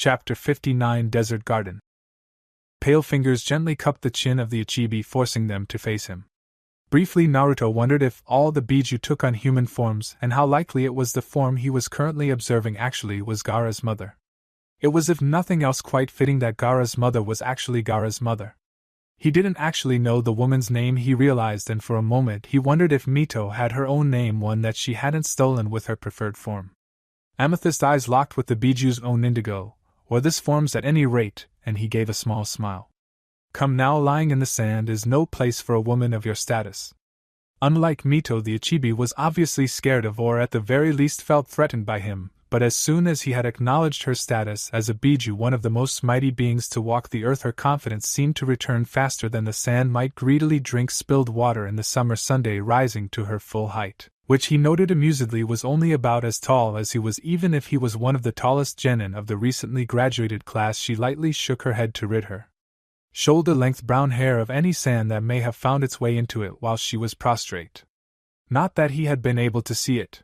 Chapter 59 Desert Garden. Pale fingers gently cupped the chin of the Ichibi, forcing them to face him. Briefly, Naruto wondered if all the Biju took on human forms and how likely it was the form he was currently observing actually was Gaara's mother. It was if nothing else quite fitting that Gaara's mother was actually Gaara's mother. He didn't actually know the woman's name, he realized, and for a moment he wondered if Mito had her own name, one that she hadn't stolen with her preferred form. Amethyst eyes locked with the Biju's own indigo, or this form's at any rate, and he gave a small smile. Come now, lying in the sand is no place for a woman of your status. Unlike Mito, the Ichibi was obviously scared of, or at the very least felt threatened by him, but as soon as he had acknowledged her status as a Biju, one of the most mighty beings to walk the earth, her confidence seemed to return faster than the sand might greedily drink spilled water in the summer Sunday, rising to her full height, which he noted amusedly was only about as tall as he was. Even if he was one of the tallest genin of the recently graduated class, she lightly shook her head to rid her shoulder-length brown hair of any sand that may have found its way into it while she was prostrate. Not that he had been able to see it.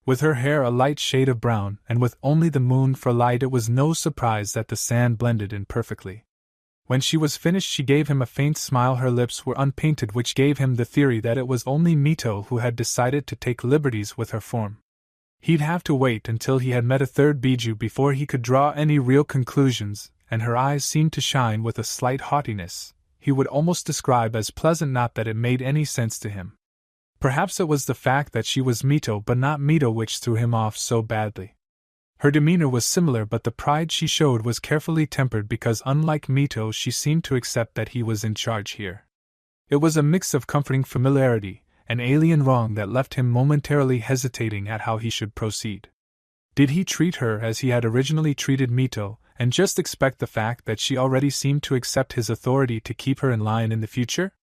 With her hair a light shade of brown, and with only the moon for light, it was no surprise that the sand blended in perfectly. When she was finished, she gave him a faint smile. Her lips were unpainted, which gave him the theory that it was only Mito who had decided to take liberties with her form. He'd have to wait until he had met a third Biju before he could draw any real conclusions, and her eyes seemed to shine with a slight haughtiness he would almost describe as pleasant, not that it made any sense to him. Perhaps it was the fact that she was Mito but not Mito which threw him off so badly. Her demeanor was similar, but the pride she showed was carefully tempered because, unlike Mito, she seemed to accept that he was in charge here. It was a mix of comforting familiarity and alien wrong that left him momentarily hesitating at how he should proceed. Did he treat her as he had originally treated Mito, and just expect the fact that she already seemed to accept his authority to keep her in line in the future?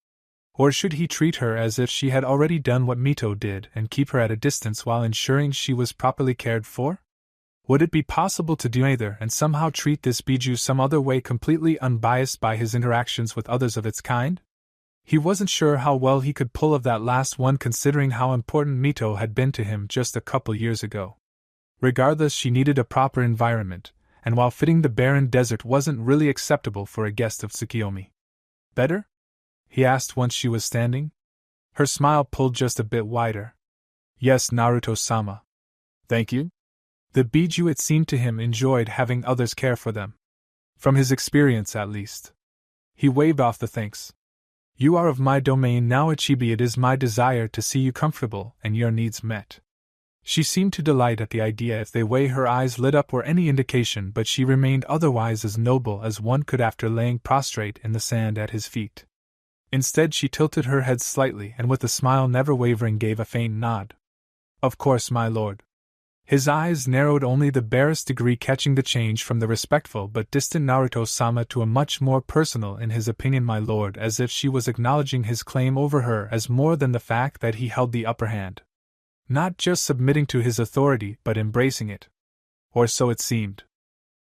Or should he treat her as if she had already done what Mito did and keep her at a distance while ensuring she was properly cared for? Would it be possible to do either and somehow treat this Biju some other way, completely unbiased by his interactions with others of its kind? He wasn't sure how well he could pull off that last one, considering how important Mito had been to him just a couple years ago. Regardless, she needed a proper environment, and while fitting the barren desert wasn't really acceptable for a guest of Tsukiyomi. Better? He asked once she was standing. Her smile pulled just a bit wider. Yes, Naruto-sama. Thank you. The Biju, it seemed to him, enjoyed having others care for them. From his experience, at least. He waved off the thanks. You are of my domain now, Ichibi. It is my desire to see you comfortable and your needs met. She seemed to delight at the idea. If the way her eyes lit up were any indication, but she remained otherwise as noble as one could after laying prostrate in the sand at his feet. Instead, she tilted her head slightly and with a smile never wavering gave a faint nod. Of course, my lord. His eyes narrowed only the barest degree, catching the change from the respectful but distant Naruto-sama to a much more personal, in his opinion, my lord, as if she was acknowledging his claim over her as more than the fact that he held the upper hand. Not just submitting to his authority, but embracing it. Or so it seemed.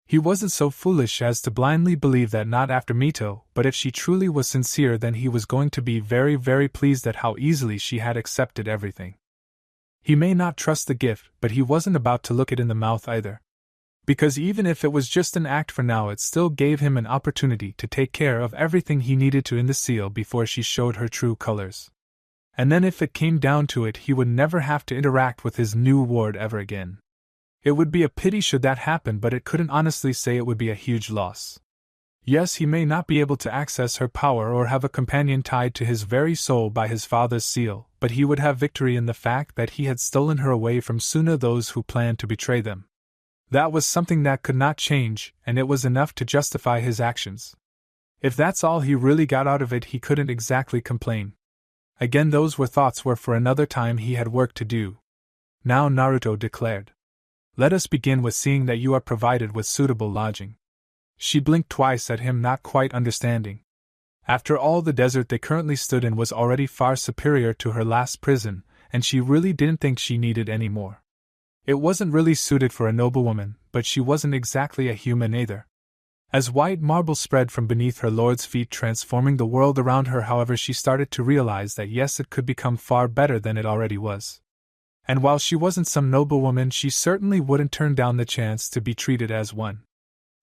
He wasn't so foolish as to blindly believe that, not after Mito, but if she truly was sincere, then he was going to be very, very pleased at how easily she had accepted everything. He may not trust the gift, but he wasn't about to look it in the mouth either. Because even if it was just an act for now, it still gave him an opportunity to take care of everything he needed to in the seal before she showed her true colors. And then if it came down to it, he would never have to interact with his new ward ever again. It would be a pity should that happen, but it couldn't honestly say it would be a huge loss. Yes, he may not be able to access her power or have a companion tied to his very soul by his father's seal, but he would have victory in the fact that he had stolen her away from Suna, those who planned to betray them. That was something that could not change, and it was enough to justify his actions. If that's all he really got out of it, he couldn't exactly complain. Again, those thoughts were for another time. He had work to do. Now, Naruto declared. Let us begin with seeing that you are provided with suitable lodging. She blinked twice at him, not quite understanding. After all, the desert they currently stood in was already far superior to her last prison, and she really didn't think she needed any more. It wasn't really suited for a noblewoman, but she wasn't exactly a human either. As white marble spread from beneath her lord's feet, transforming the world around her, however, she started to realize that yes, it could become far better than it already was. And while she wasn't some noblewoman, she certainly wouldn't turn down the chance to be treated as one.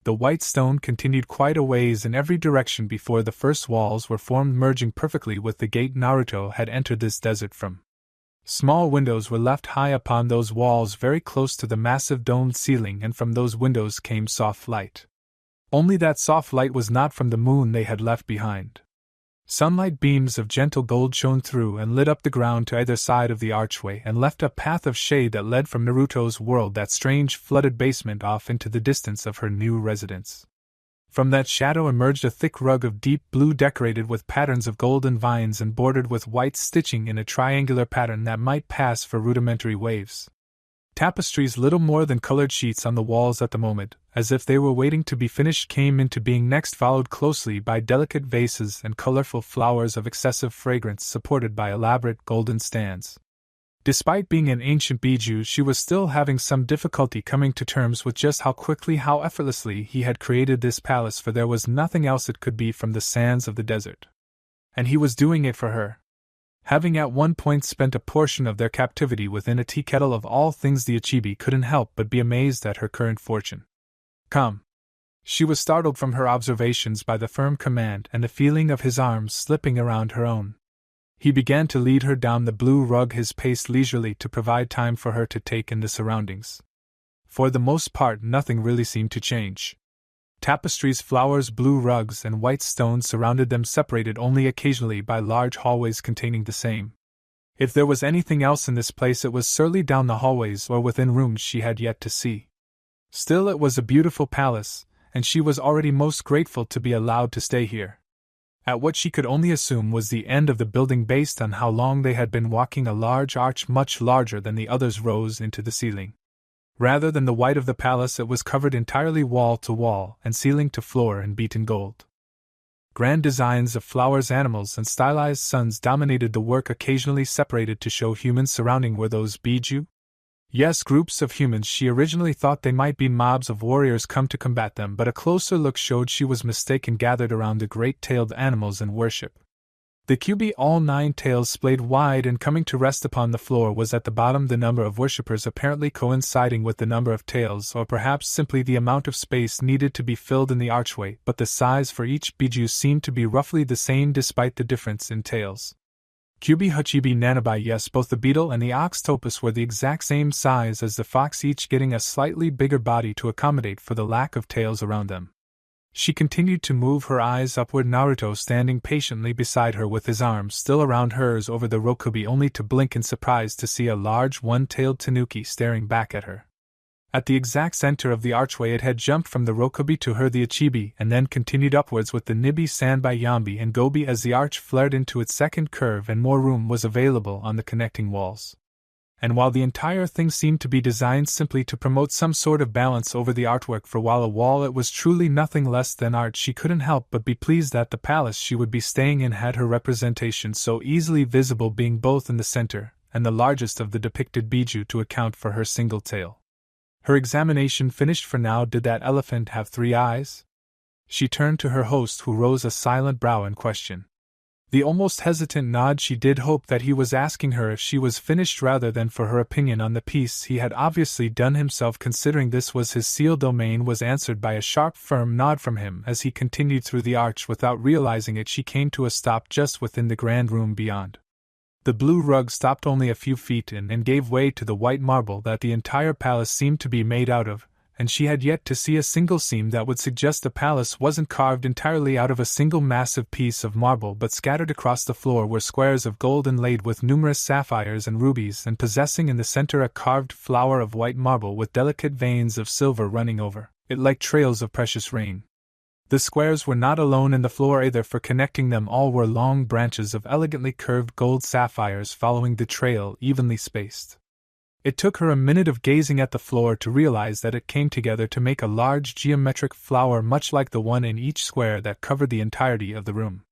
The white stone continued quite a ways in every direction before the first walls were formed, merging perfectly with the gate Naruto had entered this desert from. Small windows were left high upon those walls very close to the massive domed ceiling, and from those windows came soft light. Only that soft light was not from the moon they had left behind. Sunlight beams of gentle gold shone through and lit up the ground to either side of the archway and left a path of shade that led from Naruto's world, that strange flooded basement, off into the distance of her new residence. From that shadow emerged a thick rug of deep blue decorated with patterns of golden vines and bordered with white stitching in a triangular pattern that might pass for rudimentary waves. Tapestries little more than colored sheets on the walls at the moment, as if they were waiting to be finished, came into being next, followed closely by delicate vases and colorful flowers of excessive fragrance supported by elaborate golden stands. Despite being an ancient Biju, she was still having some difficulty coming to terms with just how quickly, how effortlessly he had created this palace, for there was nothing else it could be from the sands of the desert. And he was doing it for her. Having at one point spent a portion of their captivity within a tea kettle, of all things the Achibi couldn't help but be amazed at her current fortune. Come. She was startled from her observations by the firm command and the feeling of his arms slipping around her own. He began to lead her down the blue rug, his pace leisurely to provide time for her to take in the surroundings. For the most part, nothing really seemed to change. Tapestries, flowers, blue rugs, and white stones surrounded them, separated only occasionally by large hallways containing the same. If there was anything else in this place, it was surely down the hallways or within rooms she had yet to see. Still, it was a beautiful palace, and she was already most grateful to be allowed to stay here. At what she could only assume was the end of the building, based on how long they had been walking, a large arch much larger than the others rose into the ceiling. Rather than the white of the palace, it was covered entirely wall to wall and ceiling to floor in beaten gold. Grand designs of flowers, animals, and stylized suns dominated the work, occasionally separated to show humans surrounding. Were those Biju? Yes, groups of humans. She originally thought they might be mobs of warriors come to combat them, but a closer look showed she was mistaken, gathered around the great-tailed animals in worship. The Kyuubi, all 9 tails splayed wide and coming to rest upon the floor, was at the bottom, the number of worshippers apparently coinciding with the number of tails, or perhaps simply the amount of space needed to be filled in the archway, but the size for each Biju seemed to be roughly the same despite the difference in tails. Kyuubi, Hachibi, Nanabi, yes, both the beetle and the oxtopus were the exact same size as the fox, each getting a slightly bigger body to accommodate for the lack of tails around them. She continued to move her eyes upward, Naruto standing patiently beside her with his arms still around hers over the rokubi, only to blink in surprise to see a large one-tailed tanuki staring back at her. At the exact center of the archway it had jumped from the rokubi to her, the Achibi, and then continued upwards with the Nibi, Sanbai, Yambi, and Gobi as the arch flared into its second curve and more room was available on the connecting walls. And while the entire thing seemed to be designed simply to promote some sort of balance over the artwork, for while a wall it was truly nothing less than art, she couldn't help but be pleased that the palace she would be staying in had her representation so easily visible, being both in the center and the largest of the depicted Biju to account for her single tail. Her examination finished for now, did that elephant have 3 eyes? She turned to her host, who rose a silent brow in question. The almost hesitant nod. She did hope that he was asking her if she was finished rather than for her opinion on the piece. He had obviously done himself, considering this was his sealed domain, was answered by a sharp, firm nod from him as he continued through the arch. Without realizing it, she came to a stop just within the grand room beyond. The blue rug stopped only a few feet in and gave way to the white marble that the entire palace seemed to be made out of, and she had yet to see a single seam that would suggest the palace wasn't carved entirely out of a single massive piece of marble, but scattered across the floor were squares of gold inlaid with numerous sapphires and rubies, and possessing in the center a carved flower of white marble with delicate veins of silver running over it like trails of precious rain. The squares were not alone in the floor either, for connecting them all were long branches of elegantly curved gold sapphires following the trail, evenly spaced. It took her a minute of gazing at the floor to realize that it came together to make a large geometric flower much like the one in each square that covered the entirety of the room.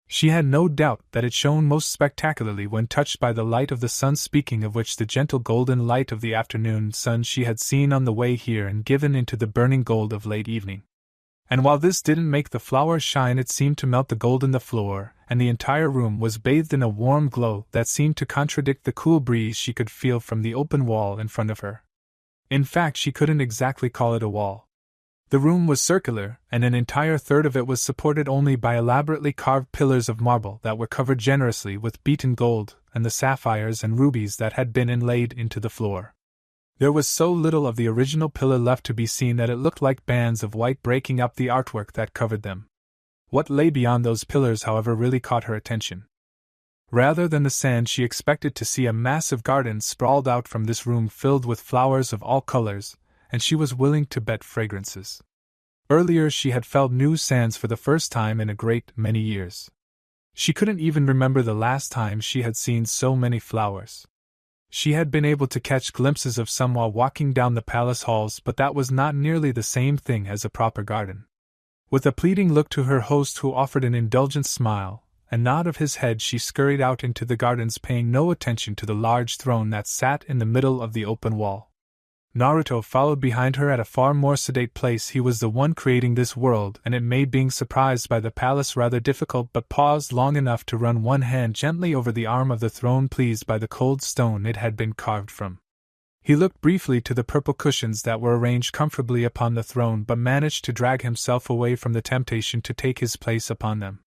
She had no doubt that it shone most spectacularly when touched by the light of the sun, speaking of which, the gentle golden light of the afternoon sun she had seen on the way here and given into the burning gold of late evening. And while this didn't make the flower shine, it seemed to melt the gold in the floor, and the entire room was bathed in a warm glow that seemed to contradict the cool breeze she could feel from the open wall in front of her. In fact, she couldn't exactly call it a wall. The room was circular, and an entire third of it was supported only by elaborately carved pillars of marble that were covered generously with beaten gold and the sapphires and rubies that had been inlaid into the floor. There was so little of the original pillar left to be seen that it looked like bands of white breaking up the artwork that covered them. What lay beyond those pillars, however, really caught her attention. Rather than the sand, she expected to see a massive garden sprawled out from this room filled with flowers of all colors, and she was willing to bet fragrances. Earlier she had felt new sands for the first time in a great many years. She couldn't even remember the last time she had seen so many flowers. She had been able to catch glimpses of some while walking down the palace halls, but that was not nearly the same thing as a proper garden. With a pleading look to her host, who offered an indulgent smile and nod of his head, she scurried out into the gardens, paying no attention to the large throne that sat in the middle of the open wall. Naruto followed behind her at a far more sedate place. He was the one creating this world, and it made being surprised by the palace rather difficult, but paused long enough to run one hand gently over the arm of the throne, pleased by the cold stone it had been carved from. He looked briefly to the purple cushions that were arranged comfortably upon the throne, but managed to drag himself away from the temptation to take his place upon them.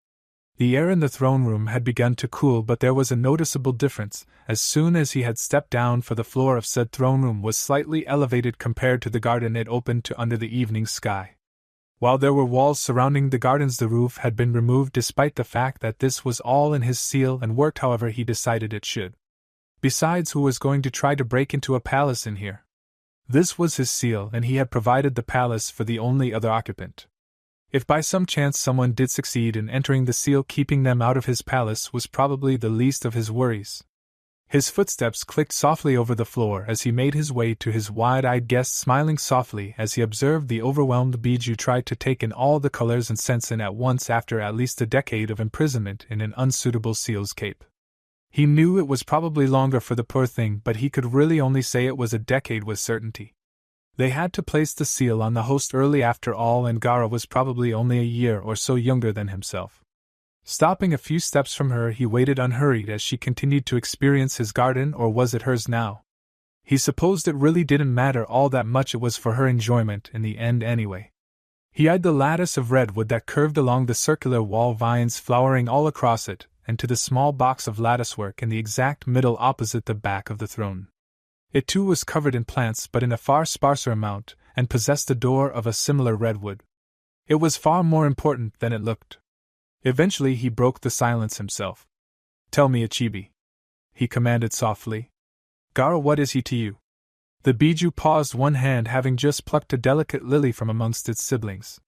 The air in the throne room had begun to cool, but there was a noticeable difference. As soon as he had stepped down, for the floor of said throne room was slightly elevated compared to the garden it opened to under the evening sky. While there were walls surrounding the gardens, the roof had been removed, despite the fact that this was all in his seal and worked however he decided it should. Besides, who was going to try to break into a palace in here? This was his seal, and he had provided the palace for the only other occupant. If by some chance someone did succeed in entering the seal, keeping them out of his palace was probably the least of his worries. His footsteps clicked softly over the floor as he made his way to his wide-eyed guest, smiling softly as he observed the overwhelmed Biju try to take in all the colors and scents in at once after at least a decade of imprisonment in an unsuitable seal's cape. He knew it was probably longer for the poor thing, but he could really only say it was a decade with certainty. They had to place the seal on the host early after all, and Gaara was probably only a year or so younger than himself. Stopping a few steps from her, he waited unhurried as she continued to experience his garden, or was it hers now? He supposed it really didn't matter all that much, it was for her enjoyment in the end anyway. He eyed the lattice of redwood that curved along the circular wall, vines flowering all across it, and to the small box of latticework in the exact middle opposite the back of the throne. It too was covered in plants, but in a far sparser amount, and possessed a door of a similar redwood. It was far more important than it looked. Eventually he broke the silence himself. "Tell me, Ichibi," he commanded softly. "Gaara, what is he to you?" The Biju paused, one hand having just plucked a delicate lily from amongst its siblings.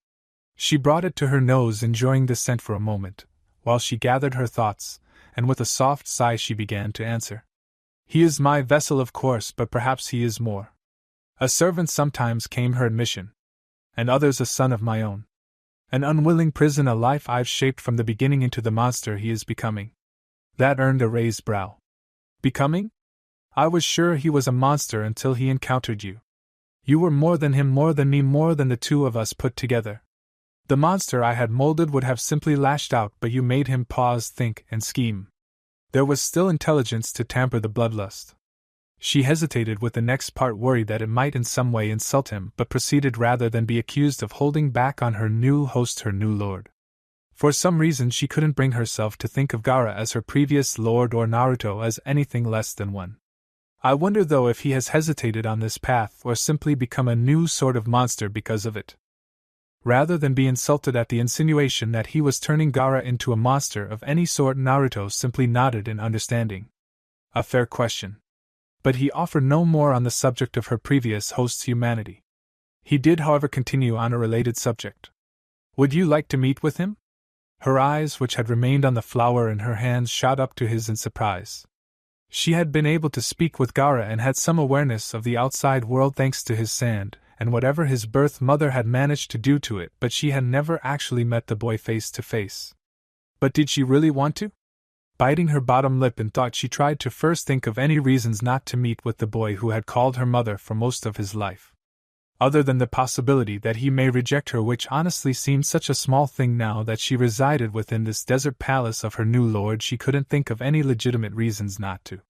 She brought it to her nose, enjoying the scent for a moment, while she gathered her thoughts, and with a soft sigh she began to answer. "He is my vessel, of course, but perhaps he is more. A servant sometimes," came her admission. "And others a son of my own. An unwilling prison, a life I've shaped from the beginning into the monster he is becoming." That earned a raised brow. "Becoming? I was sure he was a monster until he encountered you. You were more than him, more than me, more than the two of us put together. The monster I had molded would have simply lashed out, but you made him pause, think, and scheme. There was still intelligence to tamper the bloodlust." She hesitated with the next part, worried that it might in some way insult him, but proceeded rather than be accused of holding back on her new host, her new lord. For some reason she couldn't bring herself to think of Gaara as her previous lord or Naruto as anything less than one. "I wonder though if he has hesitated on this path or simply become a new sort of monster because of it." Rather than be insulted at the insinuation that he was turning Gaara into a monster of any sort, Naruto simply nodded in understanding. A fair question. But he offered no more on the subject of her previous host's humanity. He did, however, continue on a related subject. "Would you like to meet with him?" Her eyes, which had remained on the flower in her hands, shot up to his in surprise. She had been able to speak with Gaara and had some awareness of the outside world thanks to his sand, and whatever his birth mother had managed to do to it, but she had never actually met the boy face to face. But did she really want to? Biting her bottom lip in thought, she tried to first think of any reasons not to meet with the boy who had called her mother for most of his life. Other than the possibility that he may reject her, which honestly seemed such a small thing now that she resided within this desert palace of her new lord, she couldn't think of any legitimate reasons not to.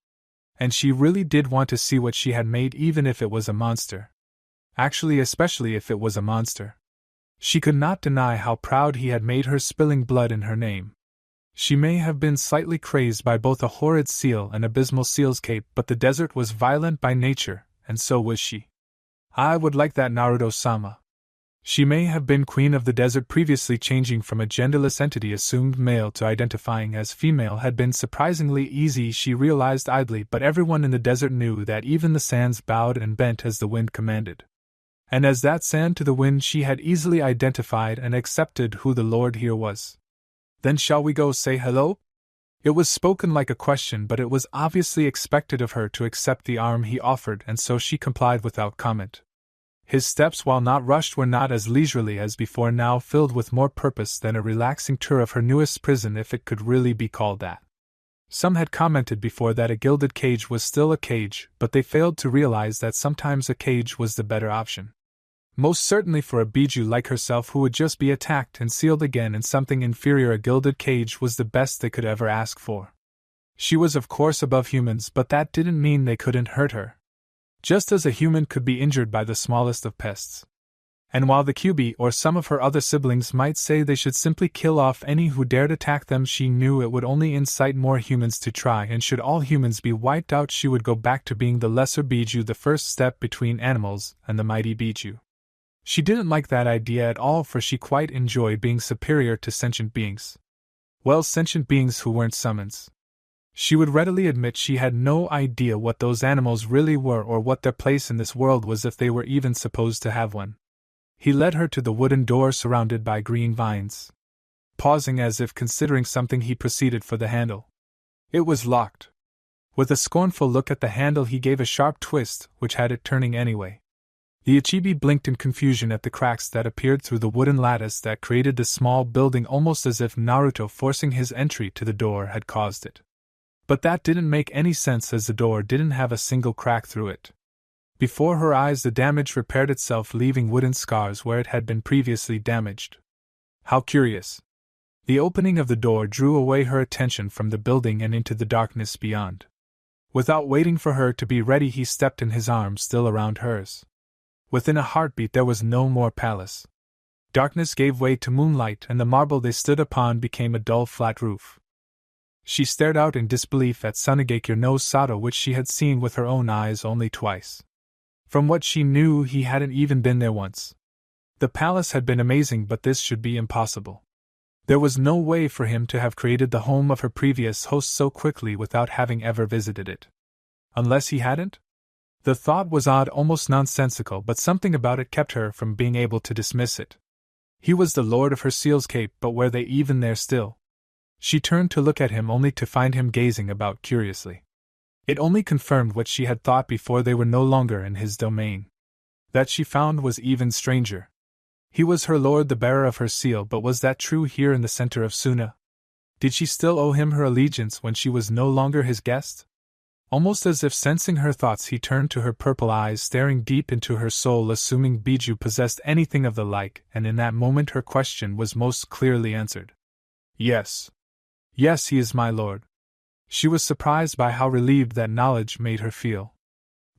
And she really did want to see what she had made, even if it was a monster. Actually, especially if it was a monster. She could not deny how proud he had made her, spilling blood in her name. She may have been slightly crazed by both a horrid seal and abysmal sealscape, but the desert was violent by nature, and so was she. I would like that, Naruto-sama. She may have been queen of the desert, previously changing from a genderless entity assumed male to identifying as female had been surprisingly easy, she realized idly, but everyone in the desert knew that even the sands bowed and bent as the wind commanded. And as that sand to the wind, she had easily identified and accepted who the Lord here was. Then shall we go say hello? It was spoken like a question, but it was obviously expected of her to accept the arm he offered, and so she complied without comment. His steps, while not rushed, were not as leisurely as before, now filled with more purpose than a relaxing tour of her newest prison, if it could really be called that. Some had commented before that a gilded cage was still a cage, but they failed to realize that sometimes a cage was the better option. Most certainly for a Biju like herself who would just be attacked and sealed again in something inferior, a gilded cage was the best they could ever ask for. She was of course above humans, but that didn't mean they couldn't hurt her. Just as a human could be injured by the smallest of pests. And while the Kyuubi or some of her other siblings might say they should simply kill off any who dared attack them, she knew it would only incite more humans to try, and should all humans be wiped out, she would go back to being the lesser Biju, the first step between animals and the mighty Biju. She didn't like that idea at all, for she quite enjoyed being superior to sentient beings. Well, sentient beings who weren't summons. She would readily admit she had no idea what those animals really were or what their place in this world was, if they were even supposed to have one. He led her to the wooden door surrounded by green vines. Pausing as if considering something, he proceeded for the handle. It was locked. With a scornful look at the handle, he gave a sharp twist, which had it turning anyway. The Ichibi blinked in confusion at the cracks that appeared through the wooden lattice that created the small building, almost as if Naruto forcing his entry to the door had caused it. But that didn't make any sense, as the door didn't have a single crack through it. Before her eyes the damage repaired itself, leaving wooden scars where it had been previously damaged. How curious. The opening of the door drew away her attention from the building and into the darkness beyond. Without waiting for her to be ready, he stepped in, his arms still around hers. Within a heartbeat there was no more palace. Darkness gave way to moonlight, and the marble they stood upon became a dull flat roof. She stared out in disbelief at Tsunegakure no Sato, which she had seen with her own eyes only twice. From what she knew, he hadn't even been there once. The palace had been amazing, but this should be impossible. There was no way for him to have created the home of her previous host so quickly without having ever visited it. Unless he hadn't? The thought was odd, almost nonsensical, but something about it kept her from being able to dismiss it. He was the lord of her Sealscape, but were they even there still? She turned to look at him, only to find him gazing about curiously. It only confirmed what she had thought before: they were no longer in his domain. That she found was even stranger. He was her lord, the bearer of her seal, but was that true here in the center of Suna? Did she still owe him her allegiance when she was no longer his guest? Almost as if sensing her thoughts, he turned to her, purple eyes staring deep into her soul, assuming Biju possessed anything of the like, and in that moment her question was most clearly answered. Yes. Yes, he is my lord. She was surprised by how relieved that knowledge made her feel.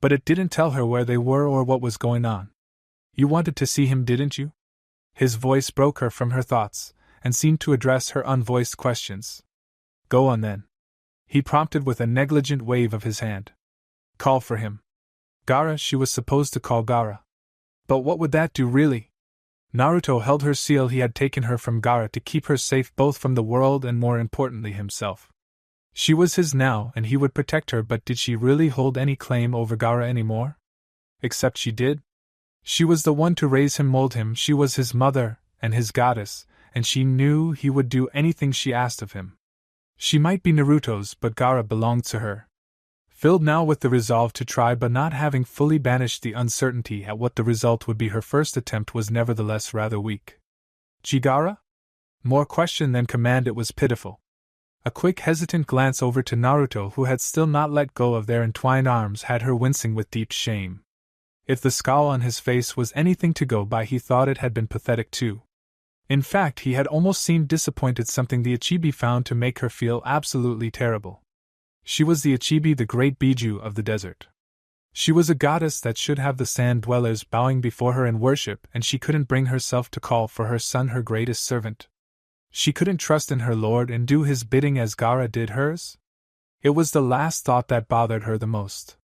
But it didn't tell her where they were or what was going on. You wanted to see him, didn't you? His voice broke her from her thoughts, and seemed to address her unvoiced questions. Go on then. He prompted with a negligent wave of his hand. Call for him. Gaara, she was supposed to call Gaara. But what would that do really? Naruto held her seal. He had taken her from Gaara to keep her safe both from the world and, more importantly, himself. She was his now, and he would protect her, but did she really hold any claim over Gaara anymore? Except she did. She was the one to raise him, mold him. She was his mother, and his goddess, and she knew he would do anything she asked of him. She might be Naruto's, but Gaara belonged to her. Filled now with the resolve to try, but not having fully banished the uncertainty at what the result would be, her first attempt was nevertheless rather weak. Gaara? More question than command. It was pitiful. A quick hesitant glance over to Naruto, who had still not let go of their entwined arms, had her wincing with deep shame. If the scowl on his face was anything to go by, he thought it had been pathetic too. In fact, he had almost seemed disappointed, something the Ichibi found to make her feel absolutely terrible. She was the Ichibi, the great Biju of the desert. She was a goddess that should have the sand dwellers bowing before her in worship, and she couldn't bring herself to call for her son her greatest servant. She couldn't trust in her lord and do his bidding as Gaara did hers? It was the last thought that bothered her the most.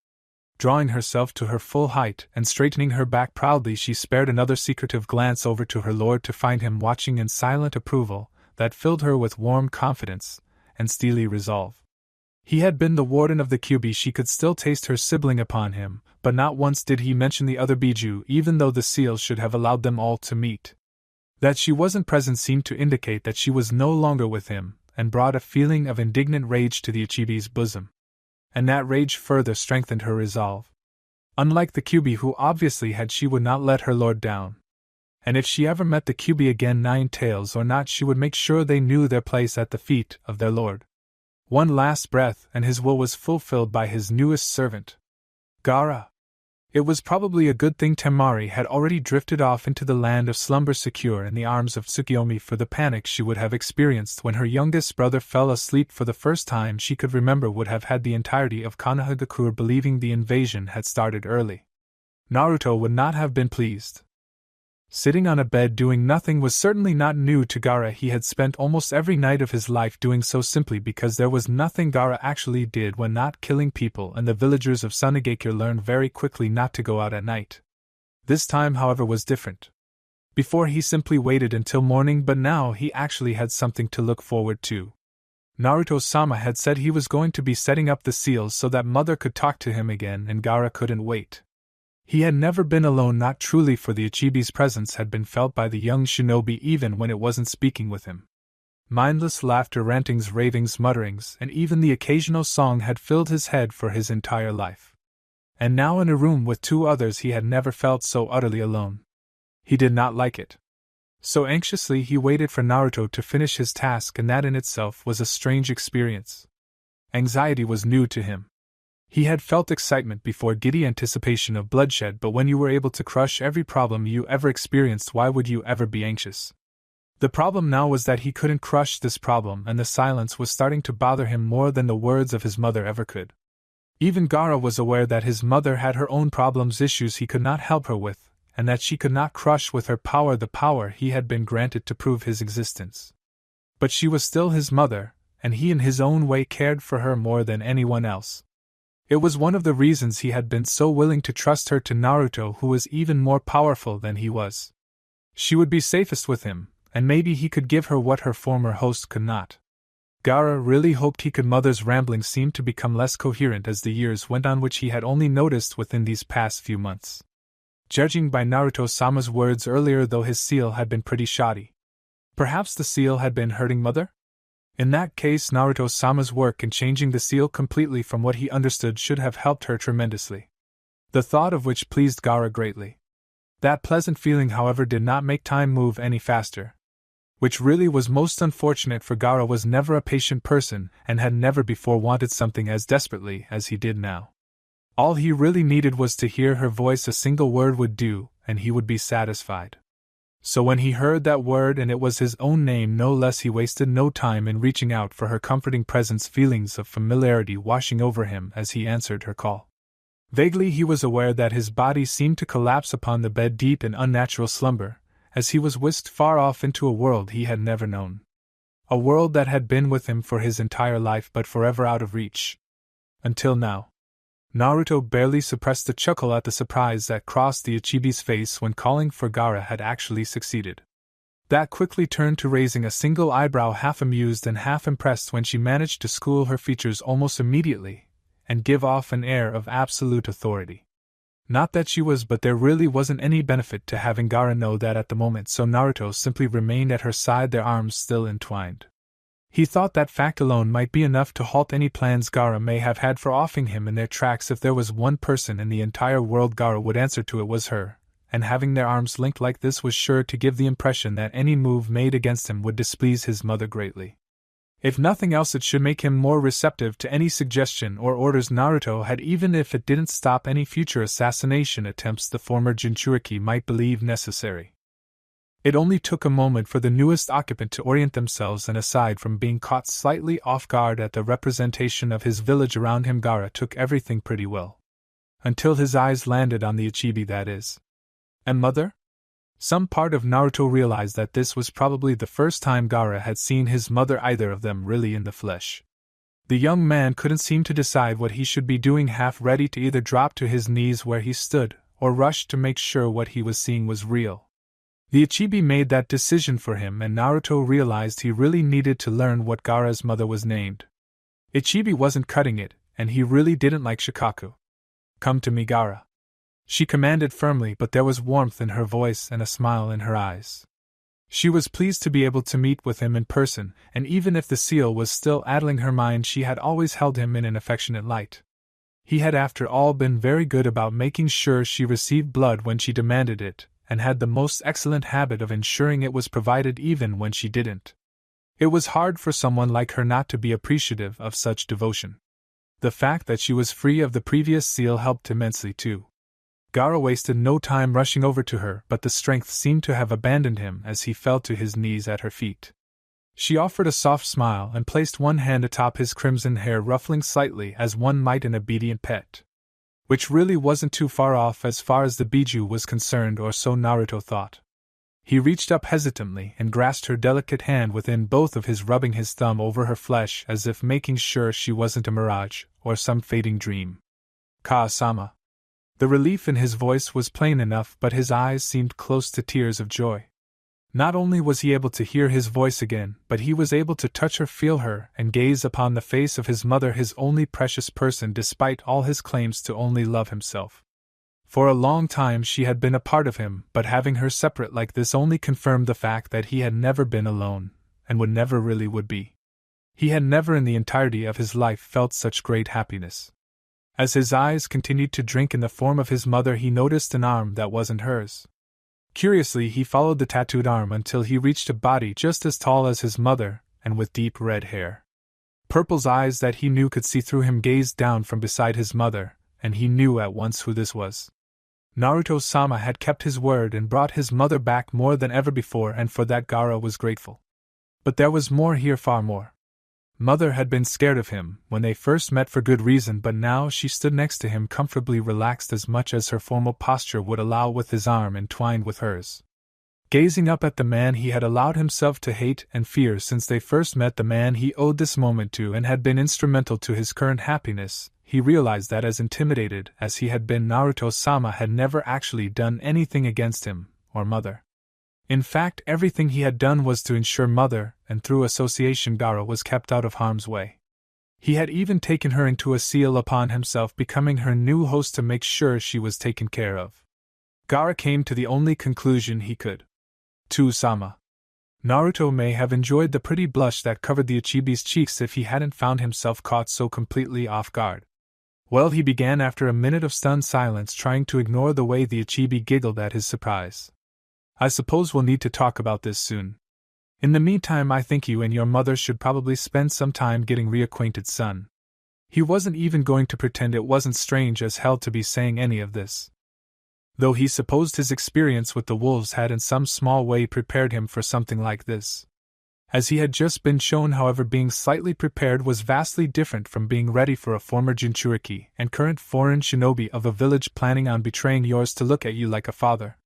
Drawing herself to her full height and straightening her back proudly, she spared another secretive glance over to her lord to find him watching in silent approval that filled her with warm confidence and steely resolve. He had been the warden of the Kyuubi. She could still taste her sibling upon him, but not once did he mention the other Biju, even though the seal should have allowed them all to meet. That she wasn't present seemed to indicate that she was no longer with him, and brought a feeling of indignant rage to the Ichibi's bosom. And that rage further strengthened her resolve. Unlike the Kyuubi, who obviously had, she would not let her lord down. And if she ever met the Kyuubi again, Nine Tails or not, she would make sure they knew their place at the feet of their lord. One last breath, and his will was fulfilled by his newest servant, Gaara. It was probably a good thing Temari had already drifted off into the land of slumber, secure in the arms of Tsukiyomi, for the panic she would have experienced when her youngest brother fell asleep for the first time she could remember would have had the entirety of Konohagakure believing the invasion had started early. Naruto would not have been pleased. Sitting on a bed doing nothing was certainly not new to Gaara. He had spent almost every night of his life doing so simply because there was nothing Gaara actually did when not killing people, and the villagers of Sunagakure learned very quickly not to go out at night. This time, however, was different. Before he simply waited until morning, but now he actually had something to look forward to. Naruto-sama had said he was going to be setting up the seals so that Mother could talk to him again, and Gaara couldn't wait. He had never been alone, not truly, for the Ichibi's presence had been felt by the young shinobi even when it wasn't speaking with him. Mindless laughter, rantings, ravings, mutterings, and even the occasional song had filled his head for his entire life. And now in a room with two others he had never felt so utterly alone. He did not like it. So anxiously he waited for Naruto to finish his task, and that in itself was a strange experience. Anxiety was new to him. He had felt excitement before, giddy anticipation of bloodshed, but when you were able to crush every problem you ever experienced, why would you ever be anxious? The problem now was that he couldn't crush this problem, and the silence was starting to bother him more than the words of his mother ever could. Even Gaara was aware that his mother had her own problems, issues he could not help her with, and that she could not crush with her power the power he had been granted to prove his existence. But she was still his mother, and he in his own way cared for her more than anyone else. It was one of the reasons he had been so willing to trust her to Naruto, who was even more powerful than he was. She would be safest with him, and maybe he could give her what her former host could not. Gaara really hoped he could. Mother's ramblings seemed to become less coherent as the years went on, which he had only noticed within these past few months. Judging by Naruto-sama's words earlier, though, his seal had been pretty shoddy. Perhaps the seal had been hurting Mother? In that case, Naruto-sama's work in changing the seal completely from what he understood should have helped her tremendously. The thought of which pleased Gaara greatly. That pleasant feeling, however, did not make time move any faster. Which really was most unfortunate, for Gaara was never a patient person and had never before wanted something as desperately as he did now. All he really needed was to hear her voice. A single word would do, and he would be satisfied. So when he heard that word, and it was his own name no less, he wasted no time in reaching out for her comforting presence, feelings of familiarity washing over him as he answered her call. Vaguely he was aware that his body seemed to collapse upon the bed, deep in unnatural slumber, as he was whisked far off into a world he had never known. A world that had been with him for his entire life, but forever out of reach. Until now. Naruto barely suppressed a chuckle at the surprise that crossed the Ichibi's face when calling for Gaara had actually succeeded. That quickly turned to raising a single eyebrow, half amused and half impressed, when she managed to school her features almost immediately, and give off an air of absolute authority. Not that she was, but there really wasn't any benefit to having Gaara know that at the moment, so Naruto simply remained at her side, their arms still entwined. He thought that fact alone might be enough to halt any plans Gaara may have had for offing him in their tracks. If there was one person in the entire world Gaara would answer to, it was her, and having their arms linked like this was sure to give the impression that any move made against him would displease his mother greatly. If nothing else, it should make him more receptive to any suggestion or orders Naruto had, even if it didn't stop any future assassination attempts the former Jinchuriki might believe necessary. It only took a moment for the newest occupant to orient themselves, and aside from being caught slightly off guard at the representation of his village around him, Gaara took everything pretty well. until his eyes landed on the Ichibi, that is. And mother? Some part of Naruto realized that this was probably the first time Gaara had seen his mother, either of them really in the flesh. The young man couldn't seem to decide what he should be doing, half ready to either drop to his knees where he stood, or rush to make sure what he was seeing was real. The Ichibi made that decision for him, and Naruto realized he really needed to learn what Gaara's mother was named. Ichibi wasn't cutting it, and he really didn't like Shikaku. "Come to me, Gaara," she commanded firmly, but there was warmth in her voice and a smile in her eyes. She was pleased to be able to meet with him in person, and even if the seal was still addling her mind, she had always held him in an affectionate light. He had after all been very good about making sure she received blood when she demanded it, and had the most excellent habit of ensuring it was provided even when she didn't. It was hard for someone like her not to be appreciative of such devotion. The fact that she was free of the previous seal helped immensely too. Gaara wasted no time rushing over to her, but the strength seemed to have abandoned him as he fell to his knees at her feet. She offered a soft smile and placed one hand atop his crimson hair, ruffling slightly as one might an obedient pet. Which really wasn't too far off as far as the Biju was concerned, or so Naruto thought. He reached up hesitantly and grasped her delicate hand within both of his, rubbing his thumb over her flesh as if making sure she wasn't a mirage or some fading dream. "Ka-sama." The relief in his voice was plain enough, but his eyes seemed close to tears of joy. Not only was he able to hear his voice again, but he was able to touch her, feel her, and gaze upon the face of his mother, his only precious person despite all his claims to only love himself. For a long time she had been a part of him, but having her separate like this only confirmed the fact that he had never been alone, and would never really would be. He had never in the entirety of his life felt such great happiness. As his eyes continued to drink in the form of his mother, he noticed an arm that wasn't hers. Curiously, he followed the tattooed arm until he reached a body just as tall as his mother, and with deep red hair. Purple's eyes that he knew could see through him gazed down from beside his mother, and he knew at once who this was. Naruto-sama had kept his word and brought his mother back more than ever before, and for that Gaara was grateful. But there was more here, far more. Mother had been scared of him when they first met for good reason, but now she stood next to him, comfortably relaxed as much as her formal posture would allow, with his arm entwined with hers. Gazing up at the man he had allowed himself to hate and fear since they first met, the man he owed this moment to and had been instrumental to his current happiness, he realized that as intimidated as he had been, Naruto-sama had never actually done anything against him, or mother. In fact, everything he had done was to ensure mother, and through association Gaara, was kept out of harm's way. He had even taken her into a seal upon himself, becoming her new host to make sure she was taken care of. Gaara came to the only conclusion he could. "To-sama." Naruto may have enjoyed the pretty blush that covered the Ichibi's cheeks if he hadn't found himself caught so completely off guard. "Well," he began after a minute of stunned silence, trying to ignore the way the Ichibi giggled at his surprise. "I suppose we'll need to talk about this soon. In the meantime, I think you and your mother should probably spend some time getting reacquainted, son." He wasn't even going to pretend it wasn't strange as hell to be saying any of this, though he supposed his experience with the wolves had in some small way prepared him for something like this. As he had just been shown, however, being slightly prepared was vastly different from being ready for a former Jinchuriki and current foreign shinobi of a village planning on betraying yours to look at you like a father.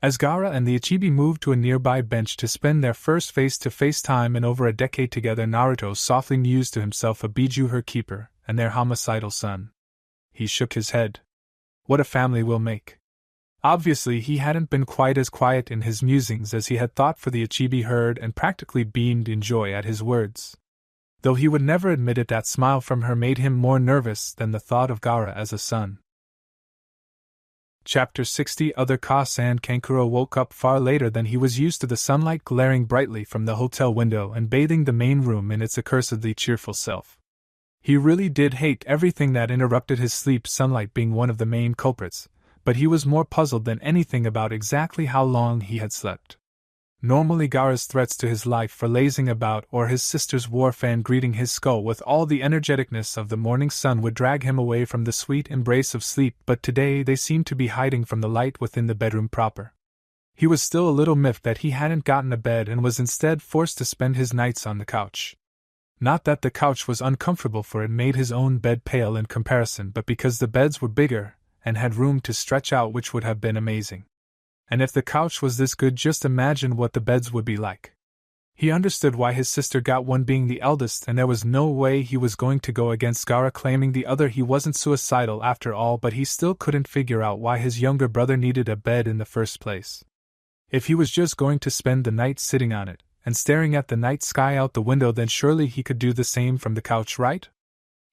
As Gaara and the Ichibi moved to a nearby bench to spend their first face-to-face time in over a decade together, Naruto softly mused to himself, a Biju, her keeper, and their homicidal son. He shook his head. What a family we'll make. Obviously he hadn't been quite as quiet in his musings as he had thought, for the Ichibi heard and practically beamed in joy at his words. Though he would never admit it, that smile from her made him more nervous than the thought of Gaara as a son. Chapter 60. Other Ka-san. Kankuro woke up far later than he was used to, the sunlight glaring brightly from the hotel window and bathing the main room in its accursedly cheerful self. He really did hate everything that interrupted his sleep, sunlight being one of the main culprits, but he was more puzzled than anything about exactly how long he had slept. Normally Gaara's threats to his life for lazing about, or his sister's war fan greeting his skull with all the energeticness of the morning sun, would drag him away from the sweet embrace of sleep, but today they seemed to be hiding from the light within the bedroom proper. He was still a little miffed that he hadn't gotten a bed and was instead forced to spend his nights on the couch. Not that the couch was uncomfortable, for it made his own bed pale in comparison, but because the beds were bigger, and had room to stretch out, which would have been amazing. And if the couch was this good, just imagine what the beds would be like. He understood why his sister got one, being the eldest, and there was no way he was going to go against Gaara claiming the other. He wasn't suicidal after all, but he still couldn't figure out why his younger brother needed a bed in the first place. If he was just going to spend the night sitting on it and staring at the night sky out the window, then surely he could do the same from the couch, right?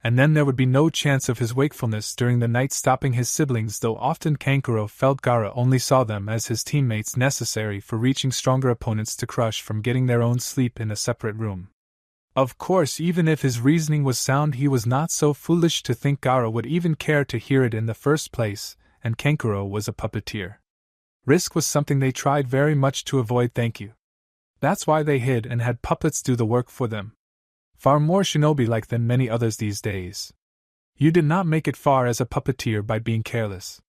And then there would be no chance of his wakefulness during the night stopping his siblings, though often Kankuro felt Gaara only saw them as his teammates necessary for reaching stronger opponents to crush from getting their own sleep in a separate room. Of course, even if his reasoning was sound, he was not so foolish to think Gaara would even care to hear it in the first place, and Kankuro was a puppeteer. Risk was something they tried very much to avoid. Thank you. That's why they hid and had puppets do the work for them. Far more shinobi-like than many others these days. You did not make it far as a puppeteer by being careless.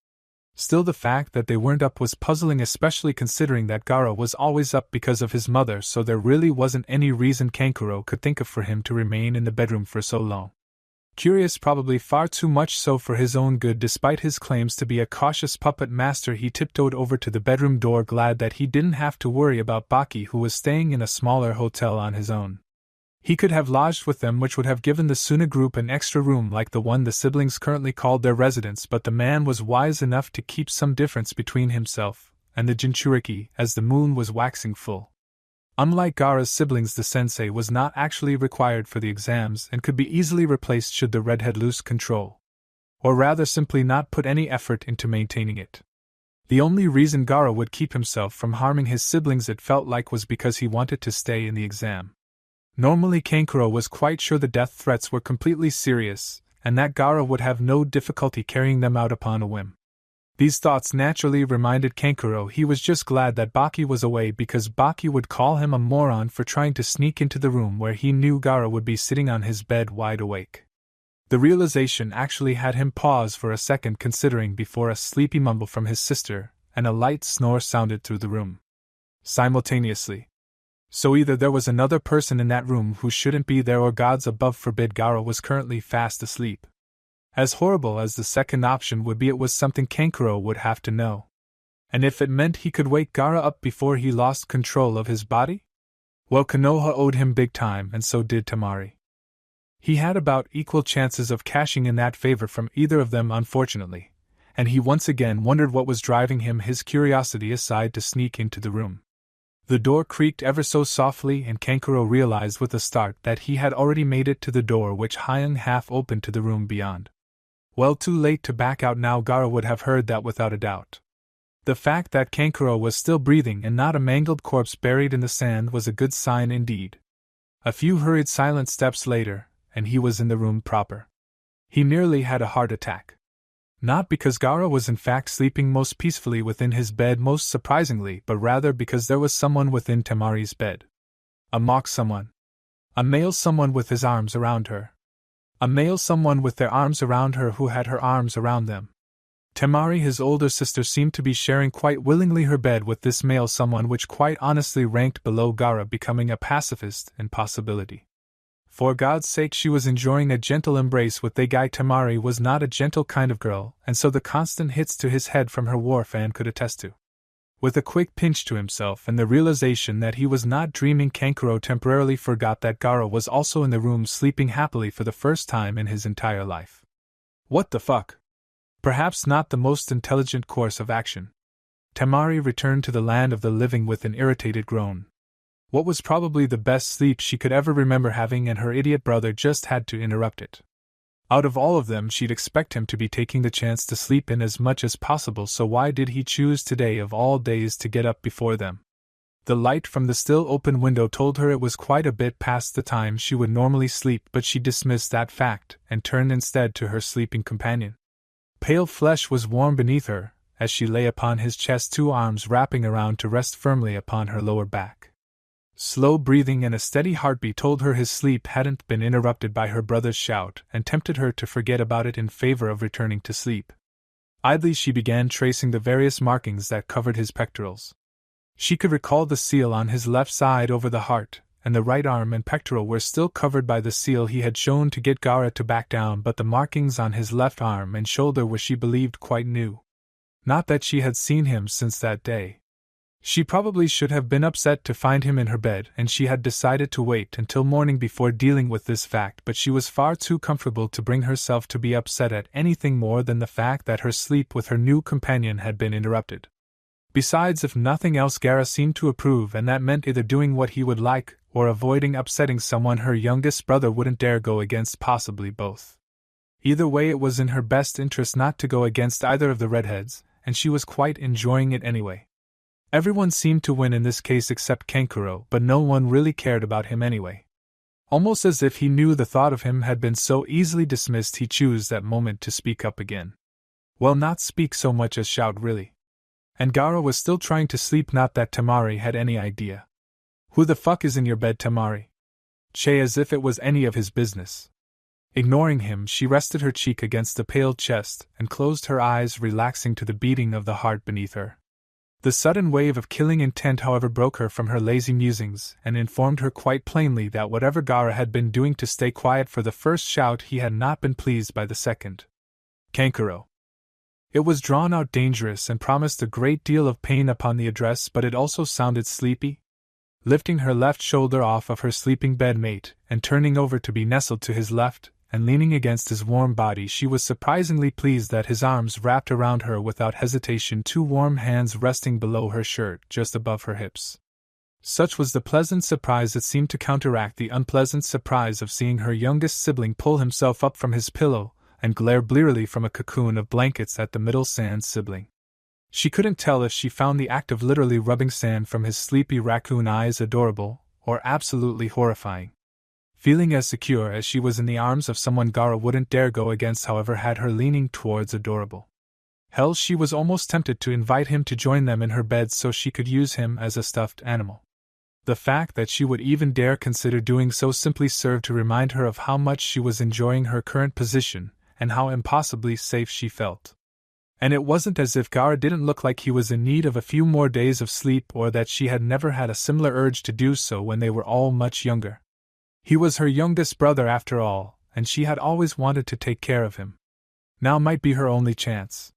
Still, the fact that they weren't up was puzzling, especially considering that Gaara was always up because of his mother, so there really wasn't any reason Kankuro could think of for him to remain in the bedroom for so long. Curious, probably far too much so for his own good. Despite his claims to be a cautious puppet master, he tiptoed over to the bedroom door, glad that he didn't have to worry about Baki, who was staying in a smaller hotel on his own. He could have lodged with them, which would have given the Suna group an extra room like the one the siblings currently called their residence, but the man was wise enough to keep some difference between himself and the Jinchuriki as the moon was waxing full. Unlike Gaara's siblings, the sensei was not actually required for the exams and could be easily replaced should the redhead lose control. Or rather, simply not put any effort into maintaining it. The only reason Gaara would keep himself from harming his siblings, it felt like, was because he wanted to stay in the exam. Normally, Kankuro was quite sure the death threats were completely serious, and that Gaara would have no difficulty carrying them out upon a whim. These thoughts naturally reminded Kankuro he was just glad that Baki was away, because Baki would call him a moron for trying to sneak into the room where he knew Gaara would be sitting on his bed wide awake. The realization actually had him pause for a second, considering, before a sleepy mumble from his sister and a light snore sounded through the room simultaneously. So either there was another person in that room who shouldn't be there, or gods above forbid Gaara was currently fast asleep. As horrible as the second option would be, it was something Kankuro would have to know. And if it meant he could wake Gaara up before he lost control of his body? Well, Konoha owed him big time, and so did Temari. He had about equal chances of cashing in that favor from either of them, unfortunately, and he once again wondered what was driving him, his curiosity aside, to sneak into the room. The door creaked ever so softly, and Kankuro realized with a start that he had already made it to the door, which hung half open to the room beyond. Well, too late to back out now. Gaara would have heard that without a doubt. The fact that Kankuro was still breathing and not a mangled corpse buried in the sand was a good sign indeed. A few hurried silent steps later, and he was in the room proper. He nearly had a heart attack. Not because Gaara was in fact sleeping most peacefully within his bed, most surprisingly, but rather because there was someone within Temari's bed. A mock someone. A male someone with his arms around her. A male someone with their arms around her who had her arms around them. Temari, his older sister, seemed to be sharing quite willingly her bed with this male someone, which quite honestly ranked below Gaara becoming a pacifist in possibility. For God's sake, she was enjoying a gentle embrace with the guy. Temari was not a gentle kind of girl, and so the constant hits to his head from her war fan could attest to. With a quick pinch to himself and the realization that he was not dreaming, Kankuro temporarily forgot that Gaara was also in the room, sleeping happily for the first time in his entire life. What the fuck? Perhaps not the most intelligent course of action. Temari returned to the land of the living with an irritated groan. What was probably the best sleep she could ever remember having, and her idiot brother just had to interrupt it. Out of all of them, she'd expect him to be taking the chance to sleep in as much as possible, so why did he choose today of all days to get up before them? The light from the still open window told her it was quite a bit past the time she would normally sleep, but she dismissed that fact and turned instead to her sleeping companion. Pale flesh was warm beneath her as she lay upon his chest, two arms wrapping around to rest firmly upon her lower back. Slow breathing and a steady heartbeat told her his sleep hadn't been interrupted by her brother's shout, and tempted her to forget about it in favor of returning to sleep. Idly she began tracing the various markings that covered his pectorals. She could recall the seal on his left side over the heart, and the right arm and pectoral were still covered by the seal he had shown to get Gaara to back down, but the markings on his left arm and shoulder were, she believed, quite new. Not that she had seen him since that day. She probably should have been upset to find him in her bed, and she had decided to wait until morning before dealing with this fact, but she was far too comfortable to bring herself to be upset at anything more than the fact that her sleep with her new companion had been interrupted. Besides, if nothing else, Gaara seemed to approve, and that meant either doing what he would like, or avoiding upsetting someone her youngest brother wouldn't dare go against, possibly both. Either way, it was in her best interest not to go against either of the redheads, and she was quite enjoying it anyway. Everyone seemed to win in this case except Kankuro, but no one really cared about him anyway. Almost as if he knew the thought of him had been so easily dismissed, he chose that moment to speak up again. Well, not speak so much as shout, really. And Gaara was still trying to sleep, not that Temari had any idea. Who the fuck is in your bed, Temari? Che, as if it was any of his business. Ignoring him, she rested her cheek against the pale chest and closed her eyes, relaxing to the beating of the heart beneath her. The sudden wave of killing intent, however, broke her from her lazy musings and informed her quite plainly that whatever Gaara had been doing to stay quiet for the first shout, he had not been pleased by the second. Kankuro. It was drawn out, dangerous, and promised a great deal of pain upon the address, but it also sounded sleepy. Lifting her left shoulder off of her sleeping bedmate and turning over to be nestled to his left, and leaning against his warm body, she was surprisingly pleased that his arms wrapped around her without hesitation, two warm hands resting below her shirt, just above her hips. Such was the pleasant surprise that seemed to counteract the unpleasant surprise of seeing her youngest sibling pull himself up from his pillow and glare blearily from a cocoon of blankets at the middle sand sibling. She couldn't tell if she found the act of literally rubbing sand from his sleepy raccoon eyes adorable, or absolutely horrifying. Feeling as secure as she was in the arms of someone Gaara wouldn't dare go against, however, had her leaning towards adorable. Hell, she was almost tempted to invite him to join them in her bed so she could use him as a stuffed animal. The fact that she would even dare consider doing so simply served to remind her of how much she was enjoying her current position, and how impossibly safe she felt. And it wasn't as if Gaara didn't look like he was in need of a few more days of sleep, or that she had never had a similar urge to do so when they were all much younger. He was her youngest brother after all, and she had always wanted to take care of him. Now might be her only chance.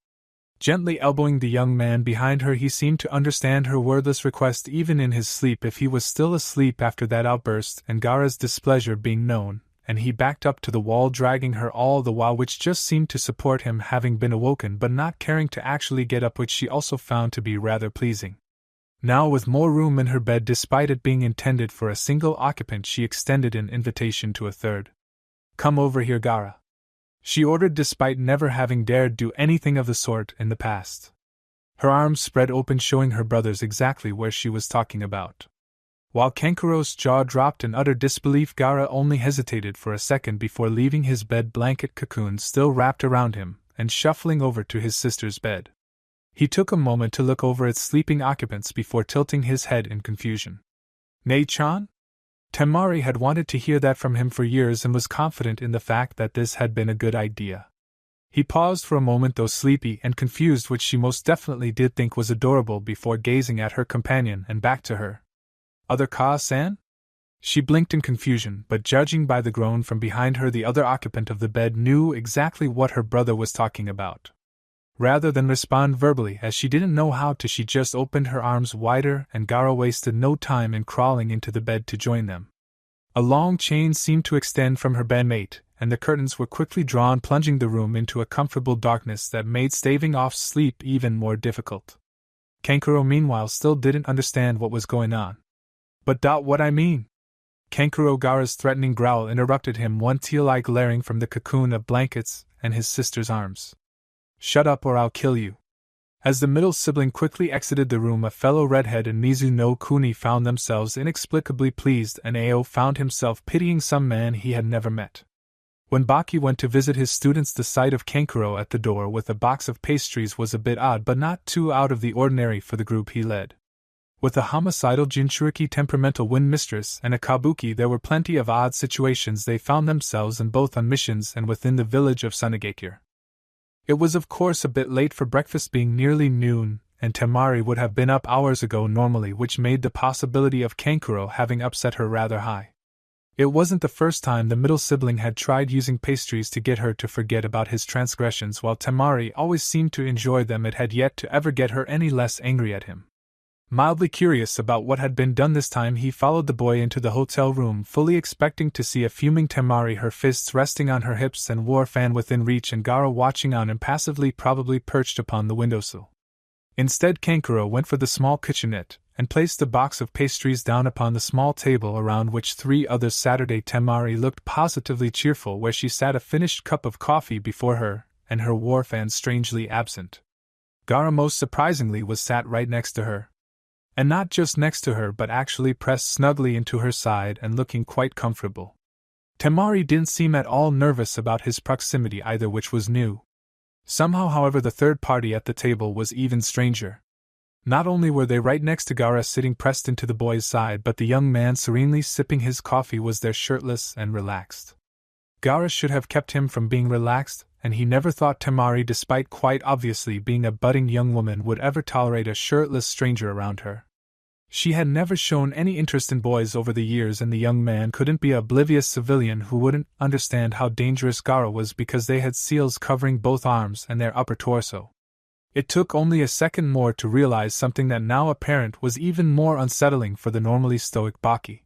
Gently elbowing the young man behind her, he seemed to understand her wordless request even in his sleep if he was still asleep after that outburst and Gaara's displeasure being known, and he backed up to the wall, dragging her all the while, which just seemed to support him, having been awoken but not caring to actually get up, which she also found to be rather pleasing. Now, with more room in her bed despite it being intended for a single occupant, she extended an invitation to a third. "Come over here, Gaara," she ordered, despite never having dared do anything of the sort in the past. Her arms spread open, showing her brothers exactly where she was talking about. While Kankuro's jaw dropped in utter disbelief, Gaara only hesitated for a second before leaving his bed blanket cocoon still wrapped around him and shuffling over to his sister's bed. He took a moment to look over its sleeping occupants before tilting his head in confusion. "Nei-chan?" Temari had wanted to hear that from him for years and was confident in the fact that this had been a good idea. He paused for a moment, though sleepy and confused, which she most definitely did think was adorable, before gazing at her companion and back to her. "Other Ka-san?" She blinked in confusion, but judging by the groan from behind her, the other occupant of the bed knew exactly what her brother was talking about. Rather than respond verbally, as she didn't know how to, she just opened her arms wider, and Gaara wasted no time in crawling into the bed to join them. A long chain seemed to extend from her bedmate, and the curtains were quickly drawn, plunging the room into a comfortable darkness that made staving off sleep even more difficult. Kankuro, meanwhile, still didn't understand what was going on. "But what I mean?" Kankuro, Gaara's threatening growl interrupted him, one teal eye glaring from the cocoon of blankets and his sister's arms. "Shut up or I'll kill you." As the middle sibling quickly exited the room, a fellow redhead and Mizu no Kuni found themselves inexplicably pleased, and Ao found himself pitying some man he had never met. When Baki went to visit his students, the sight of Kankuro at the door with a box of pastries was a bit odd, but not too out of the ordinary for the group he led. With a homicidal Jinchuriki temperamental wind mistress and a kabuki, there were plenty of odd situations they found themselves in, both on missions and within the village of Sunagakure. It was of course a bit late for breakfast, being nearly noon, and Temari would have been up hours ago normally, which made the possibility of Kankuro having upset her rather high. It wasn't the first time the middle sibling had tried using pastries to get her to forget about his transgressions. While Temari always seemed to enjoy them, it had yet to ever get her any less angry at him. Mildly curious about what had been done this time, he followed the boy into the hotel room, fully expecting to see a fuming Temari, her fists resting on her hips and war fan within reach, and Gaara watching on impassively, probably perched upon the windowsill. Instead, Kankuro went for the small kitchenette, and placed the box of pastries down upon the small table around which 3 others Saturday. Temari looked positively cheerful where she sat, a finished cup of coffee before her, and her war fan strangely absent. Gaara, most surprisingly, was sat right next to her. And not just next to her, but actually pressed snugly into her side and looking quite comfortable. Temari didn't seem at all nervous about his proximity either, which was new. Somehow, however, the third party at the table was even stranger. Not only were they right next to Gaara sitting pressed into the boy's side, but the young man serenely sipping his coffee was there, shirtless and relaxed. Gaara should have kept him from being relaxed, and he never thought Temari, despite quite obviously being a budding young woman, would ever tolerate a shirtless stranger around her. She had never shown any interest in boys over the years, and the young man couldn't be an oblivious civilian who wouldn't understand how dangerous Gaara was because they had seals covering both arms and their upper torso. It took only a second more to realize something that now apparent was even more unsettling for the normally stoic Baki.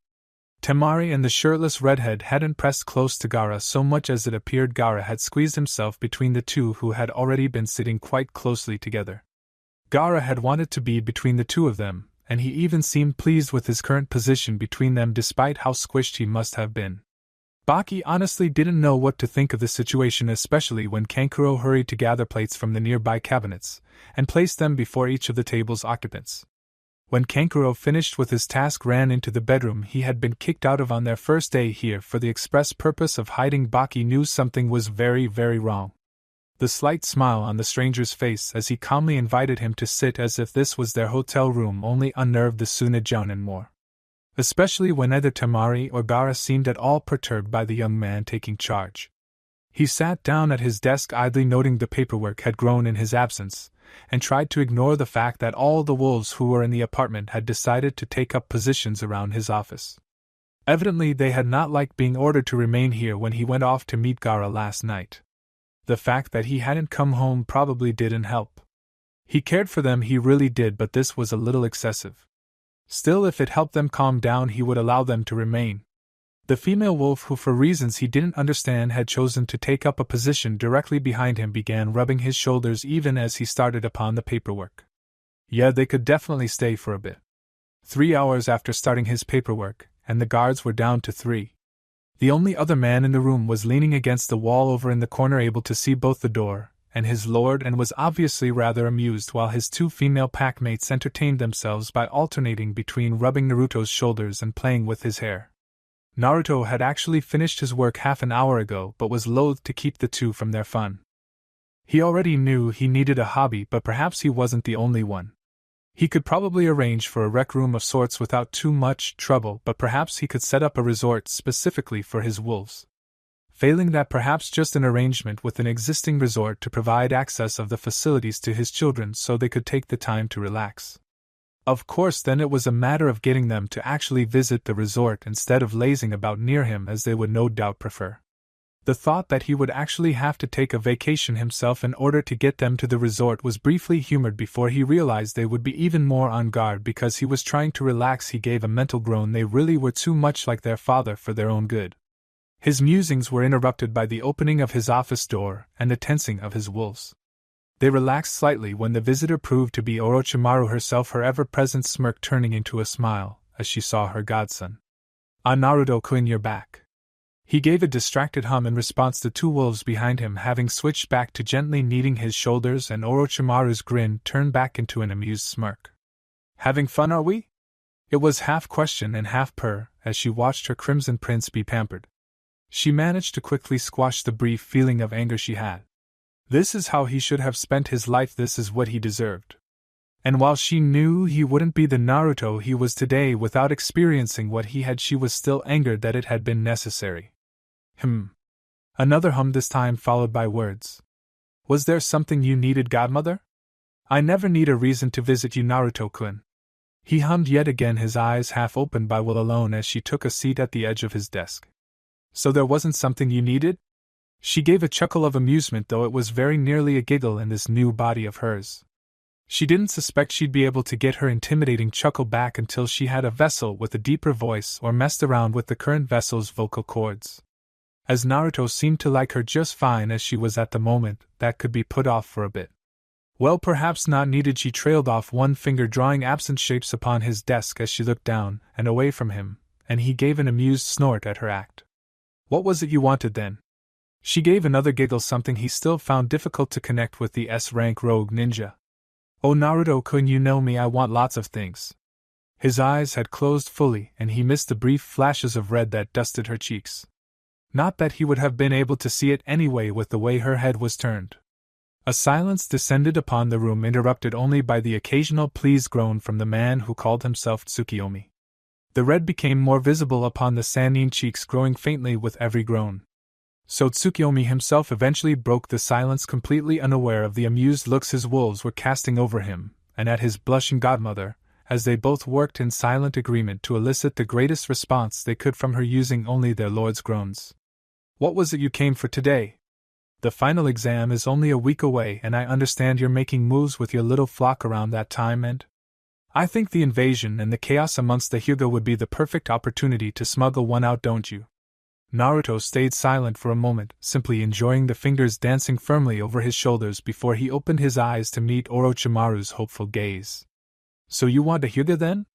Temari and the shirtless redhead hadn't pressed close to Gaara so much as it appeared Gaara had squeezed himself between the two, who had already been sitting quite closely together. Gaara had wanted to be between the two of them, and he even seemed pleased with his current position between them despite how squished he must have been. Baki honestly didn't know what to think of the situation, especially when Kankuro hurried to gather plates from the nearby cabinets and placed them before each of the table's occupants. When Kankuro finished with his task, ran into the bedroom he had been kicked out of on their first day here for the express purpose of hiding. Baki knew something was very, very wrong. The slight smile on the stranger's face as he calmly invited him to sit as if this was their hotel room only unnerved the Tsunejonin more. Especially when neither Temari or Gaara seemed at all perturbed by the young man taking charge. He sat down at his desk, idly noting the paperwork had grown in his absence, and tried to ignore the fact that all the wolves who were in the apartment had decided to take up positions around his office. Evidently they had not liked being ordered to remain here when he went off to meet Gaara last night. The fact that he hadn't come home probably didn't help. He cared for them, he really did, but this was a little excessive. Still, if it helped them calm down, he would allow them to remain. The female wolf, who for reasons he didn't understand had chosen to take up a position directly behind him, began rubbing his shoulders even as he started upon the paperwork. Yeah, they could definitely stay for a bit. 3 hours after starting his paperwork, and the guards were down to 3. The only other man in the room was leaning against the wall over in the corner, able to see both the door and his lord, and was obviously rather amused while his 2 female packmates entertained themselves by alternating between rubbing Naruto's shoulders and playing with his hair. Naruto had actually finished his work half an hour ago, but was loath to keep the 2 from their fun. He already knew he needed a hobby, but perhaps he wasn't the only one. He could probably arrange for a rec room of sorts without too much trouble, but perhaps he could set up a resort specifically for his wolves. Failing that, perhaps just an arrangement with an existing resort to provide access of the facilities to his children so they could take the time to relax. Of course, then it was a matter of getting them to actually visit the resort instead of lazing about near him, as they would no doubt prefer. The thought that he would actually have to take a vacation himself in order to get them to the resort was briefly humored before he realized they would be even more on guard because he was trying to relax. He gave a mental groan. They really were too much like their father for their own good. His musings were interrupted by the opening of his office door and the tensing of his wolves. They relaxed slightly when the visitor proved to be Orochimaru herself, her ever-present smirk turning into a smile as she saw her godson. "Ah, Naruto-kun, you're back." He gave a distracted hum in response, the 2 wolves behind him having switched back to gently kneading his shoulders, and Orochimaru's grin turned back into an amused smirk. "Having fun, are we?" It was half question and half purr as she watched her crimson prince be pampered. She managed to quickly squash the brief feeling of anger she had. This is how he should have spent his life, this is what he deserved. And while she knew he wouldn't be the Naruto he was today without experiencing what he had, she was still angered that it had been necessary. Another hum, this time followed by words. "Was there something you needed, godmother?" I never need a reason to visit you, Naruto-kun. He hummed yet again, his eyes half opened by will alone as she took a seat at the edge of his desk. So there wasn't something you needed? She gave a chuckle of amusement, though it was very nearly a giggle in this new body of hers. She didn't suspect she'd be able to get her intimidating chuckle back until she had a vessel with a deeper voice or messed around with the current vessel's vocal cords. As Naruto seemed to like her just fine as she was at the moment, that could be put off for a bit. Well, perhaps not needed. She trailed off, one finger drawing absent shapes upon his desk as she looked down and away from him, and he gave an amused snort at her act. What was it you wanted then? She gave another giggle, something he still found difficult to connect with the S-rank rogue ninja. Oh, Naruto-kun, you know me, I want lots of things. His eyes had closed fully, and he missed the brief flashes of red that dusted her cheeks. Not that he would have been able to see it anyway with the way her head was turned. A silence descended upon the room, interrupted only by the occasional pleased groan from the man who called himself Tsukiyomi. The red became more visible upon the Sannin cheeks, growing faintly with every groan. So Tsukiyomi himself eventually broke the silence, completely unaware of the amused looks his wolves were casting over him, and at his blushing godmother, as they both worked in silent agreement to elicit the greatest response they could from her using only their lord's groans. What was it you came for today? The final exam is only a week away, and I understand you're making moves with your little flock around that time, and I think the invasion and the chaos amongst the Hyuga would be the perfect opportunity to smuggle one out, don't you? Naruto stayed silent for a moment, simply enjoying the fingers dancing firmly over his shoulders before he opened his eyes to meet Orochimaru's hopeful gaze. So you want a Hyuga then?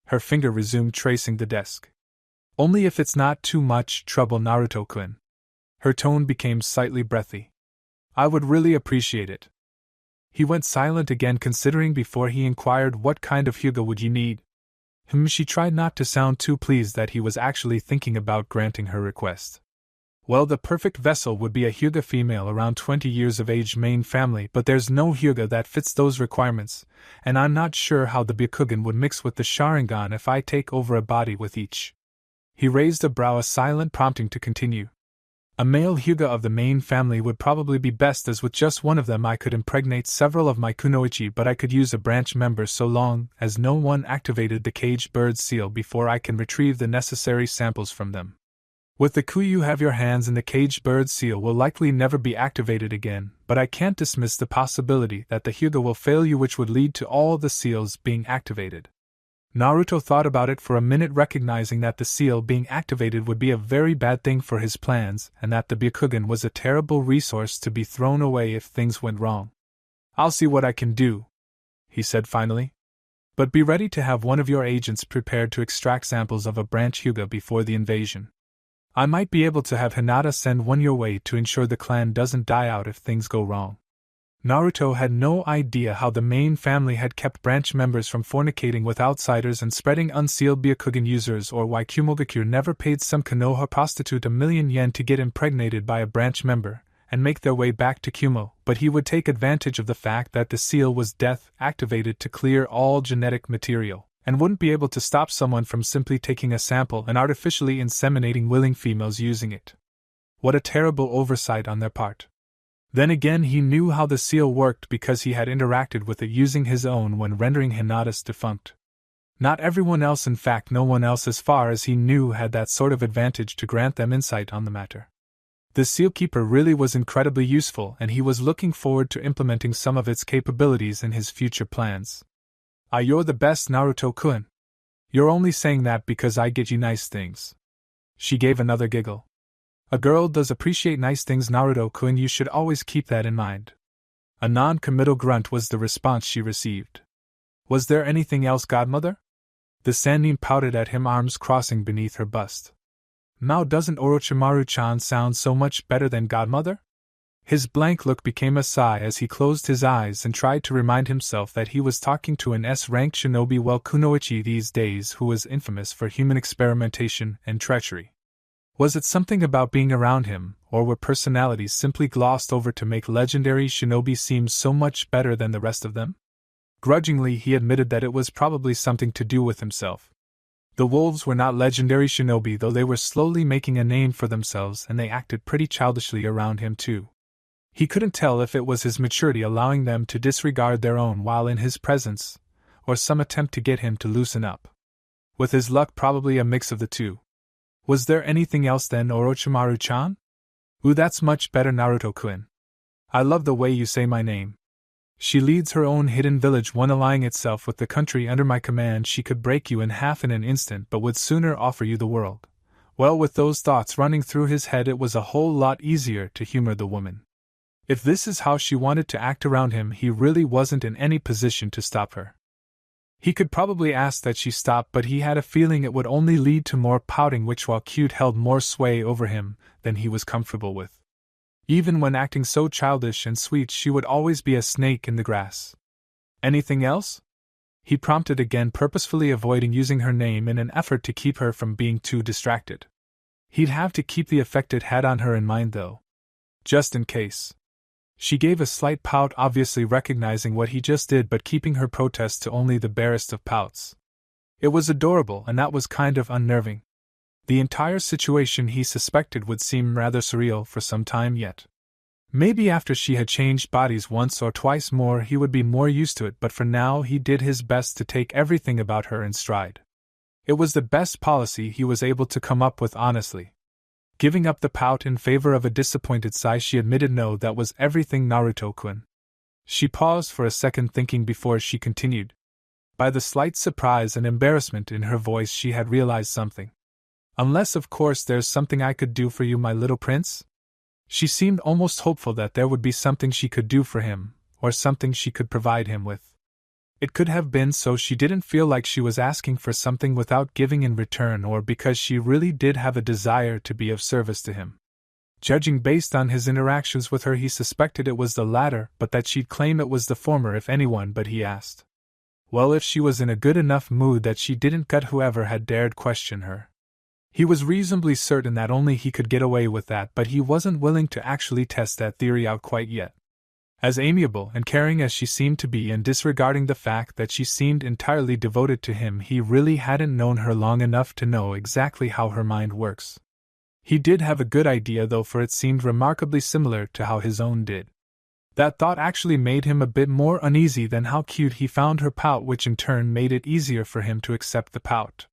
Her finger resumed tracing the desk. Only if it's not too much trouble, Naruto-kun. Her tone became slightly breathy. I would really appreciate it. He went silent again, considering before he inquired, what kind of Hyuga would you need? She tried not to sound too pleased that he was actually thinking about granting her request. Well, the perfect vessel would be a Hyuga female around 20 years of age, main family, but there's no Hyuga that fits those requirements, and I'm not sure how the Byakugan would mix with the Sharingan if I take over a body with each. He raised a brow, a silent prompting to continue. A male Hyuga of the main family would probably be best, as with just one of them I could impregnate several of my kunoichi, but I could use a branch member so long as no one activated the caged bird seal before I can retrieve the necessary samples from them. With the coup you have your hands in, the caged bird seal will likely never be activated again, but I can't dismiss the possibility that the Hyuga will fail you, which would lead to all the seals being activated. Naruto thought about it for a minute, recognizing that the seal being activated would be a very bad thing for his plans, and that the Byakugan was a terrible resource to be thrown away if things went wrong. I'll see what I can do, he said finally. But be ready to have one of your agents prepared to extract samples of a branch Hyuga before the invasion. I might be able to have Hinata send one your way to ensure the clan doesn't die out if things go wrong. Naruto had no idea how the main family had kept branch members from fornicating with outsiders and spreading unsealed Byakugan users, or why Kumogakure never paid some Konoha prostitute 1,000,000 yen to get impregnated by a branch member and make their way back to Kumo, but he would take advantage of the fact that the seal was death-activated to clear all genetic material, and wouldn't be able to stop someone from simply taking a sample and artificially inseminating willing females using it. What a terrible oversight on their part. Then again, he knew how the seal worked because he had interacted with it using his own when rendering Hinata's defunct. Not everyone else, in fact no one else as far as he knew, had that sort of advantage to grant them insight on the matter. The Sealkeeper really was incredibly useful, and he was looking forward to implementing some of its capabilities in his future plans. Ah, you're the best, Naruto-kun. You're only saying that because I get you nice things. She gave another giggle. A girl does appreciate nice things, Naruto-kun, you should always keep that in mind. A non-committal grunt was the response she received. Was there anything else, godmother? The Sannin pouted at him, arms crossing beneath her bust. Now doesn't Orochimaru-chan sound so much better than godmother? His blank look became a sigh as he closed his eyes and tried to remind himself that he was talking to an S-rank shinobi, well kunoichi these days, who was infamous for human experimentation and treachery. Was it something about being around him, or were personalities simply glossed over to make legendary shinobi seem so much better than the rest of them? Grudgingly he admitted that it was probably something to do with himself. The wolves were not legendary shinobi, though they were slowly making a name for themselves, and they acted pretty childishly around him too. He couldn't tell if it was his maturity allowing them to disregard their own while in his presence, or some attempt to get him to loosen up. With his luck, probably a mix of the two. Was there anything else then, Orochimaru-chan? Ooh, that's much better, Naruto-kun. I love the way you say my name. She leads her own hidden village, one allying itself with the country under my command. She could break you in half in an instant, but would sooner offer you the world. Well, with those thoughts running through his head, it was a whole lot easier to humor the woman. If this is how she wanted to act around him, he really wasn't in any position to stop her. He could probably ask that she stop, but he had a feeling it would only lead to more pouting, which while cute held more sway over him than he was comfortable with. Even when acting so childish and sweet, she would always be a snake in the grass. Anything else? He prompted again, purposefully avoiding using her name in an effort to keep her from being too distracted. He'd have to keep the effect it had on her in mind, though. Just in case. She gave a slight pout, obviously recognizing what he just did but keeping her protest to only the barest of pouts. It was adorable, and that was kind of unnerving. The entire situation, he suspected, would seem rather surreal for some time yet. Maybe after she had changed bodies once or twice more he would be more used to it, but for now he did his best to take everything about her in stride. It was the best policy he was able to come up with, honestly. Giving up the pout in favor of a disappointed sigh, she admitted no, that was everything, Naruto-kun. She paused for a second, thinking before she continued. By the slight surprise and embarrassment in her voice, she had realized something. Unless, of course, there's something I could do for you, my little prince? She seemed almost hopeful that there would be something she could do for him, or something she could provide him with. It could have been so she didn't feel like she was asking for something without giving in return, or because she really did have a desire to be of service to him. Judging based on his interactions with her, he suspected it was the latter, but that she'd claim it was the former if anyone. But he asked. Well, if she was in a good enough mood that she didn't gut whoever had dared question her. He was reasonably certain that only he could get away with that, but he wasn't willing to actually test that theory out quite yet. As amiable and caring as she seemed to be, and disregarding the fact that she seemed entirely devoted to him, he really hadn't known her long enough to know exactly how her mind works. He did have a good idea, though, for it seemed remarkably similar to how his own did. That thought actually made him a bit more uneasy than how cute he found her pout, which in turn made it easier for him to accept the pout.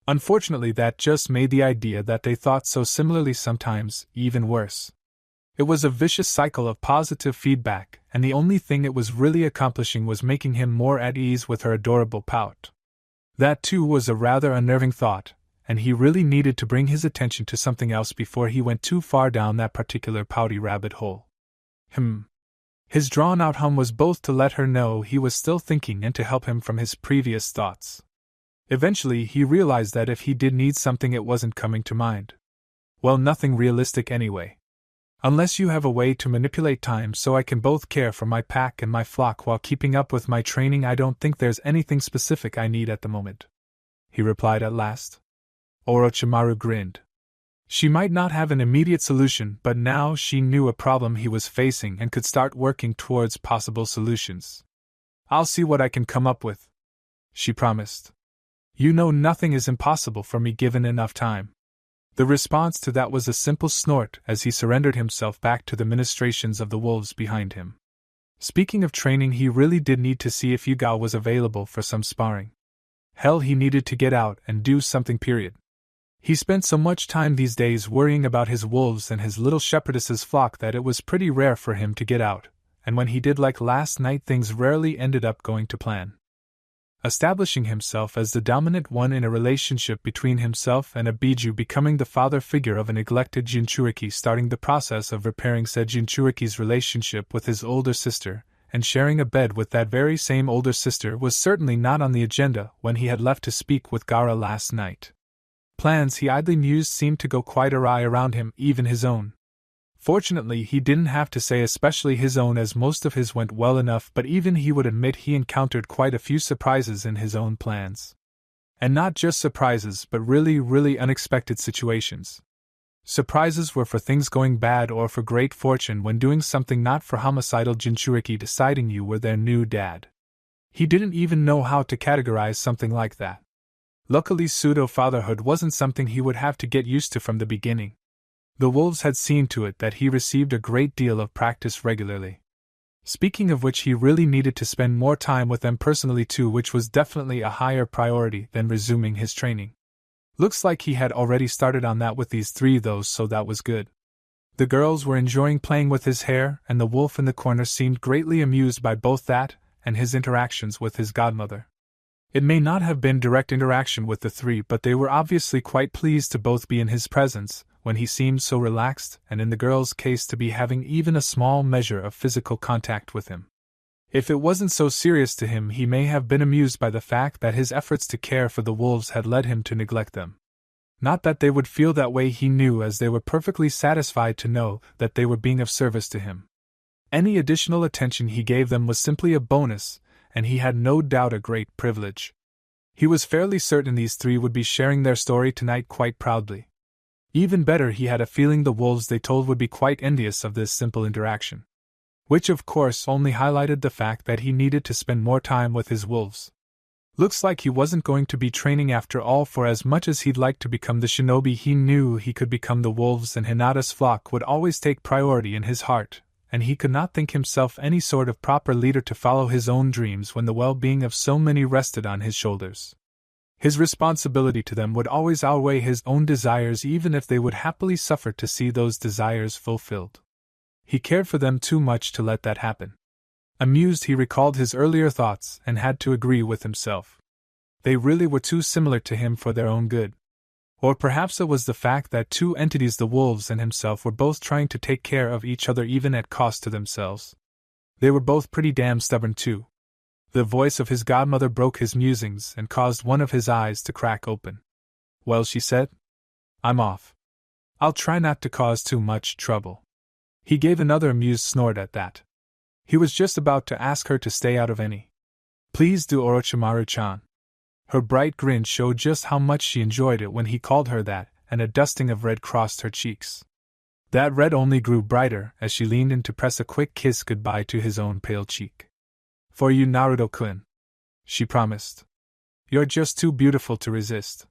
Unfortunately, that just made the idea that they thought so similarly sometimes even worse. It was a vicious cycle of positive feedback, and the only thing it was really accomplishing was making him more at ease with her adorable pout. That too was a rather unnerving thought, and he really needed to bring his attention to something else before he went too far down that particular pouty rabbit hole. His drawn-out hum was both to let her know he was still thinking and to help him from his previous thoughts. Eventually he realized that if he did need something, it wasn't coming to mind. Well, nothing realistic anyway. Unless you have a way to manipulate time so I can both care for my pack and my flock while keeping up with my training, I don't think there's anything specific I need at the moment, he replied at last. Orochimaru grinned. She might not have an immediate solution, but now she knew a problem he was facing and could start working towards possible solutions. I'll see what I can come up with, she promised. You know, nothing is impossible for me given enough time. The response to that was a simple snort as he surrendered himself back to the ministrations of the wolves behind him. Speaking of training, he really did need to see if Yugao was available for some sparring. Hell, he needed to get out and do something, period. He spent so much time these days worrying about his wolves and his little shepherdess's flock that it was pretty rare for him to get out, and when he did, like last night, things rarely ended up going to plan. Establishing himself as the dominant one in a relationship between himself and a Biju, becoming the father figure of a neglected Jinchuriki, starting the process of repairing said Jinchuriki's relationship with his older sister, and sharing a bed with that very same older sister was certainly not on the agenda when he had left to speak with Gaara last night. Plans, he idly mused, seemed to go quite awry around him, even his own. Fortunately, he didn't have to say especially his own, as most of his went well enough, but even he would admit he encountered quite a few surprises in his own plans. And not just surprises, but really unexpected situations. Surprises were for things going bad or for great fortune when doing something, not for homicidal Jinchuriki deciding you were their new dad. He didn't even know how to categorize something like that. Luckily, pseudo-fatherhood wasn't something he would have to get used to from the beginning. The wolves had seen to it that he received a great deal of practice regularly. Speaking of which, he really needed to spend more time with them personally too, which was definitely a higher priority than resuming his training. Looks like he had already started on that with these three though, so that was good. The girls were enjoying playing with his hair, and the wolf in the corner seemed greatly amused by both that and his interactions with his godmother. It may not have been direct interaction with the three, but they were obviously quite pleased to both be in his presence, when he seemed so relaxed, and in the girl's case to be having even a small measure of physical contact with him. If it wasn't so serious to him, he may have been amused by the fact that his efforts to care for the wolves had led him to neglect them. Not that they would feel that way, he knew, as they were perfectly satisfied to know that they were being of service to him. Any additional attention he gave them was simply a bonus, and he had no doubt a great privilege. He was fairly certain these three would be sharing their story tonight quite proudly. Even better, he had a feeling the wolves they told would be quite envious of this simple interaction. Which of course only highlighted the fact that he needed to spend more time with his wolves. Looks like he wasn't going to be training after all, for as much as he'd like to become the shinobi he knew he could become, the wolves and Hinata's flock would always take priority in his heart, and he could not think himself any sort of proper leader to follow his own dreams when the well-being of so many rested on his shoulders. His responsibility to them would always outweigh his own desires, even if they would happily suffer to see those desires fulfilled. He cared for them too much to let that happen. Amused, he recalled his earlier thoughts and had to agree with himself. They really were too similar to him for their own good. Or perhaps it was the fact that two entities, the wolves and himself, were both trying to take care of each other even at cost to themselves. They were both pretty damn stubborn too. The voice of his godmother broke his musings and caused one of his eyes to crack open. "Well," she said, "I'm off. I'll try not to cause too much trouble." He gave another amused snort at that. He was just about to ask her to stay out of any. "Please do, Orochimaru-chan." Her bright grin showed just how much she enjoyed it when he called her that, and a dusting of red crossed her cheeks. That red only grew brighter as she leaned in to press a quick kiss goodbye to his own pale cheek. "For you, Naruto-kun," she promised. "You're just too beautiful to resist."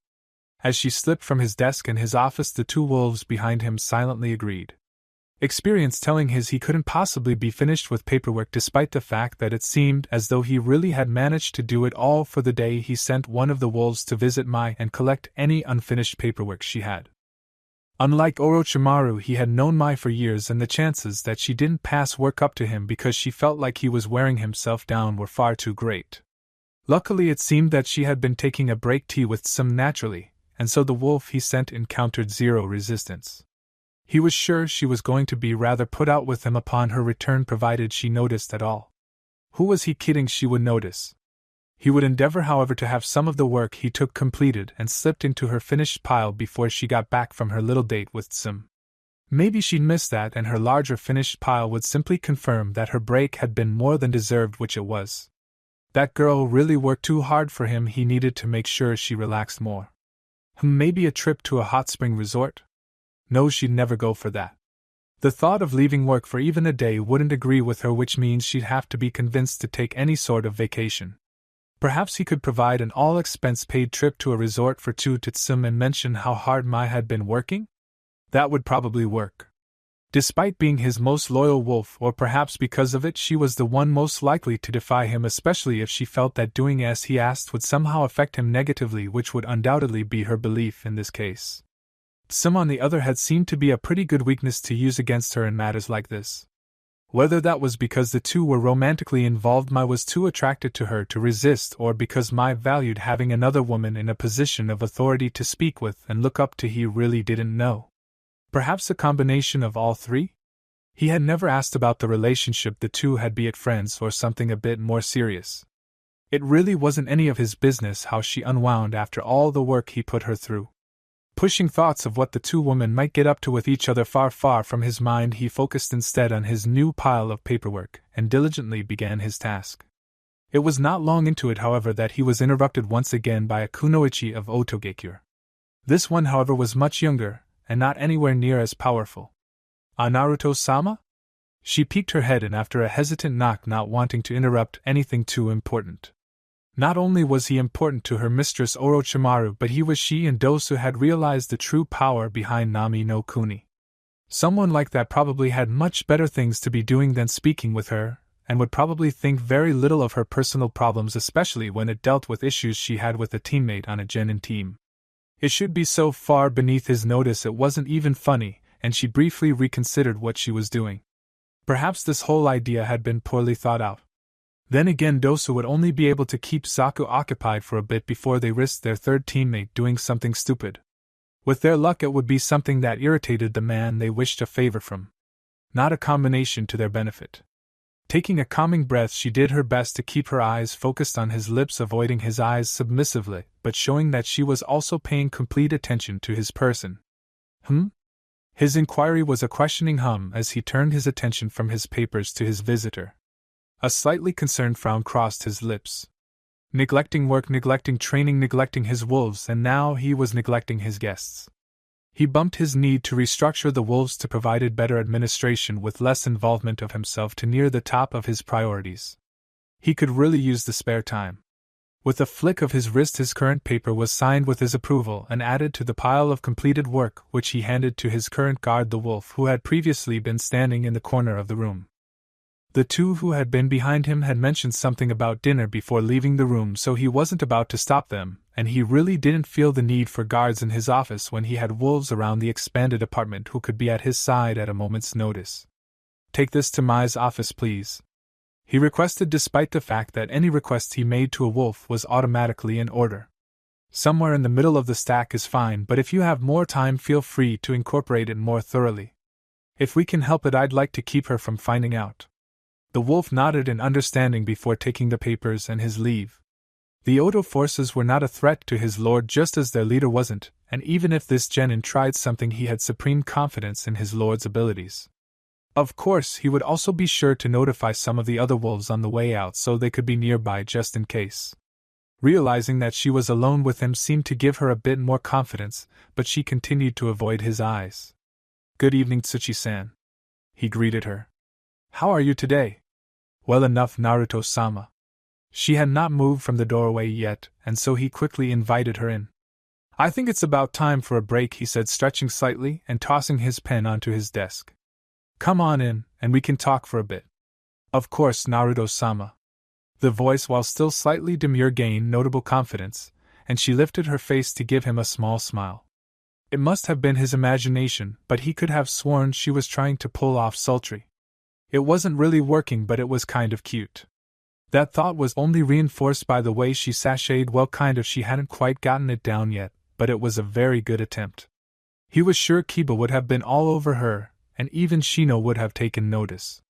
As she slipped from his desk in his office, the two wolves behind him silently agreed. Experience telling he couldn't possibly be finished with paperwork, despite the fact that it seemed as though he really had managed to do it all for the day. He sent one of the wolves to visit Mai and collect any unfinished paperwork she had. Unlike Orochimaru, he had known Mai for years, and the chances that she didn't pass work up to him because she felt like he was wearing himself down were far too great. Luckily, it seemed that she had been taking a break tea with some naturally, and so the wolf he sent encountered zero resistance. He was sure she was going to be rather put out with him upon her return, provided she noticed at all. Who was he kidding? She would notice. He would endeavor, however, to have some of the work he took completed and slipped into her finished pile before she got back from her little date with Sim. Maybe she'd miss that, and her larger finished pile would simply confirm that her break had been more than deserved, which it was. That girl really worked too hard for him. He needed to make sure she relaxed more. Maybe a trip to a hot spring resort? No, she'd never go for that. The thought of leaving work for even a day wouldn't agree with her, which means she'd have to be convinced to take any sort of vacation. Perhaps he could provide an all-expense-paid trip to a resort for two to Sim and mention how hard Mai had been working? That would probably work. Despite being his most loyal wolf, or perhaps because of it, she was the one most likely to defy him, especially if she felt that doing as he asked would somehow affect him negatively, which would undoubtedly be her belief in this case. Sim, on the other hand, seemed to be a pretty good weakness to use against her in matters like this. Whether that was because the two were romantically involved, Mai was too attracted to her to resist, or because Mai valued having another woman in a position of authority to speak with and look up to, he really didn't know. Perhaps a combination of all three? He had never asked about the relationship the two had, be it friends or something a bit more serious. It really wasn't any of his business how she unwound after all the work he put her through. Pushing thoughts of what the two women might get up to with each other far, far from his mind, he focused instead on his new pile of paperwork and diligently began his task. It was not long into it, however, that he was interrupted once again by a kunoichi of Otogekure. This one, however, was much younger and not anywhere near as powerful. "Ah, Naruto-sama?" She peeked her head in after a hesitant knock, not wanting to interrupt anything too important. Not only was he important to her mistress Orochimaru, but she and Dosu had realized the true power behind Nami no Kuni. Someone like that probably had much better things to be doing than speaking with her, and would probably think very little of her personal problems, especially when it dealt with issues she had with a teammate on a genin team. It should be so far beneath his notice it wasn't even funny, and she briefly reconsidered what she was doing. Perhaps this whole idea had been poorly thought out. Then again, Dosu would only be able to keep Zaku occupied for a bit before they risked their third teammate doing something stupid. With their luck, it would be something that irritated the man they wished a favor from. Not a combination to their benefit. Taking a calming breath, she did her best to keep her eyes focused on his lips, avoiding his eyes submissively, but showing that she was also paying complete attention to his person. His inquiry was a questioning hum as he turned his attention from his papers to his visitor. A slightly concerned frown crossed his lips. Neglecting work, neglecting training, neglecting his wolves, and now he was neglecting his guests. He bumped his need to restructure the wolves to provide better administration with less involvement of himself to near the top of his priorities. He could really use the spare time. With a flick of his wrist, his current paper was signed with his approval and added to the pile of completed work, which he handed to his current guard, the wolf, who had previously been standing in the corner of the room. The two who had been behind him had mentioned something about dinner before leaving the room, so he wasn't about to stop them, and he really didn't feel the need for guards in his office when he had wolves around the expanded apartment who could be at his side at a moment's notice. "Take this to Mai's office, please," he requested, despite the fact that any request he made to a wolf was automatically in order. "Somewhere in the middle of the stack is fine, but if you have more time, feel free to incorporate it more thoroughly. If we can help it, I'd like to keep her from finding out." The wolf nodded in understanding before taking the papers and his leave. The Odo forces were not a threat to his lord, just as their leader wasn't, and even if this genin tried something, he had supreme confidence in his lord's abilities. Of course, he would also be sure to notify some of the other wolves on the way out so they could be nearby just in case. Realizing that she was alone with him seemed to give her a bit more confidence, but she continued to avoid his eyes. "Good evening, Tsuchi-san," he greeted her. "How are you today?" "Well enough, Naruto-sama." She had not moved from the doorway yet, and so he quickly invited her in. "I think it's about time for a break," he said, stretching slightly and tossing his pen onto his desk. "Come on in, and we can talk for a bit." "Of course, Naruto-sama." The voice, while still slightly demure, gained notable confidence, and she lifted her face to give him a small smile. It must have been his imagination, but he could have sworn she was trying to pull off sultry. It wasn't really working, but it was kind of cute. That thought was only reinforced by the way she sashayed. Well, kind of, she hadn't quite gotten it down yet, but it was a very good attempt. He was sure Kiba would have been all over her, and even Shino would have taken notice.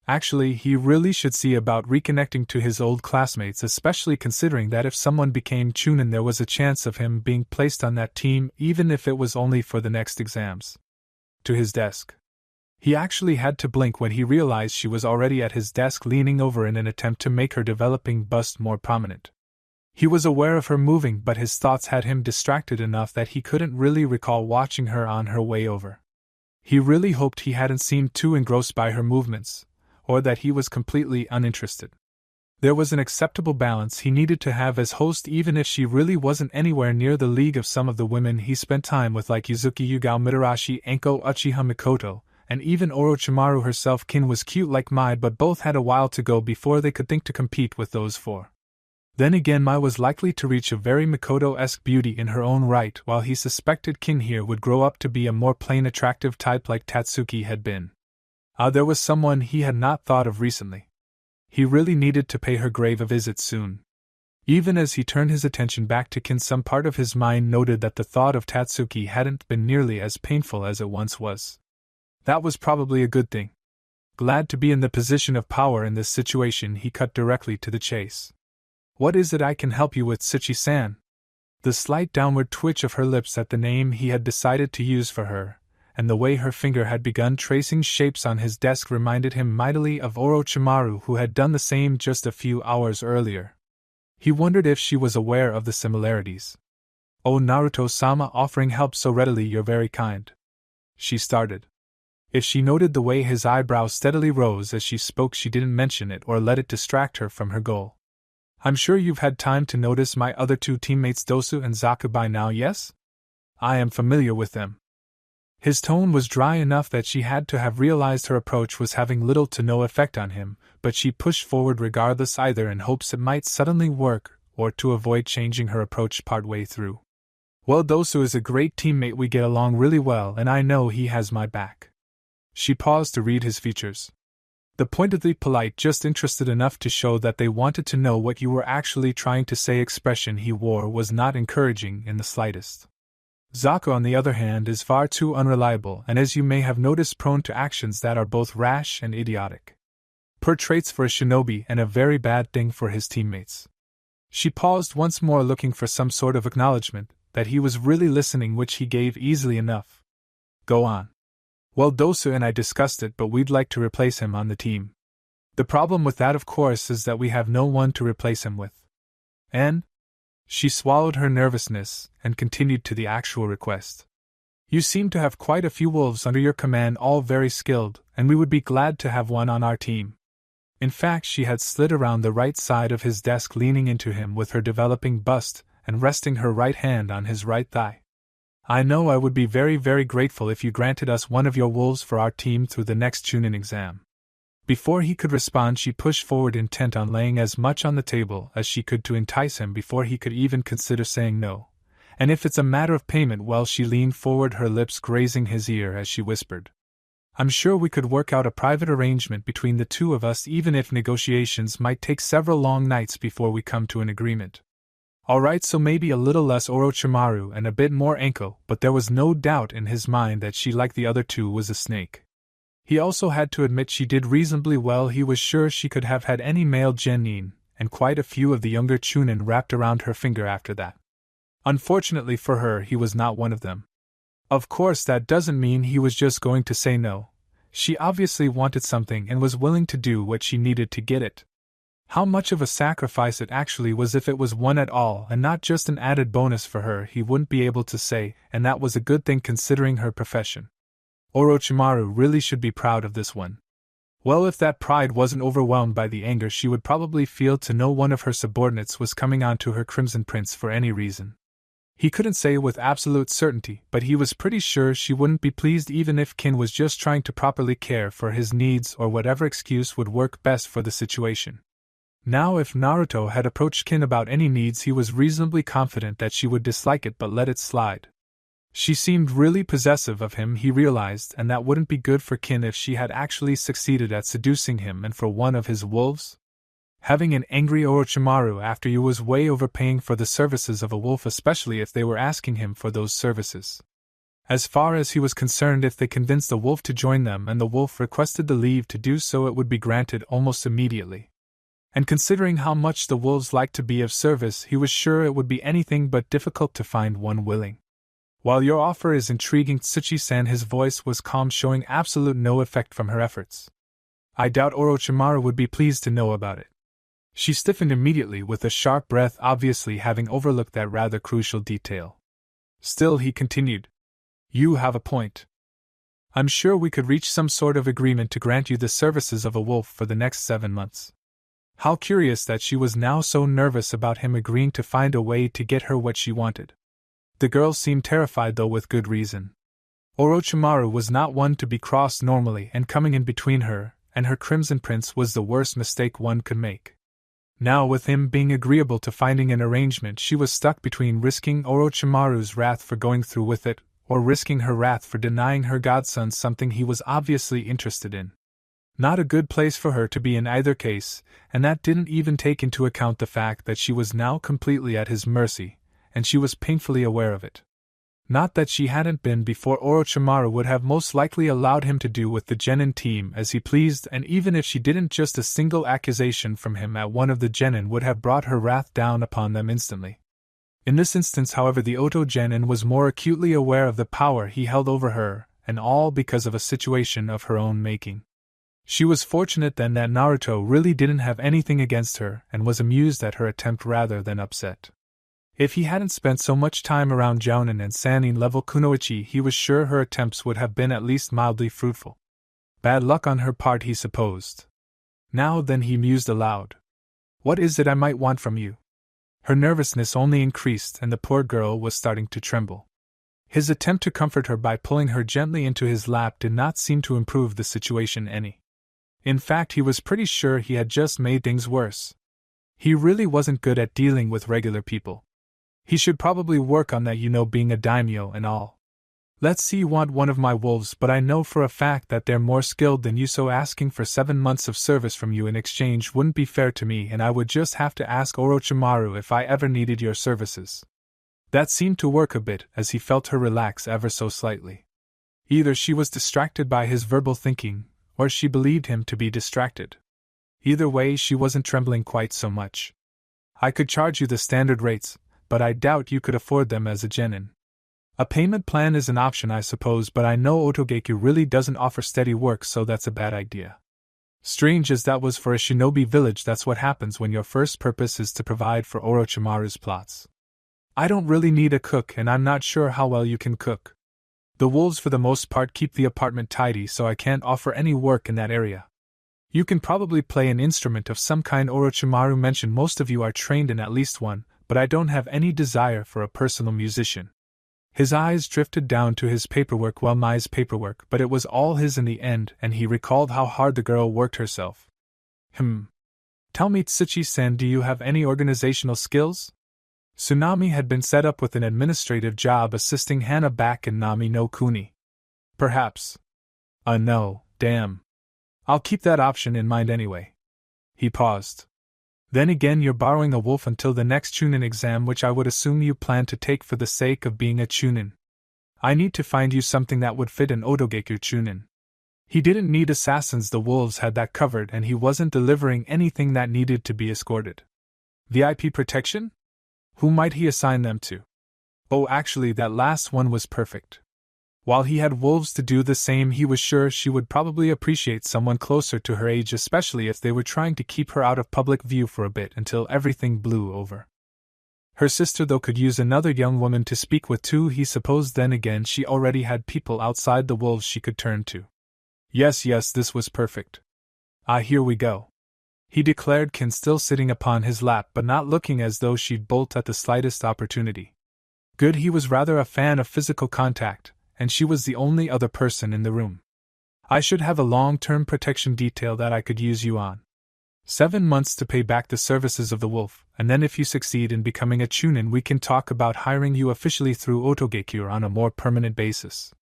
Actually, he really should see about reconnecting to his old classmates, especially considering that if someone became Chunin, there was a chance of him being placed on that team, even if it was only for the next exams. To his desk. He actually had to blink when he realized she was already at his desk, leaning over in an attempt to make her developing bust more prominent. He was aware of her moving, but his thoughts had him distracted enough that he couldn't really recall watching her on her way over. He really hoped he hadn't seemed too engrossed by her movements, or that he was completely uninterested. There was an acceptable balance he needed to have as host, even if she really wasn't anywhere near the league of some of the women he spent time with, like Yuzuki Yugao, Mitarashi, Anko, Uchiha Mikoto, and even Orochimaru herself. Kin was cute like Mai, but both had a while to go before they could think to compete with those four. Then again, Mai was likely to reach a very Mikoto-esque beauty in her own right, while he suspected Kin here would grow up to be a more plain attractive type like Tatsuki had been. There was someone he had not thought of recently. He really needed to pay her grave a visit soon. Even as he turned his attention back to Kin, some part of his mind noted that the thought of Tatsuki hadn't been nearly as painful as it once was. That was probably a good thing. Glad to be in the position of power in this situation, he cut directly to the chase. "What is it I can help you with, Tsuchi-san?" The slight downward twitch of her lips at the name he had decided to use for her, and the way her finger had begun tracing shapes on his desk, reminded him mightily of Orochimaru, who had done the same just a few hours earlier. He wondered if she was aware of the similarities. "Oh, Naruto-sama, offering help so readily, you're very kind." She started. If she noted the way his eyebrows steadily rose as she spoke, she didn't mention it or let it distract her from her goal. "I'm sure you've had time to notice my other two teammates, Dosu and Zaku, by now, yes? I am familiar with them." His tone was dry enough that she had to have realized her approach was having little to no effect on him, but she pushed forward regardless, either in hopes it might suddenly work, or to avoid changing her approach partway through. Well, Dosu is a great teammate, we get along really well, and I know he has my back. She paused to read his features. The pointedly polite, just interested enough to show that they wanted to know what you were actually trying to say expression he wore was not encouraging in the slightest. Zaku, on the other hand, is far too unreliable and, as you may have noticed, prone to actions that are both rash and idiotic. Poor traits for a shinobi and a very bad thing for his teammates. She paused once more, looking for some sort of acknowledgement that he was really listening, which he gave easily enough. Go on. Well, Dosu and I discussed it, but we'd like to replace him on the team. The problem with that, of course, is that we have no one to replace him with. And? She swallowed her nervousness and continued to the actual request. You seem to have quite a few wolves under your command, all very skilled, and we would be glad to have one on our team. In fact, she had slid around the right side of his desk, leaning into him with her developing bust and resting her right hand on his right thigh. I know I would be very, very grateful if you granted us one of your wolves for our team through the next Chunin exam. Before he could respond, she pushed forward, intent on laying as much on the table as she could to entice him before he could even consider saying no. And if it's a matter of payment, well, she leaned forward, her lips grazing his ear as she whispered, I'm sure we could work out a private arrangement between the two of us, even if negotiations might take several long nights before we come to an agreement. Alright, so maybe a little less Orochimaru and a bit more Enko, but there was no doubt in his mind that she, like the other two, was a snake. He also had to admit she did reasonably well. He was sure she could have had any male genin, and quite a few of the younger Chunin wrapped around her finger after that. Unfortunately for her, he was not one of them. Of course, that doesn't mean he was just going to say no. She obviously wanted something and was willing to do what she needed to get it. How much of a sacrifice it actually was, if it was one at all and not just an added bonus for her, he wouldn't be able to say, and that was a good thing considering her profession. Orochimaru really should be proud of this one. Well, if that pride wasn't overwhelmed by the anger she would probably feel to know one of her subordinates was coming on to her Crimson Prince for any reason. He couldn't say with absolute certainty, but he was pretty sure she wouldn't be pleased even if Kin was just trying to properly care for his needs or whatever excuse would work best for the situation. Now, if Naruto had approached Kin about any needs, he was reasonably confident that she would dislike it but let it slide. She seemed really possessive of him, he realized, and that wouldn't be good for Kin if she had actually succeeded at seducing him, and for one of his wolves? Having an angry Orochimaru after you was way overpaying for the services of a wolf, especially if they were asking him for those services. As far as he was concerned, if they convinced the wolf to join them and the wolf requested the leave to do so, it would be granted almost immediately. And considering how much the wolves liked to be of service, he was sure it would be anything but difficult to find one willing. While your offer is intriguing, Tsuchi-san, his voice was calm, showing absolute no effect from her efforts. I doubt Orochimaru would be pleased to know about it. She stiffened immediately with a sharp breath, obviously having overlooked that rather crucial detail. Still, he continued, You have a point. I'm sure we could reach some sort of agreement to grant you the services of a wolf for the next 7 months. How curious that she was now so nervous about him agreeing to find a way to get her what she wanted. The girl seemed terrified, though with good reason. Orochimaru was not one to be crossed normally, and coming in between her and her Crimson Prince was the worst mistake one could make. Now, with him being agreeable to finding an arrangement, she was stuck between risking Orochimaru's wrath for going through with it, or risking her wrath for denying her godson something he was obviously interested in. Not a good place for her to be in either case, and that didn't even take into account the fact that she was now completely at his mercy, and she was painfully aware of it. Not that she hadn't been before. Orochimaru would have most likely allowed him to do with the genin team as he pleased, and even if she didn't, just a single accusation from him at one of the genin would have brought her wrath down upon them instantly. In this instance, however, the Oto genin was more acutely aware of the power he held over her, and all because of a situation of her own making. She was fortunate then that Naruto really didn't have anything against her and was amused at her attempt rather than upset. If he hadn't spent so much time around Jounin and Sannin level Kunoichi, he was sure her attempts would have been at least mildly fruitful. Bad luck on her part, he supposed. Now then, he mused aloud. What is it I might want from you? Her nervousness only increased, and the poor girl was starting to tremble. His attempt to comfort her by pulling her gently into his lap did not seem to improve the situation any. In fact, he was pretty sure he had just made things worse. He really wasn't good at dealing with regular people. He should probably work on that, being a daimyo and all. Let's see, you want one of my wolves, but I know for a fact that they're more skilled than you, so asking for 7 months of service from you in exchange wouldn't be fair to me, and I would just have to ask Orochimaru if I ever needed your services. That seemed to work a bit, as he felt her relax ever so slightly. Either she was distracted by his verbal thinking, or she believed him to be distracted. Either way, she wasn't trembling quite so much. I could charge you the standard rates, but I doubt you could afford them as a genin. A payment plan is an option, I suppose, but I know Otogeki really doesn't offer steady work, so that's a bad idea. Strange as that was for a shinobi village, that's what happens when your first purpose is to provide for Orochimaru's plots. I don't really need a cook, and I'm not sure how well you can cook. The wolves for the most part keep the apartment tidy, so I can't offer any work in that area. You can probably play an instrument of some kind. Orochimaru mentioned most of you are trained in at least one, but I don't have any desire for a personal musician. His eyes drifted down to his paperwork, Mai's paperwork, but it was all his in the end, and he recalled how hard the girl worked herself. Tell me, Tsuchi-san, do you have any organizational skills? Tsunami had been set up with an administrative job assisting Hana back in Nami no Kuni. Perhaps. No, damn. I'll keep that option in mind anyway. He paused. Then again, you're borrowing a wolf until the next Chunin exam, which I would assume you plan to take for the sake of being a Chunin. I need to find you something that would fit an Otogeku Chunin. He didn't need assassins, the wolves had that covered, and he wasn't delivering anything that needed to be escorted. VIP protection? Who might he assign them to? Oh, actually, that last one was perfect. While he had wolves to do the same, he was sure she would probably appreciate someone closer to her age, especially if they were trying to keep her out of public view for a bit until everything blew over. Her sister, though, could use another young woman to speak with too, he supposed. Then again, she already had people outside the wolves she could turn to. Yes, this was perfect. Here we go. He declared, Kin still sitting upon his lap but not looking as though she'd bolt at the slightest opportunity. Good, he was rather a fan of physical contact, and she was the only other person in the room. I should have a long-term protection detail that I could use you on. 7 months to pay back the services of the wolf, and then if you succeed in becoming a Chunin, we can talk about hiring you officially through Otogeki on a more permanent basis.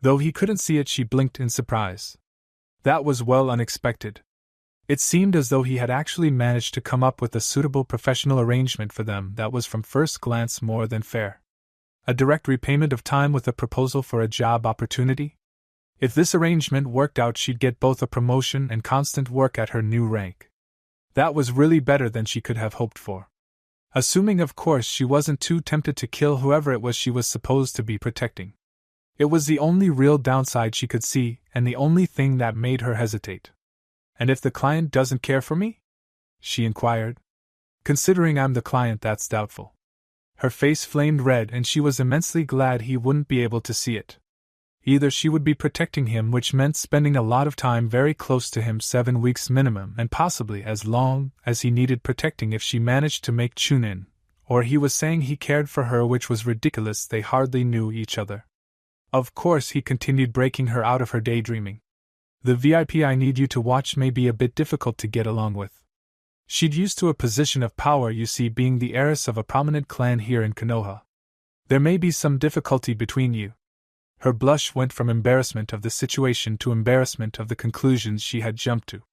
Though he couldn't see it, she blinked in surprise. That was well unexpected. It seemed as though he had actually managed to come up with a suitable professional arrangement for them that was from first glance more than fair. A direct repayment of time with a proposal for a job opportunity? If this arrangement worked out, she'd get both a promotion and constant work at her new rank. That was really better than she could have hoped for. Assuming, of course, she wasn't too tempted to kill whoever it was she was supposed to be protecting. It was the only real downside she could see, and the only thing that made her hesitate. And if the client doesn't care for me? She inquired. Considering I'm the client, that's doubtful. Her face flamed red, and she was immensely glad he wouldn't be able to see it. Either she would be protecting him, which meant spending a lot of time very close to him, 7 weeks minimum, and possibly as long as he needed protecting if she managed to make Chunin, or he was saying he cared for her, which was ridiculous. They hardly knew each other. Of course, he continued, breaking her out of her daydreaming. The VIP I need you to watch may be a bit difficult to get along with. She'd used to a position of power, you see, being the heiress of a prominent clan here in Konoha. There may be some difficulty between you. Her blush went from embarrassment of the situation to embarrassment of the conclusions she had jumped to.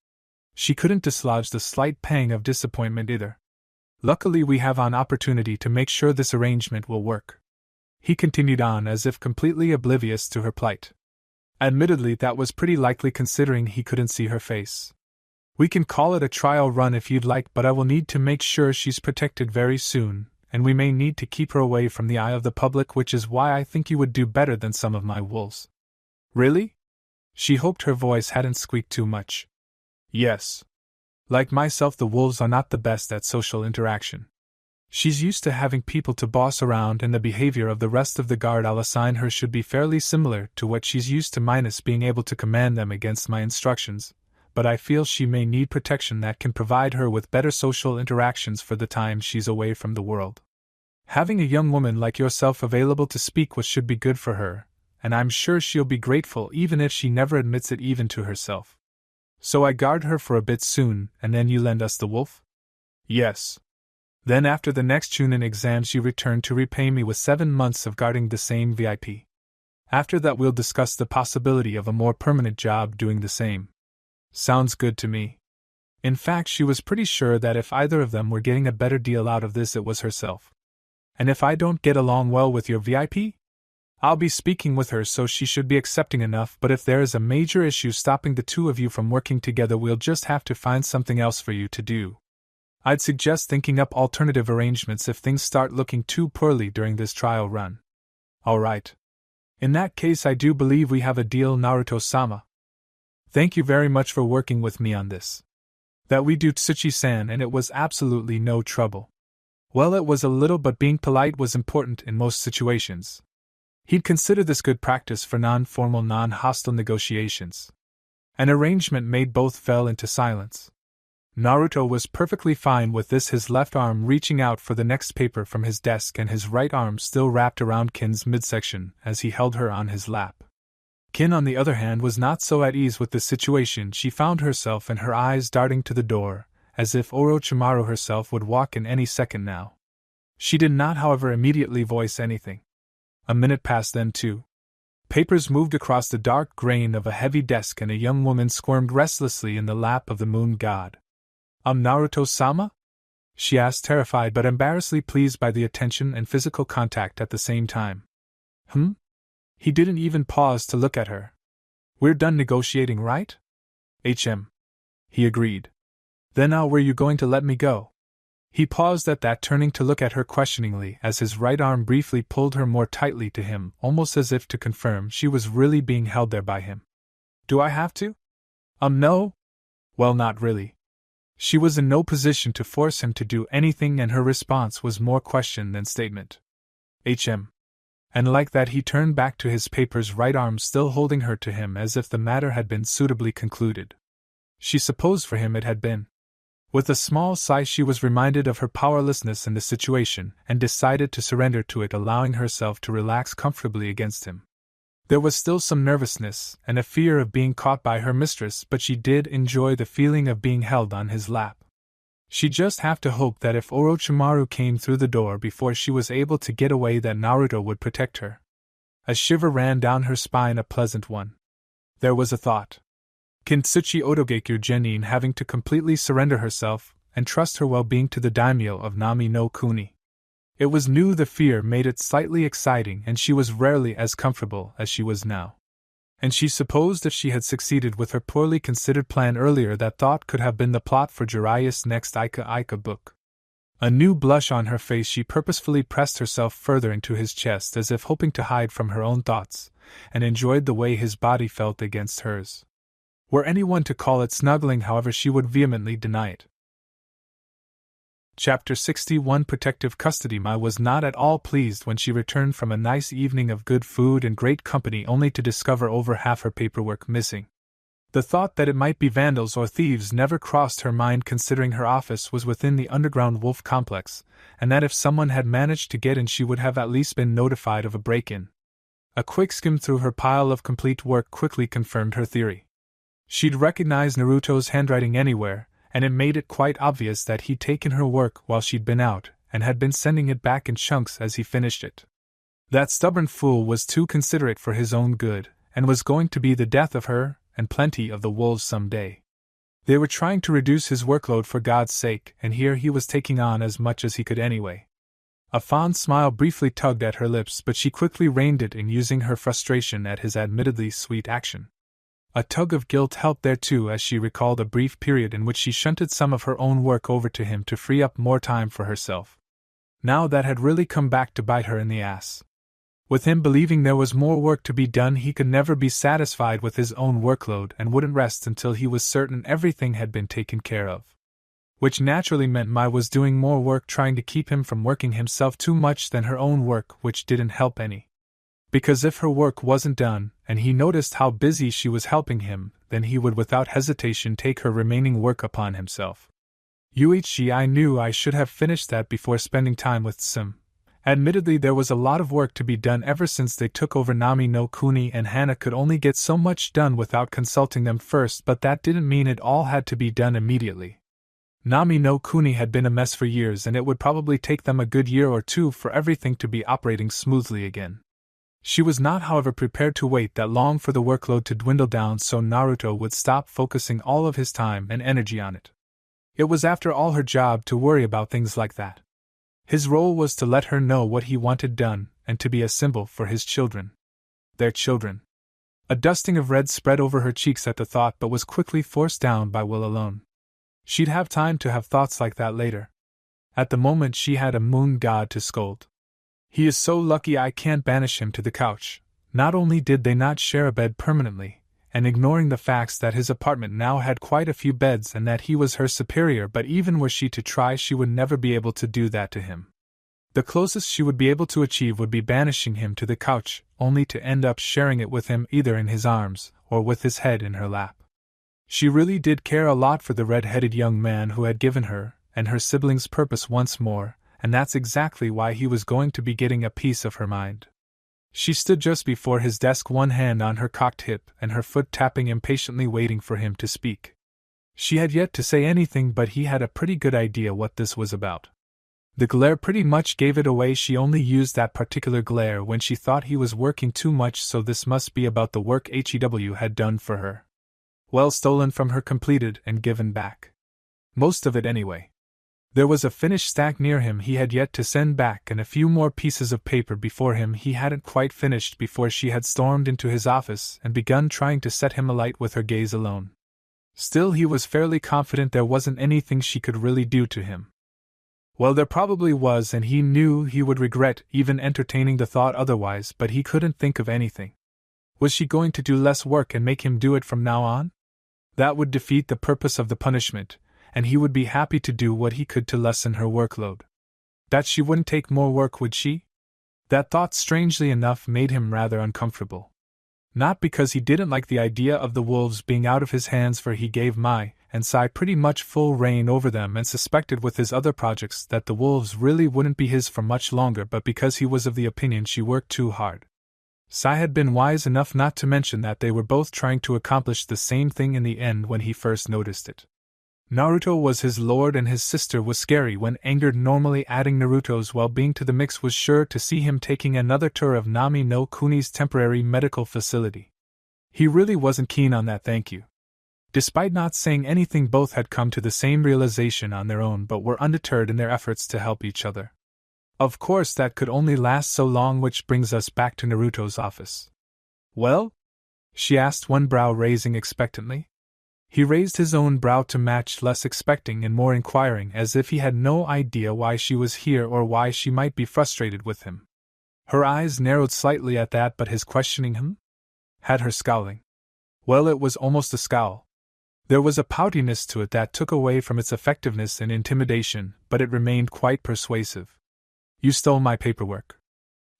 She couldn't dislodge the slight pang of disappointment either. Luckily, we have an opportunity to make sure this arrangement will work. He continued on as if completely oblivious to her plight. Admittedly, that was pretty likely considering he couldn't see her face. We can call it a trial run if you'd like, but I will need to make sure she's protected very soon, and we may need to keep her away from the eye of the public, which is why I think you would do better than some of my wolves. Really? She hoped her voice hadn't squeaked too much. Yes. Like myself, the wolves are not the best at social interaction. She's used to having people to boss around, and the behavior of the rest of the guard I'll assign her should be fairly similar to what she's used to, minus being able to command them against my instructions, but I feel she may need protection that can provide her with better social interactions for the time she's away from the world. Having a young woman like yourself available to speak what should be good for her, and I'm sure she'll be grateful even if she never admits it even to herself. So I guard her for a bit soon, and then you lend us the wolf? Yes. Then after the next Chunin exams you return to repay me with 7 months of guarding the same VIP. After that we'll discuss the possibility of a more permanent job doing the same. Sounds good to me. In fact, she was pretty sure that if either of them were getting a better deal out of this, it was herself. And if I don't get along well with your VIP? I'll be speaking with her, so she should be accepting enough, but if there is a major issue stopping the two of you from working together, we'll just have to find something else for you to do. I'd suggest thinking up alternative arrangements if things start looking too poorly during this trial run. Alright. In that case, I do believe we have a deal, Naruto-sama. Thank you very much for working with me on this. That we do, Tsuchi-san, and it was absolutely no trouble. Well, it was a little, but being polite was important in most situations. He'd consider this good practice for non-formal, non-hostile negotiations. An arrangement made both fell into silence. Naruto was perfectly fine with this, his left arm reaching out for the next paper from his desk and his right arm still wrapped around Kin's midsection as he held her on his lap. Kin, on the other hand, was not so at ease with the situation. She found herself and her eyes darting to the door, as if Orochimaru herself would walk in any second now. She did not, however, immediately voice anything. A minute passed, then 2. Papers moved across the dark grain of a heavy desk and a young woman squirmed restlessly in the lap of the moon god. Naruto-sama? She asked, terrified but embarrassedly pleased by the attention and physical contact at the same time. He didn't even pause to look at her. We're done negotiating, right? He agreed. Then were you going to let me go? He paused at that, turning to look at her questioningly as his right arm briefly pulled her more tightly to him, almost as if to confirm she was really being held there by him. Do I have to? No. Well, not really. She was in no position to force him to do anything, and her response was more question than statement. And like that he turned back to his papers, right arm still holding her to him as if the matter had been suitably concluded. She supposed for him it had been. With a small sigh she was reminded of her powerlessness in the situation and decided to surrender to it, allowing herself to relax comfortably against him. There was still some nervousness and a fear of being caught by her mistress, but she did enjoy the feeling of being held on his lap. She'd just have to hope that if Orochimaru came through the door before she was able to get away, that Naruto would protect her. A shiver ran down her spine, a pleasant one. There was a thought. Kintsuchi Otogekyo Genin having to completely surrender herself and trust her well-being to the daimyo of Nami no Kuni. It was new, the fear made it slightly exciting, and she was rarely as comfortable as she was now. And she supposed if she had succeeded with her poorly considered plan earlier, that thought could have been the plot for Jiraiya's next Ika book. A new blush on her face, she purposefully pressed herself further into his chest as if hoping to hide from her own thoughts, and enjoyed the way his body felt against hers. Were anyone to call it snuggling, however, she would vehemently deny it. Chapter 61 Protective Custody. Mai was not at all pleased when she returned from a nice evening of good food and great company only to discover over half her paperwork missing. The thought that it might be vandals or thieves never crossed her mind, considering her office was within the underground wolf complex, and that if someone had managed to get in she would have at least been notified of a break-in. A quick skim through her pile of complete work quickly confirmed her theory. She'd recognize Naruto's handwriting anywhere, and it made it quite obvious that he'd taken her work while she'd been out, and had been sending it back in chunks as he finished it. That stubborn fool was too considerate for his own good, and was going to be the death of her and plenty of the wolves some day. They were trying to reduce his workload for God's sake, and here he was taking on as much as he could anyway. A fond smile briefly tugged at her lips, but she quickly reined it in, using her frustration at his admittedly sweet action. A tug of guilt helped there too, as she recalled a brief period in which she shunted some of her own work over to him to free up more time for herself. Now that had really come back to bite her in the ass. With him believing there was more work to be done, he could never be satisfied with his own workload and wouldn't rest until he was certain everything had been taken care of. Which naturally meant Mai was doing more work trying to keep him from working himself too much than her own work, which didn't help any. Because if her work wasn't done, and he noticed how busy she was helping him, then he would without hesitation take her remaining work upon himself. I knew I should have finished that before spending time with Sim, Admittedly, there was a lot of work to be done ever since they took over Nami no Kuni, and Hana could only get so much done without consulting them first, but that didn't mean it all had to be done immediately. Nami no Kuni had been a mess for years, and it would probably take them a good year or two for everything to be operating smoothly again. She was not, however, prepared to wait that long for the workload to dwindle down so Naruto would stop focusing all of his time and energy on it. It was after all her job to worry about things like that. His role was to let her know what he wanted done, and to be a symbol for his children. Their children. A dusting of red spread over her cheeks at the thought, but was quickly forced down by will alone. She'd have time to have thoughts like that later. At the moment she had a moon god to scold. He is so lucky I can't banish him to the couch. Not only did they not share a bed permanently, and ignoring the facts that his apartment now had quite a few beds and that he was her superior, but even were she to try, she would never be able to do that to him. The closest she would be able to achieve would be banishing him to the couch, only to end up sharing it with him either in his arms or with his head in her lap. She really did care a lot for the red-headed young man who had given her and her siblings purpose once more, and that's exactly why he was going to be getting a piece of her mind. She stood just before his desk, one hand on her cocked hip and her foot tapping impatiently, waiting for him to speak. She had yet to say anything, but he had a pretty good idea what this was about. The glare pretty much gave it away. She only used that particular glare when she thought he was working too much, so this must be about the work HEW had done for her. Well, stolen from her, completed and given back. Most of it anyway. There was a finished stack near him he had yet to send back, and a few more pieces of paper before him he hadn't quite finished before she had stormed into his office and begun trying to set him alight with her gaze alone. Still, he was fairly confident there wasn't anything she could really do to him. Well, there probably was, and he knew he would regret even entertaining the thought otherwise, but he couldn't think of anything. Was she going to do less work and make him do it from now on? That would defeat the purpose of the punishment, and he would be happy to do what he could to lessen her workload. That she wouldn't take more work, would she? That thought, strangely enough, made him rather uncomfortable. Not because he didn't like the idea of the wolves being out of his hands, for he gave Mai and Sai pretty much full reign over them and suspected with his other projects that the wolves really wouldn't be his for much longer, but because he was of the opinion she worked too hard. Sai had been wise enough not to mention that they were both trying to accomplish the same thing in the end when he first noticed it. Naruto was his lord and his sister was scary when angered. Normally, adding Naruto's well-being to the mix was sure to see him taking another tour of Nami no Kuni's temporary medical facility. He really wasn't keen on that, thank you. Despite not saying anything, both had come to the same realization on their own, but were undeterred in their efforts to help each other. Of course, that could only last so long, which brings us back to Naruto's office. Well? She asked, one brow raising expectantly. He raised his own brow to match, less expecting and more inquiring, as if he had no idea why she was here or why she might be frustrated with him. Her eyes narrowed slightly at that, but his questioning him had her scowling. Well, it was almost a scowl. There was a poutiness to it that took away from its effectiveness and intimidation, but it remained quite persuasive. You stole my paperwork.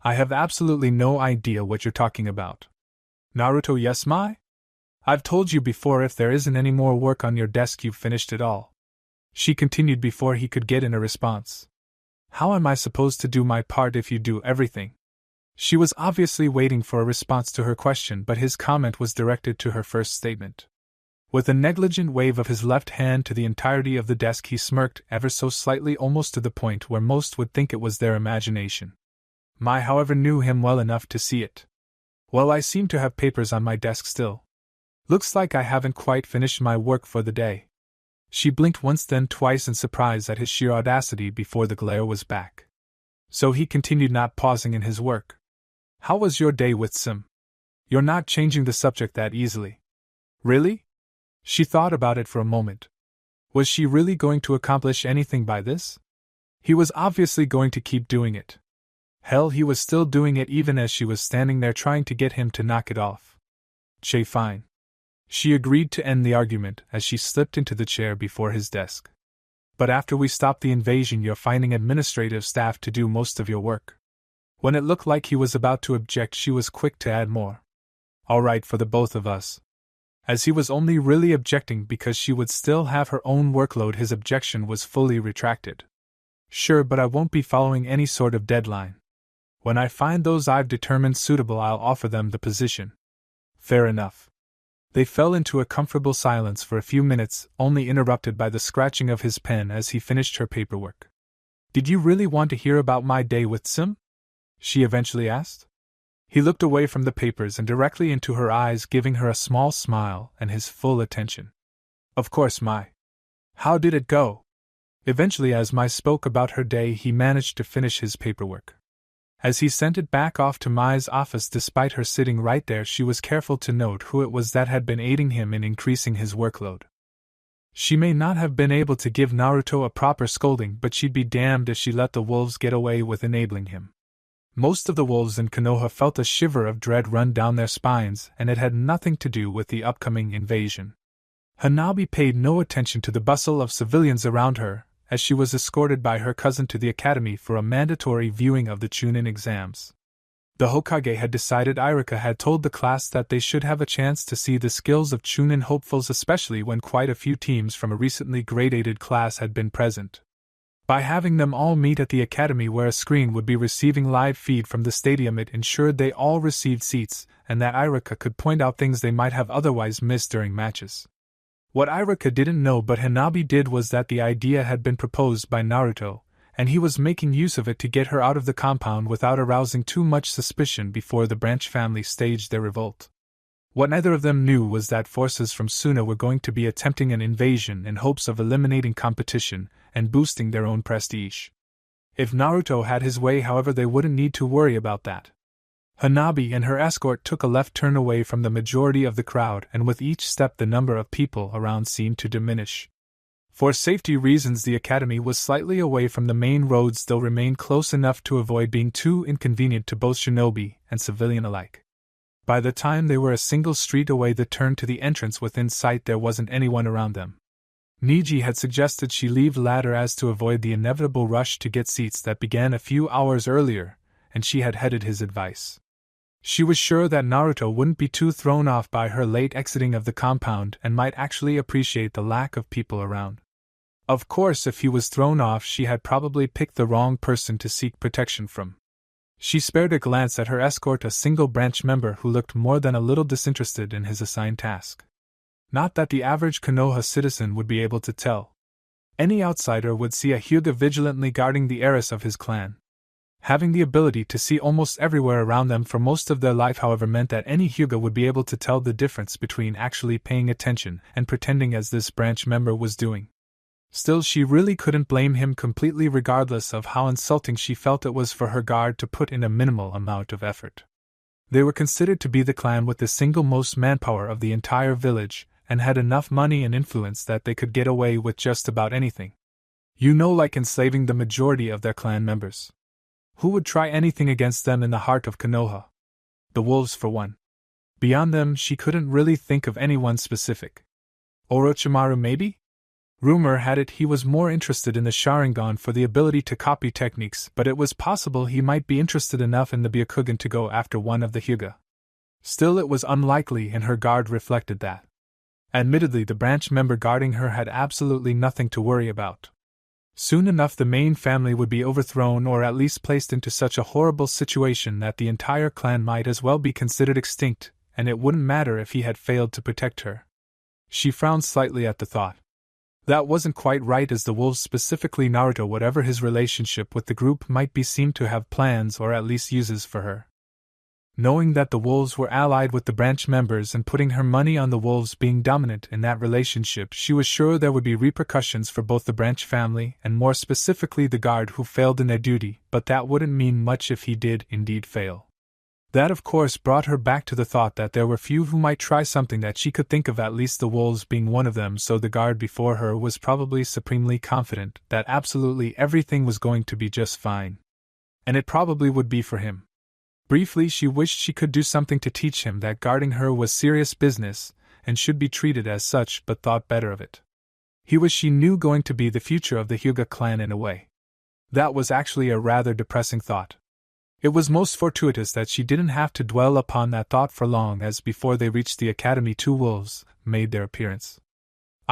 I have absolutely no idea what you're talking about. Naruto, yes, Mai? I've told you before, if there isn't any more work on your desk, you've finished it all. She continued before he could get in a response. How am I supposed to do my part if you do everything? She was obviously waiting for a response to her question, but his comment was directed to her first statement. With a negligent wave of his left hand to the entirety of the desk, he smirked ever so slightly, almost to the point where most would think it was their imagination. Mai, however, knew him well enough to see it. Well, I seem to have papers on my desk still. Looks like I haven't quite finished my work for the day. She blinked once, then twice in surprise at his sheer audacity before the glare was back. So he continued, not pausing in his work. How was your day with Sim? You're not changing the subject that easily. Really? She thought about it for a moment. Was she really going to accomplish anything by this? He was obviously going to keep doing it. Hell, he was still doing it even as she was standing there trying to get him to knock it off. Che, fine. She agreed to end the argument as she slipped into the chair before his desk. But after we stop the invasion, you're finding administrative staff to do most of your work. When it looked like he was about to object, she was quick to add more. All right, for the both of us. As he was only really objecting because she would still have her own workload, his objection was fully retracted. Sure, but I won't be following any sort of deadline. When I find those I've determined suitable, I'll offer them the position. Fair enough. They fell into a comfortable silence for a few minutes, only interrupted by the scratching of his pen as he finished her paperwork. Did you really want to hear about my day with Sim? She eventually asked. He looked away from the papers and directly into her eyes, giving her a small smile and his full attention. Of course, Mai. How did it go? Eventually, as Mai spoke about her day, he managed to finish his paperwork. As he sent it back off to Mai's office, despite her sitting right there, she was careful to note who it was that had been aiding him in increasing his workload. She may not have been able to give Naruto a proper scolding, but she'd be damned if she let the wolves get away with enabling him. Most of the wolves in Konoha felt a shiver of dread run down their spines, and it had nothing to do with the upcoming invasion. Hanabi paid no attention to the bustle of civilians around her, as she was escorted by her cousin to the academy for a mandatory viewing of the Chunin exams. The Hokage had decided Irika had told the class that they should have a chance to see the skills of Chunin hopefuls, especially when quite a few teams from a recently gradated class had been present. By having them all meet at the academy where a screen would be receiving live feed from the stadium, it ensured they all received seats, and that Irika could point out things they might have otherwise missed during matches. What Irika didn't know but Hanabi did was that the idea had been proposed by Naruto, and he was making use of it to get her out of the compound without arousing too much suspicion before the Branch family staged their revolt. What neither of them knew was that forces from Suna were going to be attempting an invasion in hopes of eliminating competition and boosting their own prestige. If Naruto had his way, however, they wouldn't need to worry about that. Hanabi and her escort took a left turn away from the majority of the crowd, and with each step the number of people around seemed to diminish. For safety reasons, the academy was slightly away from the main roads, though remained close enough to avoid being too inconvenient to both shinobi and civilian alike. By the time they were a single street away, the turn to the entrance within sight, there wasn't anyone around them. Niji had suggested she leave later as to avoid the inevitable rush to get seats that began a few hours earlier, and she had heeded his advice. She was sure that Naruto wouldn't be too thrown off by her late exiting of the compound and might actually appreciate the lack of people around. Of course, if he was thrown off, she had probably picked the wrong person to seek protection from. She spared a glance at her escort, a single branch member who looked more than a little disinterested in his assigned task. Not that the average Konoha citizen would be able to tell. Any outsider would see a Hyuga vigilantly guarding the heiress of his clan. Having the ability to see almost everywhere around them for most of their life, however, meant that any Hyuga would be able to tell the difference between actually paying attention and pretending, as this branch member was doing. Still, she really couldn't blame him completely, regardless of how insulting she felt it was for her guard to put in a minimal amount of effort. They were considered to be the clan with the single most manpower of the entire village, and had enough money and influence that they could get away with just about anything. Like enslaving the majority of their clan members. Who would try anything against them in the heart of Konoha? The wolves, for one. Beyond them, she couldn't really think of anyone specific. Orochimaru, maybe? Rumor had it he was more interested in the Sharingan for the ability to copy techniques, but it was possible he might be interested enough in the Byakugan to go after one of the Hyuga. Still, it was unlikely, and her guard reflected that. Admittedly, the branch member guarding her had absolutely nothing to worry about. Soon enough the main family would be overthrown, or at least placed into such a horrible situation that the entire clan might as well be considered extinct, and it wouldn't matter if he had failed to protect her. She frowned slightly at the thought. That wasn't quite right, as the wolves, specifically Naruto, whatever his relationship with the group might be, seemed to have plans or at least uses for her. Knowing that the wolves were allied with the branch members and putting her money on the wolves being dominant in that relationship, she was sure there would be repercussions for both the branch family and more specifically the guard who failed in their duty, but that wouldn't mean much if he did indeed fail. That, of course, brought her back to the thought that there were few who might try something that she could think of, at least the wolves being one of them, so the guard before her was probably supremely confident that absolutely everything was going to be just fine. And it probably would be for him. Briefly, she wished she could do something to teach him that guarding her was serious business and should be treated as such, but thought better of it. He was, she knew, going to be the future of the Hyuga clan in a way. That was actually a rather depressing thought. It was most fortuitous that she didn't have to dwell upon that thought for long, as before they reached the academy 2 wolves made their appearance.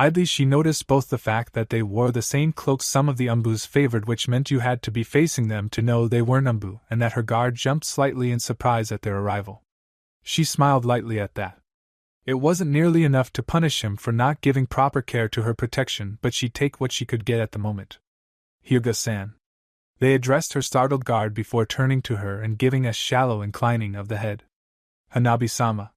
Idly she noticed both the fact that they wore the same cloaks some of the Umbus favored, which meant you had to be facing them to know they weren't Umbu, and that her guard jumped slightly in surprise at their arrival. She smiled lightly at that. It wasn't nearly enough to punish him for not giving proper care to her protection, but she'd take what she could get at the moment. Hyuga-san. They addressed her startled guard before turning to her and giving a shallow inclining of the head. Hanabi-sama.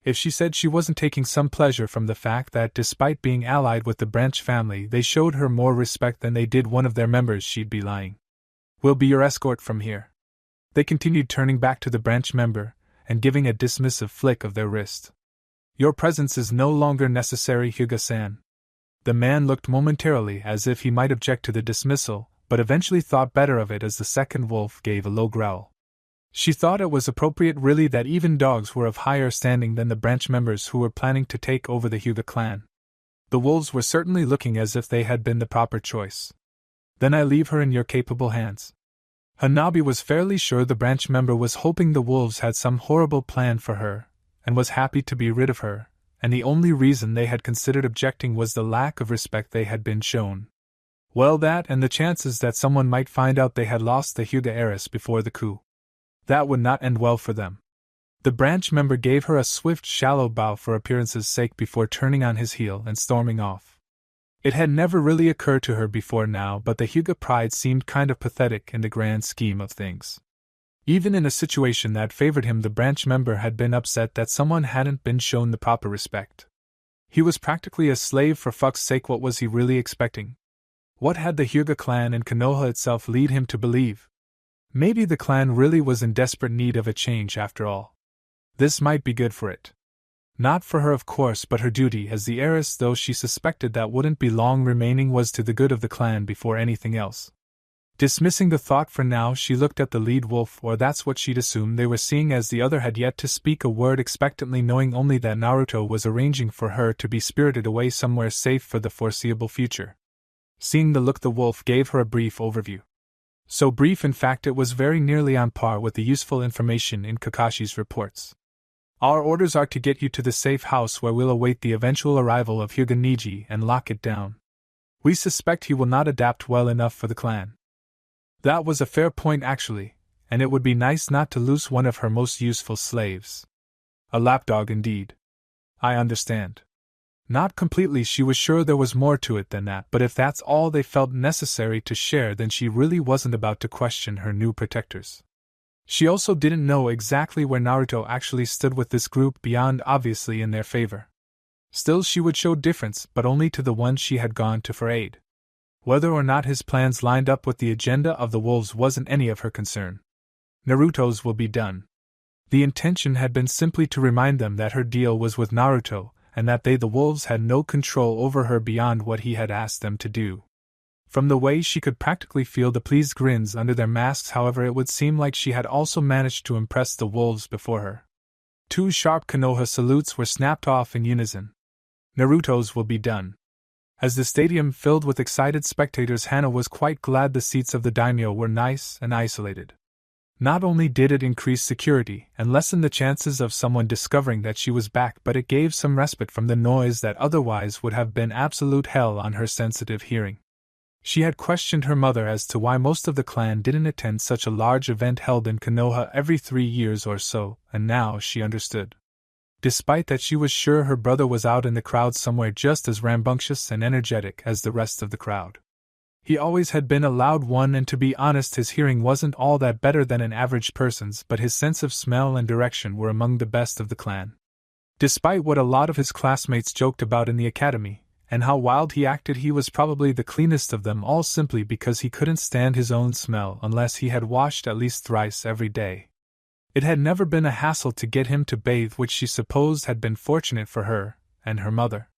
If she said she wasn't taking some pleasure from the fact that, despite being allied with the branch family, they showed her more respect than they did one of their members, she'd be lying. We'll be your escort from here. They continued, turning back to the branch member and giving a dismissive flick of their wrist. Your presence is no longer necessary, Hyuga-san. The man looked momentarily as if he might object to the dismissal, but eventually thought better of it as the second wolf gave a low growl. She thought it was appropriate, really, that even dogs were of higher standing than the branch members who were planning to take over the Hyuga clan. The wolves were certainly looking as if they had been the proper choice. Then I leave her in your capable hands. Hanabi was fairly sure the branch member was hoping the wolves had some horrible plan for her, and was happy to be rid of her, and the only reason they had considered objecting was the lack of respect they had been shown. Well, that and the chances that someone might find out they had lost the Hyuga heiress before the coup. That would not end well for them. The branch member gave her a swift, shallow bow for appearance's sake before turning on his heel and storming off. It had never really occurred to her before now, but the Hyuga pride seemed kind of pathetic in the grand scheme of things. Even in a situation that favored him, the branch member had been upset that someone hadn't been shown the proper respect. He was practically a slave, for fuck's sake. What was he really expecting? What had the Hyuga clan and Konoha itself lead him to believe? Maybe the clan really was in desperate need of a change after all. This might be good for it. Not for her, of course, but her duty as the heiress, though she suspected that wouldn't be long remaining, was to the good of the clan before anything else. Dismissing the thought for now, she looked at the lead wolf, or that's what she'd assumed they were seeing, as the other had yet to speak a word, expectantly knowing only that Naruto was arranging for her to be spirited away somewhere safe for the foreseeable future. Seeing the look, the wolf gave her a brief overview. So brief, in fact, it was very nearly on par with the useful information in Kakashi's reports. Our orders are to get you to the safe house where we'll await the eventual arrival of Hyuga Niji and lock it down. We suspect he will not adapt well enough for the clan. That was a fair point, actually, and it would be nice not to lose one of her most useful slaves. A lapdog indeed. I understand. Not completely. She was sure there was more to it than that, but if that's all they felt necessary to share, then she really wasn't about to question her new protectors. She also didn't know exactly where Naruto actually stood with this group, beyond obviously in their favor. Still, she would show difference, but only to the one she had gone to for aid. Whether or not his plans lined up with the agenda of the wolves wasn't any of her concern. Naruto's will be done. The intention had been simply to remind them that her deal was with Naruto, and that they, the wolves, had no control over her beyond what he had asked them to do. From the way she could practically feel the pleased grins under their masks, however, it would seem like she had also managed to impress the wolves before her. 2 sharp Konoha salutes were snapped off in unison. Naruto's will be done. As the stadium filled with excited spectators, Hana was quite glad the seats of the daimyo were nice and isolated. Not only did it increase security and lessen the chances of someone discovering that she was back, but it gave some respite from the noise that otherwise would have been absolute hell on her sensitive hearing. She had questioned her mother as to why most of the clan didn't attend such a large event held in Konoha every 3 years or so, and now she understood. Despite that, she was sure her brother was out in the crowd somewhere just as rambunctious and energetic as the rest of the crowd. He always had been a loud one, and to be honest, his hearing wasn't all that better than an average person's, but his sense of smell and direction were among the best of the clan. Despite what a lot of his classmates joked about in the academy, and how wild he acted, he was probably the cleanest of them all, simply because he couldn't stand his own smell unless he had washed at least thrice every day. It had never been a hassle to get him to bathe, which she supposed had been fortunate for her and her mother.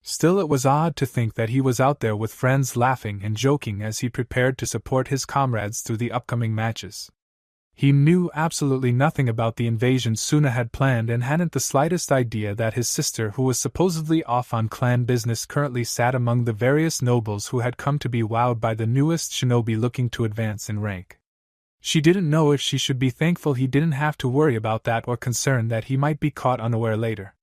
Still, it was odd to think that he was out there with friends, laughing and joking as he prepared to support his comrades through the upcoming matches. He knew absolutely nothing about the invasion Suna had planned, and hadn't the slightest idea that his sister, who was supposedly off on clan business, currently sat among the various nobles who had come to be wowed by the newest shinobi looking to advance in rank. She didn't know if she should be thankful he didn't have to worry about that, or concerned that he might be caught unaware later.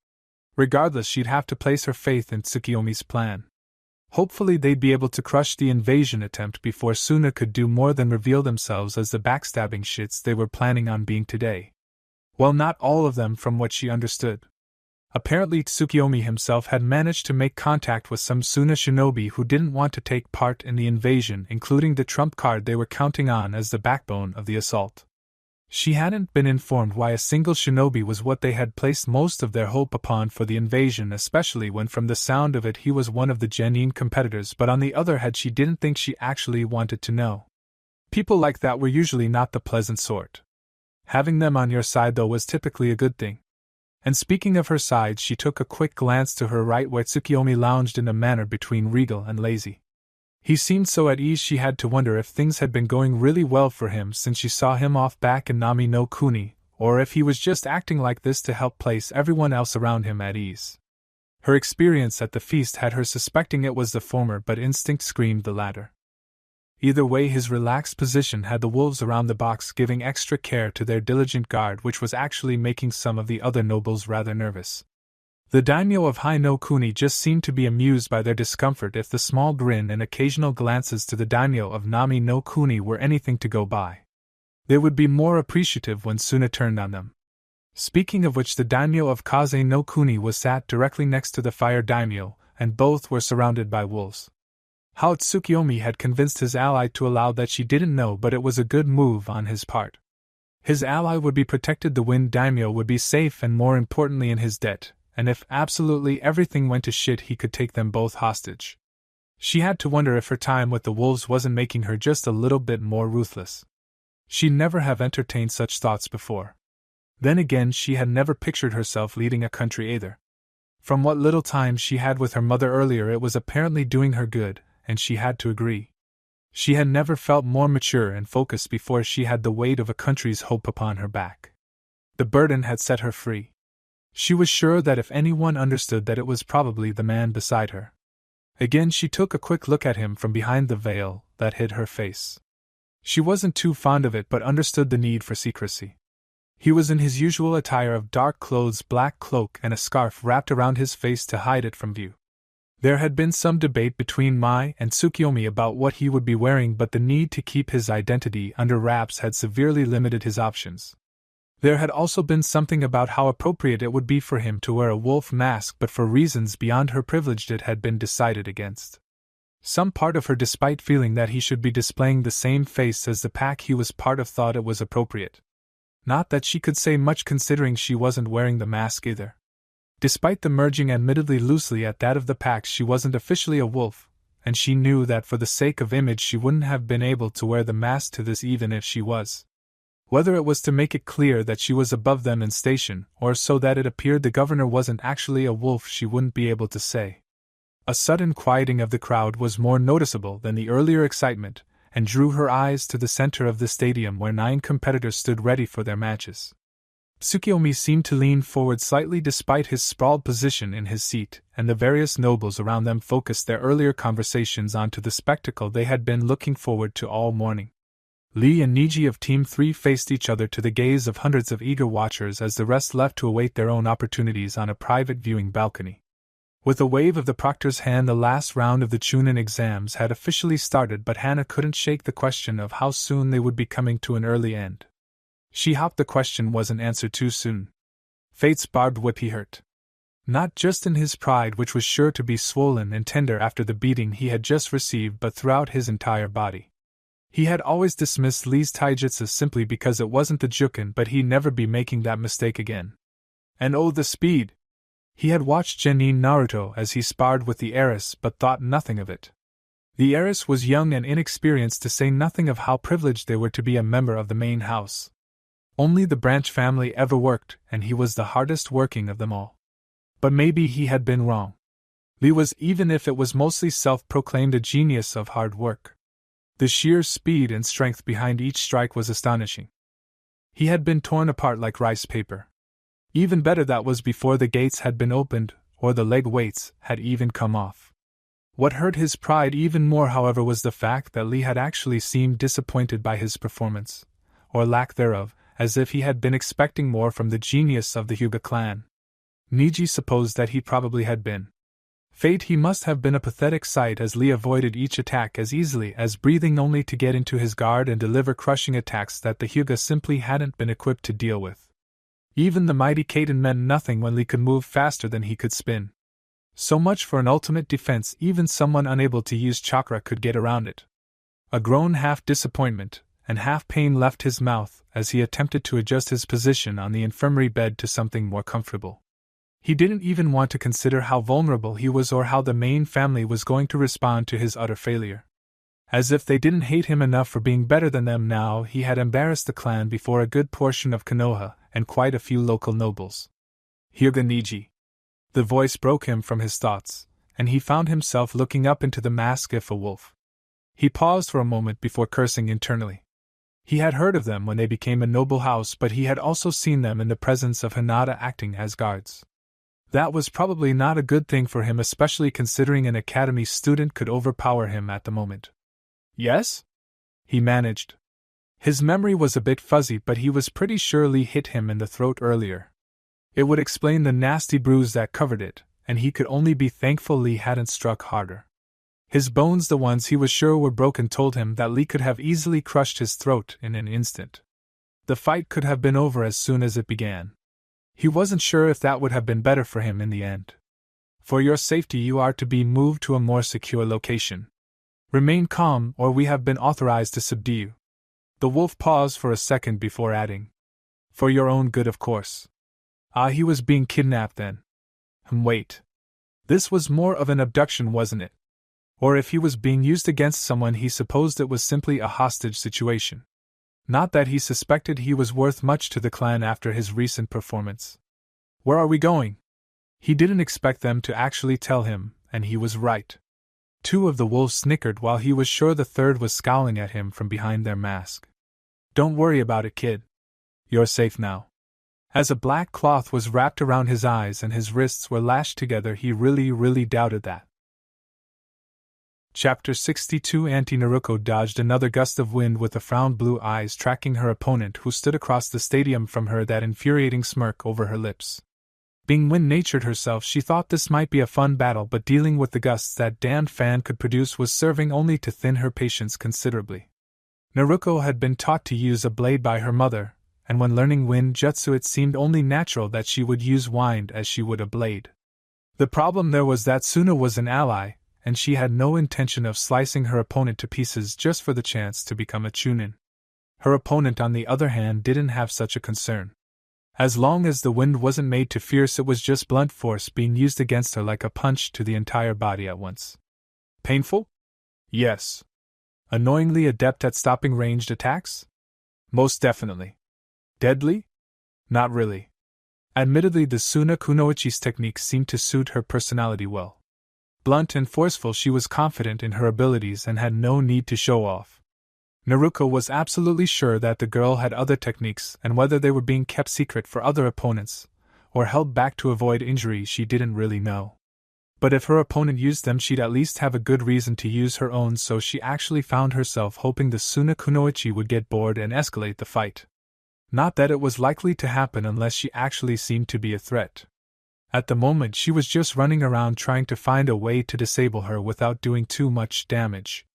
Regardless, she'd have to place her faith in Tsukiyomi's plan. Hopefully they'd be able to crush the invasion attempt before Suna could do more than reveal themselves as the backstabbing shits they were planning on being today. Well, not all of them from what she understood. Apparently Tsukiyomi himself had managed to make contact with some Suna shinobi who didn't want to take part in the invasion, including the trump card they were counting on as the backbone of the assault. She hadn't been informed why a single shinobi was what they had placed most of their hope upon for the invasion, especially when from the sound of it he was one of the genuine competitors, but on the other hand she didn't think she actually wanted to know. People like that were usually not the pleasant sort. Having them on your side though was typically a good thing. And speaking of her side, she took a quick glance to her right where Tsukiyomi lounged in a manner between regal and lazy. He seemed so at ease she had to wonder if things had been going really well for him since she saw him off back in Nami no Kuni, or if he was just acting like this to help place everyone else around him at ease. Her experience at the feast had her suspecting it was the former, but instinct screamed the latter. Either way, his relaxed position had the wolves around the box giving extra care to their diligent guard, which was actually making some of the other nobles rather nervous. The daimyo of Hai no Kuni just seemed to be amused by their discomfort if the small grin and occasional glances to the daimyo of Nami no Kuni were anything to go by. They would be more appreciative when Suna turned on them. Speaking of which, the daimyo of Kaze no Kuni was sat directly next to the fire daimyo, and both were surrounded by wolves. How Tsukiyomi had convinced his ally to allow that she didn't know, but it was a good move on his part. His ally would be protected, the wind daimyo would be safe, and more importantly in his debt, and if absolutely everything went to shit he could take them both hostage. She had to wonder if her time with the wolves wasn't making her just a little bit more ruthless. She'd never have entertained such thoughts before. Then again, she had never pictured herself leading a country either. From what little time she had with her mother earlier, it was apparently doing her good, and she had to agree. She had never felt more mature and focused before. She had the weight of a country's hope upon her back. The burden had set her free. She was sure that if anyone understood that, it was probably the man beside her. Again she took a quick look at him from behind the veil that hid her face. She wasn't too fond of it, but understood the need for secrecy. He was in his usual attire of dark clothes, black cloak, and a scarf wrapped around his face to hide it from view. There had been some debate between Mai and Tsukiyomi about what he would be wearing, but the need to keep his identity under wraps had severely limited his options. There had also been something about how appropriate it would be for him to wear a wolf mask, but for reasons beyond her privilege it had been decided against. Some part of her, despite feeling that he should be displaying the same face as the pack he was part of, thought it was appropriate. Not that she could say much considering she wasn't wearing the mask either. Despite the merging admittedly loosely at that of the packs, she wasn't officially a wolf, and she knew that for the sake of image she wouldn't have been able to wear the mask to this even if she was. Whether it was to make it clear that she was above them in station, or so that it appeared the governor wasn't actually a wolf, she wouldn't be able to say. A sudden quieting of the crowd was more noticeable than the earlier excitement, and drew her eyes to the center of the stadium where 9 competitors stood ready for their matches. Tsukiyomi seemed to lean forward slightly despite his sprawled position in his seat, and the various nobles around them focused their earlier conversations onto the spectacle they had been looking forward to all morning. Lee and Niji of Team 3 faced each other to the gaze of hundreds of eager watchers as the rest left to await their own opportunities on a private viewing balcony. With a wave of the proctor's hand, the last round of the Chunin exams had officially started, but Hana couldn't shake the question of how soon they would be coming to an early end. She hoped the question wasn't answered too soon. Fate's barbed whip he hurt. Not just in his pride, which was sure to be swollen and tender after the beating he had just received, but throughout his entire body. He had always dismissed Lee's taijutsu simply because it wasn't the juken, but he'd never be making that mistake again. And oh, the speed! He had watched Genin Naruto as he sparred with the heiress, but thought nothing of it. The heiress was young and inexperienced, to say nothing of how privileged they were to be a member of the main house. Only the branch family ever worked, and he was the hardest working of them all. But maybe he had been wrong. Lee was, even if it was mostly self-proclaimed, a genius of hard work. The sheer speed and strength behind each strike was astonishing. He had been torn apart like rice paper. Even better, that was before the gates had been opened, or the leg weights had even come off. What hurt his pride even more, however, was the fact that Lee had actually seemed disappointed by his performance, or lack thereof, as if he had been expecting more from the genius of the Hyuga clan. Niji supposed that he probably had been. Fate, he must have been a pathetic sight, as Lee avoided each attack as easily as breathing, only to get into his guard and deliver crushing attacks that the Hyuga simply hadn't been equipped to deal with. Even the mighty Kaden meant nothing when Lee could move faster than he could spin. So much for an ultimate defense, even someone unable to use chakra could get around it. A groan, half disappointment and half pain, left his mouth as he attempted to adjust his position on the infirmary bed to something more comfortable. He didn't even want to consider how vulnerable he was or how the main family was going to respond to his utter failure. As if they didn't hate him enough for being better than them, now he had embarrassed the clan before a good portion of Konoha and quite a few local nobles. Hyuga Niji. The voice broke him from his thoughts, and he found himself looking up into the mask of a wolf. He paused for a moment before cursing internally. He had heard of them when they became a noble house, but he had also seen them in the presence of Hinata acting as guards. That was probably not a good thing for him, especially considering an academy student could overpower him at the moment. Yes? He managed. His memory was a bit fuzzy, but he was pretty sure Lee hit him in the throat earlier. It would explain the nasty bruise that covered it, and he could only be thankful Lee hadn't struck harder. His bones, the ones he was sure were broken, told him that Lee could have easily crushed his throat in an instant. The fight could have been over as soon as it began. He wasn't sure if that would have been better for him in the end. For your safety, you are to be moved to a more secure location. Remain calm, or we have been authorized to subdue you. The wolf paused for a second before adding. For your own good, of course. Ah, he was being kidnapped then. Wait. This was more of an abduction, wasn't it? Or if he was being used against someone, he supposed it was simply a hostage situation. Not that he suspected he was worth much to the clan after his recent performance. Where are we going? He didn't expect them to actually tell him, and he was right. Two of the wolves snickered while he was sure the third was scowling at him from behind their mask. Don't worry about it, kid. You're safe now. As a black cloth was wrapped around his eyes and his wrists were lashed together, he really doubted that. Chapter 62. Auntie Naruto dodged another gust of wind with the frowned blue eyes, tracking her opponent who stood across the stadium from her, that infuriating smirk over her lips. Being wind-natured herself, she thought this might be a fun battle, but dealing with the gusts that damned fan could produce was serving only to thin her patience considerably. Naruto had been taught to use a blade by her mother, and when learning wind jutsu it seemed only natural that she would use wind as she would a blade. The problem there was that Suna was an ally, and she had no intention of slicing her opponent to pieces just for the chance to become a chunin. Her opponent, on the other hand, didn't have such a concern. As long as the wind wasn't made too fierce, it was just blunt force being used against her, like a punch to the entire body at once. Painful? Yes. Annoyingly adept at stopping ranged attacks? Most definitely. Deadly? Not really. Admittedly, the Suna Kunoichi's technique seemed to suit her personality well. Blunt and forceful, she was confident in her abilities and had no need to show off. Naruto was absolutely sure that the girl had other techniques, and whether they were being kept secret for other opponents, or held back to avoid injury, she didn't really know. But if her opponent used them, she'd at least have a good reason to use her own, so she actually found herself hoping the Suna Kunoichi would get bored and escalate the fight. Not that it was likely to happen unless she actually seemed to be a threat. At the moment, she was just running around trying to find a way to disable her without doing too much damage.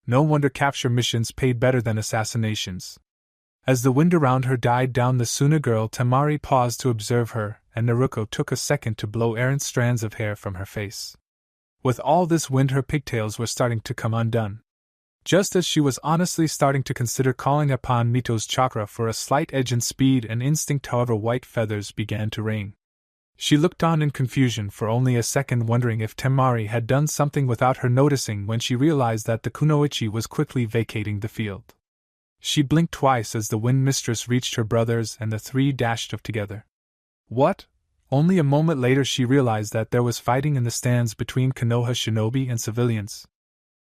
No wonder capture missions paid better than assassinations. As the wind around her died down, the Suna girl Temari paused to observe her, and Naruto took a second to blow errant strands of hair from her face. With all this wind, her pigtails were starting to come undone. Just as she was honestly starting to consider calling upon Mito's chakra for a slight edge in speed and instinct, however, white feathers began to rain. She looked on in confusion for only a second, wondering if Temari had done something without her noticing, when she realized that the Kunoichi was quickly vacating the field. She blinked twice as the wind mistress reached her brothers and the three dashed off together. What? Only a moment later she realized that there was fighting in the stands between Konoha shinobi and civilians.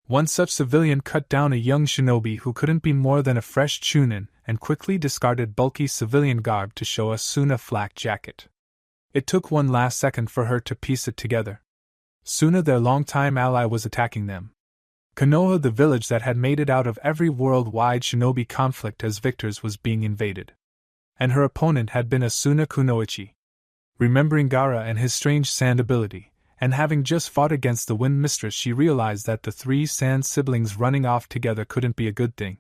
One such civilian cut down a young shinobi who couldn't be more than a fresh chunin and quickly discarded bulky civilian garb to show a Suna flak jacket. It took one last second for her to piece it together. Suna, their longtime ally, was attacking them. Konoha, the village that had made it out of every worldwide shinobi conflict as victors, was being invaded. And her opponent had been a Suna Kunoichi. Remembering Gaara and his strange sand ability, and having just fought against the Wind Mistress, she realized that the three sand siblings running off together couldn't be a good thing.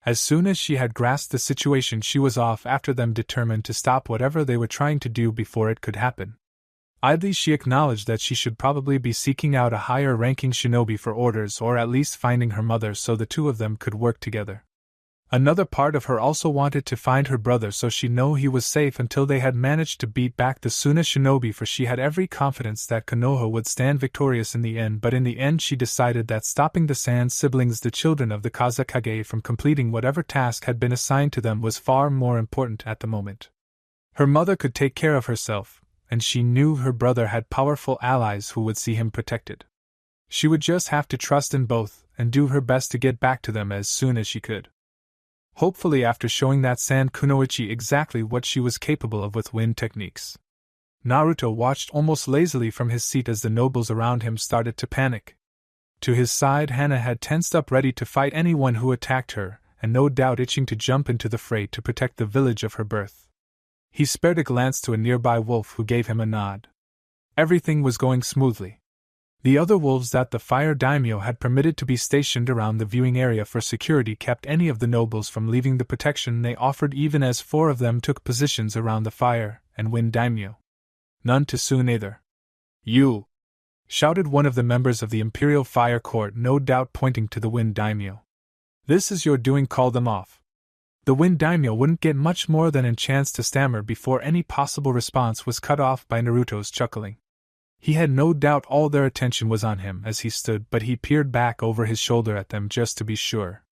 As soon as she had grasped the situation, she was off after them, determined to stop whatever they were trying to do before it could happen. Idly she acknowledged that she should probably be seeking out a higher-ranking shinobi for orders, or at least finding her mother so the two of them could work together. Another part of her also wanted to find her brother so she'd know he was safe until they had managed to beat back the Suna shinobi, for she had every confidence that Konoha would stand victorious in the end. But in the end she decided that stopping the Sand siblings, the children of the Kazekage, from completing whatever task had been assigned to them was far more important at the moment. Her mother could take care of herself, and she knew her brother had powerful allies who would see him protected. She would just have to trust in both, and do her best to get back to them as soon as she could. Hopefully, after showing that Sand Kunoichi exactly what she was capable of with wind techniques. Naruto watched almost lazily from his seat as the nobles around him started to panic. To his side, Hana had tensed up ready to fight anyone who attacked her, and no doubt itching to jump into the fray to protect the village of her birth. He spared a glance to a nearby wolf who gave him a nod. Everything was going smoothly. The other wolves that the fire daimyo had permitted to be stationed around the viewing area for security kept any of the nobles from leaving the protection they offered, even as 4 of them took positions around the fire and wind daimyo. None too soon either. "You!" shouted one of the members of the Imperial Fire Court, no doubt pointing to the wind daimyo. "This is your doing, call them off." The wind daimyo wouldn't get much more than a chance to stammer before any possible response was cut off by Naruto's chuckling. He had no doubt all their attention was on him as he stood, but he peered back over his shoulder at them just to be sure.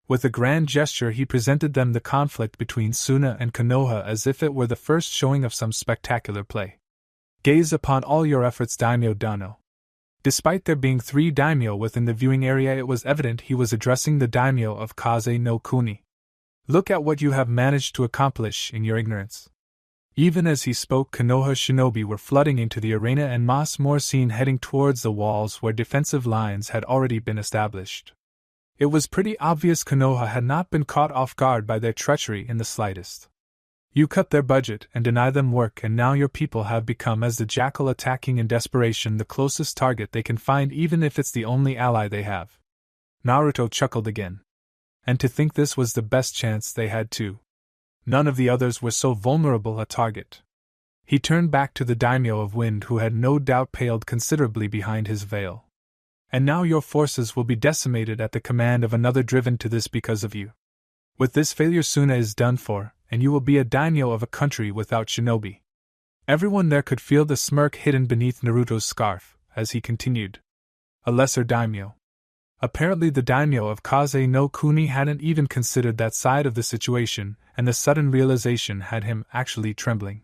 With a grand gesture he presented them the conflict between Suna and Konoha as if it were the first showing of some spectacular play. "Gaze upon all your efforts, Daimyo Dano." Despite there being 3 daimyo within the viewing area, it was evident he was addressing the daimyo of Kaze no Kuni. "Look at what you have managed to accomplish in your ignorance." Even as he spoke, Konoha's shinobi were flooding into the arena and mass more seen heading towards the walls where defensive lines had already been established. It was pretty obvious Konoha had not been caught off guard by their treachery in the slightest. "You cut their budget and deny them work, and now your people have become as the jackal, attacking in desperation the closest target they can find, even if it's the only ally they have." Naruto chuckled again. And to think this was the best chance they had too. None of the others were so vulnerable a target. He turned back to the daimyo of wind, who had no doubt paled considerably behind his veil. "And now your forces will be decimated at the command of another, driven to this because of you. With this failure Suna is done for, and you will be a daimyo of a country without shinobi." Everyone there could feel the smirk hidden beneath Naruto's scarf, as he continued. "A lesser daimyo." Apparently the daimyo of Kaze no Kuni hadn't even considered that side of the situation, and the sudden realization had him actually trembling.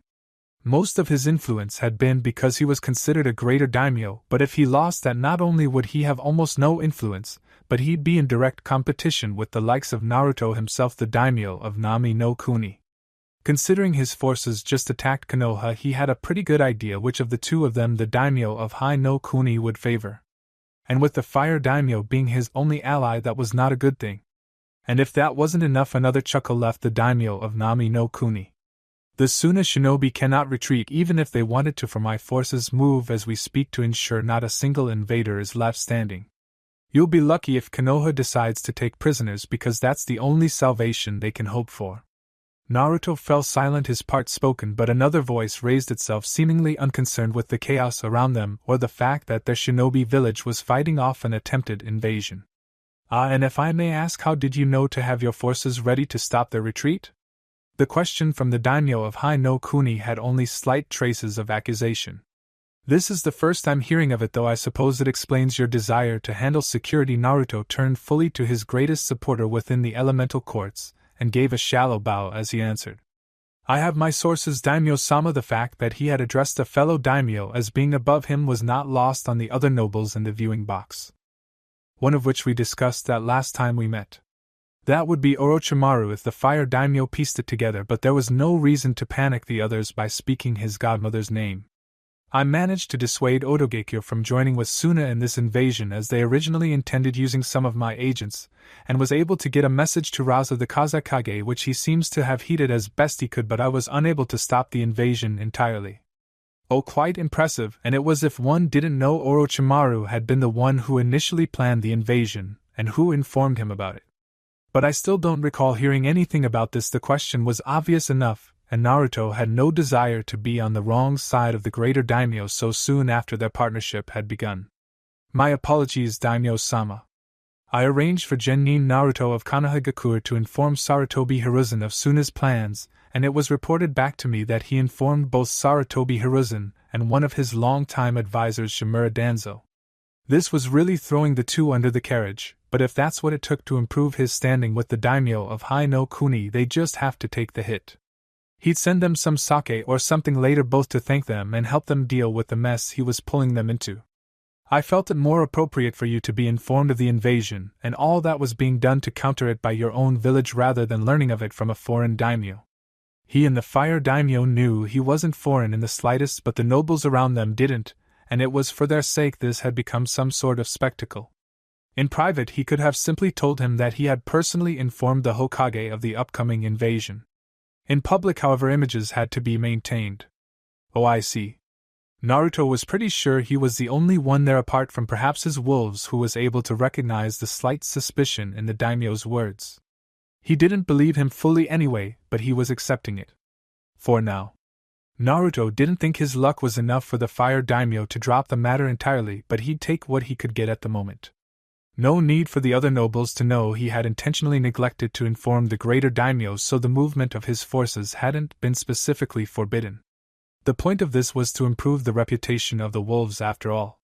Most of his influence had been because he was considered a greater daimyo, but if he lost that, not only would he have almost no influence, but he'd be in direct competition with the likes of Naruto himself, the daimyo of Nami no Kuni. Considering his forces just attacked Konoha, he had a pretty good idea which of the two of them the daimyo of Hai no Kuni would favor. And with the fire daimyo being his only ally, that was not a good thing. And if that wasn't enough, another chuckle left the daimyo of Nami no Kuni. "The Suna shinobi cannot retreat even if they wanted to, for my forces move as we speak to ensure not a single invader is left standing. You'll be lucky if Konoha decides to take prisoners, because that's the only salvation they can hope for." Naruto fell silent, his part spoken, but another voice raised itself, seemingly unconcerned with the chaos around them or the fact that their shinobi village was fighting off an attempted invasion. "Ah, and if I may ask, how did you know to have your forces ready to stop their retreat?" The question from the daimyo of Hai no Kuni had only slight traces of accusation. "This is the first I'm hearing of it, though I suppose it explains your desire to handle security." Naruto turned fully to his greatest supporter within the elemental courts, and gave a shallow bow as he answered. "I have my sources, Daimyo-sama." The fact that he had addressed a fellow daimyo as being above him was not lost on the other nobles in the viewing box. "One of which we discussed that last time we met. That would be Orochimaru if the fire daimyo pieced it together, but there was no reason to panic the others by speaking his godmother's name. I managed to dissuade Otogekyo from joining with Suna in this invasion, as they originally intended using some of my agents, and was able to get a message to Raza the Kazekage, which he seems to have heeded as best he could, but I was unable to stop the invasion entirely. Oh, quite impressive, and it was as if one didn't know Orochimaru had been the one who initially planned the invasion, and who informed him about it. But I still don't recall hearing anything about this. The question was obvious enough, and Naruto had no desire to be on the wrong side of the greater daimyo so soon after their partnership had begun. My apologies, Daimyo-sama. I arranged for Genin Naruto of Konohagakure to inform Sarutobi Hiruzen of Suna's plans, and it was reported back to me that he informed both Sarutobi Hiruzen and one of his long-time advisors Shimura Danzo. This was really throwing the two under the carriage, but if that's what it took to improve his standing with the daimyo of Hai no Kuni, they just have to take the hit. He'd send them some sake or something later, both to thank them and help them deal with the mess he was pulling them into. I felt it more appropriate for you to be informed of the invasion and all that was being done to counter it by your own village rather than learning of it from a foreign daimyo. He and the fire daimyo knew he wasn't foreign in the slightest, but the nobles around them didn't, and it was for their sake this had become some sort of spectacle. In private, he could have simply told him that he had personally informed the Hokage of the upcoming invasion. In public, however, images had to be maintained. Oh, I see. Naruto was pretty sure he was the only one there apart from perhaps his wolves who was able to recognize the slight suspicion in the daimyo's words. He didn't believe him fully anyway, but he was accepting it. For now. Naruto didn't think his luck was enough for the fire daimyo to drop the matter entirely, but he'd take what he could get at the moment. No need for the other nobles to know he had intentionally neglected to inform the greater daimyo, so the movement of his forces hadn't been specifically forbidden. The point of this was to improve the reputation of the wolves after all.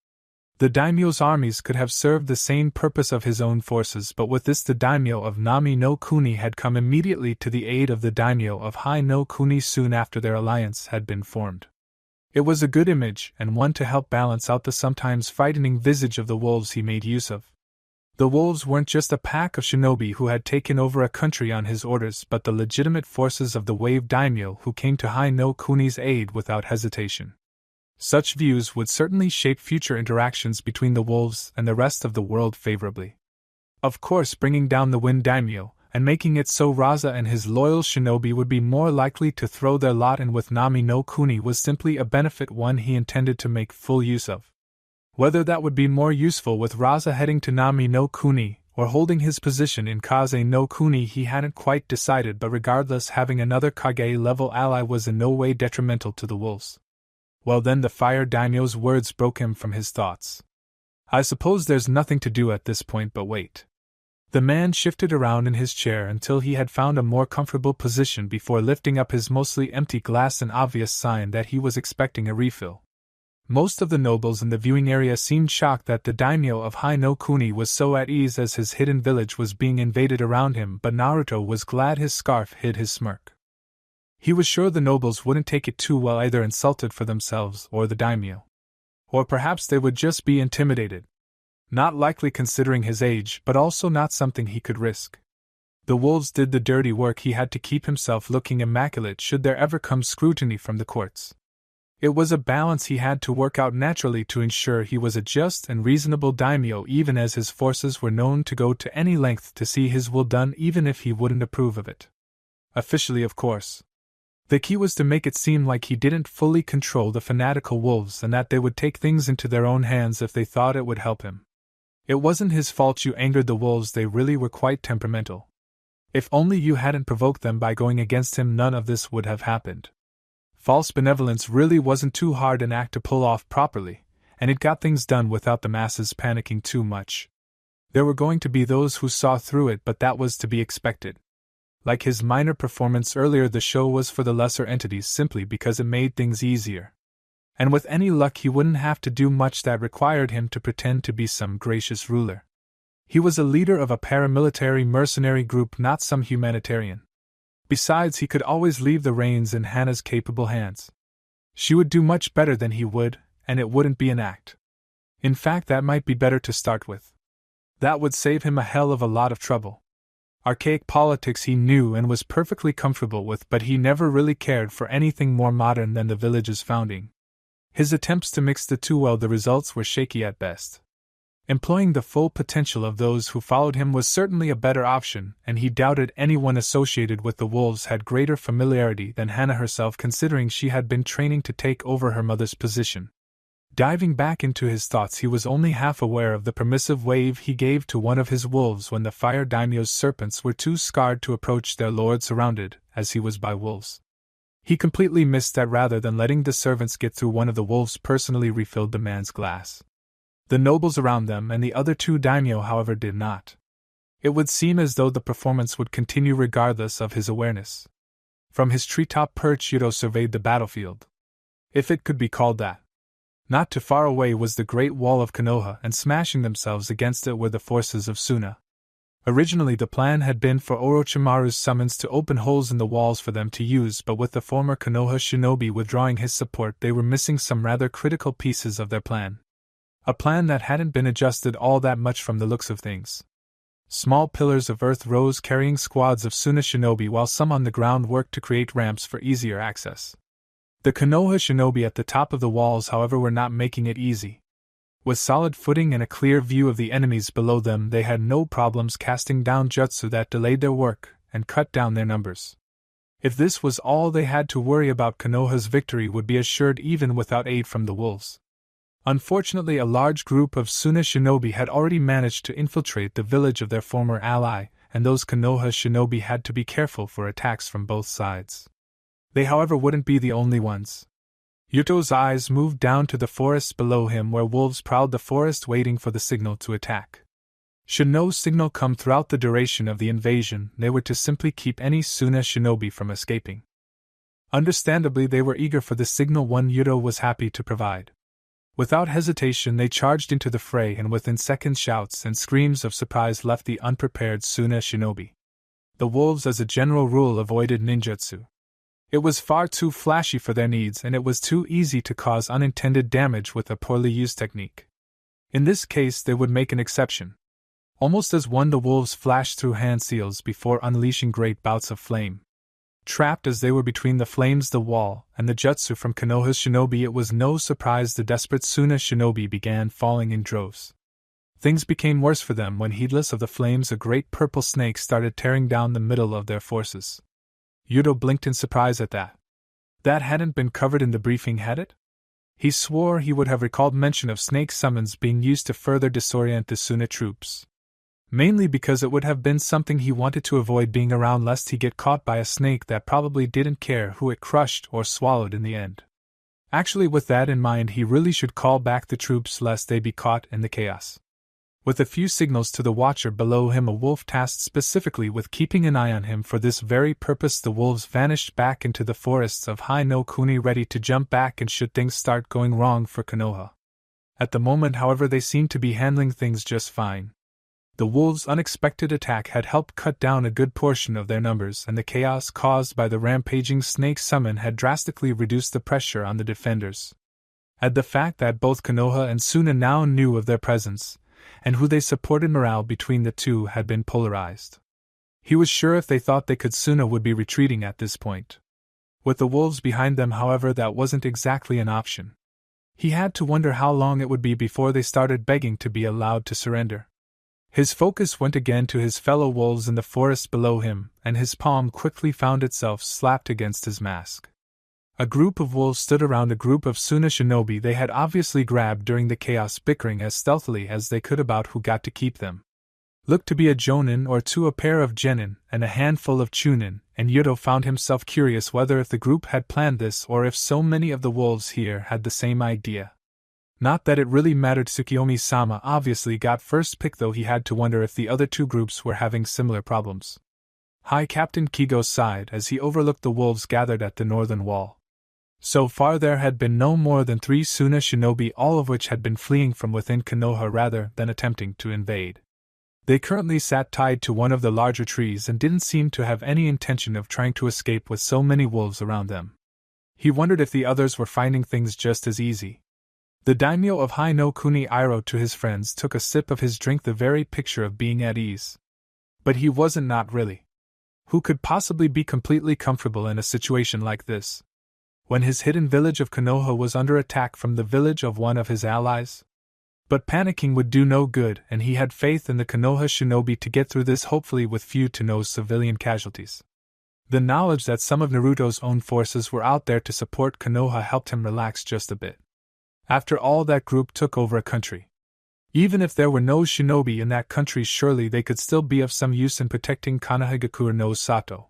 The daimyo's armies could have served the same purpose of his own forces, but with this the daimyo of Nami no Kuni had come immediately to the aid of the daimyo of Hai no Kuni soon after their alliance had been formed. It was a good image, and one to help balance out the sometimes frightening visage of the wolves he made use of. The wolves weren't just a pack of shinobi who had taken over a country on his orders, but the legitimate forces of the wave daimyo who came to Hai no Kuni's aid without hesitation. Such views would certainly shape future interactions between the wolves and the rest of the world favorably. Of course, bringing down the wind daimyo, and making it so Raza and his loyal shinobi would be more likely to throw their lot in with Nami no Kuni was simply a benefit, one he intended to make full use of. Whether that would be more useful with Raza heading to Nami no Kuni, or holding his position in Kaze no Kuni, he hadn't quite decided, but regardless, having another Kage-level ally was in no way detrimental to the wolves. Well then, the fire daimyo's words broke him from his thoughts. I suppose there's nothing to do at this point but wait. The man shifted around in his chair until he had found a more comfortable position before lifting up his mostly empty glass, an obvious sign that he was expecting a refill. Most of the nobles in the viewing area seemed shocked that the daimyo of Hai no Kuni was so at ease as his hidden village was being invaded around him, but Naruto was glad his scarf hid his smirk. He was sure the nobles wouldn't take it too well, either insulted for themselves or the daimyo. Or perhaps they would just be intimidated. Not likely considering his age, but also not something he could risk. The wolves did the dirty work. He had to keep himself looking immaculate should there ever come scrutiny from the courts. It was a balance he had to work out naturally to ensure he was a just and reasonable daimyo, even as his forces were known to go to any length to see his will done, even if he wouldn't approve of it. Officially, of course. The key was to make it seem like he didn't fully control the fanatical wolves and that they would take things into their own hands if they thought it would help him. It wasn't his fault you angered the wolves, they really were quite temperamental. If only you hadn't provoked them by going against him, none of this would have happened. False benevolence really wasn't too hard an act to pull off properly, and it got things done without the masses panicking too much. There were going to be those who saw through it, but that was to be expected. Like his minor performance earlier, the show was for the lesser entities simply because it made things easier. And with any luck he wouldn't have to do much that required him to pretend to be some gracious ruler. He was a leader of a paramilitary mercenary group, not some humanitarian. Besides, he could always leave the reins in Hana's capable hands. She would do much better than he would, and it wouldn't be an act. In fact, that might be better to start with. That would save him a hell of a lot of trouble. Archaic politics he knew and was perfectly comfortable with, but he never really cared for anything more modern than the village's founding. His attempts to mix the two, well, the results were shaky at best. Employing the full potential of those who followed him was certainly a better option, and he doubted anyone associated with the wolves had greater familiarity than Hana herself, considering she had been training to take over her mother's position. Diving back into his thoughts, he was only half aware of the permissive wave he gave to one of his wolves when the fire daimyo's serpents were too scared to approach their lord, surrounded, as he was, by wolves. He completely missed that. Rather than letting the servants get through, one of the wolves personally refilled the man's glass. The nobles around them and the other two daimyo, however, did not. It would seem as though the performance would continue regardless of his awareness. From his treetop perch, Yuto surveyed the battlefield, if it could be called that. Not too far away was the Great Wall of Konoha, and smashing themselves against it were the forces of Suna. Originally the plan had been for Orochimaru's summons to open holes in the walls for them to use, but with the former Konoha shinobi withdrawing his support, they were missing some rather critical pieces of their plan. A plan that hadn't been adjusted all that much from the looks of things. Small pillars of earth rose carrying squads of Suna shinobi, while some on the ground worked to create ramps for easier access. The Konoha shinobi at the top of the walls, however, were not making it easy. With solid footing and a clear view of the enemies below them, they had no problems casting down jutsu that delayed their work and cut down their numbers. If this was all they had to worry about, Konoha's victory would be assured even without aid from the wolves. Unfortunately, a large group of Suna shinobi had already managed to infiltrate the village of their former ally, and those Konoha shinobi had to be careful for attacks from both sides. They, however, wouldn't be the only ones. Yuto's eyes moved down to the forests below him, where wolves prowled the forest waiting for the signal to attack. Should no signal come throughout the duration of the invasion, they were to simply keep any Suna shinobi from escaping. Understandably, they were eager for the signal, one Yuto was happy to provide. Without hesitation, they charged into the fray, and within seconds shouts and screams of surprise left the unprepared Suna shinobi. The wolves, as a general rule, avoided ninjutsu. It was far too flashy for their needs, and it was too easy to cause unintended damage with a poorly used technique. In this case, they would make an exception. Almost as one, the wolves flashed through hand seals before unleashing great bouts of flame. Trapped as they were between the flames, the wall, and the jutsu from Konoha's shinobi, it was no surprise the desperate Suna shinobi began falling in droves. Things became worse for them when, heedless of the flames, a great purple snake started tearing down the middle of their forces. Yuto blinked in surprise at that. That hadn't been covered in the briefing, had it? He swore he would have recalled mention of snake summons being used to further disorient the Suna troops. Mainly because it would have been something he wanted to avoid being around, lest he get caught by a snake that probably didn't care who it crushed or swallowed in the end. Actually, with that in mind, he really should call back the troops lest they be caught in the chaos. With a few signals to the watcher below him, a wolf tasked specifically with keeping an eye on him for this very purpose, the wolves vanished back into the forests of Hai no Kuni, ready to jump back and should things start going wrong for Konoha. At the moment, however, they seemed to be handling things just fine. The wolves' unexpected attack had helped cut down a good portion of their numbers, and the chaos caused by the rampaging snake summon had drastically reduced the pressure on the defenders. Add the fact that both Konoha and Suna now knew of their presence, and who they supported, morale between the two had been polarized. He was sure if they thought they could, Suna would be retreating at this point. With the wolves behind them, however, that wasn't exactly an option. He had to wonder how long it would be before they started begging to be allowed to surrender. His focus went again to his fellow wolves in the forest below him, and his palm quickly found itself slapped against his mask. A group of wolves stood around a group of Suna shinobi they had obviously grabbed during the chaos, bickering as stealthily as they could about who got to keep them. Looked to be a jonin or two, a pair of genin, and a handful of chunin, and Yuto found himself curious whether if the group had planned this or if so many of the wolves here had the same idea. Not that it really mattered. Tsukiyomi-sama obviously got first pick, though he had to wonder if the other two groups were having similar problems. High Captain Kigo sighed as he overlooked the wolves gathered at the northern wall. So far there had been no more than 3 Suna shinobi, all of which had been fleeing from within Konoha rather than attempting to invade. They currently sat tied to one of the larger trees and didn't seem to have any intention of trying to escape with so many wolves around them. He wondered if the others were finding things just as easy. The daimyo of Hai no Kuni, Iroh, to his friends, took a sip of his drink, the very picture of being at ease. But he wasn't, not really. Who could possibly be completely comfortable in a situation like this? When his hidden village of Konoha was under attack from the village of one of his allies? But panicking would do no good, and he had faith in the Konoha shinobi to get through this, hopefully with few to no civilian casualties. The knowledge that some of Naruto's own forces were out there to support Konoha helped him relax just a bit. After all, that group took over a country. Even if there were no shinobi in that country, surely they could still be of some use in protecting Konohagakure no Sato.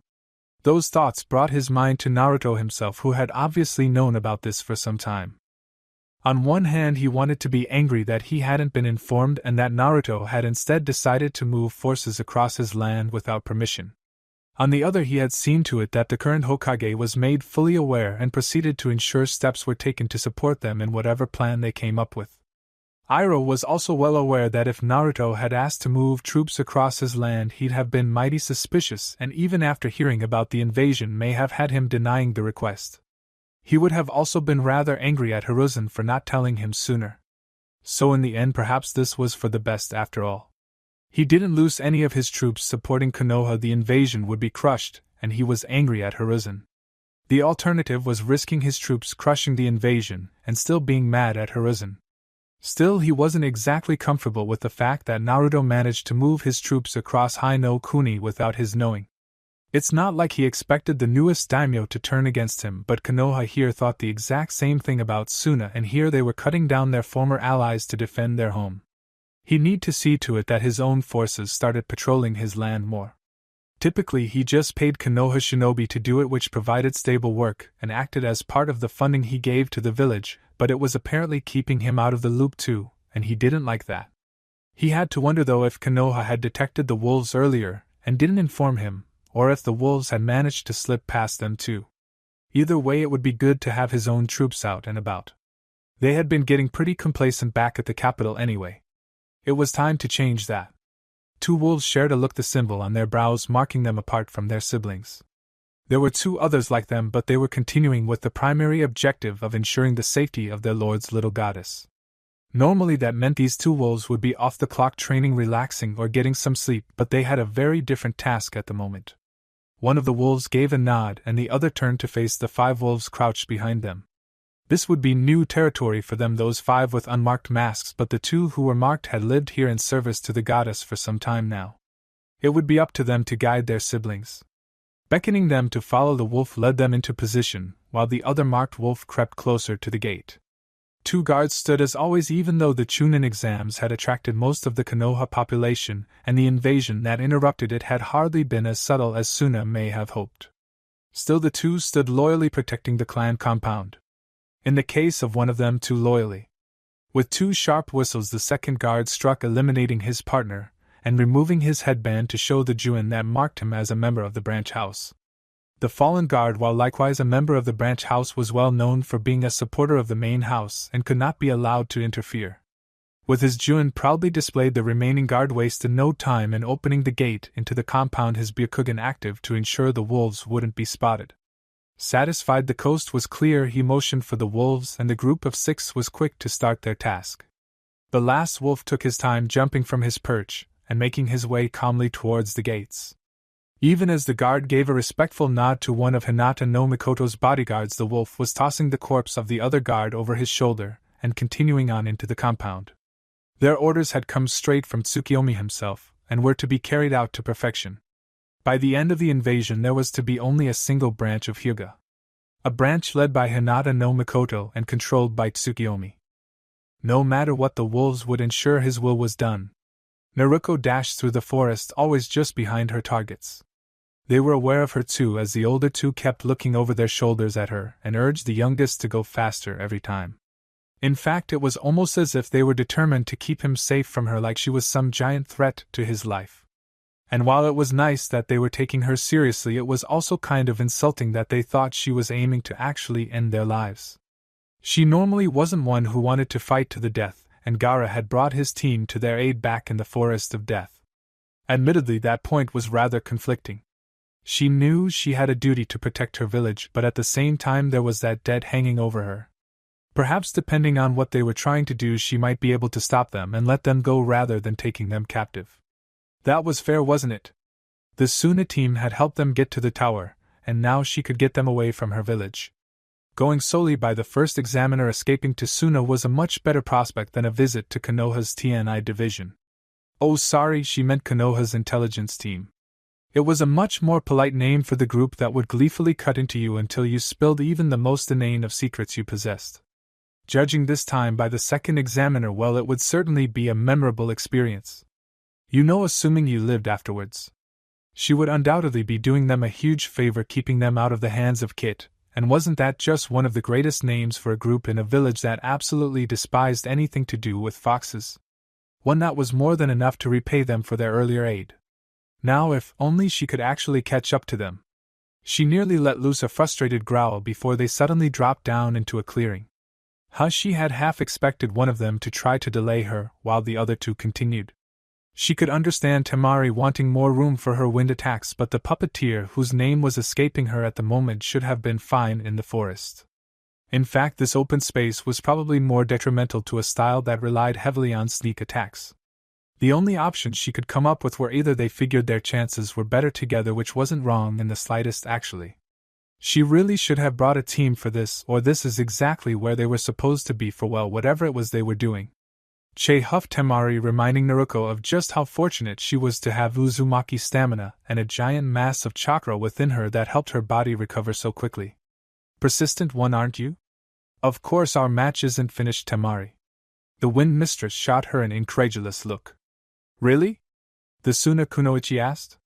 Those thoughts brought his mind to Naruto himself, who had obviously known about this for some time. On one hand, he wanted to be angry that he hadn't been informed and that Naruto had instead decided to move forces across his land without permission. On the other, he had seen to it that the current Hokage was made fully aware and proceeded to ensure steps were taken to support them in whatever plan they came up with. Iroh was also well aware that if Naruto had asked to move troops across his land, he'd have been mighty suspicious, and even after hearing about the invasion may have had him denying the request. He would have also been rather angry at Hiruzen for not telling him sooner. So in the end, perhaps this was for the best after all. He didn't lose any of his troops supporting Konoha, the invasion would be crushed, and he was angry at Hiruzen. The alternative was risking his troops crushing the invasion and still being mad at Hiruzen. Still, he wasn't exactly comfortable with the fact that Naruto managed to move his troops across Hai no Kuni without his knowing. It's not like he expected the newest daimyo to turn against him, but Konoha here thought the exact same thing about Suna, and here they were cutting down their former allies to defend their home. He'd need to see to it that his own forces started patrolling his land more. Typically, he just paid Konoha shinobi to do it, which provided stable work and acted as part of the funding he gave to the village, but it was apparently keeping him out of the loop too, and he didn't like that. He had to wonder though if Konoha had detected the wolves earlier and didn't inform him, or if the wolves had managed to slip past them too. Either way, it would be good to have his own troops out and about. They had been getting pretty complacent back at the capital anyway. It was time to change that. Two wolves shared a look, the symbol on their brows marking them apart from their siblings. There were two others like them, but they were continuing with the primary objective of ensuring the safety of their lord's little goddess. Normally that meant these two wolves would be off the clock training, relaxing, or getting some sleep, but they had a very different task at the moment. One of the wolves gave a nod and the other turned to face the 5 wolves crouched behind them. This would be new territory for them, those 5 with unmarked masks, but the 2 who were marked had lived here in service to the goddess for some time now. It would be up to them to guide their siblings. Beckoning them to follow, the wolf led them into position, while the other marked wolf crept closer to the gate. 2 guards stood as always, even though the Chunin exams had attracted most of the Konoha population, and the invasion that interrupted it had hardly been as subtle as Suna may have hoped. Still, the 2 stood loyally protecting the clan compound. In the case of one of them, too loyally. With 2 sharp whistles, the second guard struck, eliminating his partner, and removing his headband to show the Juin that marked him as a member of the branch house. The fallen guard, while likewise a member of the branch house, was well known for being a supporter of the main house and could not be allowed to interfere. With his Juin proudly displayed, the remaining guard wasted no time in opening the gate into the compound, his Byakugan active to ensure the wolves wouldn't be spotted. Satisfied the coast was clear, he motioned for the wolves, and the group of 6 was quick to start their task. The last wolf took his time, jumping from his perch and making his way calmly towards the gates. Even as the guard gave a respectful nod to one of Hinata no Mikoto's bodyguards, the wolf was tossing the corpse of the other guard over his shoulder and continuing on into the compound. Their orders had come straight from Tsukiyomi himself and were to be carried out to perfection. By the end of the invasion, there was to be only a single branch of Hyuga. A branch led by Hinata no Mikoto and controlled by Tsukiyomi. No matter what, the wolves would ensure his will was done. Naruto dashed through the forest, always just behind her targets. They were aware of her too, as the older 2 kept looking over their shoulders at her and urged the youngest to go faster every time. In fact, it was almost as if they were determined to keep him safe from her, like she was some giant threat to his life. And while it was nice that they were taking her seriously, it was also kind of insulting that they thought she was aiming to actually end their lives. She normally wasn't one who wanted to fight to the death, and Gaara had brought his team to their aid back in the Forest of Death. Admittedly, that point was rather conflicting. She knew she had a duty to protect her village, but at the same time there was that debt hanging over her. Perhaps depending on what they were trying to do, she might be able to stop them and let them go rather than taking them captive. That was fair, wasn't it? The Suna team had helped them get to the tower, and now she could get them away from her village. Going solely by the first examiner escaping to Suna was a much better prospect than a visit to Konoha's TNI division. Oh, sorry, she meant Konoha's intelligence team. It was a much more polite name for the group that would gleefully cut into you until you spilled even the most inane of secrets you possessed. Judging this time by the second examiner, well, it would certainly be a memorable experience. You know, assuming you lived afterwards. She would undoubtedly be doing them a huge favor keeping them out of the hands of Kit, and wasn't that just one of the greatest names for a group in a village that absolutely despised anything to do with foxes? One that was more than enough to repay them for their earlier aid. Now, if only she could actually catch up to them. She nearly let loose a frustrated growl before they suddenly dropped down into a clearing. She had half expected one of them to try to delay her, while the other two continued. She could understand Temari wanting more room for her wind attacks, but the puppeteer whose name was escaping her at the moment should have been fine in the forest. In fact, this open space was probably more detrimental to a style that relied heavily on sneak attacks. The only options she could come up with were either they figured their chances were better together, which wasn't wrong in the slightest actually. She really should have brought a team for this, or this is exactly where they were supposed to be for, well, whatever it was they were doing. Che huffed Temari, reminding Naruko of just how fortunate she was to have Uzumaki stamina and a giant mass of chakra within her that helped her body recover so quickly. Persistent one, aren't you? Of course our match isn't finished, Temari. The Wind Mistress shot her an incredulous look. Really? The Suna Kunoichi asked.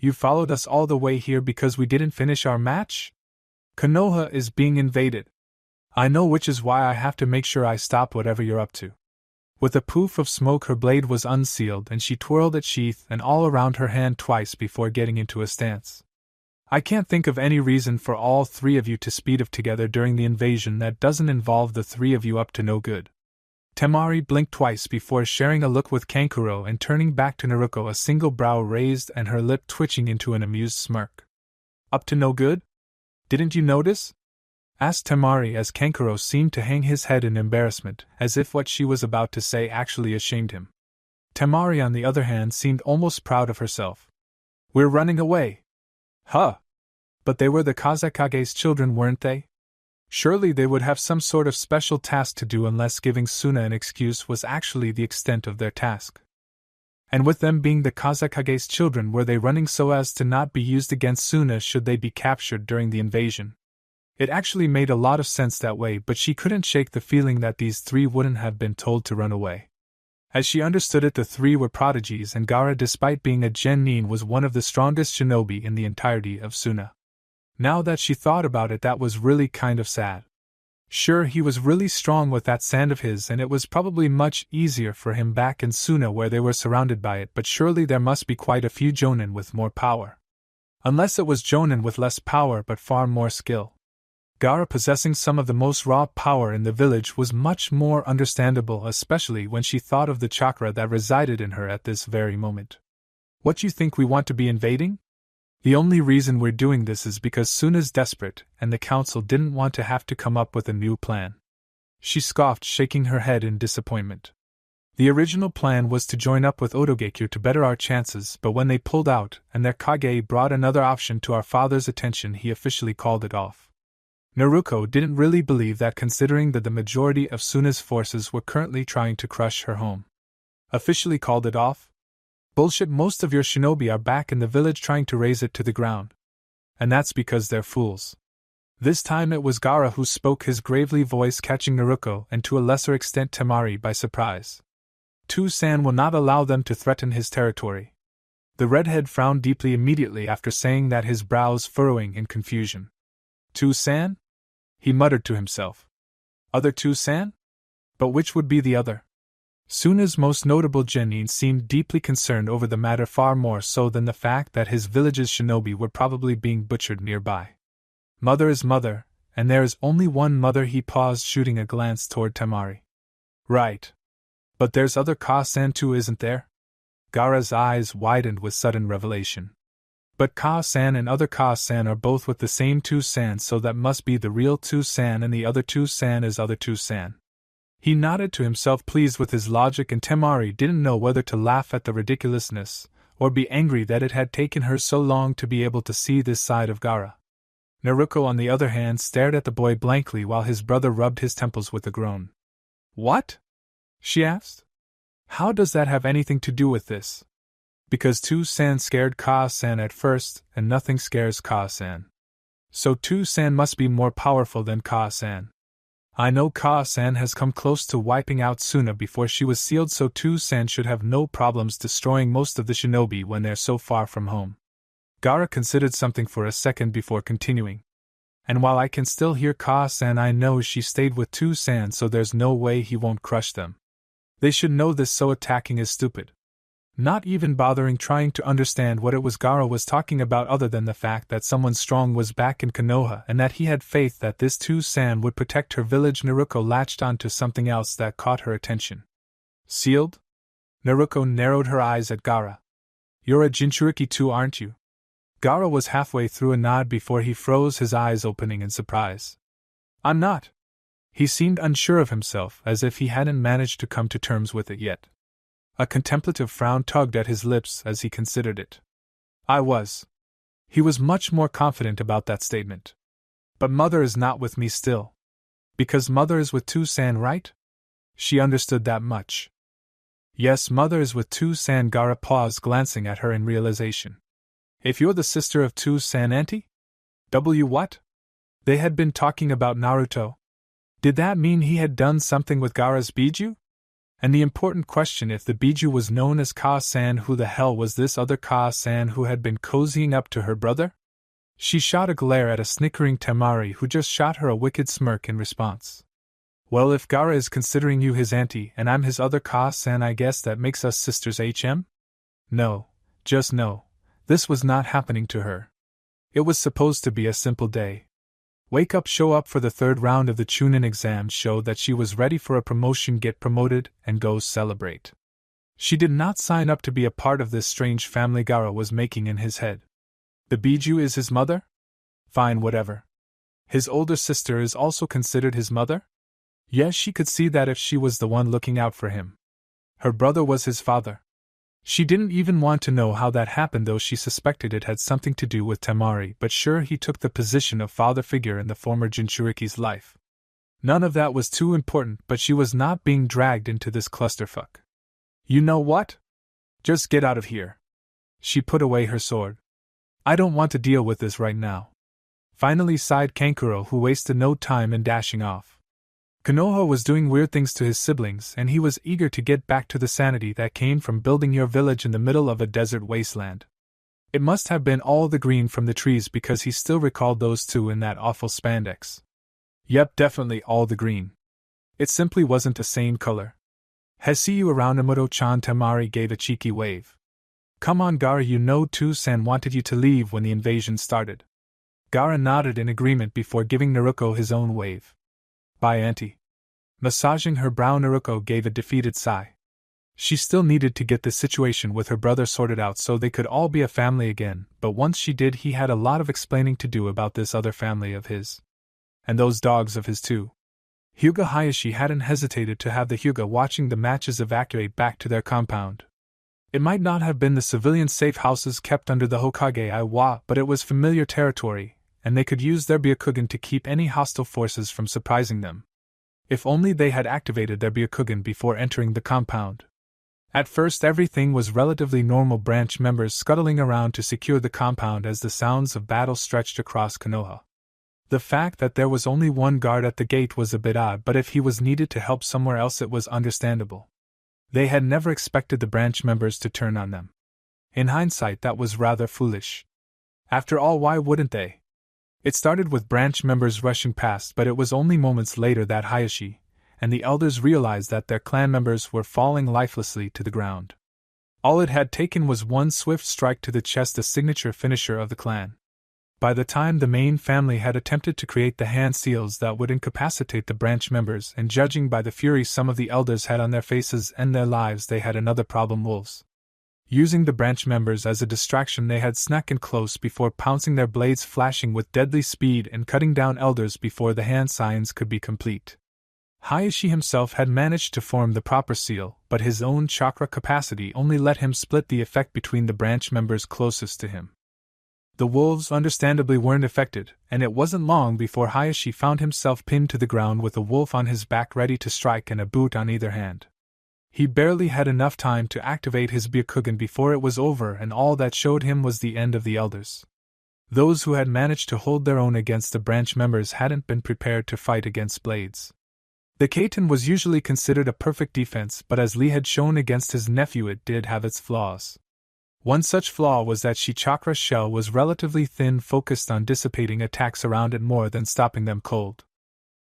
You followed us all the way here because we didn't finish our match? Konoha is being invaded. I know, which is why I have to make sure I stop whatever you're up to. With a poof of smoke, her blade was unsealed and she twirled its sheath and all around her hand twice before getting into a stance. I can't think of any reason for all three of you to speed up together during the invasion that doesn't involve the three of you up to no good. Temari blinked twice before sharing a look with Kankuro and turning back to Naruko, a single brow raised and her lip twitching into an amused smirk. Up to no good? Didn't you notice? Asked Temari as Kankuro seemed to hang his head in embarrassment, as if what she was about to say actually ashamed him. Temari, on the other hand, seemed almost proud of herself. We're running away. Huh. But they were the Kazekage's children, weren't they? Surely they would have some sort of special task to do, unless giving Suna an excuse was actually the extent of their task. And with them being the Kazekage's children, were they running so as to not be used against Suna should they be captured during the invasion? It actually made a lot of sense that way, but she couldn't shake the feeling that these three wouldn't have been told to run away. As she understood it, the three were prodigies, and Gaara, despite being a genin, was one of the strongest shinobi in the entirety of Suna. Now that she thought about it, that was really kind of sad. Sure, he was really strong with that sand of his, and it was probably much easier for him back in Suna where they were surrounded by it, but surely there must be quite a few jonin with more power. Unless it was jonin with less power but far more skill. Gaara possessing some of the most raw power in the village was much more understandable, especially when she thought of the chakra that resided in her at this very moment. What, you think we want to be invading? The only reason we're doing this is because Suna's desperate, and the council didn't want to have to come up with a new plan. She scoffed, shaking her head in disappointment. The original plan was to join up with Otogekyo to better our chances, but when they pulled out, and their Kage brought another option to our father's attention, he officially called it off. Naruko didn't really believe that, considering that the majority of Suna's forces were currently trying to crush her home. Officially called it off? Bullshit, most of your shinobi are back in the village trying to raze it to the ground. And that's because they're fools. This time it was Gaara who spoke, his gravely voice catching Naruko and to a lesser extent Temari by surprise. Tu-san will not allow them to threaten his territory. The redhead frowned deeply immediately after saying that, his brows furrowing in confusion. Tu-san? He muttered to himself. Other Tu-san? But which would be the other? Suna's most notable genin seemed deeply concerned over the matter, far more so than the fact that his village's shinobi were probably being butchered nearby. Mother is mother, and there is only one mother. He paused, shooting a glance toward Temari. Right. But there's other Ka-san too, isn't there? Gaara's eyes widened with sudden revelation. But Ka-san and other Ka-san are both with the same Tu-san, so that must be the real Tu-san, and the other Tu-san is other Tu-san. He nodded to himself, pleased with his logic, and Temari didn't know whether to laugh at the ridiculousness, or be angry that it had taken her so long to be able to see this side of Gaara. Naruto, on the other hand, stared at the boy blankly while his brother rubbed his temples with a groan. What? She asked. How does that have anything to do with this? Because Tu-san scared Ka-san at first, and nothing scares Ka-san. So Tu-san must be more powerful than Ka-san. I know Ka-san has come close to wiping out Suna before she was sealed, so Tu-san should have no problems destroying most of the shinobi when they're so far from home. Gaara considered something for a second before continuing. And while I can still hear Ka-san, I know she stayed with Tu-san, so there's no way he won't crush them. They should know this, so attacking is stupid. Not even bothering trying to understand what it was Gaara was talking about other than the fact that someone strong was back in Konoha and that he had faith that this Tu-san would protect her village. Naruto latched onto something else that caught her attention. Sealed? Naruto narrowed her eyes at Gaara. You're a Jinchuriki too, aren't you? Gaara was halfway through a nod before he froze, his eyes opening in surprise. I'm not. He seemed unsure of himself, as if he hadn't managed to come to terms with it yet. A contemplative frown tugged at his lips as he considered it. I was. He was much more confident about that statement. But Mother is not with me still. Because Mother is with Tu-san, right? She understood that much. Yes, Mother is with Tu-san. Gaara paused, glancing at her in realization. If you're the sister of Tu-san, Auntie? What? They had been talking about Naruto. Did that mean he had done something with Gaara's Biju? And the important question, if the Biju was known as Ka-san, who the hell was this other Ka-san who had been cozying up to her brother? She shot a glare at a snickering Temari, who just shot her a wicked smirk in response. Well, if Gaara is considering you his auntie and I'm his other Ka-san, I guess that makes us sisters, HM? No, just no. This was not happening to her. It was supposed to be a simple day. Wake up, show up for the third round of the Chunin exams, show that she was ready for a promotion, get promoted, and go celebrate. She did not sign up to be a part of this strange family Gaara was making in his head. The Biju is his mother? Fine, whatever. His older sister is also considered his mother? Yes, she could see that if she was the one looking out for him. Her brother was his father. She didn't even want to know how that happened, though she suspected it had something to do with Temari, but sure, he took the position of father figure in the former Jinchuriki's life. None of that was too important, but she was not being dragged into this clusterfuck. You know what? Just get out of here. She put away her sword. I don't want to deal with this right now. Finally sighed Kankuro, who wasted no time in dashing off. Konoha was doing weird things to his siblings, and he was eager to get back to the sanity that came from building your village in the middle of a desert wasteland. It must have been all the green from the trees, because he still recalled those two in that awful spandex. Yep, definitely all the green. It simply wasn't a sane color. See you around, Amuto-chan. Temari gave a cheeky wave. Come on, Gaara, you know Tu-san wanted you to leave when the invasion started. Gaara nodded in agreement before giving Naruto his own wave. Bye, Auntie. Massaging her brow, Naruto gave a defeated sigh. She still needed to get the situation with her brother sorted out so they could all be a family again, but once she did, he had a lot of explaining to do about this other family of his. And those dogs of his too. Hyuga Hayashi hadn't hesitated to have the Hyuga watching the matches evacuate back to their compound. It might not have been the civilian safe houses kept under the Hokage Iwa, but it was familiar territory, and they could use their Byakugan to keep any hostile forces from surprising them. If only they had activated their Byakugan before entering the compound. At first everything was relatively normal, branch members scuttling around to secure the compound as the sounds of battle stretched across Konoha. The fact that there was only one guard at the gate was a bit odd, but if he was needed to help somewhere else it was understandable. They had never expected the branch members to turn on them. In hindsight, that was rather foolish. After all, why wouldn't they? It started with branch members rushing past, but it was only moments later that Hayashi and the elders realized that their clan members were falling lifelessly to the ground. All it had taken was one swift strike to the chest, a signature finisher of the clan. By the time the main family had attempted to create the hand seals that would incapacitate the branch members, and judging by the fury some of the elders had on their faces and their lives, they had another problem: wolves. Using the branch members as a distraction, they had snuck in close before pouncing, their blades flashing with deadly speed and cutting down elders before the hand signs could be complete. Hayashi himself had managed to form the proper seal, but his own chakra capacity only let him split the effect between the branch members closest to him. The wolves understandably weren't affected, and it wasn't long before Hayashi found himself pinned to the ground with a wolf on his back ready to strike and a boot on either hand. He barely had enough time to activate his Byakugan before it was over, and all that showed him was the end of the elders. Those who had managed to hold their own against the branch members hadn't been prepared to fight against blades. The Kaiten was usually considered a perfect defense, but as Lee had shown against his nephew, it did have its flaws. One such flaw was that Chi-Chakra's shell was relatively thin, focused on dissipating attacks around it more than stopping them cold.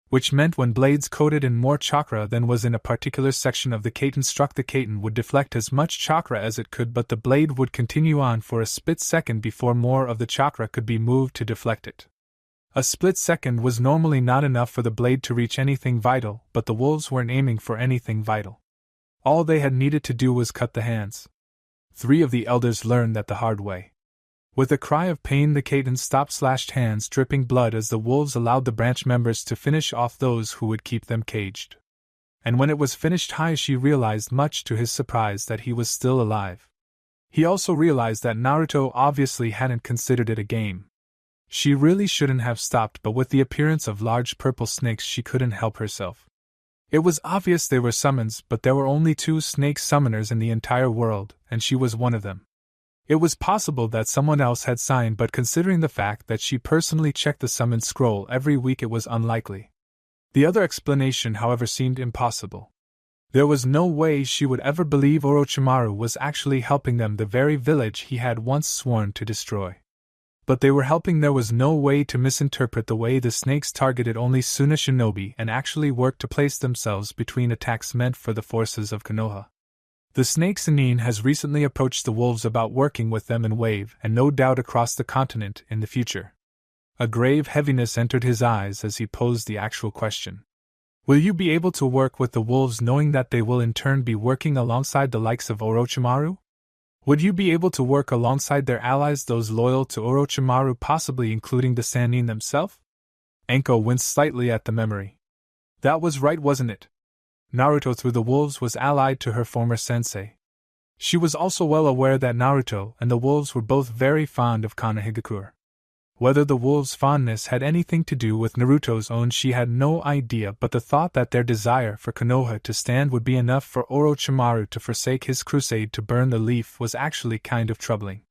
Which meant when blades coated in more chakra than was in a particular section of the Kaiten struck, the Kaiten would deflect as much chakra as it could, but the blade would continue on for a split second before more of the chakra could be moved to deflect it. A split second was normally not enough for the blade to reach anything vital, but the wolves weren't aiming for anything vital. All they had needed to do was cut the hands. 3 of the elders learned that the hard way. With a cry of pain, the Kaiten stopped slashed hands dripping blood as the wolves allowed the branch members to finish off those who would keep them caged. And when it was finished, Hayashi realized, much to his surprise, that he was still alive. He also realized that Naruto obviously hadn't considered it a game. She really shouldn't have stopped, but with the appearance of large purple snakes she couldn't help herself. It was obvious they were summons, but there were only 2 snake summoners in the entire world, and she was one of them. It was possible that someone else had signed, but considering the fact that she personally checked the summon scroll every week, it was unlikely. The other explanation, however, seemed impossible. There was no way she would ever believe Orochimaru was actually helping them, the very village he had once sworn to destroy. But they were helping. There was no way to misinterpret the way the snakes targeted only Suna shinobi and actually worked to place themselves between attacks meant for the forces of Konoha. The snake Sannin has recently approached the wolves about working with them in Wave, and no doubt across the continent in the future. A grave heaviness entered his eyes as he posed the actual question. Will you be able to work with the wolves knowing that they will in turn be working alongside the likes of Orochimaru? Would you be able to work alongside their allies, those loyal to Orochimaru, possibly including the Sannin themselves? Enko winced slightly at the memory. That was right, wasn't it? Naruto through the wolves was allied to her former sensei. She was also well aware that Naruto and the wolves were both very fond of Konohagakure. Whether the wolves' fondness had anything to do with Naruto's own she had no idea, but the thought that their desire for Konoha to stand would be enough for Orochimaru to forsake his crusade to burn the leaf was actually kind of troubling.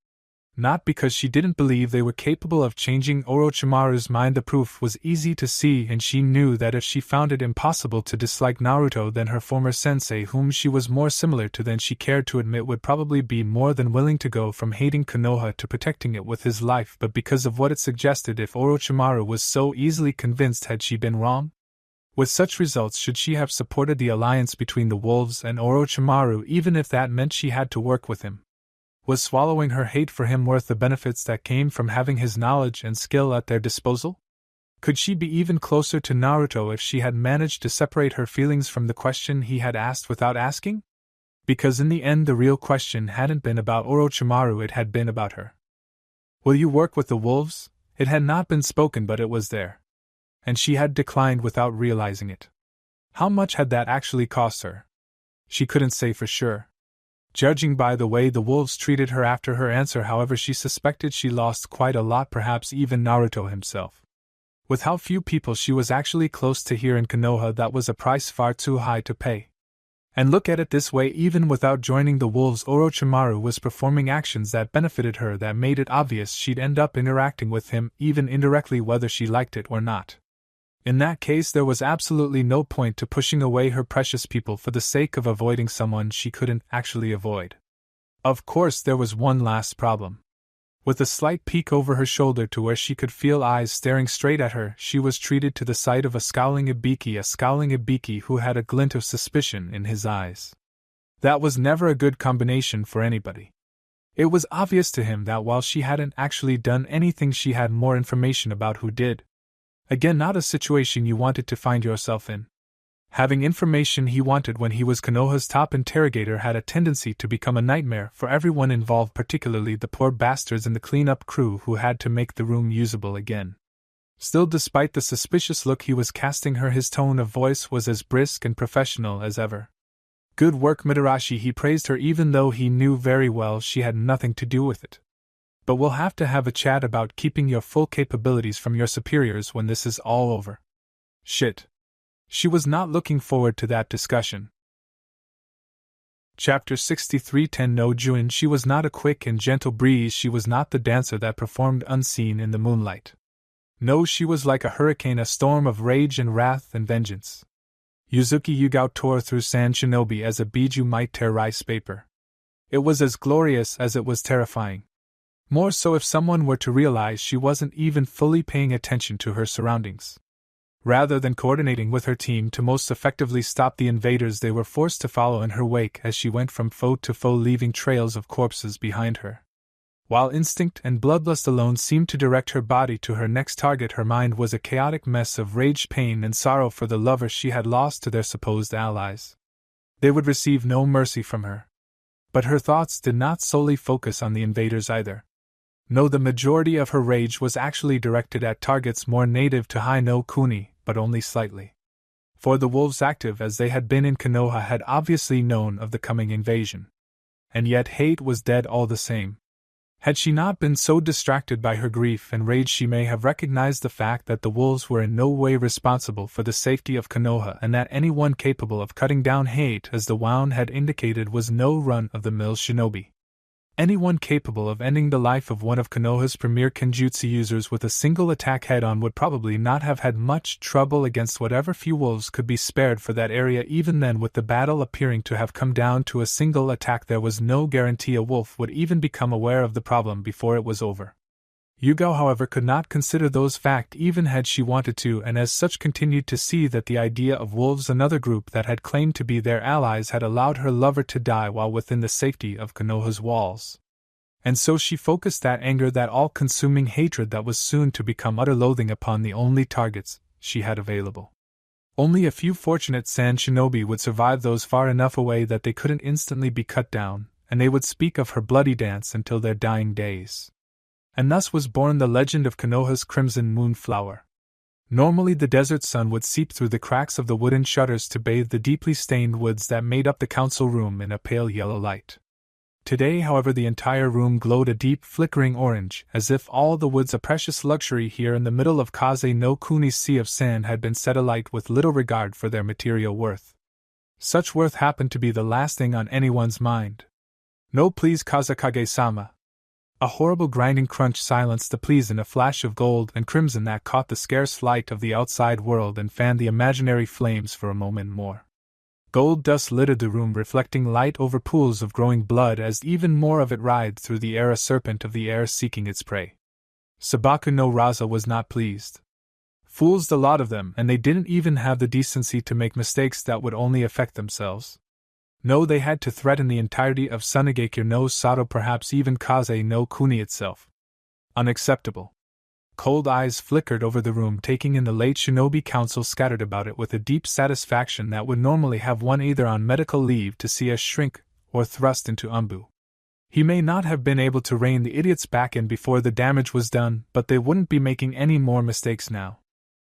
Not because she didn't believe they were capable of changing Orochimaru's mind. The proof was easy to see, and she knew that if she found it impossible to dislike Naruto, then her former sensei, whom she was more similar to than she cared to admit, would probably be more than willing to go from hating Konoha to protecting it with his life. But because of what it suggested, if Orochimaru was so easily convinced, had she been wrong? With such results, should she have supported the alliance between the wolves and Orochimaru, even if that meant she had to work with him? Was swallowing her hate for him worth the benefits that came from having his knowledge and skill at their disposal? Could she be even closer to Naruto if she had managed to separate her feelings from the question he had asked without asking? Because in the end the real question hadn't been about Orochimaru, it had been about her. Will you work with the wolves? It had not been spoken, but it was there. And she had declined without realizing it. How much had that actually cost her? She couldn't say for sure. Judging by the way the wolves treated her after her answer, however, she suspected she lost quite a lot, perhaps even Naruto himself. With how few people she was actually close to here in Konoha, that was a price far too high to pay. And look at it this way, even without joining the wolves, Orochimaru was performing actions that benefited her, that made it obvious she'd end up interacting with him, even indirectly, whether she liked it or not. In that case, there was absolutely no point to pushing away her precious people for the sake of avoiding someone she couldn't actually avoid. Of course, there was one last problem. With a slight peek over her shoulder to where she could feel eyes staring straight at her, she was treated to the sight of a scowling Ibiki who had a glint of suspicion in his eyes. That was never a good combination for anybody. It was obvious to him that while she hadn't actually done anything, she had more information about who did. Again, not a situation you wanted to find yourself in. Having information he wanted when he was Konoha's top interrogator had a tendency to become a nightmare for everyone involved, particularly the poor bastards in the cleanup crew who had to make the room usable again. Still, despite the suspicious look he was casting her, his tone of voice was as brisk and professional as ever. Good work, Mitarashi, he praised her, even though he knew very well she had nothing to do with it. But we'll have to have a chat about keeping your full capabilities from your superiors when this is all over. Shit. She was not looking forward to that discussion. Chapter 63 Tenno Juin. She was not a quick and gentle breeze, she was not the dancer that performed unseen in the moonlight. No, she was like a hurricane, a storm of rage and wrath and vengeance. Yuzuki Yugao tore through sand shinobi as a biju might tear rice paper. It was as glorious as it was terrifying. More so if someone were to realize she wasn't even fully paying attention to her surroundings. Rather than coordinating with her team to most effectively stop the invaders, they were forced to follow in her wake as she went from foe to foe, leaving trails of corpses behind her. While instinct and bloodlust alone seemed to direct her body to her next target, her mind was a chaotic mess of rage, pain, and sorrow for the lover she had lost to their supposed allies. They would receive no mercy from her. But her thoughts did not solely focus on the invaders either. No, the majority of her rage was actually directed at targets more native to Hai no Kuni, but only slightly. For the wolves, active as they had been in Konoha, had obviously known of the coming invasion. And yet hate was dead all the same. Had she not been so distracted by her grief and rage, she may have recognized the fact that the wolves were in no way responsible for the safety of Konoha, and that anyone capable of cutting down hate, as the wound had indicated, was no run-of-the-mill shinobi. Anyone capable of ending the life of one of Konoha's premier kenjutsu users with a single attack head-on would probably not have had much trouble against whatever few wolves could be spared for that area. Even then, with the battle appearing to have come down to a single attack, there was no guarantee a wolf would even become aware of the problem before it was over. Yugao, however, could not consider those facts even had she wanted to, and as such continued to see that the idea of wolves, another group that had claimed to be their allies, had allowed her lover to die while within the safety of Konoha's walls. And so she focused that anger, that all-consuming hatred that was soon to become utter loathing, upon the only targets she had available. Only a few fortunate sand shinobi would survive, those far enough away that they couldn't instantly be cut down, and they would speak of her bloody dance until their dying days. And thus was born the legend of Konoha's Crimson Moonflower. Normally the desert sun would seep through the cracks of the wooden shutters to bathe the deeply stained woods that made up the council room in a pale yellow light. Today, however, the entire room glowed a deep flickering orange, as if all the woods, a precious luxury here in the middle of Kaze no Kuni's sea of sand, had been set alight with little regard for their material worth. Such worth happened to be the last thing on anyone's mind. No, please, Kazakage-sama. A horrible grinding crunch silenced the pleas in a flash of gold and crimson that caught the scarce light of the outside world and fanned the imaginary flames for a moment more. Gold dust littered the room, reflecting light over pools of growing blood as even more of it writhed through the air, a serpent of the air seeking its prey. Sabaku no Raza was not pleased. Fools, the lot of them, and they didn't even have the decency to make mistakes that would only affect themselves. No, they had to threaten the entirety of Sunagakure no Sato, perhaps even Kaze no Kuni itself. Unacceptable. Cold eyes flickered over the room, taking in the late shinobi council scattered about it with a deep satisfaction that would normally have one either on medical leave to see us shrink or thrust into umbu. He may not have been able to rein the idiots back in before the damage was done, but they wouldn't be making any more mistakes now.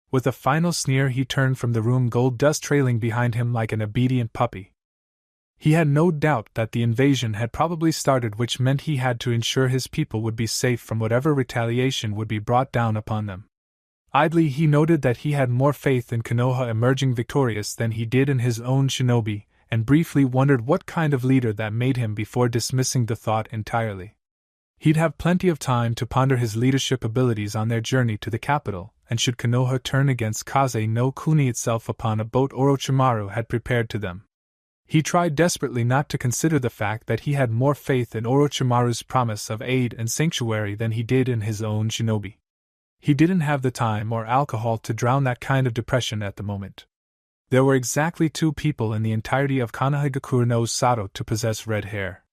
With a final sneer, he turned from the room, gold dust trailing behind him like an obedient puppy. He had no doubt that the invasion had probably started, which meant he had to ensure his people would be safe from whatever retaliation would be brought down upon them. Idly he noted that he had more faith in Konoha emerging victorious than he did in his own shinobi, and briefly wondered what kind of leader that made him before dismissing the thought entirely. He'd have plenty of time to ponder his leadership abilities on their journey to the capital, and should Konoha turn against Kaze no Kuni itself upon a boat Orochimaru had prepared to them. He tried desperately not to consider the fact that he had more faith in Orochimaru's promise of aid and sanctuary than he did in his own shinobi. He didn't have the time or alcohol to drown that kind of depression at the moment. There were exactly 2 people in the entirety of Konohagakure no Sato to possess red hair.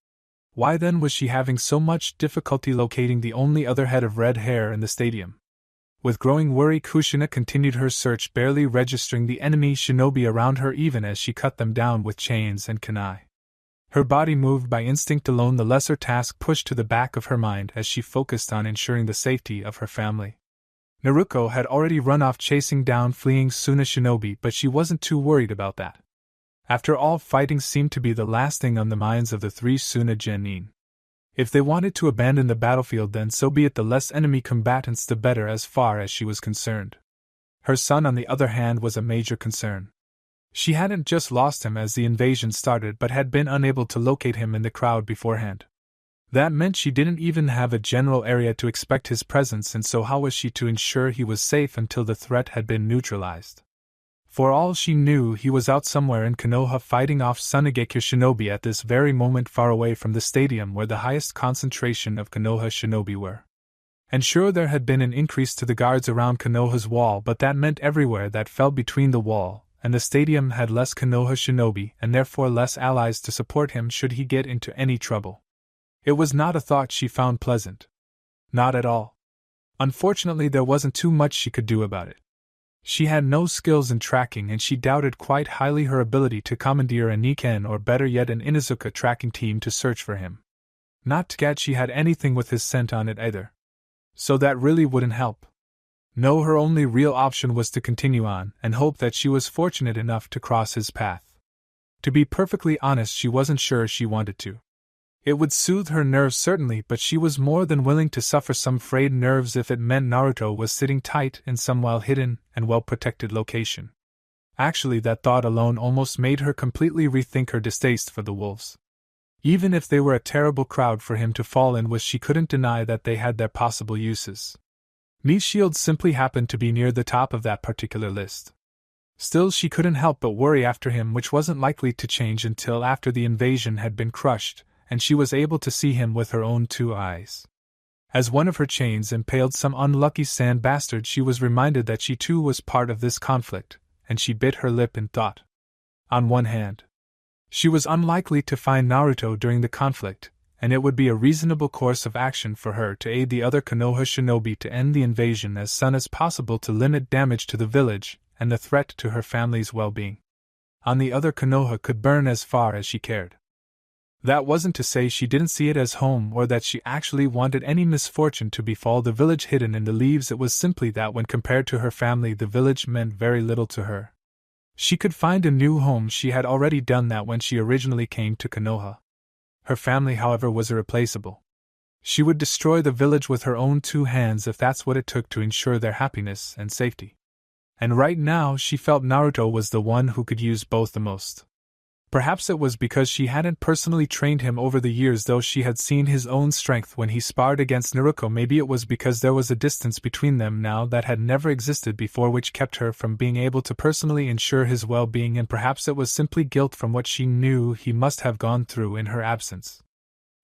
Why then was she having so much difficulty locating the only other head of red hair in the stadium? With growing worry, Kushina continued her search, barely registering the enemy shinobi around her even as she cut them down with chains and kunai. Her body moved by instinct alone, the lesser task pushed to the back of her mind as she focused on ensuring the safety of her family. Naruko had already run off chasing down fleeing Suna shinobi, but she wasn't too worried about that. After all, fighting seemed to be the last thing on the minds of the 3 Suna genin. If they wanted to abandon the battlefield, then so be it. The less enemy combatants the better as far as she was concerned. Her son, on the other hand, was a major concern. She hadn't just lost him as the invasion started, but had been unable to locate him in the crowd beforehand. That meant she didn't even have a general area to expect his presence, and so how was she to ensure he was safe until the threat had been neutralized? For all she knew, he was out somewhere in Konoha fighting off Sunigekure shinobi at this very moment, far away from the stadium where the highest concentration of Konoha shinobi were. And sure, there had been an increase to the guards around Konoha's wall, but that meant everywhere that fell between the wall and the stadium had less Konoha shinobi and therefore less allies to support him should he get into any trouble. It was not a thought she found pleasant. Not at all. Unfortunately, there wasn't too much she could do about it. She had no skills in tracking, and she doubted quite highly her ability to commandeer a Nikken or better yet an Inuzuka tracking team to search for him. Not that she had anything with his scent on it either. So that really wouldn't help. No, her only real option was to continue on and hope that she was fortunate enough to cross his path. To be perfectly honest, she wasn't sure she wanted to. It would soothe her nerves certainly, but she was more than willing to suffer some frayed nerves if it meant Naruto was sitting tight in some well-hidden and well-protected location. Actually, that thought alone almost made her completely rethink her distaste for the wolves. Even if they were a terrible crowd for him to fall in with, she couldn't deny that they had their possible uses. Mie's shield simply happened to be near the top of that particular list. Still, she couldn't help but worry after him, which wasn't likely to change until after the invasion had been crushed, and she was able to see him with her own two eyes. As one of her chains impaled some unlucky sand bastard, she was reminded that she too was part of this conflict, and she bit her lip in thought. On one hand, she was unlikely to find Naruto during the conflict, and it would be a reasonable course of action for her to aid the other Konoha shinobi to end the invasion as soon as possible to limit damage to the village and the threat to her family's well-being. On the other, Konoha could burn as far as she cared. That wasn't to say she didn't see it as home or that she actually wanted any misfortune to befall the village hidden in the leaves. It was simply that when compared to her family, the village meant very little to her. She could find a new home. She had already done that when she originally came to Konoha. Her family, however, was irreplaceable. She would destroy the village with her own two hands if that's what it took to ensure their happiness and safety. And right now she felt Naruto was the one who could use both the most. Perhaps it was because she hadn't personally trained him over the years, though she had seen his own strength when he sparred against Naruto. Maybe it was because there was a distance between them now that had never existed before, which kept her from being able to personally ensure his well-being, and perhaps it was simply guilt from what she knew he must have gone through in her absence.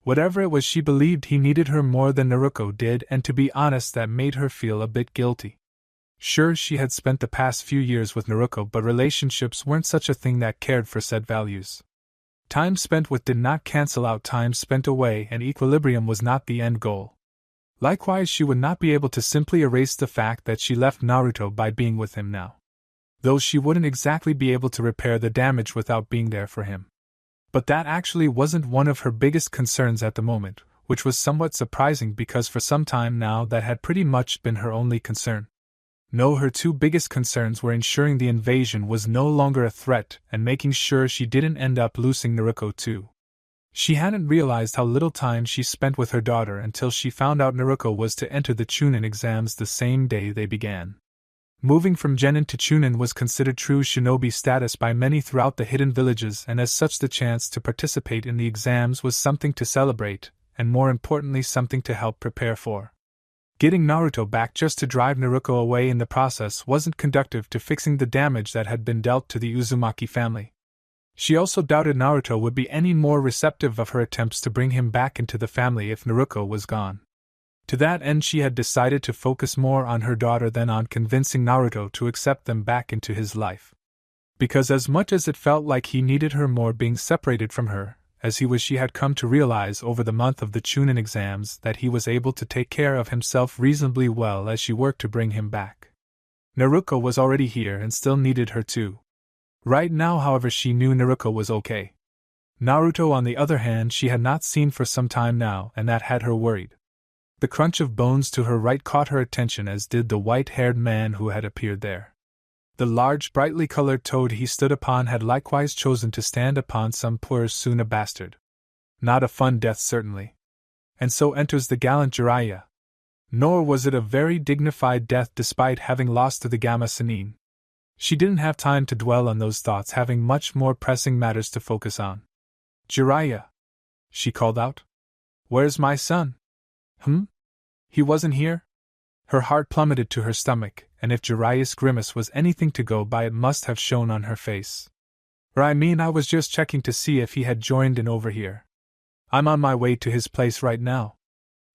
Whatever it was, she believed he needed her more than Naruto did, and to be honest, that made her feel a bit guilty. Sure, she had spent the past few years with Naruto, but relationships weren't such a thing that cared for said values. Time spent with did not cancel out time spent away, and equilibrium was not the end goal. Likewise, she would not be able to simply erase the fact that she left Naruto by being with him now. Though she wouldn't exactly be able to repair the damage without being there for him. But that actually wasn't one of her biggest concerns at the moment, which was somewhat surprising because for some time now that had pretty much been her only concern. No, her two biggest concerns were ensuring the invasion was no longer a threat and making sure she didn't end up losing Naruto too. She hadn't realized how little time she spent with her daughter until she found out Naruto was to enter the Chunin exams the same day they began. Moving from Genin to Chunin was considered true shinobi status by many throughout the hidden villages, and as such the chance to participate in the exams was something to celebrate, and more importantly something to help prepare for. Getting Naruto back just to drive Naruto away in the process wasn't conducive to fixing the damage that had been dealt to the Uzumaki family. She also doubted Naruto would be any more receptive of her attempts to bring him back into the family if Naruto was gone. To that end, she had decided to focus more on her daughter than on convincing Naruto to accept them back into his life. Because as much as it felt like he needed her more being separated from her, as he was, she had come to realize over the month of the Chunin exams that he was able to take care of himself reasonably well as she worked to bring him back. Naruto was already here and still needed her too. Right now, however, she knew Naruto was okay. Naruto, on the other hand, she had not seen for some time now, and that had her worried. The crunch of bones to her right caught her attention, as did the white-haired man who had appeared there. The large, brightly colored toad he stood upon had likewise chosen to stand upon some poor Suna bastard. Not a fun death, certainly. And so enters the gallant Jiraiya. Nor was it a very dignified death despite having lost to the Gamma Sennin. She didn't have time to dwell on those thoughts, having much more pressing matters to focus on. Jiraiya, she called out. Where's my son? He wasn't here? Her heart plummeted to her stomach, and if Jiraiya's grimace was anything to go by, it must have shown on her face. I was just checking to see if he had joined in over here. I'm on my way to his place right now.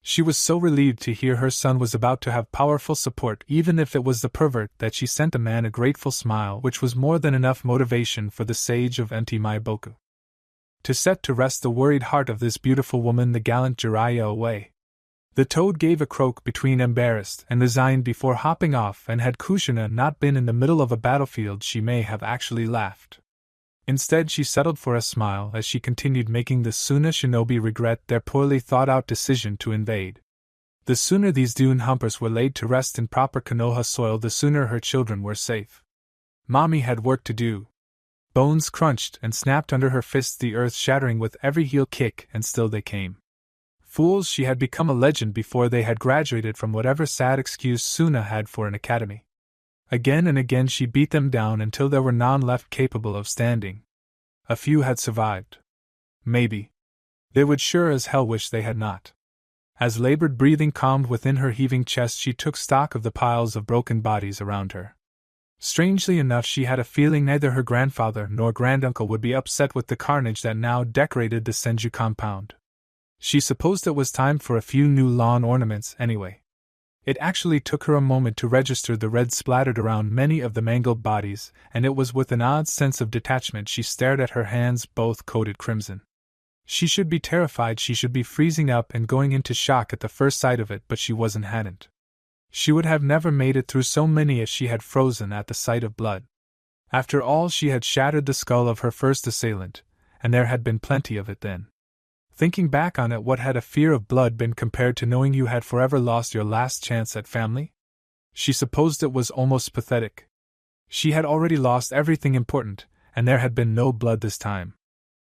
She was so relieved to hear her son was about to have powerful support, even if it was the pervert, that she sent the man a grateful smile, which was more than enough motivation for the sage of Enti Maiboku to set to rest the worried heart of this beautiful woman, the gallant Jiraiya, away. The toad gave a croak between embarrassed and resigned before hopping off, and had Kushina not been in the middle of a battlefield, she may have actually laughed. Instead, she settled for a smile as she continued making the Suna shinobi regret their poorly thought-out decision to invade. The sooner these dune humpers were laid to rest in proper Konoha soil, the sooner her children were safe. Mommy had work to do. Bones crunched and snapped under her fists, the earth shattering with every heel kick, and still they came. Fools, she had become a legend before they had graduated from whatever sad excuse Suna had for an academy. Again and again she beat them down until there were none left capable of standing. A few had survived. Maybe. They would sure as hell wish they had not. As labored breathing calmed within her heaving chest, she took stock of the piles of broken bodies around her. Strangely enough, she had a feeling neither her grandfather nor granduncle would be upset with the carnage that now decorated the Senju compound. She supposed it was time for a few new lawn ornaments anyway. It actually took her a moment to register the red splattered around many of the mangled bodies, and it was with an odd sense of detachment she stared at her hands, both coated crimson. She should be terrified, she should be freezing up and going into shock at the first sight of it, but she hadn't. She would have never made it through so many if she had frozen at the sight of blood. After all, she had shattered the skull of her first assailant, and there had been plenty of it then. Thinking back on it, what had a fear of blood been compared to knowing you had forever lost your last chance at family? She supposed it was almost pathetic. She had already lost everything important, and there had been no blood this time.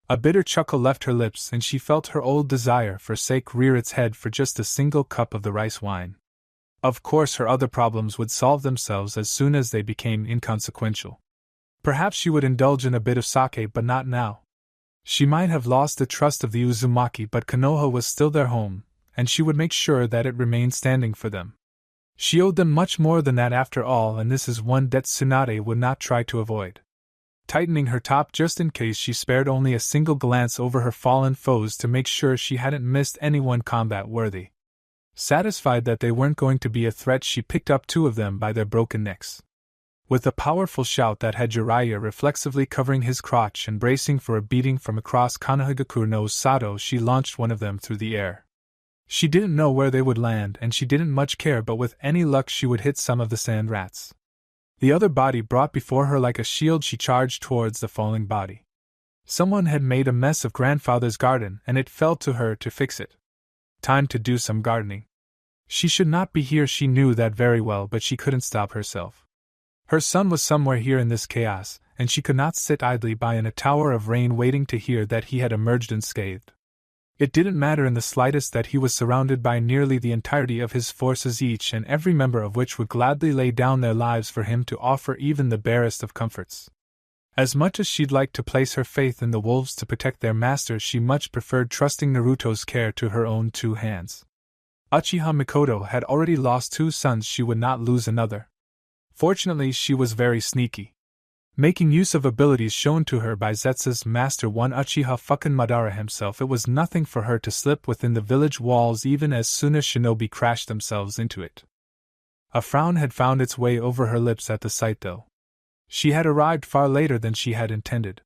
A bitter chuckle left her lips, and she felt her old desire for sake rear its head for just a single cup of the rice wine. Of course, her other problems would solve themselves as soon as they became inconsequential. Perhaps she would indulge in a bit of sake, but not now. She might have lost the trust of the Uzumaki, but Konoha was still their home, and she would make sure that it remained standing for them. She owed them much more than that after all, and this is one debt Tsunade would not try to avoid. Tightening her top just in case, she spared only a single glance over her fallen foes to make sure she hadn't missed anyone combat-worthy. Satisfied that they weren't going to be a threat, she picked up two of them by their broken necks. With a powerful shout that had Jiraiya reflexively covering his crotch and bracing for a beating from across Konohagakure no Sato, she launched one of them through the air. She didn't know where they would land, and she didn't much care, but with any luck she would hit some of the sand rats. The other body brought before her like a shield, she charged towards the falling body. Someone had made a mess of grandfather's garden, and it fell to her to fix it. Time to do some gardening. She should not be here, she knew that very well, but she couldn't stop herself. Her son was somewhere here in this chaos, and she could not sit idly by in a tower of rain waiting to hear that he had emerged unscathed. It didn't matter in the slightest that he was surrounded by nearly the entirety of his forces, each and every member of which would gladly lay down their lives for him to offer even the barest of comforts. As much as she'd like to place her faith in the wolves to protect their masters, she much preferred trusting Naruto's care to her own two hands. Uchiha Mikoto had already lost two sons, she would not lose another. Fortunately, she was very sneaky. Making use of abilities shown to her by Zetsu's master, one Uchiha fucking Madara himself, it was nothing for her to slip within the village walls even as soon as shinobi crashed themselves into it. A frown had found its way over her lips at the sight, though. She had arrived far later than she had intended.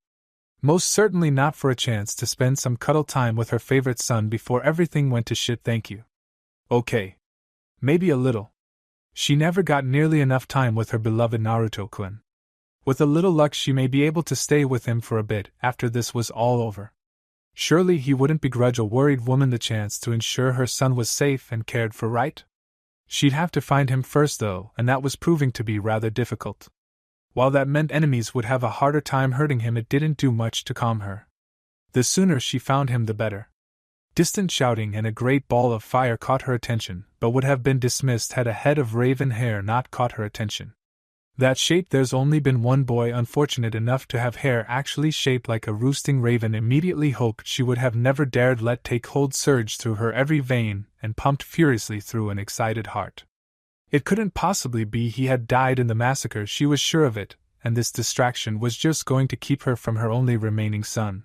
Most certainly not for a chance to spend some cuddle time with her favorite son before everything went to shit, thank you. Okay. Maybe a little. She never got nearly enough time with her beloved Naruto-kun. With a little luck she may be able to stay with him for a bit after this was all over. Surely he wouldn't begrudge a worried woman the chance to ensure her son was safe and cared for, right? She'd have to find him first though, and that was proving to be rather difficult. While that meant enemies would have a harder time hurting him, it didn't do much to calm her. The sooner she found him the better. Distant shouting and a great ball of fire caught her attention, but would have been dismissed had a head of raven hair not caught her attention. That shape there's only been one boy unfortunate enough to have hair actually shaped like a roosting raven immediately hoped she would have never dared let take hold surge through her every vein and pumped furiously through an excited heart. It couldn't possibly be he had died in the massacre, she was sure of it, and this distraction was just going to keep her from her only remaining son.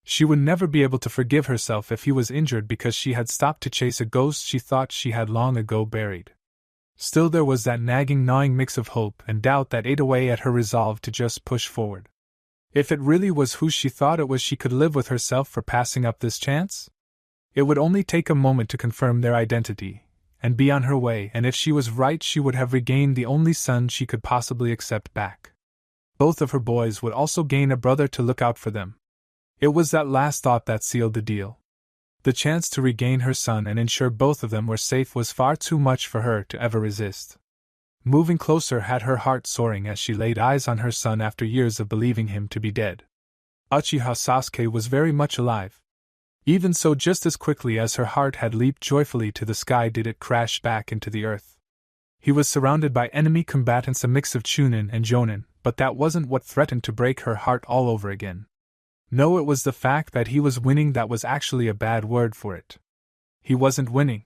She would never be able to forgive herself if he was injured because she had stopped to chase a ghost she thought she had long ago buried. Still there was that nagging, gnawing mix of hope and doubt that ate away at her resolve to just push forward. If it really was who she thought it was, she could live with herself for passing up this chance? It would only take a moment to confirm their identity, and be on her way, and if she was right she would have regained the only son she could possibly accept back. Both of her boys would also gain a brother to look out for them. It was that last thought that sealed the deal. The chance to regain her son and ensure both of them were safe was far too much for her to ever resist. Moving closer had her heart soaring as she laid eyes on her son after years of believing him to be dead. Uchiha Sasuke was very much alive. Even so, just as quickly as her heart had leaped joyfully to the sky did it crash back into the earth. He was surrounded by enemy combatants, a mix of Chunin and Jonin, but that wasn't what threatened to break her heart all over again. No, it was the fact that he was winning that was actually a bad word for it. He wasn't winning.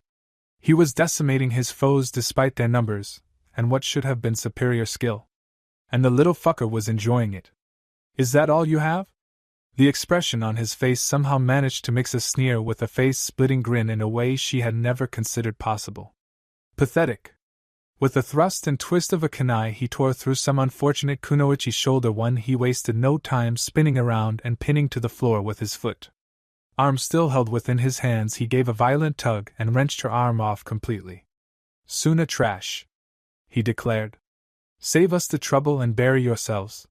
He was decimating his foes despite their numbers, and what should have been superior skill. And the little fucker was enjoying it. Is that all you have? The expression on his face somehow managed to mix a sneer with a face-splitting grin in a way she had never considered possible. Pathetic. With a thrust and twist of a kunai he tore through some unfortunate kunoichi's shoulder. One he wasted no time spinning around and pinning to the floor with his foot. Arm still held within his hands, he gave a violent tug and wrenched her arm off completely. Suna trash, he declared. Save us the trouble and bury yourselves.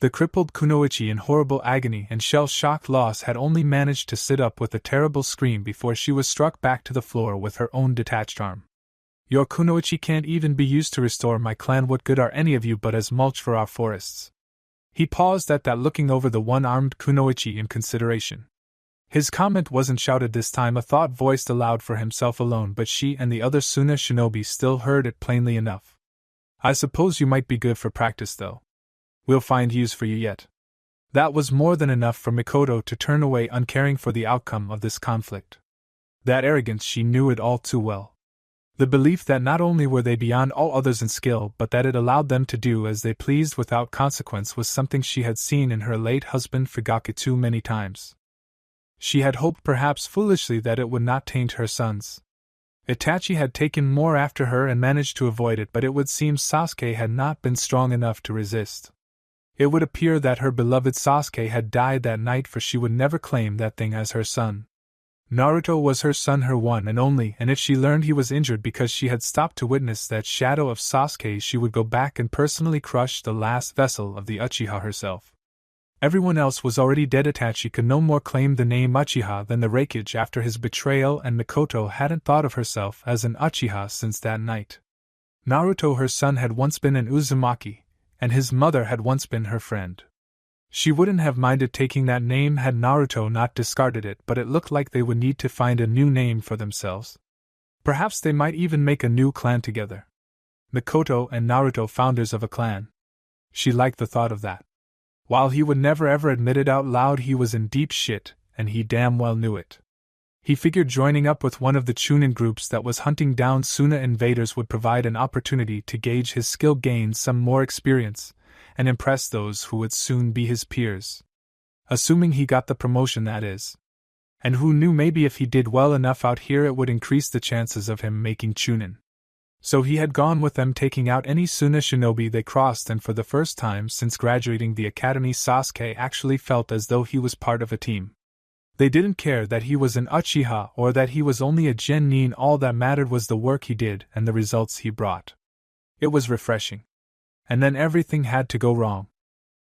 The crippled kunoichi in horrible agony and shell-shocked loss had only managed to sit up with a terrible scream before she was struck back to the floor with her own detached arm. Your kunoichi can't even be used to restore my clan. What good are any of you but as mulch for our forests? He paused at that, looking over the one-armed kunoichi in consideration. His comment wasn't shouted this time, a thought voiced aloud for himself alone, but she and the other Suna shinobi still heard it plainly enough. I suppose you might be good for practice though. We'll find use for you yet. That was more than enough for Mikoto to turn away, uncaring for the outcome of this conflict. That arrogance, she knew it all too well. The belief that not only were they beyond all others in skill, but that it allowed them to do as they pleased without consequence was something she had seen in her late husband Fugaki too many times. She had hoped, perhaps foolishly, that it would not taint her sons. Itachi had taken more after her and managed to avoid it, but it would seem Sasuke had not been strong enough to resist. It would appear that her beloved Sasuke had died that night, for she would never claim that thing as her son. Naruto was her son, her one and only, and if she learned he was injured because she had stopped to witness that shadow of Sasuke, she would go back and personally crush the last vessel of the Uchiha herself. Everyone else was already dead. Itachi could no more claim the name Uchiha than the Raikage after his betrayal, and Mikoto hadn't thought of herself as an Uchiha since that night. Naruto, her son, had once been an Uzumaki, and his mother had once been her friend. She wouldn't have minded taking that name had Naruto not discarded it, but it looked like they would need to find a new name for themselves. Perhaps they might even make a new clan together. Mikoto and Naruto, founders of a clan. She liked the thought of that. While he would never ever admit it out loud, he was in deep shit, and he damn well knew it. He figured joining up with one of the Chunin groups that was hunting down Suna invaders would provide an opportunity to gauge his skill, gain some more experience, and impress those who would soon be his peers. Assuming he got the promotion, that is. And who knew, maybe if he did well enough out here it would increase the chances of him making Chunin. So he had gone with them, taking out any Suna shinobi they crossed, and for the first time since graduating the academy, Sasuke actually felt as though he was part of a team. They didn't care that he was an Uchiha or that he was only a genin. All that mattered was the work he did and the results he brought. It was refreshing. And then everything had to go wrong.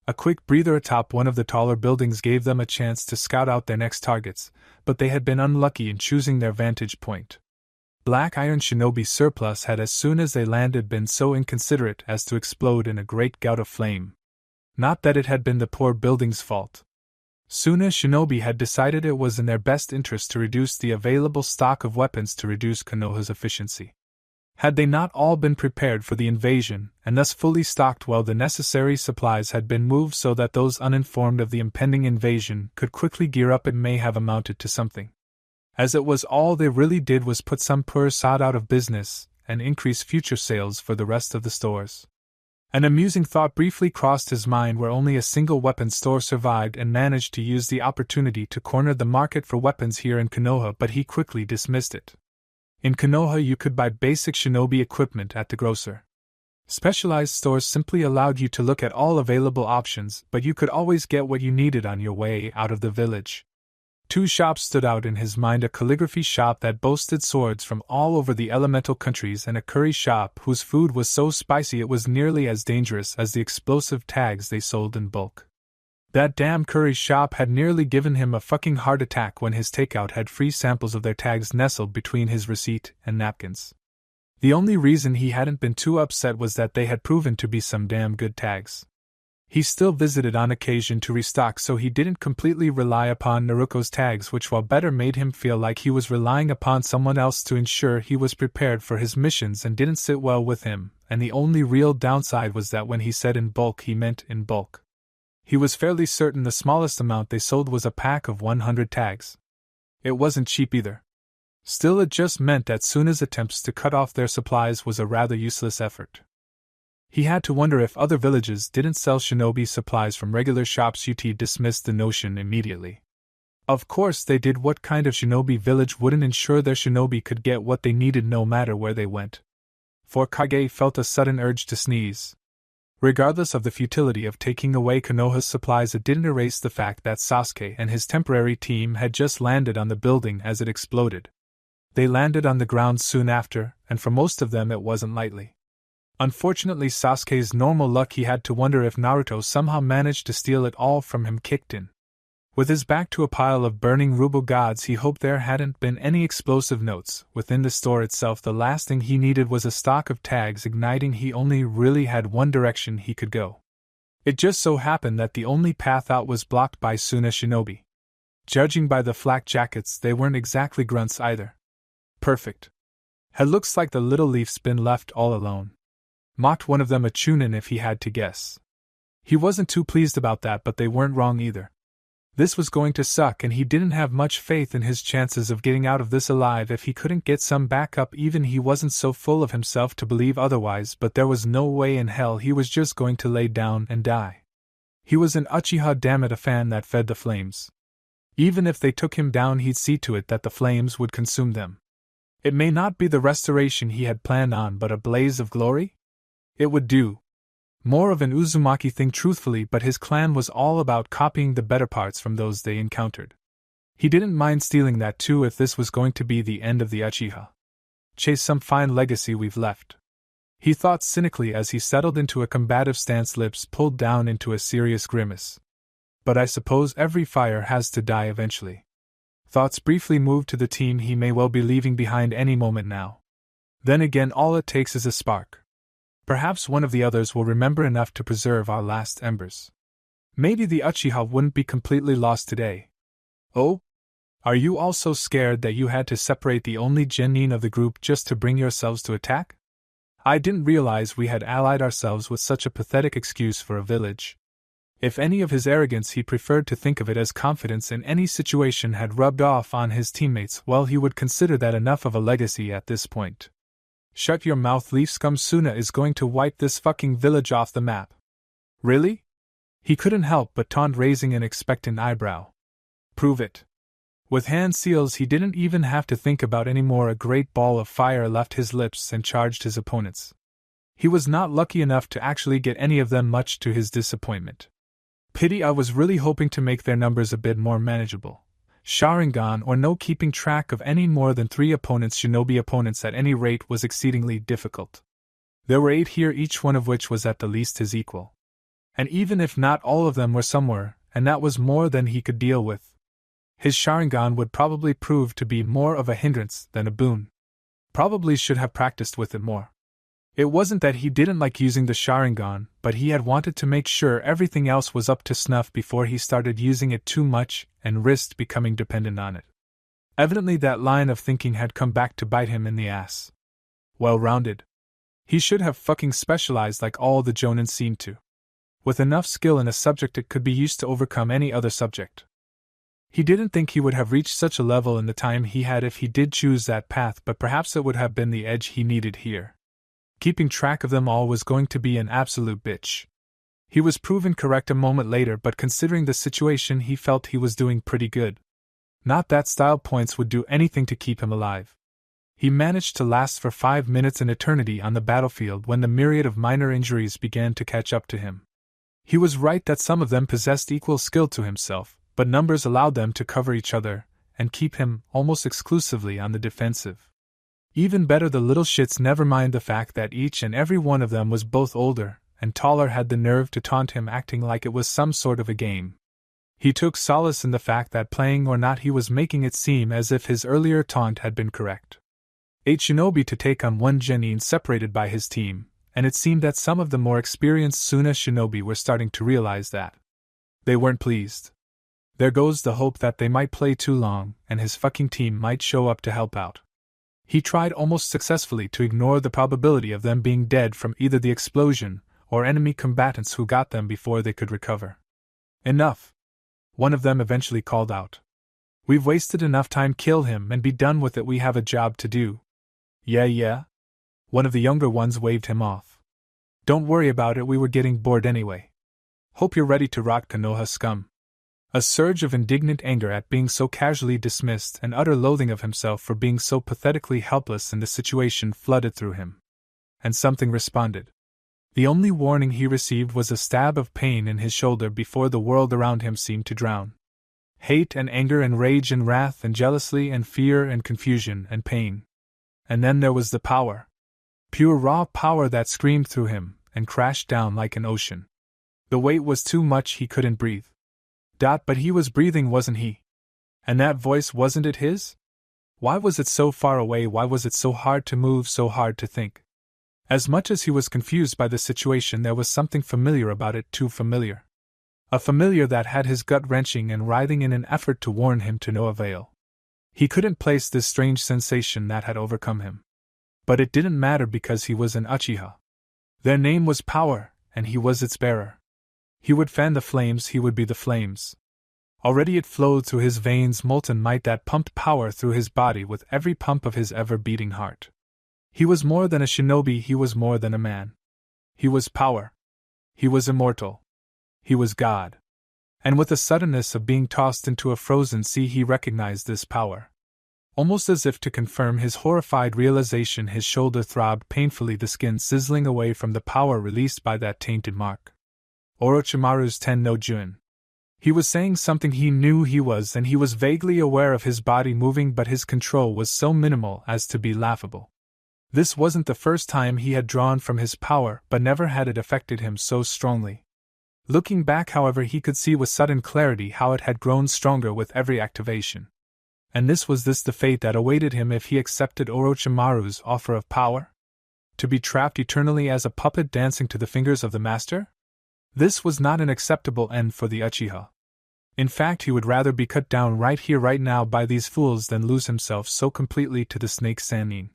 A quick breather atop one of the taller buildings gave them a chance to scout out their next targets, but they had been unlucky in choosing their vantage point. Black Iron Shinobi surplus had, as soon as they landed, been so inconsiderate as to explode in a great gout of flame. Not that it had been the poor building's fault. Suna Shinobi had decided it was in their best interest to reduce the available stock of weapons to reduce Konoha's efficiency. Had they not all been prepared for the invasion, and thus fully stocked while the necessary supplies had been moved so that those uninformed of the impending invasion could quickly gear up, it may have amounted to something. As it was, all they really did was put some poor sod out of business, and increase future sales for the rest of the stores. An amusing thought briefly crossed his mind where only a single weapons store survived and managed to use the opportunity to corner the market for weapons here in Konoha, but he quickly dismissed it. In Konoha you could buy basic shinobi equipment at the grocer. Specialized stores simply allowed you to look at all available options, but you could always get what you needed on your way out of the village. Two shops stood out in his mind: a calligraphy shop that boasted swords from all over the elemental countries, and a curry shop whose food was so spicy it was nearly as dangerous as the explosive tags they sold in bulk. That damn curry shop had nearly given him a fucking heart attack when his takeout had free samples of their tags nestled between his receipt and napkins. The only reason he hadn't been too upset was that they had proven to be some damn good tags. He still visited on occasion to restock, so he didn't completely rely upon Naruto's tags, which while better made him feel like he was relying upon someone else to ensure he was prepared for his missions, and didn't sit well with him, and the only real downside was that when he said in bulk he meant in bulk. He was fairly certain the smallest amount they sold was a pack of 100 tags. It wasn't cheap either. Still, it just meant that Suna's attempts to cut off their supplies was a rather useless effort. He had to wonder if other villages didn't sell shinobi supplies from regular shops. UT dismissed the notion immediately. Of course they did. What kind of shinobi village wouldn't ensure their shinobi could get what they needed no matter where they went? For Kage felt a sudden urge to sneeze. Regardless of the futility of taking away Konoha's supplies, it didn't erase the fact that Sasuke and his temporary team had just landed on the building as it exploded. They landed on the ground soon after, and for most of them it wasn't lightly. Unfortunately, Sasuke's normal luck, he had to wonder if Naruto somehow managed to steal it all from him, kicked in. With his back to a pile of burning Ruble gods, he hoped there hadn't been any explosive notes within the store itself. The last thing he needed was a stock of tags igniting. He only really had one direction he could go. It just so happened that the only path out was blocked by Suna Shinobi. Judging by the flak jackets, they weren't exactly grunts either. Perfect. It looks like the little leaf's been left all alone. Mocked one of them a chunin if he had to guess. He wasn't too pleased about that, but they weren't wrong either. This was going to suck, and he didn't have much faith in his chances of getting out of this alive if he couldn't get some backup. Even he wasn't so full of himself to believe otherwise, but there was no way in hell he was just going to lay down and die. He was an Uchiha, damn it, a fan that fed the flames. Even if they took him down, he'd see to it that the flames would consume them. It may not be the restoration he had planned on, but a blaze of glory? It would do. More of an Uzumaki thing, truthfully, but his clan was all about copying the better parts from those they encountered. He didn't mind stealing that too if this was going to be the end of the Uchiha. Chase, some fine legacy we've left. He thought cynically as he settled into a combative stance, lips pulled down into a serious grimace. But I suppose every fire has to die eventually. Thoughts briefly moved to the team he may well be leaving behind any moment now. Then again, all it takes is a spark. Perhaps one of the others will remember enough to preserve our last embers. Maybe the Uchiha wouldn't be completely lost today. Oh? Are you all so scared that you had to separate the only genin of the group just to bring yourselves to attack? I didn't realize we had allied ourselves with such a pathetic excuse for a village. If any of his arrogance, he preferred to think of it as confidence in any situation, had rubbed off on his teammates, well, he would consider that enough of a legacy at this point. Shut your mouth, leaf scum. Suna is going to wipe this fucking village off the map. Really? He couldn't help but taunt, raising an expectant eyebrow. Prove it. With hand seals he didn't even have to think about anymore. A great ball of fire left his lips and charged his opponents. He was not lucky enough to actually get any of them, much to his disappointment. Pity, I was really hoping to make their numbers a bit more manageable. Sharingan or no keeping track of any more than 3 opponents, shinobi opponents at any rate, was exceedingly difficult. There were 8 here, each one of which was at the least his equal. And even if not all of them were somewhere, and that was more than he could deal with, his Sharingan would probably prove to be more of a hindrance than a boon. Probably should have practiced with it more. It wasn't that he didn't like using the Sharingan, but he had wanted to make sure everything else was up to snuff before he started using it too much and risked becoming dependent on it. Evidently that line of thinking had come back to bite him in the ass. Well-rounded. He should have fucking specialized like all the Jonin seemed to. With enough skill in a subject it could be used to overcome any other subject. He didn't think he would have reached such a level in the time he had if he did choose that path, but perhaps it would have been the edge he needed here. Keeping track of them all was going to be an absolute bitch. He was proven correct a moment later, but considering the situation he felt he was doing pretty good. Not that style points would do anything to keep him alive. He managed to last for 5 minutes an eternity on the battlefield when the myriad of minor injuries began to catch up to him. He was right that some of them possessed equal skill to himself, but numbers allowed them to cover each other and keep him almost exclusively on the defensive. Even better, the little shits never mind the fact that each and every one of them was both older and taller had the nerve to taunt him, acting like it was some sort of a game. He took solace in the fact that, playing or not, he was making it seem as if his earlier taunt had been correct. 8 shinobi to take on 1 genin separated by his team, and it seemed that some of the more experienced Suna shinobi were starting to realize that. They weren't pleased. There goes the hope that they might play too long and his fucking team might show up to help out. He tried almost successfully to ignore the probability of them being dead from either the explosion or enemy combatants who got them before they could recover. Enough. One of them eventually called out. We've wasted enough time, kill him and be done with it, we have a job to do. Yeah. One of the younger ones waved him off. Don't worry about it, we were getting bored anyway. Hope you're ready to rot, Konoha scum. A surge of indignant anger at being so casually dismissed and utter loathing of himself for being so pathetically helpless in the situation flooded through him. And something responded. The only warning he received was a stab of pain in his shoulder before the world around him seemed to drown. Hate and anger and rage and wrath and jealousy and fear and confusion and pain. And then there was the power. Pure raw power that screamed through him and crashed down like an ocean. The weight was too much, he couldn't breathe. But he was breathing, wasn't he? And that voice, wasn't it his? Why was it so far away? Why was it so hard to move, so hard to think? As much as he was confused by the situation, there was something familiar about it, too familiar. A familiar that had his gut wrenching and writhing in an effort to warn him to no avail. He couldn't place this strange sensation that had overcome him. But it didn't matter because he was an Uchiha. Their name was Power, and he was its bearer. He would fan the flames, he would be the flames. Already it flowed through his veins, molten might that pumped power through his body with every pump of his ever-beating heart. He was more than a shinobi, he was more than a man. He was power. He was immortal. He was God. And with the suddenness of being tossed into a frozen sea, he recognized this power. Almost as if to confirm his horrified realization, his shoulder throbbed painfully, the skin sizzling away from the power released by that tainted mark. Orochimaru's Ten no Jun. He was saying something he knew he was, and he was vaguely aware of his body moving, but his control was so minimal as to be laughable. This wasn't the first time he had drawn from his power, but never had it affected him so strongly. Looking back, however, he could see with sudden clarity how it had grown stronger with every activation. And was this the fate that awaited him if he accepted Orochimaru's offer of power? To be trapped eternally as a puppet dancing to the fingers of the master? This was not an acceptable end for the Uchiha. In fact, he would rather be cut down right here, right now by these fools than lose himself so completely to the snake Sannin.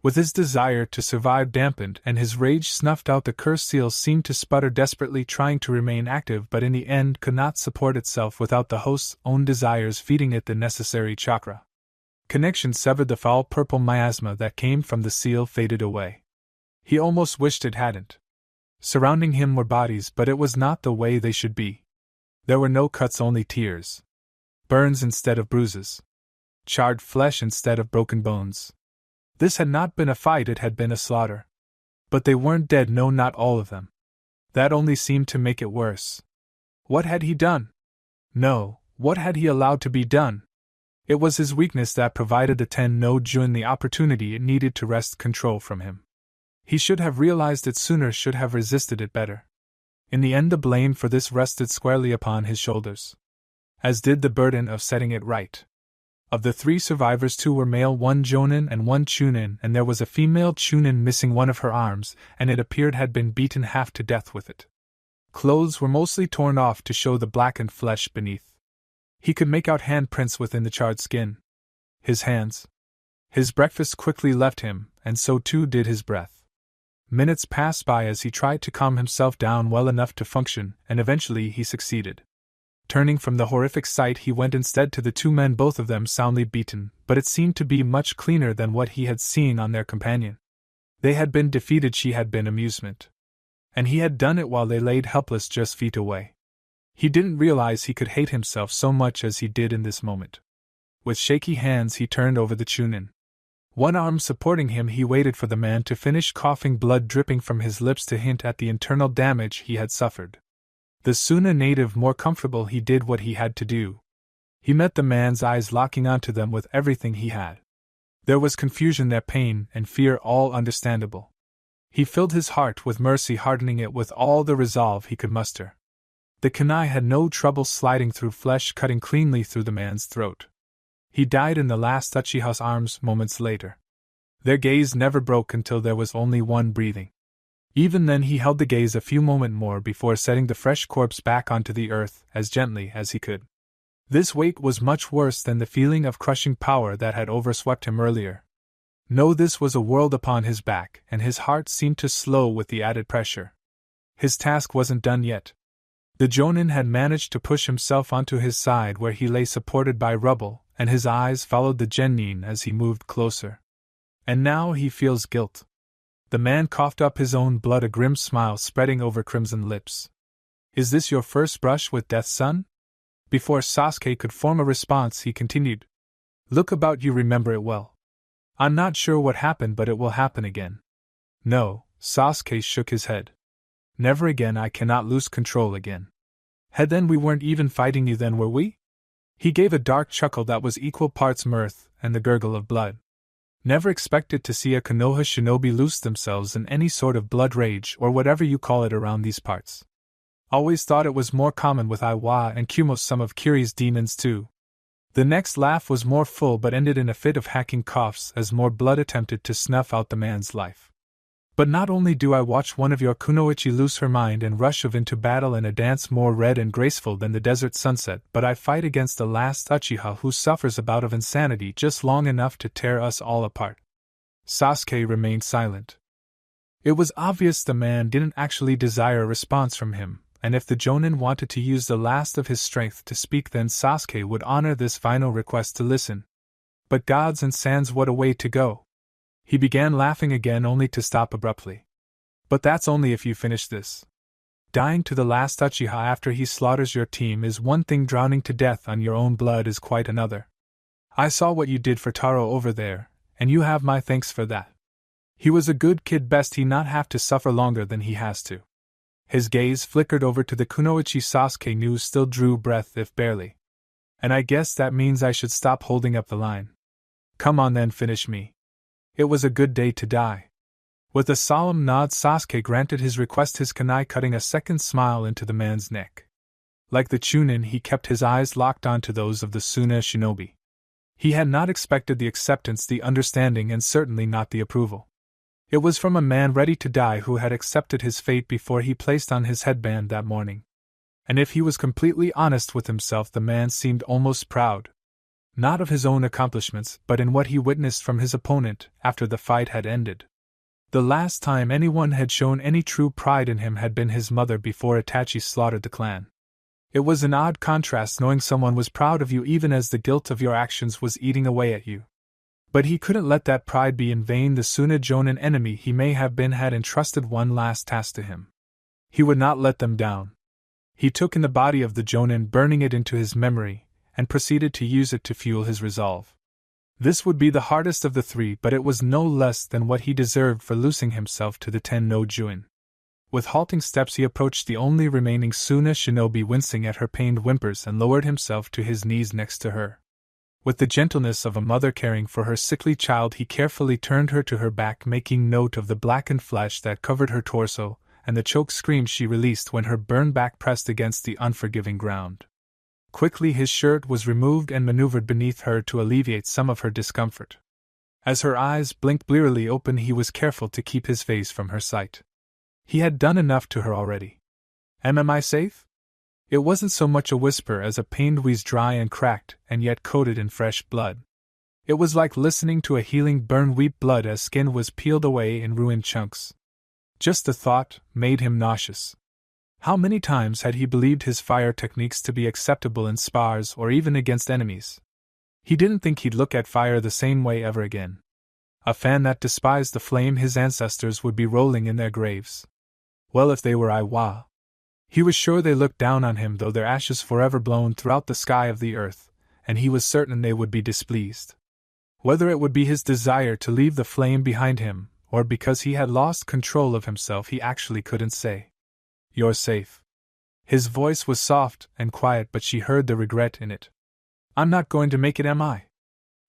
With his desire to survive dampened and his rage snuffed out, the cursed seal seemed to sputter desperately, trying to remain active, but in the end could not support itself without the host's own desires feeding it the necessary chakra. Connection severed, the foul purple miasma that came from the seal faded away. He almost wished it hadn't. Surrounding him were bodies, but it was not the way they should be. There were no cuts, only tears. Burns instead of bruises. Charred flesh instead of broken bones. This had not been a fight, it had been a slaughter. But they weren't dead, no, not all of them. That only seemed to make it worse. What had he done? No, what had he allowed to be done? It was his weakness that provided the Ten no Jun the opportunity it needed to wrest control from him. He should have realized it sooner, should have resisted it better. In the end, the blame for this rested squarely upon his shoulders. As did the burden of setting it right. Of the 3 survivors, 2 were male, 1 jonin and 1 chunin, and there was a female chunin missing one of her arms, and it appeared had been beaten half to death with it. Clothes were mostly torn off to show the blackened flesh beneath. He could make out handprints within the charred skin. His hands. His breakfast quickly left him, and so too did his breath. Minutes passed by as he tried to calm himself down well enough to function, and eventually he succeeded. Turning from the horrific sight, he went instead to the 2 men, both of them soundly beaten, but it seemed to be much cleaner than what he had seen on their companion. They had been defeated, she had been amusement. And he had done it while they laid helpless just feet away. He didn't realize he could hate himself so much as he did in this moment. With shaky hands he turned over the chunin. One arm supporting him, he waited for the man to finish coughing, blood dripping from his lips to hint at the internal damage he had suffered. The Suna native more comfortable, he did what he had to do. He met the man's eyes, locking onto them with everything he had. There was confusion there, pain and fear, all understandable. He filled his heart with mercy, hardening it with all the resolve he could muster. The kunai had no trouble sliding through flesh, cutting cleanly through the man's throat. He died in the last Uchiha's arms moments later. Their gaze never broke until there was only one breathing. Even then he held the gaze a few moments more before setting the fresh corpse back onto the earth as gently as he could. This weight was much worse than the feeling of crushing power that had overswept him earlier. No, this was a world upon his back, and his heart seemed to slow with the added pressure. His task wasn't done yet. The jonin had managed to push himself onto his side, where he lay supported by rubble, and his eyes followed the genin as he moved closer. And now he feels guilt. The man coughed up his own blood, a grim smile spreading over crimson lips. Is this your first brush with death, son? Before Sasuke could form a response, he continued. Look about you, remember it well. I'm not sure what happened, but it will happen again. No, Sasuke shook his head. Never again, I cannot lose control again. Head, then we weren't even fighting you then, were we? He gave a dark chuckle that was equal parts mirth and the gurgle of blood. Never expected to see a Konoha shinobi lose themselves in any sort of blood rage or whatever you call it around these parts. Always thought it was more common with Iwa and Kumos, some of Kiri's demons too. The next laugh was more full but ended in a fit of hacking coughs as more blood attempted to snuff out the man's life. But not only do I watch one of your kunoichi lose her mind and rush of into battle in a dance more red and graceful than the desert sunset, but I fight against the last Uchiha who suffers a bout of insanity just long enough to tear us all apart. Sasuke remained silent. It was obvious the man didn't actually desire a response from him, and if the jonin wanted to use the last of his strength to speak, then Sasuke would honor this final request to listen. But gods and sands, what a way to go! He began laughing again, only to stop abruptly. But that's only if you finish this. Dying to the last Uchiha after he slaughters your team is one thing, drowning to death on your own blood is quite another. I saw what you did for Taro over there, and you have my thanks for that. He was a good kid, best he not have to suffer longer than he has to. His gaze flickered over to the kunoichi. Sasuke knew still drew breath, if barely. And I guess that means I should stop holding up the line. Come on then, finish me. It was a good day to die. With a solemn nod, Sasuke granted his request, his kunai cutting a second smile into the man's neck. Like the chunin, he kept his eyes locked onto those of the Suna shinobi. He had not expected the acceptance, the understanding, and certainly not the approval. It was from a man ready to die who had accepted his fate before he placed on his headband that morning. And if he was completely honest with himself, the man seemed almost proud. Not of his own accomplishments, but in what he witnessed from his opponent after the fight had ended. The last time anyone had shown any true pride in him had been his mother before Itachi slaughtered the clan. It was an odd contrast knowing someone was proud of you even as the guilt of your actions was eating away at you. But he couldn't let that pride be in vain. The Suna jonin enemy he may have been had entrusted one last task to him. He would not let them down. He took in the body of the jonin, burning it into his memory, and proceeded to use it to fuel his resolve. This would be the hardest of the 3, but it was no less than what he deserved for losing himself to the Ten no Juin. With halting steps he approached the only remaining Suna shinobi, wincing at her pained whimpers, and lowered himself to his knees next to her. With the gentleness of a mother caring for her sickly child, he carefully turned her to her back, making note of the blackened flesh that covered her torso, and the choked scream she released when her burned back pressed against the unforgiving ground. Quickly his shirt was removed and maneuvered beneath her to alleviate some of her discomfort. As her eyes blinked blearily open, he was careful to keep his face from her sight. He had done enough to her already. Am I safe? It wasn't so much a whisper as a pained wheeze, dry and cracked, and yet coated in fresh blood. It was like listening to a healing burn weep blood as skin was peeled away in ruined chunks. Just the thought made him nauseous. How many times had he believed his fire techniques to be acceptable in spars or even against enemies? He didn't think he'd look at fire the same way ever again. A fan that despised the flame, his ancestors would be rolling in their graves. Well, if they were Iwa. He was sure they looked down on him, though their ashes forever blown throughout the sky of the earth, and he was certain they would be displeased. Whether it would be his desire to leave the flame behind him, or because he had lost control of himself, he actually couldn't say. You're safe. His voice was soft and quiet, but she heard the regret in it. I'm not going to make it, am I?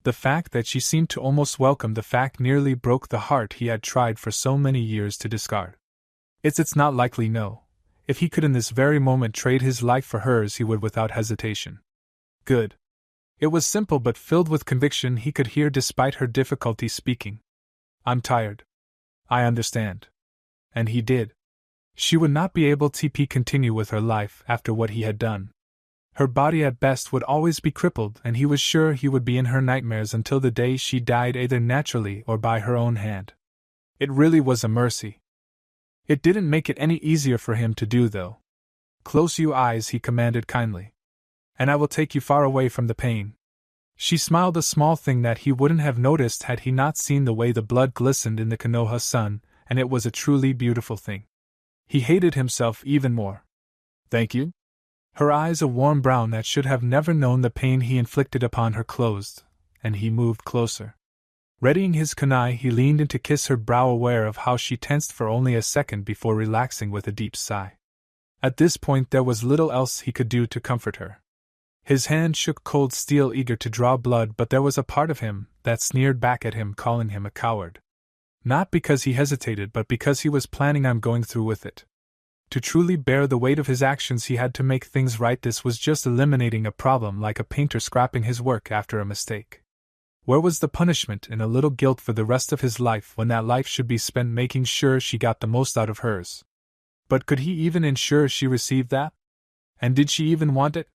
The fact that she seemed to almost welcome the fact nearly broke the heart he had tried for so many years to discard. It's not likely, no. If he could in this very moment trade his life for hers, he would without hesitation. Good. It was simple but filled with conviction he could hear despite her difficulty speaking. I'm tired. I understand. And he did. She would not be able to continue with her life after what he had done. Her body at best would always be crippled, and he was sure he would be in her nightmares until the day she died, either naturally or by her own hand. It really was a mercy. It didn't make it any easier for him to do, though. Close your eyes, he commanded kindly. And I will take you far away from the pain. She smiled, a small thing that he wouldn't have noticed had he not seen the way the blood glistened in the Konoha sun, and it was a truly beautiful thing. He hated himself even more. Thank you? Her eyes, a warm brown that should have never known the pain he inflicted upon her, closed, and he moved closer. Readying his kunai, he leaned in to kiss her brow, aware of how she tensed for only a second before relaxing with a deep sigh. At this point there was little else he could do to comfort her. His hand shook cold steel, eager to draw blood, but there was a part of him that sneered back at him, calling him a coward. Not because he hesitated, but because he was planning on going through with it. To truly bear the weight of his actions, he had to make things right. This was just eliminating a problem, like a painter scrapping his work after a mistake. Where was the punishment in a little guilt for the rest of his life, when that life should be spent making sure she got the most out of hers? But could he even ensure she received that? And did she even want it?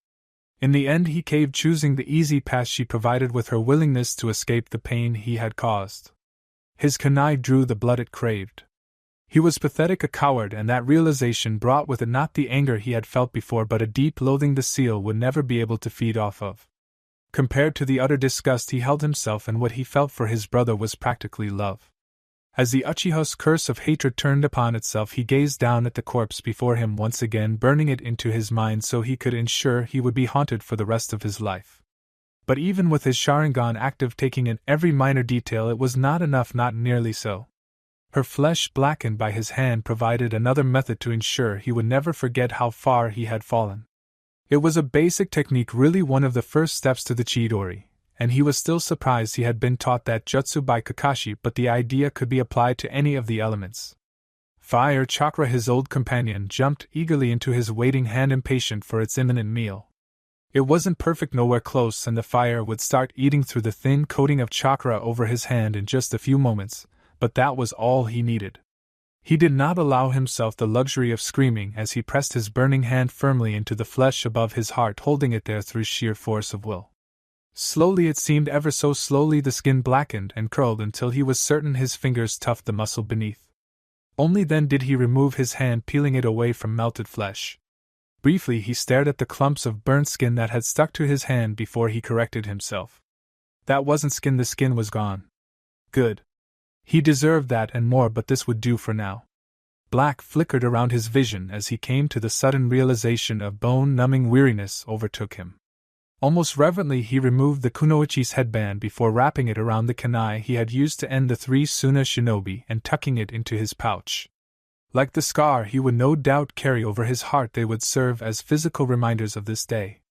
In the end he caved, choosing the easy path she provided with her willingness to escape the pain he had caused. His kunai drew the blood it craved. He was pathetic, a coward, and that realization brought with it not the anger he had felt before, but a deep loathing the seal would never be able to feed off of. Compared to the utter disgust he held himself, and what he felt for his brother was practically love. As the Uchiha's curse of hatred turned upon itself, he gazed down at the corpse before him, once again burning it into his mind so he could ensure he would be haunted for the rest of his life. But even with his Sharingan active, taking in every minor detail, it was not enough, not nearly so. Her flesh, blackened by his hand, provided another method to ensure he would never forget how far he had fallen. It was a basic technique, really one of the first steps to the Chidori, and he was still surprised he had been taught that jutsu by Kakashi, but the idea could be applied to any of the elements. Fire chakra, his old companion, jumped eagerly into his waiting hand, impatient for its imminent meal. It wasn't perfect, nowhere close, and the fire would start eating through the thin coating of chakra over his hand in just a few moments, but that was all he needed. He did not allow himself the luxury of screaming as he pressed his burning hand firmly into the flesh above his heart, holding it there through sheer force of will. Slowly, it seemed ever so slowly, the skin blackened and curled until he was certain his fingers toughed the muscle beneath. Only then did he remove his hand, peeling it away from melted flesh. Briefly he stared at the clumps of burnt skin that had stuck to his hand before he corrected himself. That wasn't skin, the skin was gone. Good. He deserved that and more, but this would do for now. Black flickered around his vision as he came to the sudden realization of bone-numbing weariness overtook him. Almost reverently he removed the kunoichi's headband before wrapping it around the kunai he had used to end the 3 Suna shinobi and tucking it into his pouch. Like the scar he would no doubt carry over his heart, they would serve as physical reminders of this day.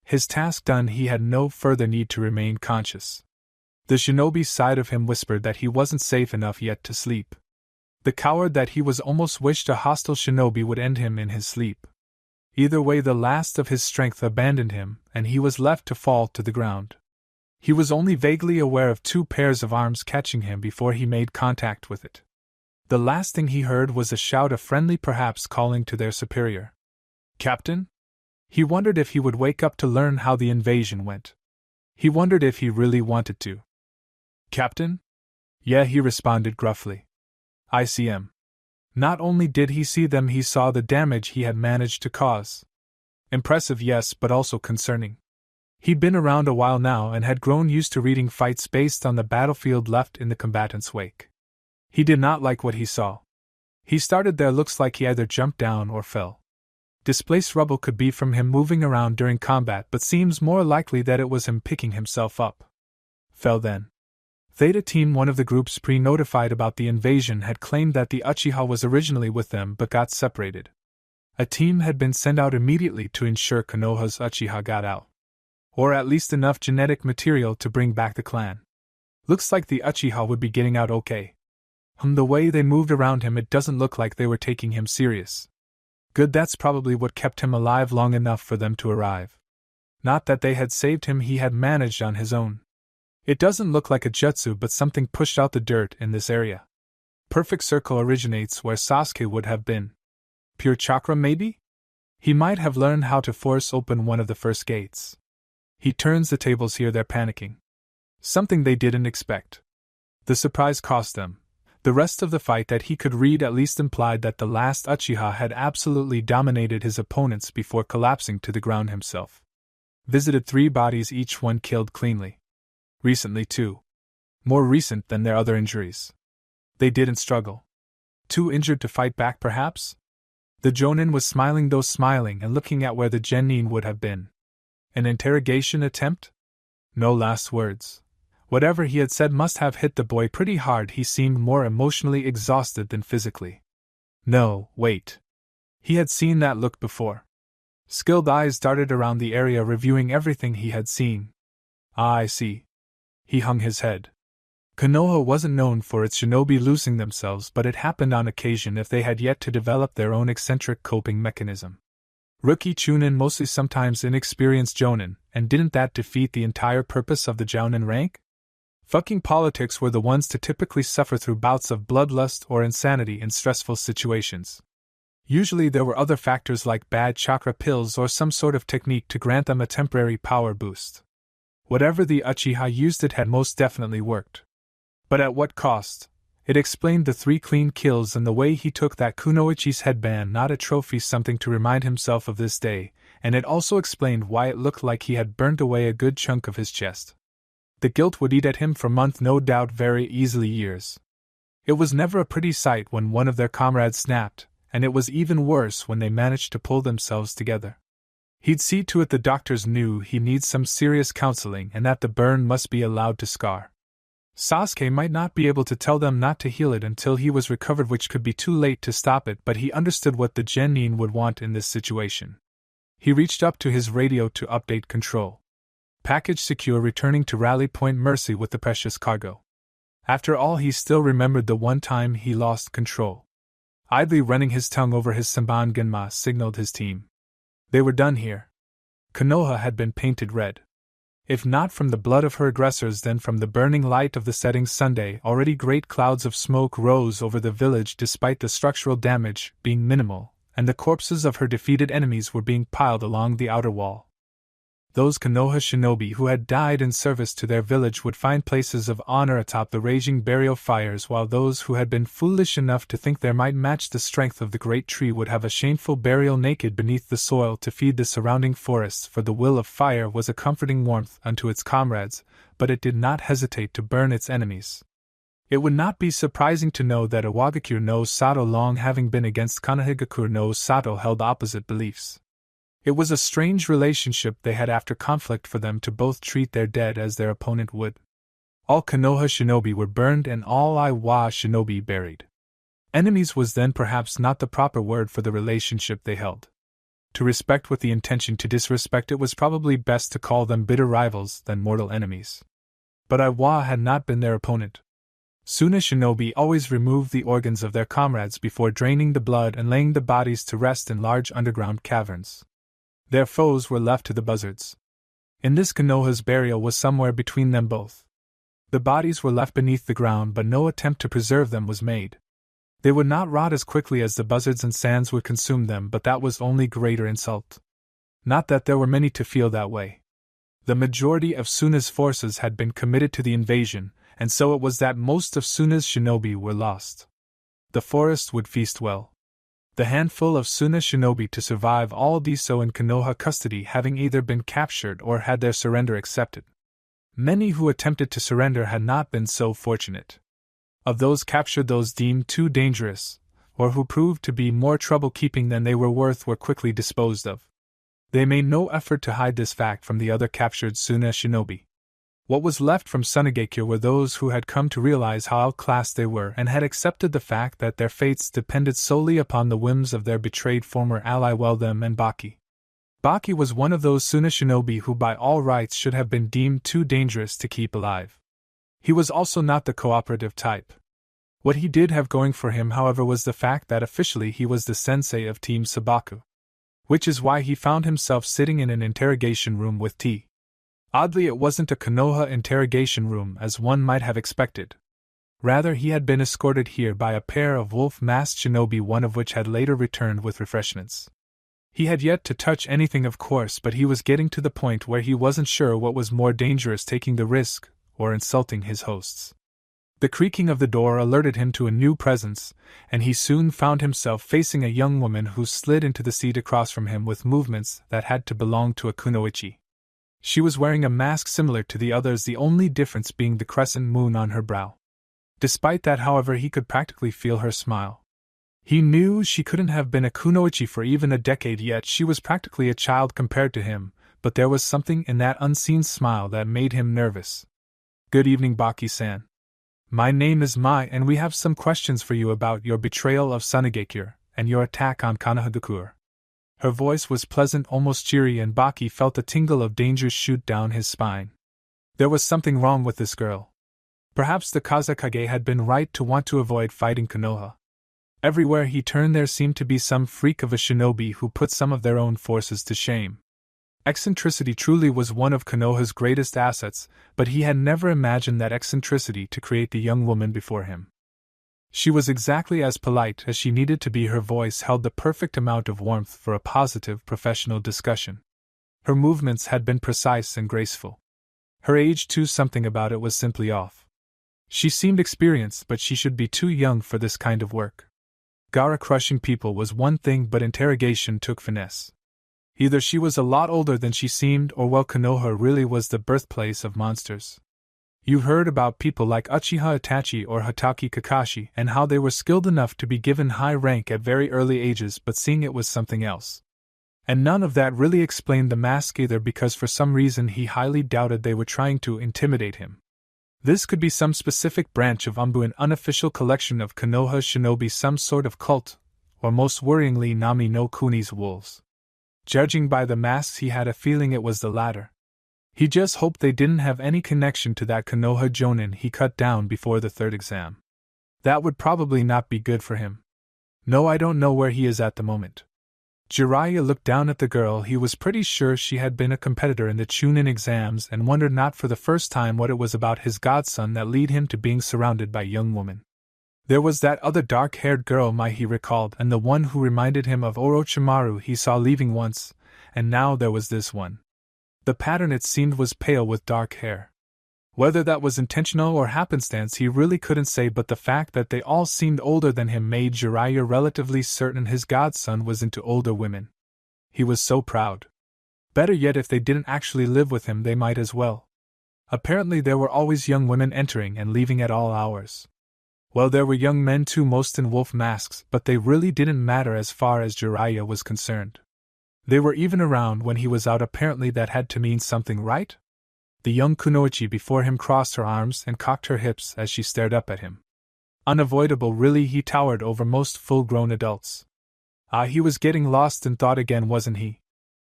His task done, he had no further need to remain conscious. The shinobi side of him whispered that he wasn't safe enough yet to sleep. The coward that he was almost wished a hostile shinobi would end him in his sleep. Either way, the last of his strength abandoned him, and he was left to fall to the ground. He was only vaguely aware of two pairs of arms catching him before he made contact with it. The last thing he heard was a shout of friendly, perhaps calling to their superior. "Captain?" He wondered if he would wake up to learn how the invasion went. He wondered if he really wanted to. "Captain?" "Yeah," he responded gruffly. "I see 'em." Not only did he see them, he saw the damage he had managed to cause. Impressive, yes, but also concerning. He'd been around a while now and had grown used to reading fights based on the battlefield left in the combatants' wake. He did not like what he saw. He started there. Looks like he either jumped down or fell. Displaced rubble could be from him moving around during combat, but seems more likely that it was him picking himself up. Fell then. Theta Team, one of the groups pre-notified about the invasion, had claimed that the Uchiha was originally with them but got separated. A team had been sent out immediately to ensure Konoha's Uchiha got out. Or at least enough genetic material to bring back the clan. Looks like the Uchiha would be getting out okay. The way they moved around him, it doesn't look like they were taking him serious. Good, that's probably what kept him alive long enough for them to arrive. Not that they had saved him, he had managed on his own. It doesn't look like a jutsu, but something pushed out the dirt in this area. Perfect circle originates where Sasuke would have been. Pure chakra, maybe? He might have learned how to force open one of the first gates. He turns the tables here, they're panicking. Something they didn't expect. The surprise cost them. The rest of the fight that he could read at least implied that the last Uchiha had absolutely dominated his opponents before collapsing to the ground himself. Visited 3 bodies, each one killed cleanly. Recently too. More recent than their other injuries. They didn't struggle. Too injured to fight back, perhaps? The Jonin was smiling, though smiling and looking at where the Genin would have been. An interrogation attempt? No last words. Whatever he had said must have hit the boy pretty hard. He seemed more emotionally exhausted than physically. No, wait. He had seen that look before. Skilled eyes darted around the area, reviewing everything he had seen. Ah, I see. He hung his head. Konoha wasn't known for its shinobi losing themselves, but it happened on occasion if they had yet to develop their own eccentric coping mechanism. Rookie Chunin, mostly sometimes inexperienced Jonin, and didn't that defeat the entire purpose of the Jounin rank? Fucking politics were the ones to typically suffer through bouts of bloodlust or insanity in stressful situations. Usually there were other factors like bad chakra pills or some sort of technique to grant them a temporary power boost. Whatever the Uchiha used, it had most definitely worked. But at what cost? It explained the 3 clean kills and the way he took that Kunoichi's headband, not a trophy, something to remind himself of this day, and it also explained why it looked like he had burnt away a good chunk of his chest. The guilt would eat at him for months, no doubt, very easily years. It was never a pretty sight when one of their comrades snapped, and it was even worse when they managed to pull themselves together. He'd see to it the doctors knew he needs some serious counseling and that the burn must be allowed to scar. Sasuke might not be able to tell them not to heal it until he was recovered, which could be too late to stop it, but he understood what the Genin would want in this situation. He reached up to his radio to update control. Package secure, returning to Rally Point Mercy with the precious cargo. After all, he still remembered the one time he lost control. Idly running his tongue over his Senban Genma signaled his team. They were done here. Konoha had been painted red. If not from the blood of her aggressors, then from the burning light of the setting sun. Already great clouds of smoke rose over the village despite the structural damage being minimal, and the corpses of her defeated enemies were being piled along the outer wall. Those Konoha shinobi who had died in service to their village would find places of honor atop the raging burial fires, while those who had been foolish enough to think they might match the strength of the great tree would have a shameful burial naked beneath the soil to feed the surrounding forests, for the will of fire was a comforting warmth unto its comrades, but it did not hesitate to burn its enemies. It would not be surprising to know that Iwagakure no Sato, long having been against Konohagakure no Sato, held opposite beliefs. It was a strange relationship they had after conflict for them to both treat their dead as their opponent would. All Konoha shinobi were burned and all Iwa shinobi buried. Enemies was then perhaps not the proper word for the relationship they held. To respect with the intention to disrespect, it was probably best to call them bitter rivals than mortal enemies. But Iwa had not been their opponent. Suna shinobi always removed the organs of their comrades before draining the blood and laying the bodies to rest in large underground caverns. Their foes were left to the buzzards. In this, Konoha's burial was somewhere between them both. The bodies were left beneath the ground, but no attempt to preserve them was made. They would not rot as quickly as the buzzards and sands would consume them, but that was only greater insult. Not that there were many to feel that way. The majority of Suna's forces had been committed to the invasion, and so it was that most of Suna's shinobi were lost. The forest would feast well. The handful of Suna shinobi to survive all these so in Konoha custody having either been captured or had their surrender accepted. Many who attempted to surrender had not been so fortunate. Of those captured, those deemed too dangerous, or who proved to be more trouble-keeping than they were worth, were quickly disposed of. They made no effort to hide this fact from the other captured Suna shinobi. What was left from Sunagekyo were those who had come to realize how outclassed they were and had accepted the fact that their fates depended solely upon the whims of their betrayed former ally. Well, them and Baki. Baki was one of those Suna shinobi who by all rights should have been deemed too dangerous to keep alive. He was also not the cooperative type. What he did have going for him, however, was the fact that officially he was the sensei of Team Sabaku. Which is why he found himself sitting in an interrogation room with T. Oddly, it wasn't a Konoha interrogation room as one might have expected. Rather, he had been escorted here by a pair of wolf-masked shinobi, one of which had later returned with refreshments. He had yet to touch anything, of course, but he was getting to the point where he wasn't sure what was more dangerous, taking the risk or insulting his hosts. The creaking of the door alerted him to a new presence, and he soon found himself facing a young woman who slid into the seat across from him with movements that had to belong to a kunoichi. She was wearing a mask similar to the others, the only difference being the crescent moon on her brow. Despite that, however, he could practically feel her smile. He knew she couldn't have been a kunoichi for even a decade yet, she was practically a child compared to him, but there was something in that unseen smile that made him nervous. "Good evening, Baki-san. My name is Mai, and we have some questions for you about your betrayal of Sunagekyo and your attack on Konohagakure." Her voice was pleasant, almost cheery, and Baki felt a tingle of danger shoot down his spine. There was something wrong with this girl. Perhaps the Kazekage had been right to want to avoid fighting Konoha. Everywhere he turned there seemed to be some freak of a shinobi who put some of their own forces to shame. Eccentricity truly was one of Konoha's greatest assets, but he had never imagined that eccentricity to create the young woman before him. She was exactly as polite as she needed to be. Her voice held the perfect amount of warmth for a positive professional discussion. Her movements had been precise and graceful. Her age, too, something about it was simply off. She seemed experienced, but she should be too young for this kind of work. Gaara crushing people was one thing, but interrogation took finesse. Either she was a lot older than she seemed, or well, Konoha really was the birthplace of monsters. You've heard about people like Uchiha Itachi or Hatake Kakashi and how they were skilled enough to be given high rank at very early ages, but seeing it was something else. And none of that really explained the mask either, because for some reason he highly doubted they were trying to intimidate him. This could be some specific branch of Anbu, an unofficial collection of Konoha shinobi, some sort of cult, or most worryingly Nami no Kuni's wolves. Judging by the masks, he had a feeling it was the latter. He just hoped they didn't have any connection to that Konoha Jonin he cut down before the third exam. That would probably not be good for him. No, I don't know where he is at the moment. Jiraiya looked down at the girl. He was pretty sure she had been a competitor in the Chunin exams and wondered not for the first time what it was about his godson that led him to being surrounded by young women. There was that other dark-haired girl, Mai, he recalled, and the one who reminded him of Orochimaru he saw leaving once, and now there was this one. The pattern, it seemed, was pale with dark hair. Whether that was intentional or happenstance he really couldn't say, but the fact that they all seemed older than him made Jiraiya relatively certain his godson was into older women. He was so proud. Better yet, if they didn't actually live with him, they might as well. Apparently there were always young women entering and leaving at all hours. Well, there were young men too, most in wolf masks, but they really didn't matter as far as Jiraiya was concerned. They were even around when he was out. Apparently that had to mean something, right? The young kunoichi before him crossed her arms and cocked her hips as she stared up at him. Unavoidable, really, he towered over most full-grown adults. He was getting lost in thought again, wasn't he?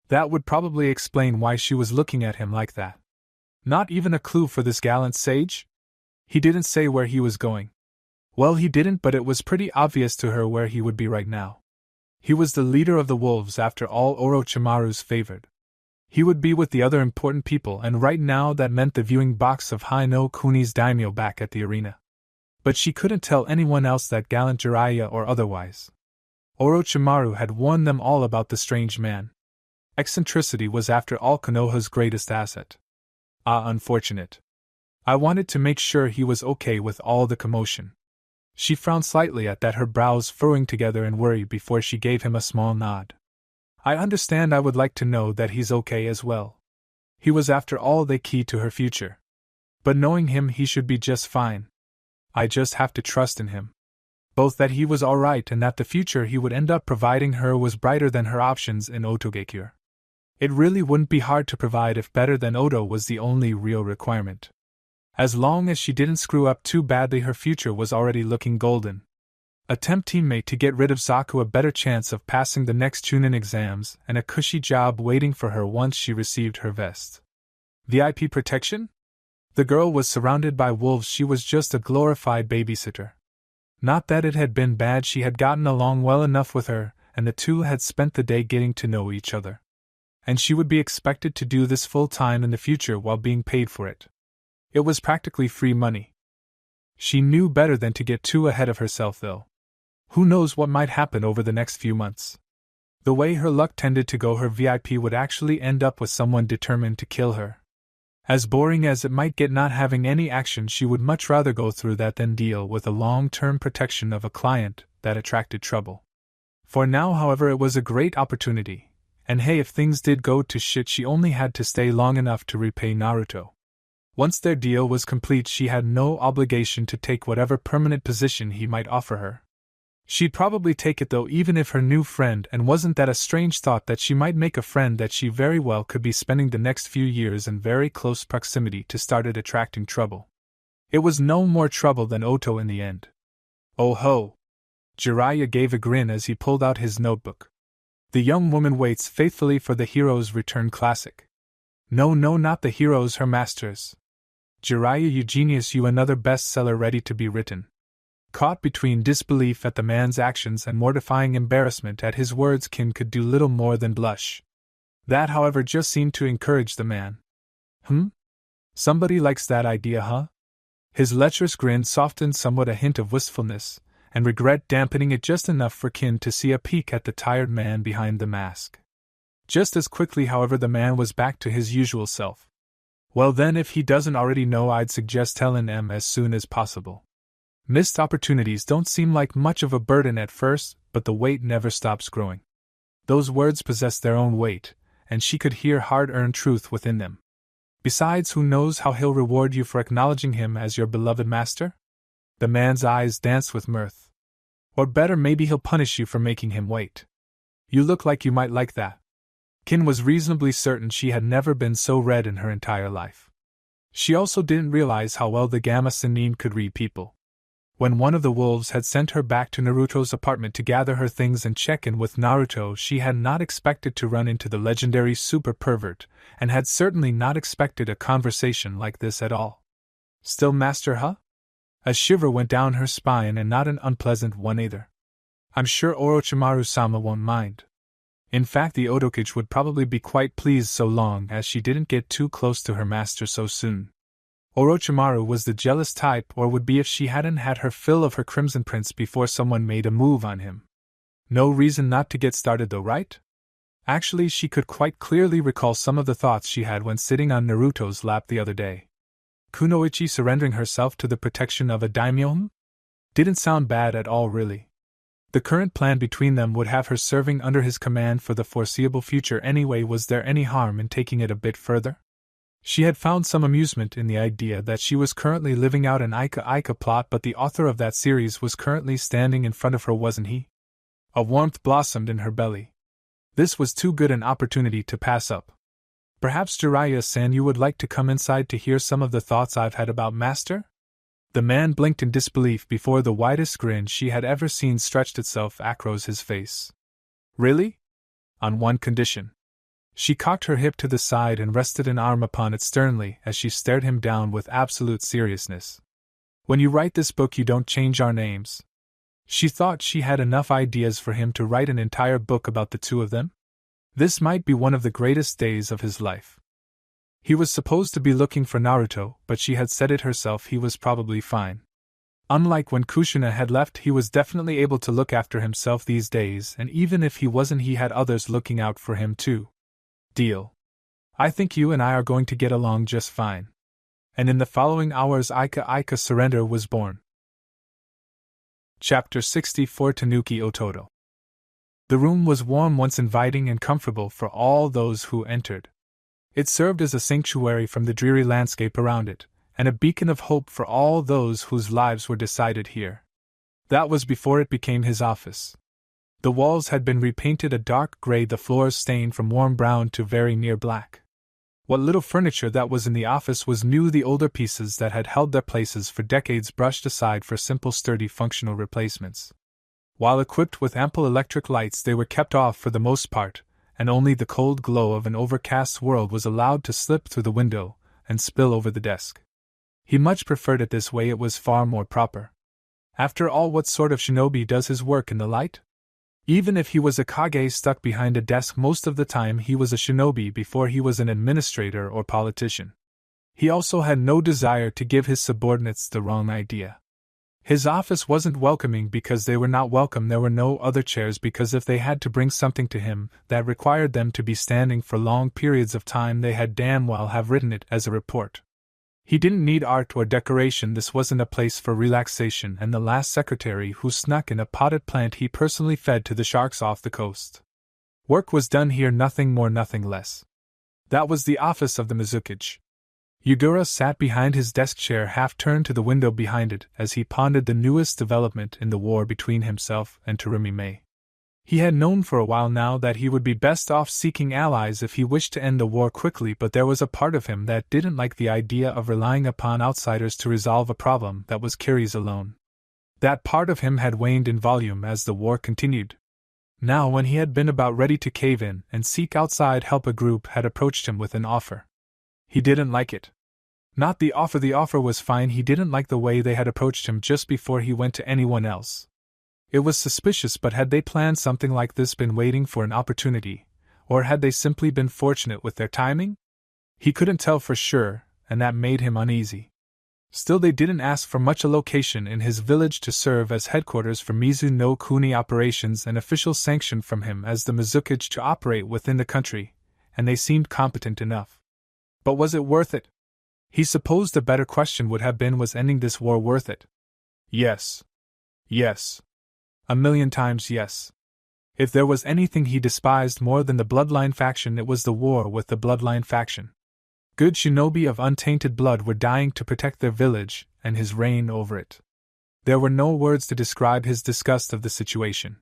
That would probably explain why she was looking at him like that. Not even a clue for this gallant sage? He didn't say where he was going. Well, he didn't, but it was pretty obvious to her where he would be right now. He was the leader of the wolves, after all, Orochimaru's favored. He would be with the other important people, and right now that meant the viewing box of Hai no Kuni's daimyo back at the arena. But she couldn't tell anyone else that, gallant Jiraiya or otherwise. Orochimaru had warned them all about the strange man. Eccentricity was after all Konoha's greatest asset. Ah, unfortunate. I wanted to make sure he was okay with all the commotion. She frowned slightly at that, her brows furrowing together in worry before she gave him a small nod. I understand. I would like to know that he's okay as well. He was after all the key to her future. But knowing him, he should be just fine. I just have to trust in him. Both that he was alright and that the future he would end up providing her was brighter than her options in Otogekure. It really wouldn't be hard to provide if better than Oto was the only real requirement. As long as she didn't screw up too badly, her future was already looking golden. A temp teammate to get rid of Zaku, a better chance of passing the next Chunin exams, and a cushy job waiting for her once she received her vest. VIP protection? The girl was surrounded by wolves. She was just a glorified babysitter. Not that it had been bad, she had gotten along well enough with her, and the two had spent the day getting to know each other. And she would be expected to do this full time in the future while being paid for it. It was practically free money. She knew better than to get too ahead of herself, though. Who knows what might happen over the next few months? The way her luck tended to go, her VIP would actually end up with someone determined to kill her. As boring as it might get not having any action, she would much rather go through that than deal with the long-term protection of a client that attracted trouble. For now, however, it was a great opportunity, and hey, if things did go to shit, she only had to stay long enough to repay Naruto. Once their deal was complete, she had no obligation to take whatever permanent position he might offer her. She'd probably take it though, even if her new friend, and wasn't that a strange thought that she might make a friend that she very well could be spending the next few years in very close proximity to started attracting trouble. It was no more trouble than Oto in the end. Oh ho! Jiraiya gave a grin as he pulled out his notebook. The young woman waits faithfully for the hero's return classic. No, not the heroes, her masters. Jiraiya, you genius, you, another bestseller ready to be written. Caught between disbelief at the man's actions and mortifying embarrassment at his words, Kin could do little more than blush. That, however, just seemed to encourage the man. Somebody likes that idea, huh? His lecherous grin softened somewhat, a hint of wistfulness, and regret dampening it just enough for Kin to see a peek at the tired man behind the mask. Just as quickly, however, the man was back to his usual self. Well then, if he doesn't already know, I'd suggest telling him as soon as possible. Missed opportunities don't seem like much of a burden at first, but the weight never stops growing. Those words possessed their own weight, and she could hear hard-earned truth within them. Besides, who knows how he'll reward you for acknowledging him as your beloved master? The man's eyes danced with mirth. Or better, maybe he'll punish you for making him wait. You look like you might like that. Kin was reasonably certain she had never been so red in her entire life. She also didn't realize how well the Gamma Sennin could read people. When one of the wolves had sent her back to Naruto's apartment to gather her things and check in with Naruto, she had not expected to run into the legendary super pervert, and had certainly not expected a conversation like this at all. Still master, huh? A shiver went down her spine, and not an unpleasant one either. I'm sure Orochimaru-sama won't mind. In fact, the Otokage would probably be quite pleased so long as she didn't get too close to her master so soon. Orochimaru was the jealous type, or would be if she hadn't had her fill of her Crimson Prince before someone made a move on him. No reason not to get started though, right? Actually, she could quite clearly recall some of the thoughts she had when sitting on Naruto's lap the other day. Kunoichi surrendering herself to the protection of a daimyo? Didn't sound bad at all, really. The current plan between them would have her serving under his command for the foreseeable future anyway. Was there any harm in taking it a bit further? She had found some amusement in the idea that she was currently living out an Ika plot, but the author of that series was currently standing in front of her, wasn't he? A warmth blossomed in her belly. This was too good an opportunity to pass up. Perhaps, Jiraiya-san, you would like to come inside to hear some of the thoughts I've had about Master? The man blinked in disbelief before the widest grin she had ever seen stretched itself across his face. Really? On one condition. She cocked her hip to the side and rested an arm upon it sternly as she stared him down with absolute seriousness. When you write this book, you don't change our names. She thought she had enough ideas for him to write an entire book about the two of them. This might be one of the greatest days of his life. He was supposed to be looking for Naruto, but she had said it herself, he was probably fine. Unlike when Kushina had left, he was definitely able to look after himself these days, and even if he wasn't, he had others looking out for him too. Deal. I think you and I are going to get along just fine. And in the following hours, Ika Surrender was born. Chapter 64, Tanuki Ototo. The room was warm, once inviting and comfortable for all those who entered. It served as a sanctuary from the dreary landscape around it, and a beacon of hope for all those whose lives were decided here. That was before it became his office. The walls had been repainted a dark gray, the floors stained from warm brown to very near black. What little furniture that was in the office was new, the older pieces that had held their places for decades brushed aside for simple, sturdy, functional replacements. While equipped with ample electric lights, they were kept off for the most part, and only the cold glow of an overcast world was allowed to slip through the window and spill over the desk. He much preferred it this way, it was far more proper. After all, what sort of shinobi does his work in the light? Even if he was a Kage stuck behind a desk most of the time, he was a shinobi before he was an administrator or politician. He also had no desire to give his subordinates the wrong idea. His office wasn't welcoming because they were not welcome, there were no other chairs because if they had to bring something to him that required them to be standing for long periods of time, they had damn well have written it as a report. He didn't need art or decoration, this wasn't a place for relaxation, and the last secretary who snuck in a potted plant he personally fed to the sharks off the coast. Work was done here, nothing more, nothing less. That was the office of the Mizukage. Yugura sat behind his desk chair, half turned to the window behind it, as he pondered the newest development in the war between himself and Terumi-Mei. He had known for a while now that he would be best off seeking allies if he wished to end the war quickly, but there was a part of him that didn't like the idea of relying upon outsiders to resolve a problem that was Kiri's alone. That part of him had waned in volume as the war continued. Now, when he had been about ready to cave in and seek outside help, a group had approached him with an offer. He didn't like it. Not the offer was fine, he didn't like the way they had approached him just before he went to anyone else. It was suspicious, but had they planned something like this, been waiting for an opportunity, or had they simply been fortunate with their timing? He couldn't tell for sure, and that made him uneasy. Still, they didn't ask for much. A location in his village to serve as headquarters for Mizu no Kuni operations, and official sanction from him as the Mizukage to operate within the country, and they seemed competent enough. But was it worth it? He supposed a better question would have been, was ending this war worth it? Yes. Yes. 1,000,000 times yes. If there was anything he despised more than the Bloodline faction, it was the war with the Bloodline faction. Good shinobi of untainted blood were dying to protect their village, and his reign over it. There were no words to describe his disgust of the situation.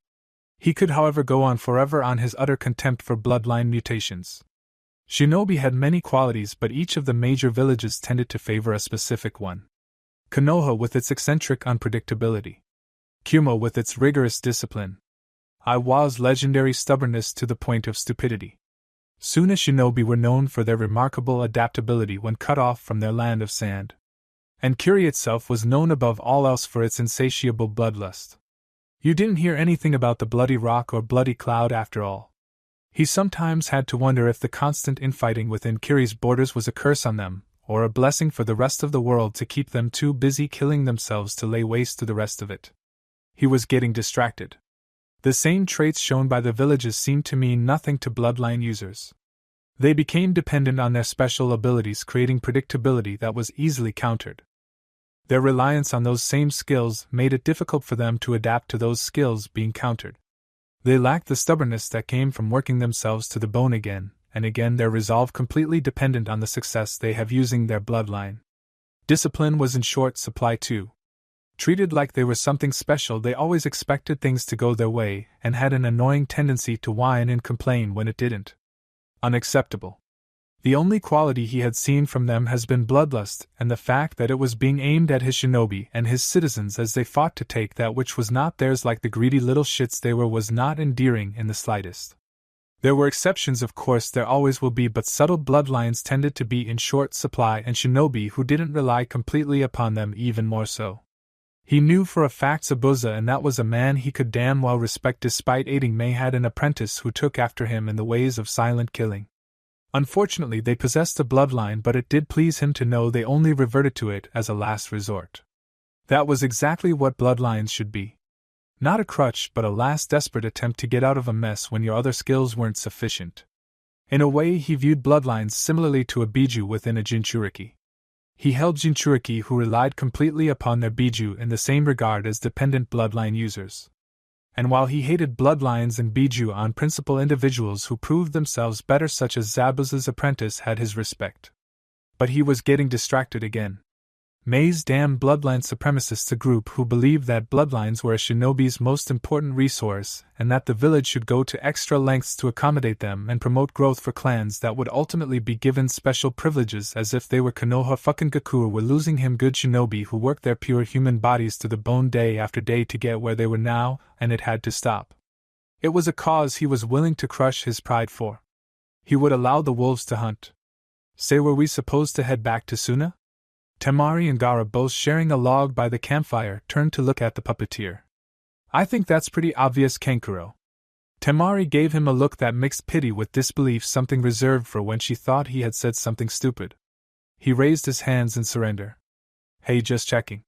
He could, however, go on forever on his utter contempt for bloodline mutations. Shinobi had many qualities, but each of the major villages tended to favor a specific one. Konoha with its eccentric unpredictability. Kyuubi with its rigorous discipline. Iwa's legendary stubbornness to the point of stupidity. Suna shinobi were known for their remarkable adaptability when cut off from their land of sand. And Kyuri itself was known above all else for its insatiable bloodlust. You didn't hear anything about the bloody rock or bloody cloud after all. He sometimes had to wonder if the constant infighting within Kyuri's borders was a curse on them, or a blessing for the rest of the world to keep them too busy killing themselves to lay waste to the rest of it. He was getting distracted. The same traits shown by the villages seemed to mean nothing to bloodline users. They became dependent on their special abilities, creating predictability that was easily countered. Their reliance on those same skills made it difficult for them to adapt to those skills being countered. They lacked the stubbornness that came from working themselves to the bone again, and again, their resolve completely dependent on the success they have using their bloodline. Discipline was in short supply too. Treated like they were something special, they always expected things to go their way, and had an annoying tendency to whine and complain when it didn't. Unacceptable. The only quality he had seen from them has been bloodlust, and the fact that it was being aimed at his shinobi and his citizens as they fought to take that which was not theirs like the greedy little shits they were was not endearing in the slightest. There were exceptions, of course, there always will be, but subtle bloodlines tended to be in short supply, and shinobi who didn't rely completely upon them even more so. He knew for a fact Zabuza, and that was a man he could damn well respect despite aiding Mei, had an apprentice who took after him in the ways of silent killing. Unfortunately, they possessed a bloodline, but it did please him to know they only reverted to it as a last resort. That was exactly what bloodlines should be. Not a crutch, but a last desperate attempt to get out of a mess when your other skills weren't sufficient. In a way, he viewed bloodlines similarly to a biju within a jinchuriki. He held jinchuriki who relied completely upon their biju in the same regard as dependent bloodline users. And while he hated bloodlines and biju on principle, individuals who proved themselves better, such as Zabuza's apprentice, had his respect. But he was getting distracted again. Mei's damn bloodline supremacists, a group who believed that bloodlines were a shinobi's most important resource and that the village should go to extra lengths to accommodate them and promote growth for clans that would ultimately be given special privileges, as if they were Konoha fucking Gakure were losing him good shinobi who worked their pure human bodies to the bone day after day to get where they were now, and it had to stop. It was a cause he was willing to crush his pride for. He would allow the wolves to hunt. Say, were we supposed to head back to Suna? Temari and Gaara, both sharing a log by the campfire, turned to look at the puppeteer. I think that's pretty obvious, Kankuro. Temari gave him a look that mixed pity with disbelief, something reserved for when she thought he had said something stupid. He raised his hands in surrender. Hey, just checking.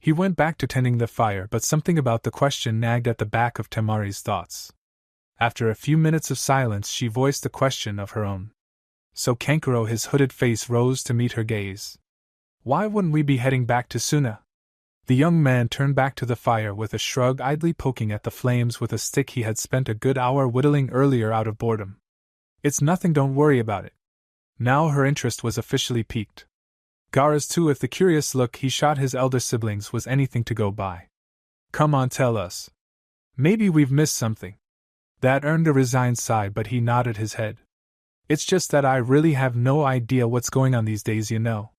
He went back to tending the fire, but something about the question nagged at the back of Temari's thoughts. After a few minutes of silence, she voiced a question of her own. So Kankuro, his hooded face rose to meet her gaze. Why wouldn't we be heading back to Suna? The young man turned back to the fire with a shrug, idly poking at the flames with a stick he had spent a good hour whittling earlier out of boredom. It's nothing, don't worry about it. Now her interest was officially piqued. Gaara's too, if the curious look he shot his elder siblings was anything to go by. Come on, tell us. Maybe we've missed something. That earned a resigned sigh, but he nodded his head. It's just that I really have no idea what's going on these days, you know.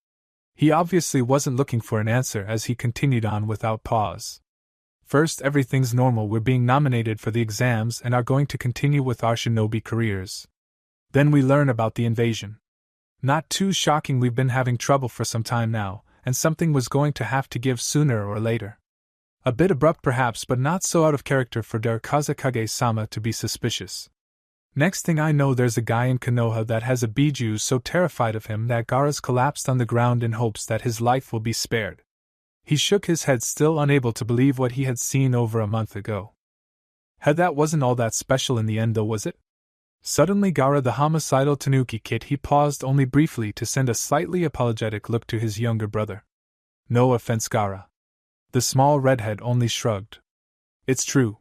He obviously wasn't looking for an answer as he continued on without pause. First, everything's normal, we're being nominated for the exams and are going to continue with our shinobi careers. Then we learn about the invasion. Not too shocking, we've been having trouble for some time now, and something was going to have to give sooner or later. A bit abrupt perhaps, but not so out of character for Der Kazekage-sama to be suspicious. Next thing I know, there's a guy in Konoha that has a biju so terrified of him that Gaara's collapsed on the ground in hopes that his life will be spared. He shook his head, still unable to believe what he had seen over a month ago. That wasn't all that special in the end though, was it? Suddenly Gaara, the homicidal tanuki kid, he paused only briefly to send a slightly apologetic look to his younger brother. No offense, Gaara. The small redhead only shrugged. It's true.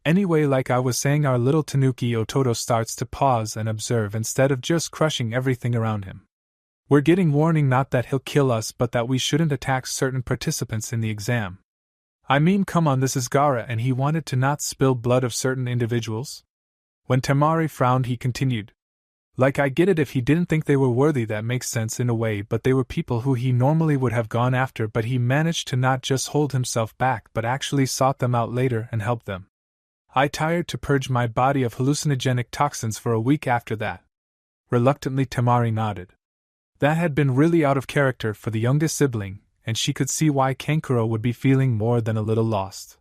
Anyway, like I was saying, our little tanuki Ototo starts to pause and observe instead of just crushing everything around him. We're getting warning, not that he'll kill us, but that we shouldn't attack certain participants in the exam. I mean, come on, this is Gaara, and he wanted to not spill blood of certain individuals? When Temari frowned, he continued. Like, I get it if he didn't think they were worthy, that makes sense in a way, but they were people who he normally would have gone after, but he managed to not just hold himself back but actually sought them out later and helped them. I tired to purge my body of hallucinogenic toxins for a week after that. Reluctantly, Temari nodded. That had been really out of character for the youngest sibling, and she could see why Kankuro would be feeling more than a little lost.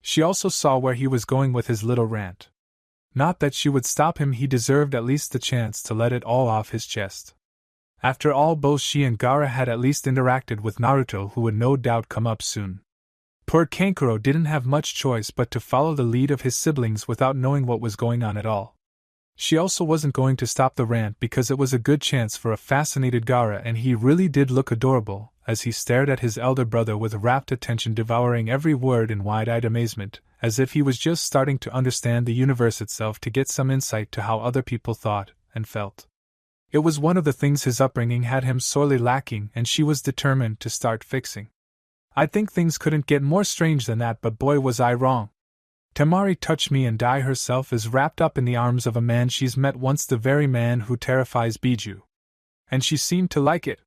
She also saw where he was going with his little rant. Not that she would stop him, he deserved at least the chance to let it all off his chest. After all, both she and Gaara had at least interacted with Naruto, who would no doubt come up soon. Poor Kankuro didn't have much choice but to follow the lead of his siblings without knowing what was going on at all. She also wasn't going to stop the rant because it was a good chance for a fascinated Gaara, and he really did look adorable as he stared at his elder brother with rapt attention, devouring every word in wide-eyed amazement, as if he was just starting to understand the universe itself, to get some insight to how other people thought and felt. It was one of the things his upbringing had him sorely lacking, and she was determined to start fixing. I think things couldn't get more strange than that, but boy was I wrong. Temari touched me, and Dai herself is wrapped up in the arms of a man she's met once, the very man who terrifies Biju. And she seemed to like it.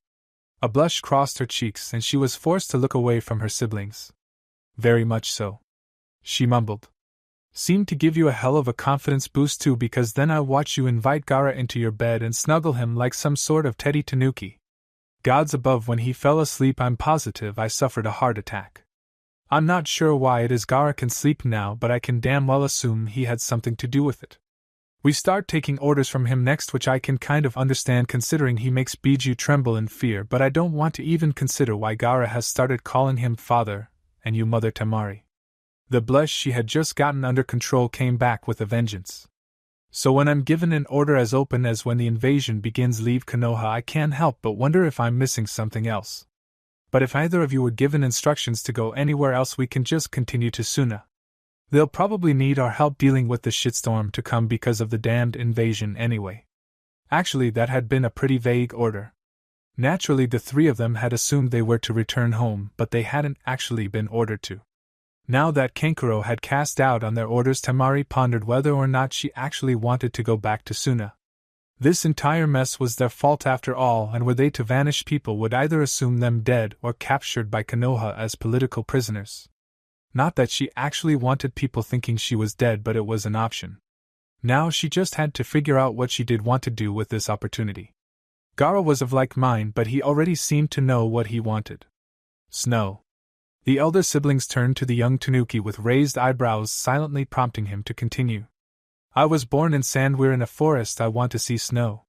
A blush crossed her cheeks, and she was forced to look away from her siblings. Very much so. She mumbled. Seemed to give you a hell of a confidence boost too, because then I watch you invite Gaara into your bed and snuggle him like some sort of teddy tanuki. Gods above, when he fell asleep I'm positive I suffered a heart attack. I'm not sure why it is Gaara can sleep now, but I can damn well assume he had something to do with it. We start taking orders from him next, which I can kind of understand considering he makes Biju tremble in fear, but I don't want to even consider why Gaara has started calling him father, and you mother Temari. The blush she had just gotten under control came back with a vengeance. So when I'm given an order as open as when the invasion begins, leave Konoha, I can't help but wonder if I'm missing something else. But if either of you were given instructions to go anywhere else, we can just continue to Suna. They'll probably need our help dealing with the shitstorm to come because of the damned invasion anyway. Actually, that had been a pretty vague order. Naturally, the three of them had assumed they were to return home, but they hadn't actually been ordered to. Now that Kankuro had cast doubt on their orders, Temari pondered whether or not she actually wanted to go back to Suna. This entire mess was their fault after all, and were they to vanish, people would either assume them dead or captured by Konoha as political prisoners. Not that she actually wanted people thinking she was dead, but it was an option. Now she just had to figure out what she did want to do with this opportunity. Gaara was of like mind, but he already seemed to know what he wanted. Snow. The elder siblings turned to the young Tanuki with raised eyebrows, silently prompting him to continue. I was born in sand, we're in a forest, I want to see snow.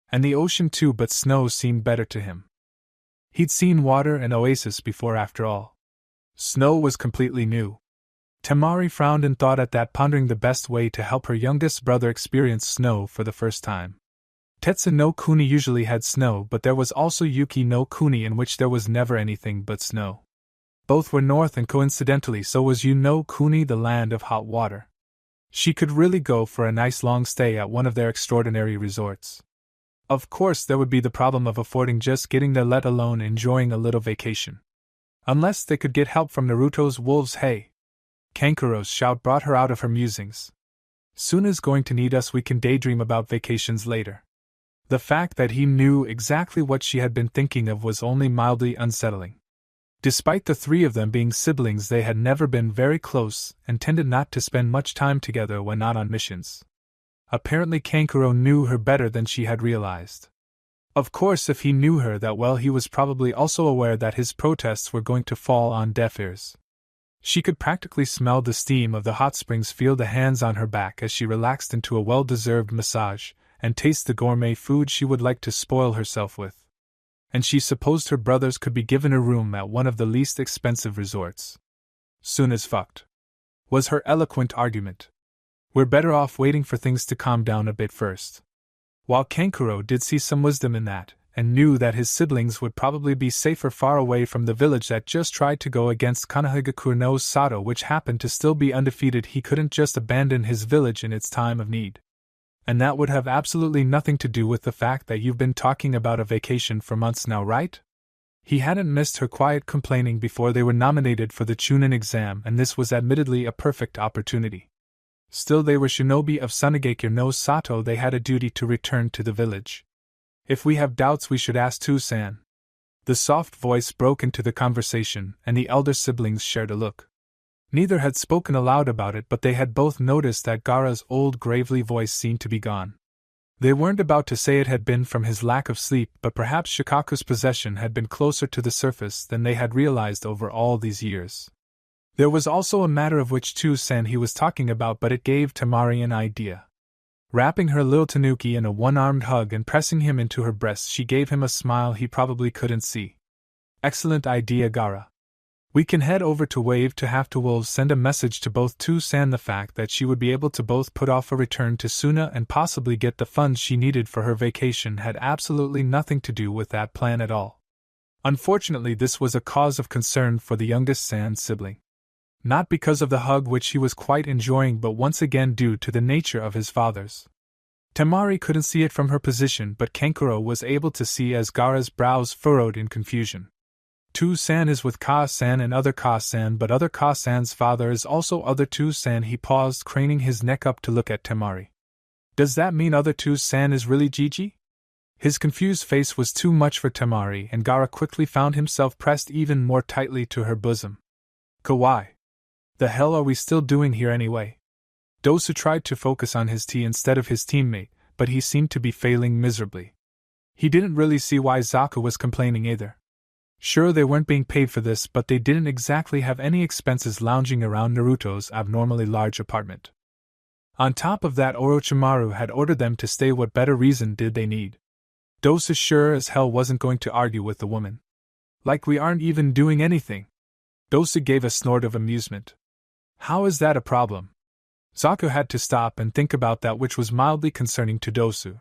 And the ocean too, but snow seemed better to him. He'd seen water and oasis before after all. Snow was completely new. Temari frowned in thought at that, pondering the best way to help her youngest brother experience snow for the first time. Tetsu no Kuni usually had snow, but there was also Yuki no Kuni, in which there was never anything but snow. Both were north, and coincidentally so was Yu no Kuni, the land of hot water. She could really go for a nice long stay at one of their extraordinary resorts. Of course, there would be the problem of affording just getting there, let alone enjoying a little vacation. Unless they could get help from Naruto's wolves. Hey! Kankuro's shout brought her out of her musings. Suna's going to need us, we can daydream about vacations later. The fact that he knew exactly what she had been thinking of was only mildly unsettling. Despite the three of them being siblings, they had never been very close and tended not to spend much time together when not on missions. Apparently Kankuro knew her better than she had realized. Of course, if he knew her that well, he was probably also aware that his protests were going to fall on deaf ears. She could practically smell the steam of the hot springs, feel the hands on her back as she relaxed into a well-deserved massage, and taste the gourmet food she would like to spoil herself with. And she supposed her brothers could be given a room at one of the least expensive resorts. Soon as fucked, was her eloquent argument. We're better off waiting for things to calm down a bit first. While Kankuro did see some wisdom in that, and knew that his siblings would probably be safer far away from the village that just tried to go against Konohagakure no Sato, which happened to still be undefeated, he couldn't just abandon his village in its time of need. And that would have absolutely nothing to do with the fact that you've been talking about a vacation for months now, right? He hadn't missed her quiet complaining before they were nominated for the Chunin exam, and this was admittedly a perfect opportunity. Still, they were shinobi of Sunagakure no Sato, they had a duty to return to the village. If we have doubts, we should ask Tu-san. The soft voice broke into the conversation, and the elder siblings shared a look. Neither had spoken aloud about it, but they had both noticed that Gaara's old gravely voice seemed to be gone. They weren't about to say it had been from his lack of sleep, but perhaps Shikaku's possession had been closer to the surface than they had realized over all these years. There was also a matter of which Tu-san he was talking about, but it gave Temari an idea. Wrapping her little tanuki in a one-armed hug and pressing him into her breast, she gave him a smile he probably couldn't see. Excellent idea, Gaara. We can head over to Wave to have to Wolves, send a message to both Tu-san. The fact that she would be able to both put off a return to Suna and possibly get the funds she needed for her vacation had absolutely nothing to do with that plan at all. Unfortunately, this was a cause of concern for the youngest San sibling. Not because of the hug, which he was quite enjoying, but once again due to the nature of his father's. Temari couldn't see it from her position, but Kankuro was able to see as Gaara's brows furrowed in confusion. Tu-san is with Ka-san and other Ka-san, but other Ka-san's father is also other Tu-san. He paused, craning his neck up to look at Temari. Does that mean other Tu-san is really Gigi? His confused face was too much for Temari, and Gaara quickly found himself pressed even more tightly to her bosom. Kawaii. The hell are we still doing here anyway? Dosu tried to focus on his tea instead of his teammate, but he seemed to be failing miserably. He didn't really see why Zaku was complaining either. Sure, they weren't being paid for this, but they didn't exactly have any expenses lounging around Naruto's abnormally large apartment. On top of that, Orochimaru had ordered them to stay. What better reason did they need? Dosu sure as hell wasn't going to argue with the woman. Like we aren't even doing anything. Dosu gave a snort of amusement. How is that a problem? Zaku had to stop and think about that, which was mildly concerning to Dosu.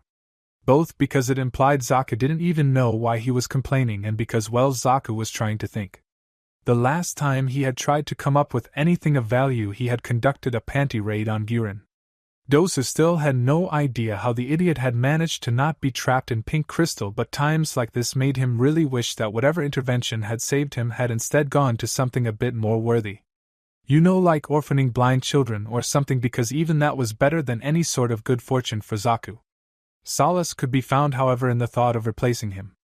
Both because it implied Zaku didn't even know why he was complaining and because, well, Zaku was trying to think. The last time he had tried to come up with anything of value, he had conducted a panty raid on Guren. Dosu still had no idea how the idiot had managed to not be trapped in pink crystal, but times like this made him really wish that whatever intervention had saved him had instead gone to something a bit more worthy. You know, like orphaning blind children or something, because even that was better than any sort of good fortune for Zaku. Solace could be found, however, in the thought of replacing him.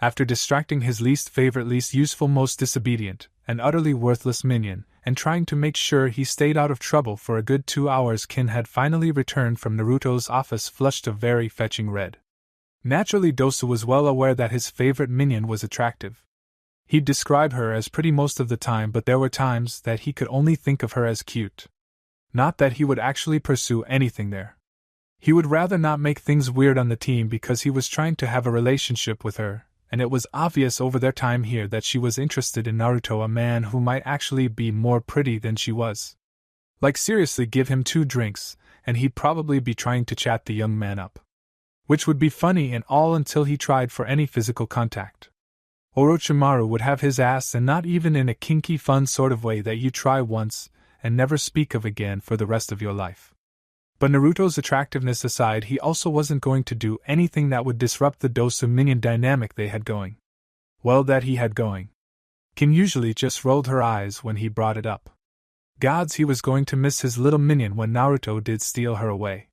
After distracting his least favorite, least useful, most disobedient, and utterly worthless minion, and trying to make sure he stayed out of trouble for a good 2 hours, Kin had finally returned from Naruto's office flushed a very fetching red. Naturally, Dosu was well aware that his favorite minion was attractive. He'd describe her as pretty most of the time, but there were times that he could only think of her as cute. Not that he would actually pursue anything there. He would rather not make things weird on the team because he was trying to have a relationship with her, and it was obvious over their time here that she was interested in Naruto, a man who might actually be more pretty than she was. Like, seriously, give him 2 drinks, and he'd probably be trying to chat the young man up. Which would be funny and all until he tried for any physical contact. Orochimaru would have his ass, and not even in a kinky fun sort of way that you try once and never speak of again for the rest of your life. But Naruto's attractiveness aside, he also wasn't going to do anything that would disrupt the Dosu minion dynamic they had going. Well, that he had going. Kin usually just rolled her eyes when he brought it up. Gods, he was going to miss his little minion when Naruto did steal her away.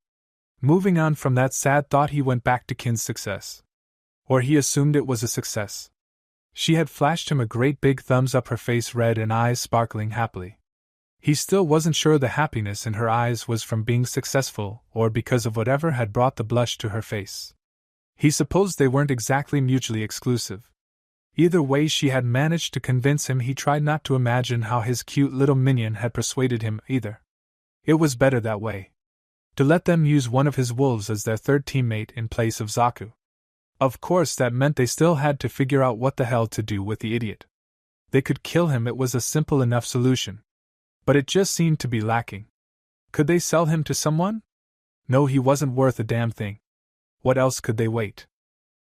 Moving on from that sad thought, he went back to Kin's success. Or he assumed it was a success. She had flashed him a great big thumbs up, her face red and eyes sparkling happily. He still wasn't sure the happiness in her eyes was from being successful or because of whatever had brought the blush to her face. He supposed they weren't exactly mutually exclusive. Either way, she had managed to convince him. He tried not to imagine how his cute little minion had persuaded him either. It was better that way. To let them use one of his wolves as their third teammate in place of Zaku. Of course, that meant they still had to figure out what the hell to do with the idiot. They could kill him, it was a simple enough solution. But it just seemed to be lacking. Could they sell him to someone? No, he wasn't worth a damn thing. What else could they wait?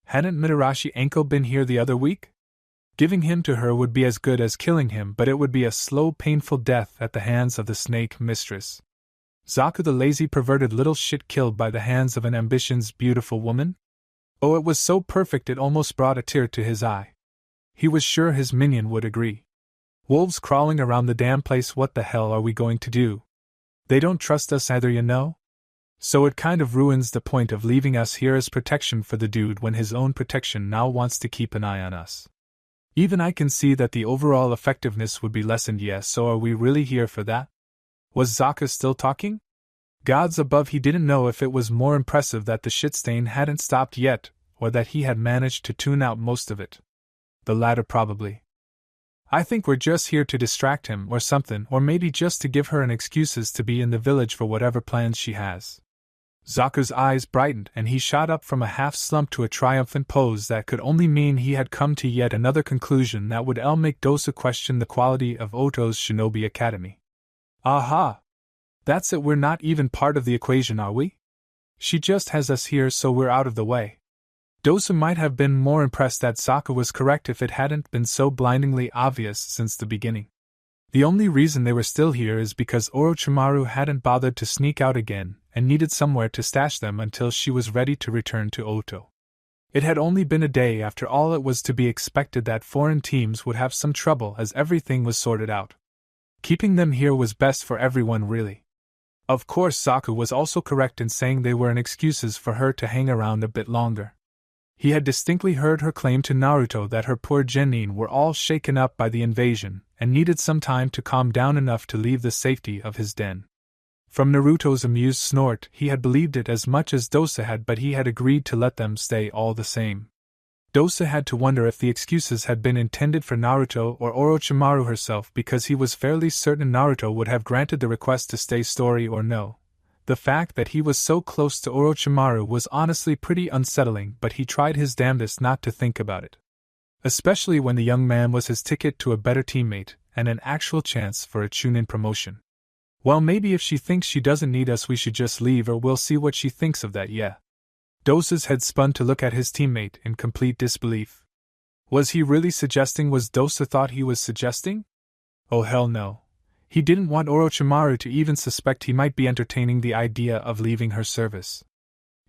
Hadn't Mitarashi Anko been here the other week? Giving him to her would be as good as killing him, but it would be a slow, painful death at the hands of the snake mistress. Zaku, the lazy, perverted little shit, killed by the hands of an ambition's beautiful woman? Oh, it was so perfect it almost brought a tear to his eye. He was sure his minion would agree. Wolves crawling around the damn place, what the hell are we going to do? They don't trust us either, you know? So it kind of ruins the point of leaving us here as protection for the dude when his own protection now wants to keep an eye on us. Even I can see that the overall effectiveness would be lessened. Yes, so are we really here for that? Was Zaku still talking? Gods above, he didn't know if it was more impressive that the shit stain hadn't stopped yet, or that he had managed to tune out most of it. The latter probably. I think we're just here to distract him or something, or maybe just to give her an excuses to be in the village for whatever plans she has. Zaku's eyes brightened and he shot up from a half slump to a triumphant pose that could only mean he had come to yet another conclusion that would make Dosu question the quality of Oto's Shinobi Academy. Aha! That's it, we're not even part of the equation, are we? She just has us here so we're out of the way. Dosu might have been more impressed that Zaku was correct if it hadn't been so blindingly obvious since the beginning. The only reason they were still here is because Orochimaru hadn't bothered to sneak out again and needed somewhere to stash them until she was ready to return to Oto. It had only been a day. After all, it was to be expected that foreign teams would have some trouble as everything was sorted out. Keeping them here was best for everyone, really. Of course, Zaku was also correct in saying they were an excuses for her to hang around a bit longer. He had distinctly heard her claim to Naruto that her poor genin were all shaken up by the invasion and needed some time to calm down enough to leave the safety of his den. From Naruto's amused snort, he had believed it as much as Dosa had, but he had agreed to let them stay all the same. Dosa had to wonder if the excuses had been intended for Naruto or Orochimaru herself, because he was fairly certain Naruto would have granted the request to stay story or no. The fact that he was so close to Orochimaru was honestly pretty unsettling, but he tried his damnedest not to think about it. Especially when the young man was his ticket to a better teammate, and an actual chance for a Chunin promotion. Well, maybe if she thinks she doesn't need us we should just leave, or we'll see what she thinks of that, yeah. Dosa's head spun to look at his teammate in complete disbelief. Was he really suggesting? Was Dosa thought he was suggesting? Oh hell no. He didn't want Orochimaru to even suspect he might be entertaining the idea of leaving her service.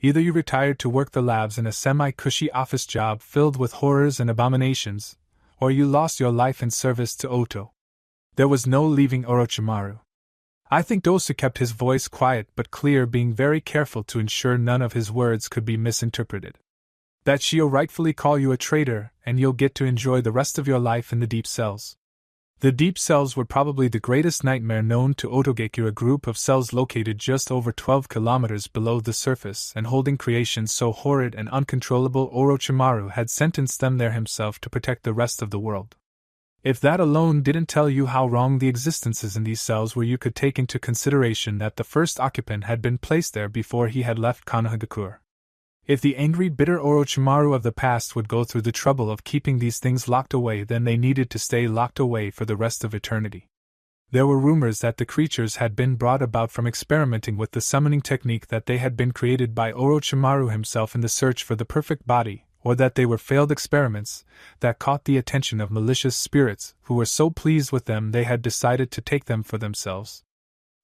Either you retired to work the labs in a semi-cushy office job filled with horrors and abominations, or you lost your life in service to Oto. There was no leaving Orochimaru. I think Dosa kept his voice quiet but clear, being very careful to ensure none of his words could be misinterpreted. That she'll rightfully call you a traitor, and you'll get to enjoy the rest of your life in the deep cells. The deep cells were probably the greatest nightmare known to Otogeki, a group of cells located just over 12 kilometers below the surface and holding creations so horrid and uncontrollable Orochimaru had sentenced them there himself to protect the rest of the world. If that alone didn't tell you how wrong the existences in these cells were, you could take into consideration that the first occupant had been placed there before he had left Konohagakure. If the angry, bitter Orochimaru of the past would go through the trouble of keeping these things locked away, then they needed to stay locked away for the rest of eternity. There were rumors that the creatures had been brought about from experimenting with the summoning technique, that they had been created by Orochimaru himself in the search for the perfect body, or that they were failed experiments that caught the attention of malicious spirits who were so pleased with them they had decided to take them for themselves.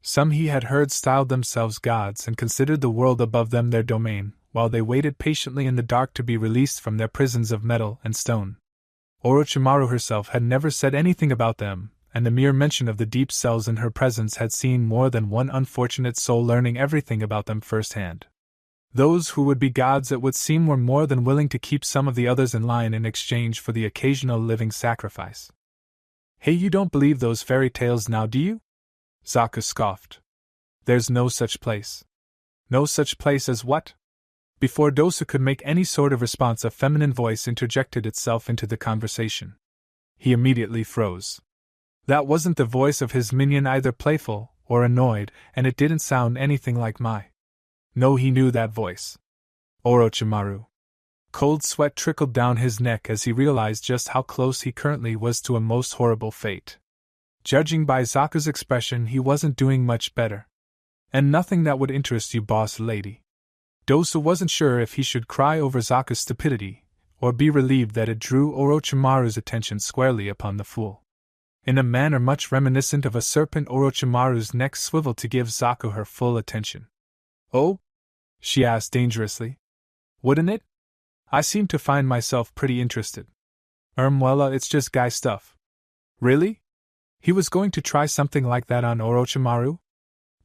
Some he had heard styled themselves gods and considered the world above them their domain, while they waited patiently in the dark to be released from their prisons of metal and stone. Orochimaru herself had never said anything about them, and the mere mention of the deep cells in her presence had seen more than one unfortunate soul learning everything about them firsthand. Those who would be gods, it would seem, were more than willing to keep some of the others in line in exchange for the occasional living sacrifice. Hey, you don't believe those fairy tales now, do you? Zaku scoffed. There's no such place. No such place as what? Before Dosa could make any sort of response, a feminine voice interjected itself into the conversation. He immediately froze. That wasn't the voice of his minion, either playful or annoyed, and it didn't sound anything like Mai. No, he knew that voice. Orochimaru. Cold sweat trickled down his neck as he realized just how close he currently was to a most horrible fate. Judging by Zaku's expression, he wasn't doing much better. And nothing that would interest you, boss lady. Dosa wasn't sure if he should cry over Zaku's stupidity, or be relieved that it drew Orochimaru's attention squarely upon the fool. In a manner much reminiscent of a serpent, Orochimaru's neck swiveled to give Zaku her full attention. Oh? She asked dangerously. Wouldn't it? I seem to find myself pretty interested. Well, it's just guy stuff. Really? He was going to try something like that on Orochimaru?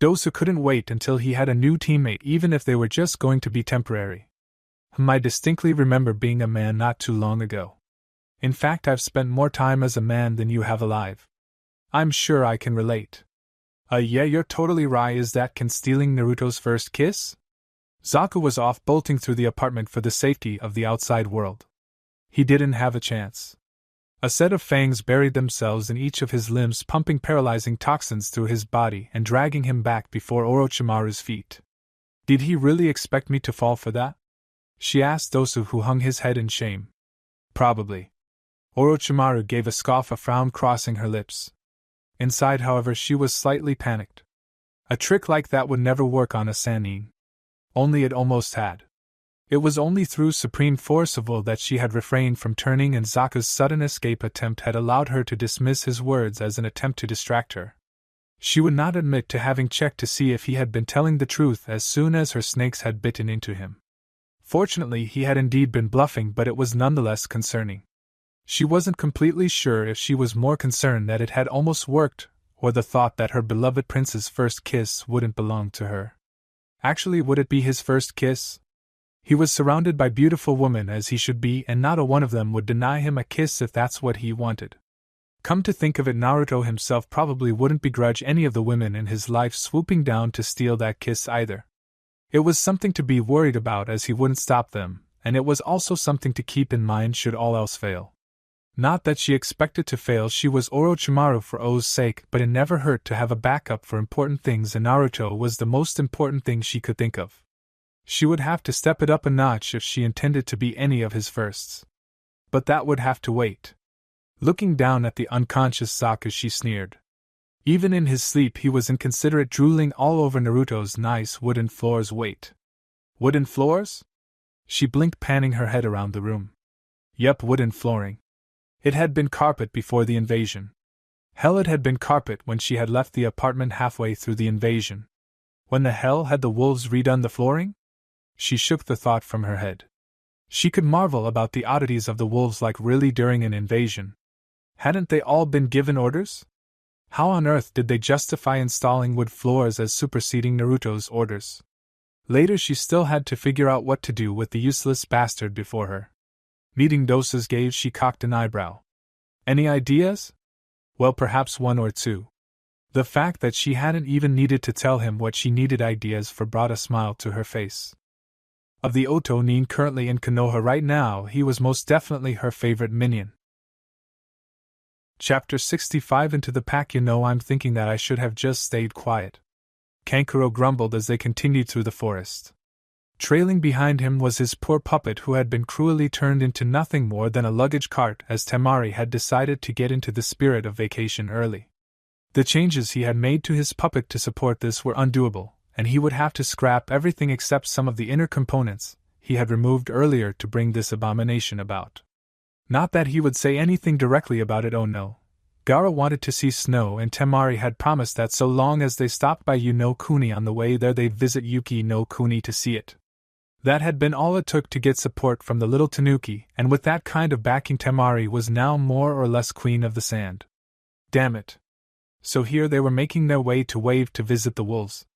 Dosa couldn't wait until he had a new teammate, even if they were just going to be temporary. I distinctly remember being a man not too long ago. In fact, I've spent more time as a man than you have alive. I'm sure I can relate. Yeah, you're totally right. Is that Ken stealing Naruto's first kiss? Zaku was off, bolting through the apartment for the safety of the outside world. He didn't have a chance. A set of fangs buried themselves in each of his limbs, pumping paralyzing toxins through his body and dragging him back before Orochimaru's feet. Did he really expect me to fall for that? She asked Dosa, who hung his head in shame. Probably. Orochimaru gave a scoff, a frown crossing her lips. Inside, however, she was slightly panicked. A trick like that would never work on a Sannin. Only it almost had. It was only through supreme force of will that she had refrained from turning, and Zaku's sudden escape attempt had allowed her to dismiss his words as an attempt to distract her. She would not admit to having checked to see if he had been telling the truth as soon as her snakes had bitten into him. Fortunately, he had indeed been bluffing, but it was nonetheless concerning. She wasn't completely sure if she was more concerned that it had almost worked, or the thought that her beloved prince's first kiss wouldn't belong to her. Actually, would it be his first kiss? He was surrounded by beautiful women as he should be, and not a one of them would deny him a kiss if that's what he wanted. Come to think of it, Naruto himself probably wouldn't begrudge any of the women in his life swooping down to steal that kiss either. It was something to be worried about as he wouldn't stop them, and it was also something to keep in mind should all else fail. Not that she expected to fail, she was Orochimaru for O's sake, but it never hurt to have a backup for important things, and Naruto was the most important thing she could think of. She would have to step it up a notch if she intended to be any of his firsts. But that would have to wait. Looking down at the unconscious Sokka, she sneered. Even in his sleep he was inconsiderate, drooling all over Naruto's nice wooden floors. Wait. Wooden floors? She blinked, panning her head around the room. Yep, wooden flooring. It had been carpet before the invasion. Hell, it had been carpet when she had left the apartment halfway through the invasion. When the hell had the wolves redone the flooring? She shook the thought from her head. She could marvel about the oddities of the wolves, like really during an invasion. Hadn't they all been given orders? How on earth did they justify installing wood floors as superseding Naruto's orders? Later she still had to figure out what to do with the useless bastard before her. Meeting Dosa's gaze, she cocked an eyebrow. Any ideas? Well, perhaps one or two. The fact that she hadn't even needed to tell him what she needed ideas for brought a smile to her face. Of the Otonin currently in Konoha right now, he was most definitely her favorite minion. Chapter 65. Into the pack. I'm thinking that I should have just stayed quiet. Kankuro grumbled as they continued through the forest. Trailing behind him was his poor puppet, who had been cruelly turned into nothing more than a luggage cart, as Temari had decided to get into the spirit of vacation early. The changes he had made to his puppet to support this were undoable, and he would have to scrap everything except some of the inner components he had removed earlier to bring this abomination about. Not that he would say anything directly about it, oh no. Gaara wanted to see Snow, and Temari had promised that so long as they stopped by Kuni on the way there, they'd visit Yuki no Kuni to see it. That had been all it took to get support from the little Tanuki, and with that kind of backing, Temari was now more or less queen of the sand. Damn it. So here they were making their way to Wave to visit the wolves.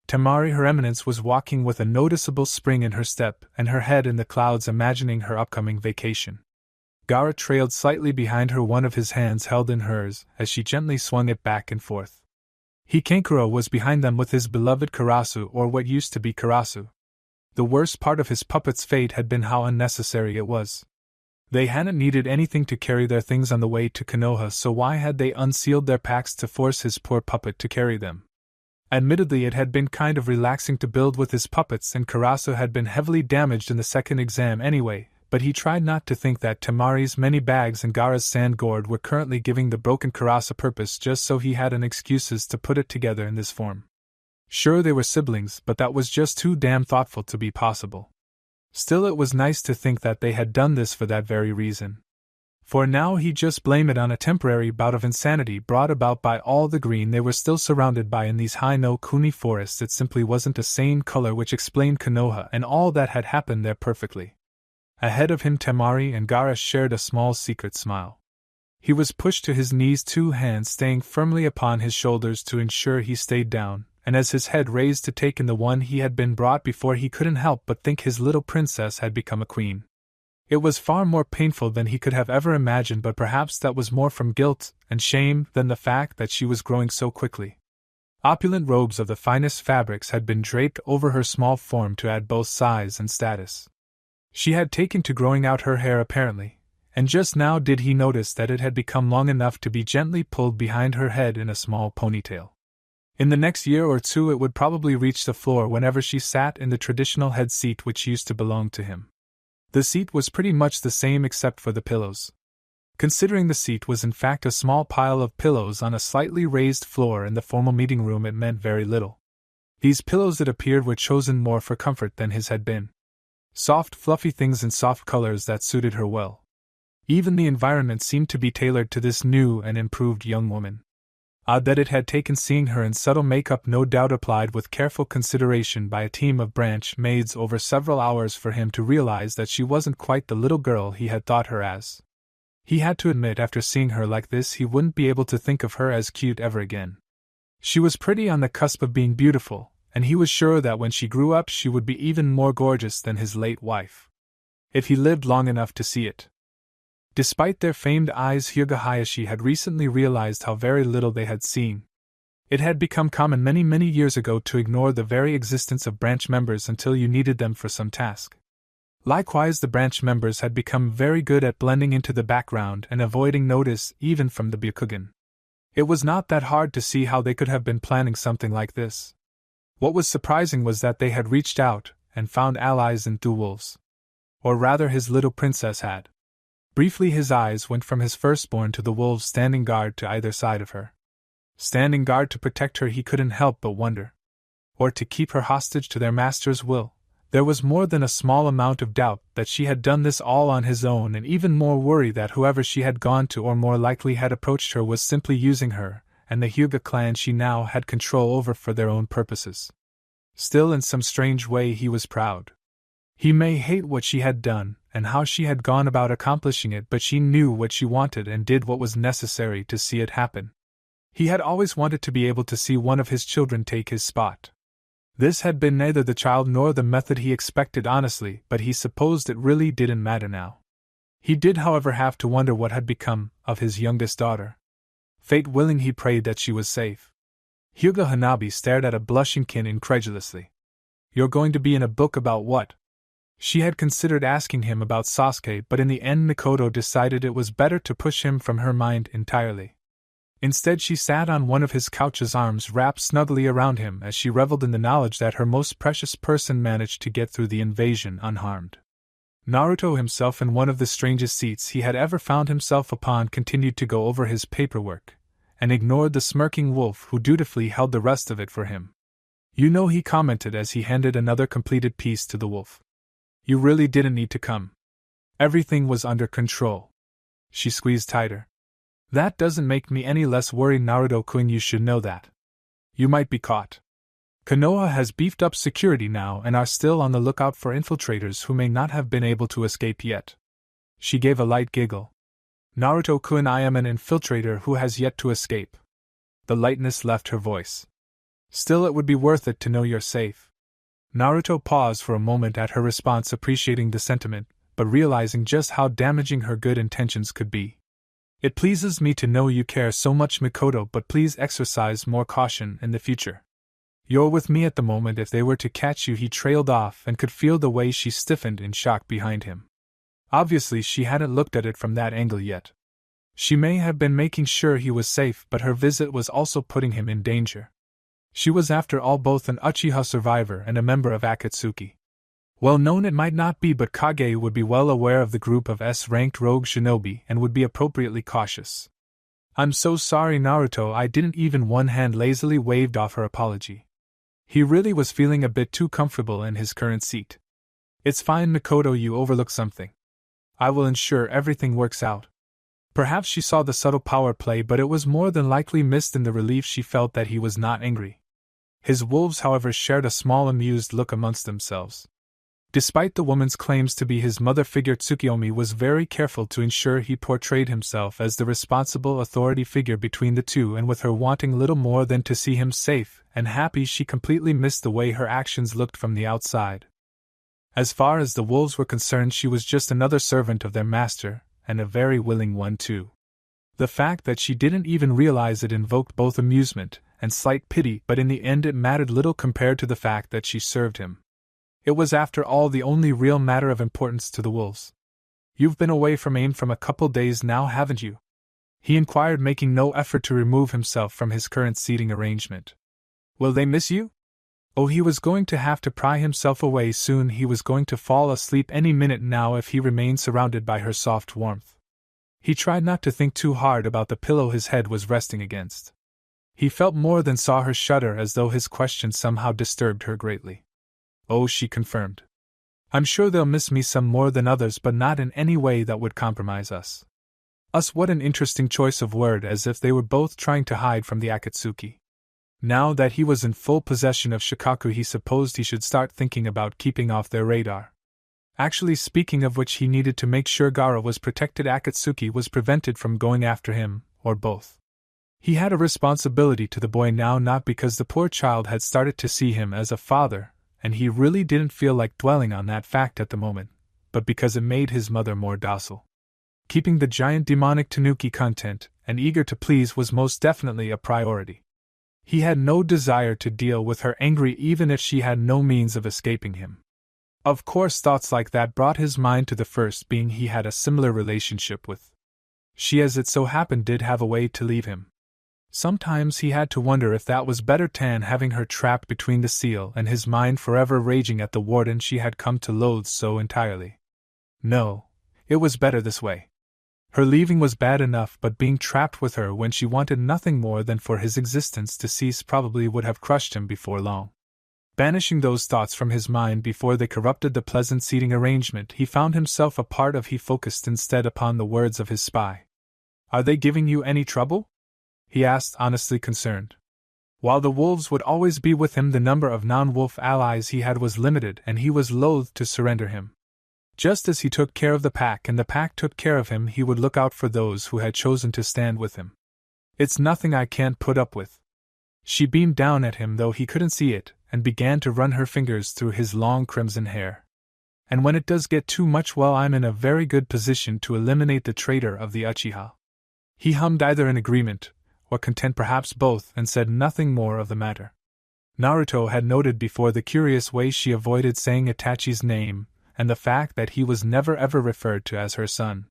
Temari, her eminence, was walking with a noticeable spring in her step and her head in the clouds, imagining her upcoming vacation. Gaara trailed slightly behind her, one of his hands held in hers as she gently swung it back and forth. Kankuro was behind them with his beloved Karasu, or what used to be Karasu. The worst part of his puppet's fate had been how unnecessary it was. They hadn't needed anything to carry their things on the way to Konoha, so why had they unsealed their packs to force his poor puppet to carry them? Admittedly, it had been kind of relaxing to build with his puppets, and Karasu had been heavily damaged in the second exam anyway, but he tried not to think that Temari's many bags and Gaara's sand gourd were currently giving the broken Karasu purpose, just so he had an excuses to put it together in this form. Sure, they were siblings, but that was just too damn thoughtful to be possible. Still, it was nice to think that they had done this for that very reason. For now he'd just blame it on a temporary bout of insanity brought about by all the green they were still surrounded by in these high no Kuni forests. It simply wasn't a sane color, which explained Konoha and all that had happened there perfectly. Ahead of him, Temari and Gaara shared a small secret smile. He was pushed to his knees, two hands staying firmly upon his shoulders to ensure he stayed down, and as his head raised to take in the one he had been brought before, he couldn't help but think his little princess had become a queen. It was far more painful than he could have ever imagined, but perhaps that was more from guilt and shame than the fact that she was growing so quickly. Opulent robes of the finest fabrics had been draped over her small form to add both size and status. She had taken to growing out her hair apparently, and just now did he notice that it had become long enough to be gently pulled behind her head in a small ponytail. In the next year or two it would probably reach the floor whenever she sat in the traditional head seat which used to belong to him. The seat was pretty much the same except for the pillows. Considering the seat was in fact a small pile of pillows on a slightly raised floor in the formal meeting room, it meant very little. These pillows, it appeared, were chosen more for comfort than his had been. Soft, fluffy things in soft colors that suited her well. Even the environment seemed to be tailored to this new and improved young woman. Odd that it had taken seeing her in subtle makeup, no doubt applied with careful consideration by a team of branch maids over several hours, for him to realize that she wasn't quite the little girl he had thought her as. He had to admit, after seeing her like this, he wouldn't be able to think of her as cute ever again. She was pretty, on the cusp of being beautiful, and he was sure that when she grew up she would be even more gorgeous than his late wife. If he lived long enough to see it. Despite their famed eyes, Hyuga Hayashi had recently realized how very little they had seen. It had become common many years ago to ignore the very existence of branch members until you needed them for some task. Likewise, the branch members had become very good at blending into the background and avoiding notice even from the Byakugan. It was not that hard to see how they could have been planning something like this. What was surprising was that they had reached out and found allies in two wolves. Or rather, his little princess had. Briefly his eyes went from his firstborn to the wolves standing guard to either side of her. Standing guard to protect her, he couldn't help but wonder. Or to keep her hostage to their master's will. There was more than a small amount of doubt that she had done this all on his own, and even more worry that whoever she had gone to or more likely had approached her was simply using her and the Hyuga clan she now had control over for their own purposes. Still, in some strange way, he was proud. He may hate what she had done and how she had gone about accomplishing it, but she knew what she wanted and did what was necessary to see it happen. He had always wanted to be able to see one of his children take his spot. This had been neither the child nor the method he expected, honestly, but he supposed it really didn't matter now. He did, however, have to wonder what had become of his youngest daughter. Fate willing, he prayed that she was safe. Hyuga Hanabi stared at a blushing Kin incredulously. "You're going to be in a book about what?" She had considered asking him about Sasuke, but in the end Mikoto decided it was better to push him from her mind entirely. Instead, she sat on one of his couch's arms, wrapped snugly around him as she reveled in the knowledge that her most precious person managed to get through the invasion unharmed. Naruto himself, in one of the strangest seats he had ever found himself upon, continued to go over his paperwork, and ignored the smirking wolf who dutifully held the rest of it for him. "You know," he commented as he handed another completed piece to the wolf. "You really didn't need to come. Everything was under control." She squeezed tighter. "That doesn't make me any less worried, Naruto-kun. You should know that. You might be caught. Konoha has beefed up security now and are still on the lookout for infiltrators who may not have been able to escape yet." She gave a light giggle. "Naruto-kun, I am an infiltrator who has yet to escape." The lightness left her voice. "Still, it would be worth it to know you're safe." Naruto paused for a moment at her response, appreciating the sentiment, but realizing just how damaging her good intentions could be. "It pleases me to know you care so much, Mikoto, but please exercise more caution in the future. You're with me at the moment. If they were to catch you," he trailed off and could feel the way she stiffened in shock behind him. Obviously, she hadn't looked at it from that angle yet. She may have been making sure he was safe, but her visit was also putting him in danger. She was, after all, both an Uchiha survivor and a member of Akatsuki. Well known it might not be, but Kage would be well aware of the group of S-ranked rogue shinobi and would be appropriately cautious. "I'm so sorry, Naruto, I didn't." Even one hand lazily waved off her apology. He really was feeling a bit too comfortable in his current seat. "It's fine, Mikoto, you overlooked something. I will ensure everything works out." Perhaps she saw the subtle power play, but it was more than likely missed in the relief she felt that he was not angry. His wolves, however, shared a small amused look amongst themselves. Despite the woman's claims to be his mother figure, Tsukiyomi was very careful to ensure he portrayed himself as the responsible authority figure between the two, and with her wanting little more than to see him safe and happy, she completely missed the way her actions looked from the outside. As far as the wolves were concerned, she was just another servant of their master, and a very willing one too. The fact that she didn't even realize it invoked both amusement and slight pity, but in the end it mattered little compared to the fact that she served him. It was, after all, the only real matter of importance to the wolves. "You've been away from AIM from a couple days now, haven't you?" he inquired, making no effort to remove himself from his current seating arrangement. "Will they miss you?" Oh, he was going to have to pry himself away soon. He was going to fall asleep any minute now if he remained surrounded by her soft warmth. He tried not to think too hard about the pillow his head was resting against. He felt more than saw her shudder, as though his question somehow disturbed her greatly. "Oh," she confirmed. "I'm sure they'll miss me some more than others, but not in any way that would compromise us." Us, what an interesting choice of word, as if they were both trying to hide from the Akatsuki. Now that he was in full possession of Shikaku, he supposed he should start thinking about keeping off their radar. Actually, speaking of which, he needed to make sure Gaara was protected, Akatsuki was prevented from going after him, or both. He had a responsibility to the boy now, not because the poor child had started to see him as a father, and he really didn't feel like dwelling on that fact at the moment, but because it made his mother more docile. Keeping the giant demonic tanuki content and eager to please was most definitely a priority. He had no desire to deal with her angry even if she had no means of escaping him. Of course, thoughts like that brought his mind to the first being he had a similar relationship with. She, as it so happened, did have a way to leave him. Sometimes he had to wonder if that was better than having her trapped between the seal and his mind forever raging at the warden she had come to loathe so entirely. No, it was better this way. Her leaving was bad enough, but being trapped with her when she wanted nothing more than for his existence to cease probably would have crushed him before long. Banishing those thoughts from his mind before they corrupted the pleasant seating arrangement he found himself a part of, he focused instead upon the words of his spy. "Are they giving you any trouble?" he asked, honestly concerned. While the wolves would always be with him, the number of non-wolf allies he had was limited, and he was loath to surrender him. Just as he took care of the pack and the pack took care of him, he would look out for those who had chosen to stand with him. "It's nothing I can't put up with." She beamed down at him, though he couldn't see it, and began to run her fingers through his long crimson hair. "And when it does get too much, well, I'm in a very good position to eliminate the traitor of the Uchiha." He hummed, either in agreement, or content, perhaps both, and said nothing more of the matter. Naruto had noted before the curious way she avoided saying Itachi's name, and the fact that he was never ever referred to as her son.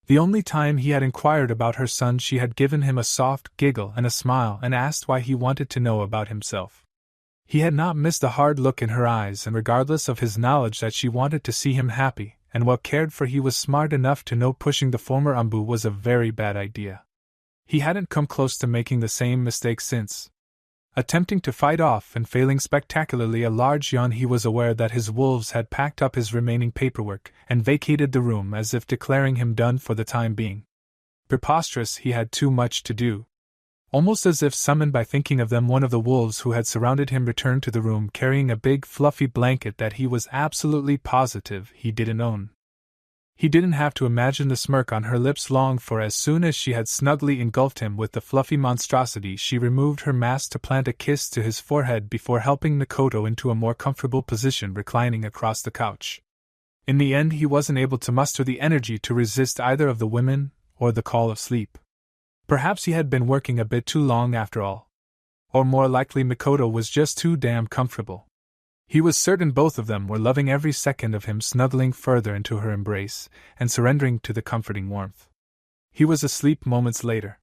The only time he had inquired about her son, she had given him a soft giggle and a smile and asked why he wanted to know about himself. He had not missed the hard look in her eyes, and regardless of his knowledge that she wanted to see him happy and well cared for, he was smart enough to know pushing the former Umbu was a very bad idea. He hadn't come close to making the same mistake since. Attempting to fight off and failing spectacularly a large yawn, he was aware that his wolves had packed up his remaining paperwork and vacated the room as if declaring him done for the time being. Preposterous, he had too much to do. Almost as if summoned by thinking of them, one of the wolves who had surrounded him returned to the room carrying a big fluffy blanket that he was absolutely positive he didn't own. He didn't have to imagine the smirk on her lips long, for as soon as she had snugly engulfed him with the fluffy monstrosity, she removed her mask to plant a kiss to his forehead before helping Mikoto into a more comfortable position, reclining across the couch. In the end, he wasn't able to muster the energy to resist either of the women or the call of sleep. Perhaps he had been working a bit too long after all. Or more likely, Mikoto was just too damn comfortable. He was certain both of them were loving every second of him snuggling further into her embrace and surrendering to the comforting warmth. He was asleep moments later.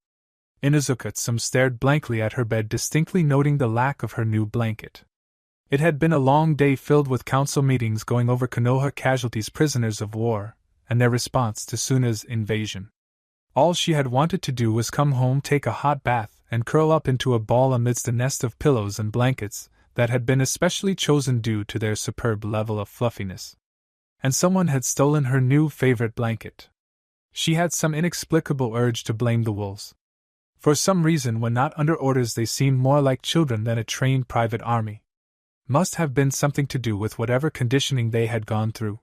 Inazuka-tsum stared blankly at her bed, distinctly noting the lack of her new blanket. It had been a long day filled with council meetings going over Konoha casualties, prisoners of war, and their response to Suna's invasion. All she had wanted to do was come home, take a hot bath, and curl up into a ball amidst a nest of pillows and blankets that had been especially chosen due to their superb level of fluffiness. And someone had stolen her new favorite blanket. She had some inexplicable urge to blame the wolves. For some reason, when not under orders, they seemed more like children than a trained private army. Must have been something to do with whatever conditioning they had gone through.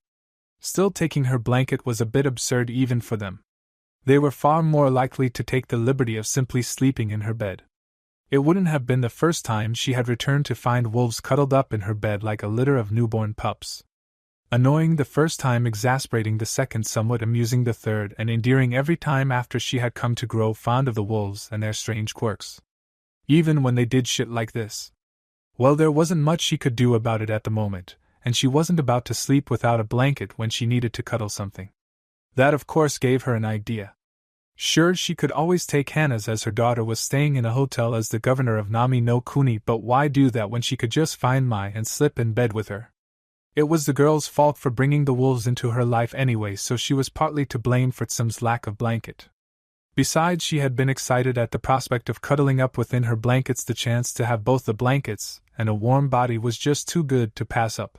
Still, taking her blanket was a bit absurd even for them. They were far more likely to take the liberty of simply sleeping in her bed. It wouldn't have been the first time she had returned to find wolves cuddled up in her bed like a litter of newborn pups. Annoying the first time, exasperating the second, somewhat amusing the third, and endearing every time after she had come to grow fond of the wolves and their strange quirks. Even when they did shit like this. Well, there wasn't much she could do about it at the moment, and she wasn't about to sleep without a blanket when she needed to cuddle something. That, of course, gave her an idea. Sure, she could always take Hana's, as her daughter was staying in a hotel as the governor of Nami no Kuni, but why do that when she could just find Mai and slip in bed with her? It was the girl's fault for bringing the wolves into her life anyway, so she was partly to blame for Tsum's lack of blanket. Besides, she had been excited at the prospect of cuddling up within her blankets. The chance to have both the blankets and a warm body was just too good to pass up.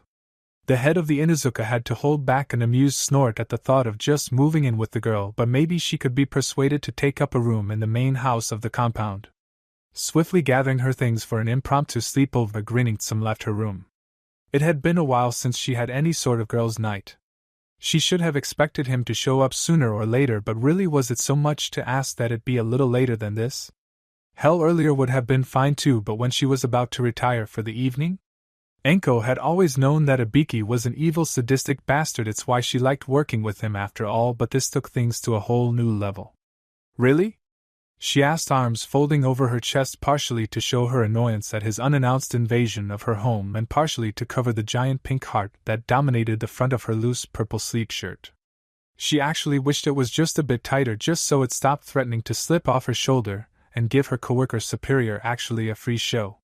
The head of the Inazuka had to hold back an amused snort at the thought of just moving in with the girl, but maybe she could be persuaded to take up a room in the main house of the compound. Swiftly gathering her things for an impromptu sleepover, grinning, Tsum left her room. It had been a while since she had any sort of girls' night. She should have expected him to show up sooner or later, but really, was it so much to ask that it be a little later than this? Hell, earlier would have been fine too, but when she was about to retire for the evening? Enko had always known that Ibiki was an evil sadistic bastard, it's why she liked working with him after all, but this took things to a whole new level. Really? She asked, arms folding over her chest, partially to show her annoyance at his unannounced invasion of her home and partially to cover the giant pink heart that dominated the front of her loose purple sleek shirt. She actually wished it was just a bit tighter, just so it stopped threatening to slip off her shoulder and give her coworker superior actually a free show.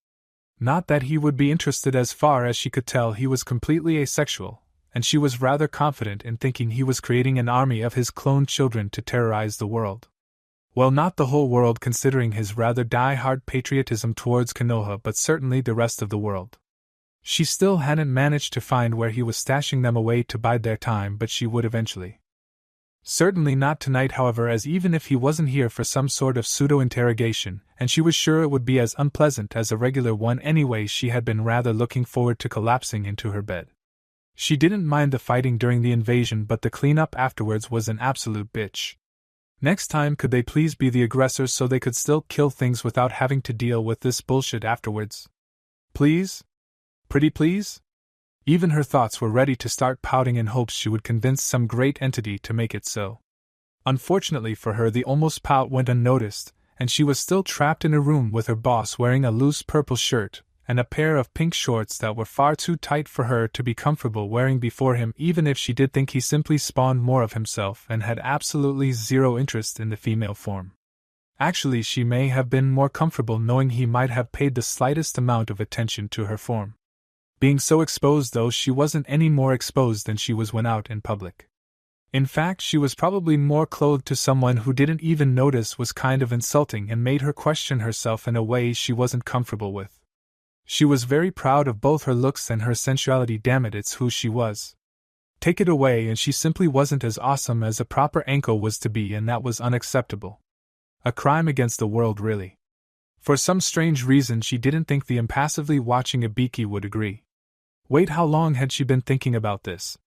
Not that he would be interested, as far as she could tell he was completely asexual, and she was rather confident in thinking he was creating an army of his cloned children to terrorize the world. Well, not the whole world considering his rather die-hard patriotism towards Konoha, but certainly the rest of the world. She still hadn't managed to find where he was stashing them away to bide their time, but she would eventually. Certainly not tonight, however, as even if he wasn't here for some sort of pseudo-interrogation, and she was sure it would be as unpleasant as a regular one anyway, she had been rather looking forward to collapsing into her bed. She didn't mind the fighting during the invasion, but the cleanup afterwards was an absolute bitch. Next time, could they please be the aggressors so they could still kill things without having to deal with this bullshit afterwards? Please? Pretty please? Even her thoughts were ready to start pouting in hopes she would convince some great entity to make it so. Unfortunately for her, the almost pout went unnoticed, and she was still trapped in a room with her boss wearing a loose purple shirt and a pair of pink shorts that were far too tight for her to be comfortable wearing before him, even if she did think he simply spawned more of himself and had absolutely zero interest in the female form. Actually, she may have been more comfortable knowing he might have paid the slightest amount of attention to her form. Being so exposed, though, she wasn't any more exposed than she was when out in public. In fact, she was probably more clothed to someone who didn't even notice was kind of insulting and made her question herself in a way she wasn't comfortable with. She was very proud of both her looks and her sensuality. Damn it, it's who she was. Take it away and she simply wasn't as awesome as a proper Enko was to be, and that was unacceptable. A crime against the world, really. For some strange reason, she didn't think the impassively watching Ibiki would agree. Wait, how long had she been thinking about this?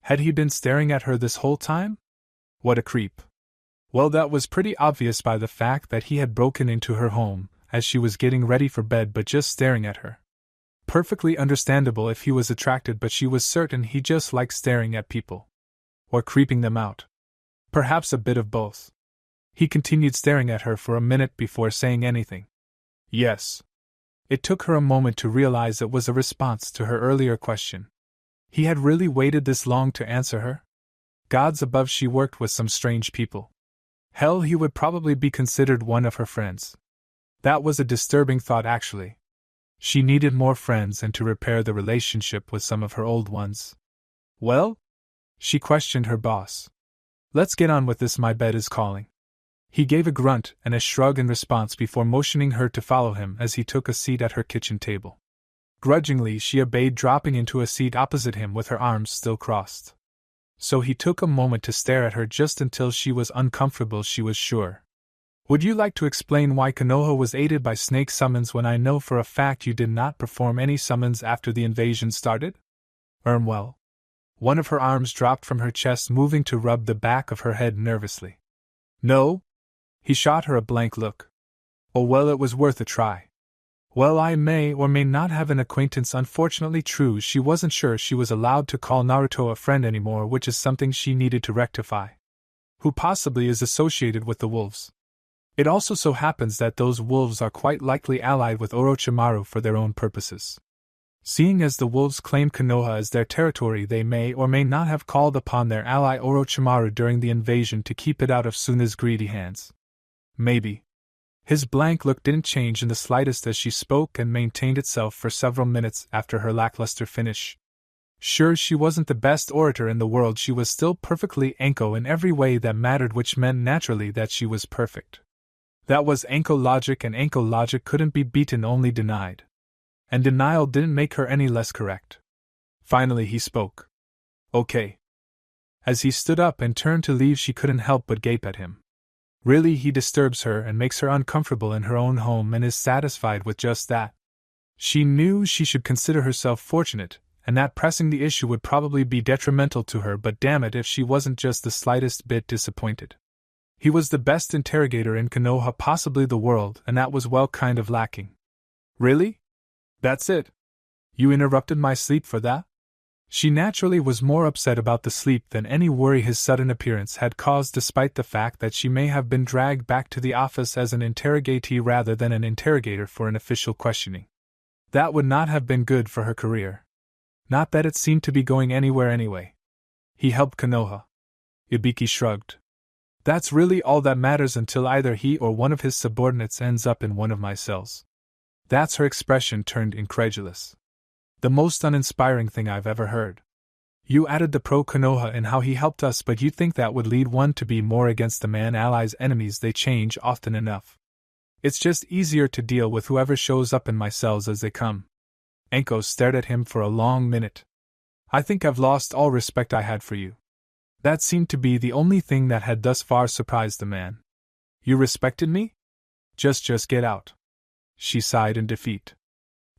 Had he been staring at her this whole time? What a creep. Well, that was pretty obvious by the fact that he had broken into her home as she was getting ready for bed, but just staring at her. Perfectly understandable if he was attracted, but she was certain he just liked staring at people. Or creeping them out. Perhaps a bit of both. He continued staring at her for a minute before saying anything. Yes. It took her a moment to realize it was a response to her earlier question. He had really waited this long to answer her? Gods above, she worked with some strange people. Hell, he would probably be considered one of her friends. That was a disturbing thought, actually. She needed more friends and to repair the relationship with some of her old ones. Well? She questioned her boss. Let's get on with this, my bed is calling. He gave a grunt and a shrug in response before motioning her to follow him as he took a seat at her kitchen table. Grudgingly, she obeyed, dropping into a seat opposite him with her arms still crossed. So he took a moment to stare at her, just until she was uncomfortable, she was sure. Would you like to explain why Konoha was aided by snake summons when I know for a fact you did not perform any summons after the invasion started? Well. One of her arms dropped from her chest, moving to rub the back of her head nervously. No? He shot her a blank look. Oh well, it was worth a try. Well, I may or may not have an acquaintance. Unfortunately true, she wasn't sure she was allowed to call Naruto a friend anymore, which is something she needed to rectify. Who possibly is associated with the wolves. It also so happens that those wolves are quite likely allied with Orochimaru for their own purposes. Seeing as the wolves claim Konoha as their territory, they may or may not have called upon their ally Orochimaru during the invasion to keep it out of Suna's greedy hands. Maybe. His blank look didn't change in the slightest as she spoke and maintained itself for several minutes after her lackluster finish. Sure, she wasn't the best orator in the world, she was still perfectly Enko in every way that mattered, which meant naturally that she was perfect. That was Enko logic, and Enko logic couldn't be beaten, only denied. And denial didn't make her any less correct. Finally he spoke. Okay. As he stood up and turned to leave, she couldn't help but gape at him. Really, he disturbs her and makes her uncomfortable in her own home and is satisfied with just that. She knew she should consider herself fortunate, and that pressing the issue would probably be detrimental to her, but damn it if she wasn't just the slightest bit disappointed. He was the best interrogator in Konoha, possibly the world, and that was well kind of lacking. Really? That's it? You interrupted my sleep for that? She naturally was more upset about the sleep than any worry his sudden appearance had caused, despite the fact that she may have been dragged back to the office as an interrogatee rather than an interrogator for an official questioning. That would not have been good for her career. Not that it seemed to be going anywhere anyway. He helped Konoha. Ibiki shrugged. That's really all that matters until either he or one of his subordinates ends up in one of my cells. That's her expression turned incredulous. The most uninspiring thing I've ever heard. You added the pro Konoha and how he helped us, but you think that would lead one to be more against the man allies enemies. They change often enough. It's just easier to deal with whoever shows up in my cells as they come. Enko stared at him for a long minute. I think I've lost all respect I had for you. That seemed to be the only thing that had thus far surprised the man. You respected me? Just get out. She sighed in defeat.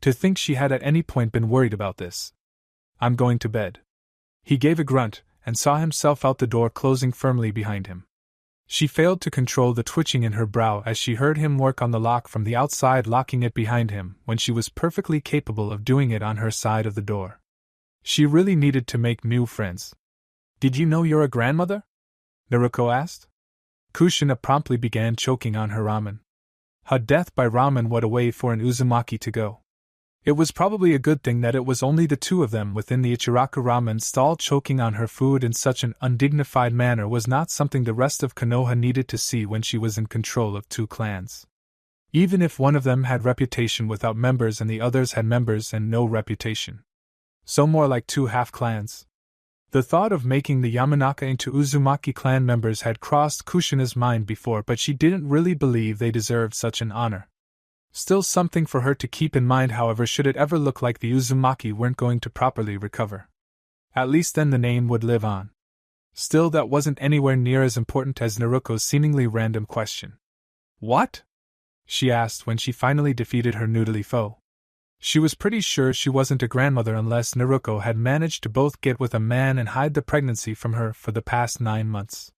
To think she had at any point been worried about this. I'm going to bed. He gave a grunt, and saw himself out the door closing firmly behind him. She failed to control the twitching in her brow as she heard him work on the lock from the outside, locking it behind him, when she was perfectly capable of doing it on her side of the door. She really needed to make new friends. Did you know you're a grandmother? Naruto asked. Kushina promptly began choking on her ramen. Her death by ramen, what a way for an Uzumaki to go. It was probably a good thing that it was only the two of them within the Ichiraku ramen stall. Choking on her food in such an undignified manner was not something the rest of Konoha needed to see when she was in control of two clans. Even if one of them had reputation without members and the others had members and no reputation. So more like two half-clans. The thought of making the Yamanaka into Uzumaki clan members had crossed Kushina's mind before, but she didn't really believe they deserved such an honor. Still something for her to keep in mind, however, should it ever look like the Uzumaki weren't going to properly recover. At least then the name would live on. Still, that wasn't anywhere near as important as Naruko's seemingly random question. What? She asked when she finally defeated her noodly foe. She was pretty sure she wasn't a grandmother unless Naruto had managed to both get with a man and hide the pregnancy from her for the past 9 months.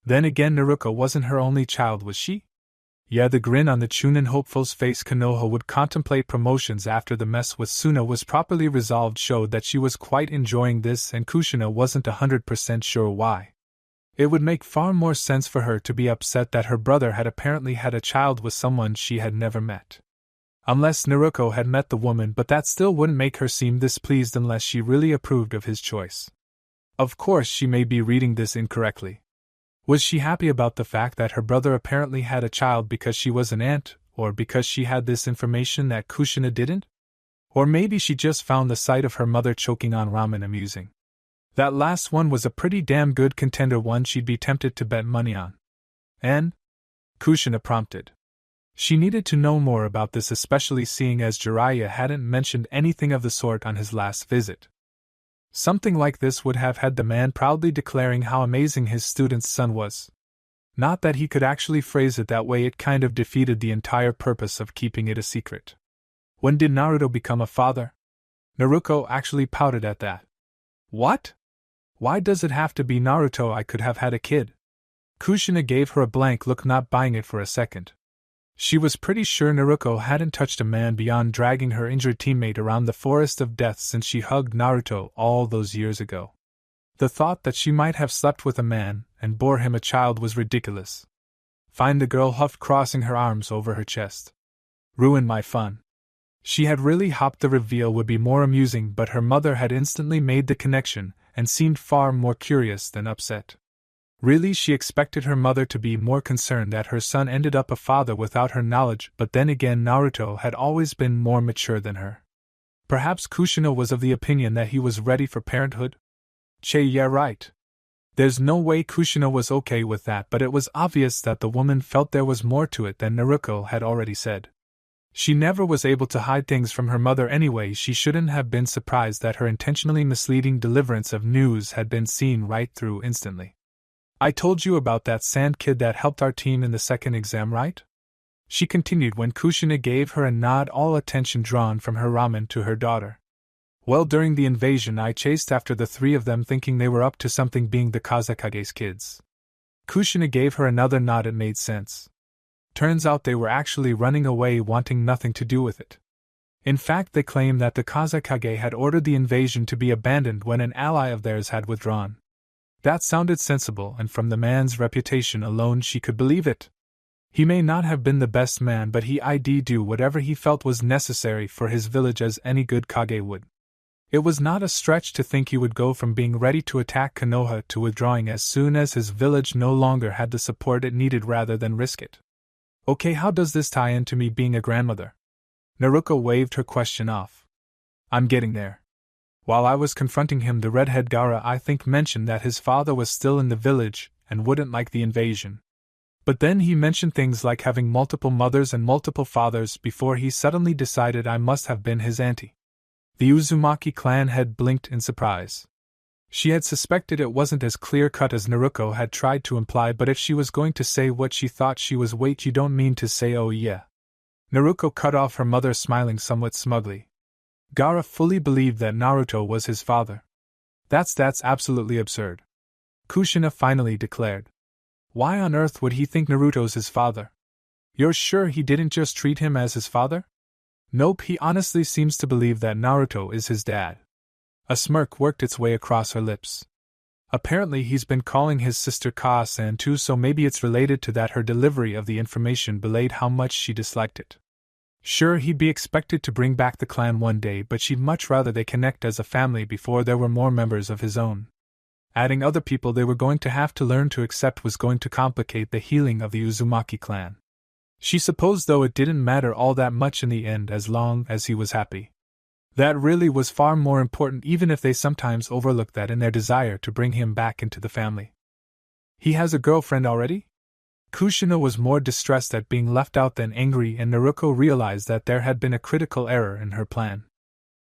Then again, Naruto wasn't her only child, was she? Yeah, the grin on the Chunin hopeful's face. Konoha would contemplate promotions after the mess with Suna was properly resolved showed that she was quite enjoying this, and Kushina wasn't 100% sure why. It would make far more sense for her to be upset that her brother had apparently had a child with someone she had never met. Unless Naruto had met the woman, but that still wouldn't make her seem displeased unless she really approved of his choice. Of course, she may be reading this incorrectly. Was she happy about the fact that her brother apparently had a child because she was an aunt, or because she had this information that Kushina didn't? Or maybe she just found the sight of her mother choking on ramen amusing. That last one was a pretty damn good contender, one she'd be tempted to bet money on. And? Kushina prompted. She needed to know more about this, especially seeing as Jiraiya hadn't mentioned anything of the sort on his last visit. Something like this would have had the man proudly declaring how amazing his student's son was. Not that he could actually phrase it that way, it kind of defeated the entire purpose of keeping it a secret. When did Naruto become a father? Naruto actually pouted at that. What? Why does it have to be Naruto? I could have had a kid. Kushina gave her a blank look, not buying it for a second. She was pretty sure Naruto hadn't touched a man beyond dragging her injured teammate around the forest of death since she hugged Naruto all those years ago. The thought that she might have slept with a man and bore him a child was ridiculous. Fine, the girl huffed, crossing her arms over her chest. Ruin my fun. She had really hoped the reveal would be more amusing, but her mother had instantly made the connection and seemed far more curious than upset. Really, she expected her mother to be more concerned that her son ended up a father without her knowledge, but then again, Naruto had always been more mature than her. Perhaps Kushina was of the opinion that he was ready for parenthood? Yeah, right. There's no way Kushina was okay with that, but it was obvious that the woman felt there was more to it than Naruto had already said. She never was able to hide things from her mother anyway. She shouldn't have been surprised that her intentionally misleading deliverance of news had been seen right through instantly. I told you about that sand kid that helped our team in the second exam, right? She continued when Kushina gave her a nod, all attention drawn from her ramen to her daughter. Well, during the invasion I chased after the three of them thinking they were up to something, being the Kazekage's kids. Kushina gave her another nod. It made sense. Turns out they were actually running away, wanting nothing to do with it. In fact, they claim that the Kazekage had ordered the invasion to be abandoned when an ally of theirs had withdrawn. That sounded sensible, and from the man's reputation alone she could believe it. He may not have been the best man, but he'd do whatever he felt was necessary for his village as any good Kage would. It was not a stretch to think he would go from being ready to attack Konoha to withdrawing as soon as his village no longer had the support it needed rather than risk it. Okay, how does this tie into me being a grandmother? Naruto waved her question off. I'm getting there. While I was confronting him, the redhead Gaara I think mentioned that his father was still in the village and wouldn't like the invasion. But then he mentioned things like having multiple mothers and multiple fathers before he suddenly decided I must have been his auntie. The Uzumaki clan head blinked in surprise. She had suspected it wasn't as clear-cut as Naruto had tried to imply, but if she was going to say what she thought she was, wait, you don't mean to say oh yeah. Naruto cut off her mother, smiling somewhat smugly. Gaara fully believed that Naruto was his father. That's absolutely absurd. Kushina finally declared. Why on earth would he think Naruto's his father? You're sure he didn't just treat him as his father? Nope, he honestly seems to believe that Naruto is his dad. A smirk worked its way across her lips. Apparently he's been calling his sister Kaa-san too, so maybe it's related to that. Her delivery of the information belayed how much she disliked it. Sure, he'd be expected to bring back the clan one day, but she'd much rather they connect as a family before there were more members of his own. Adding other people they were going to have to learn to accept was going to complicate the healing of the Uzumaki clan. She supposed, though, it didn't matter all that much in the end as long as he was happy. That really was far more important, even if they sometimes overlooked that in their desire to bring him back into the family. He has a girlfriend already? Kushina was more distressed at being left out than angry, and Naruto realized that there had been a critical error in her plan.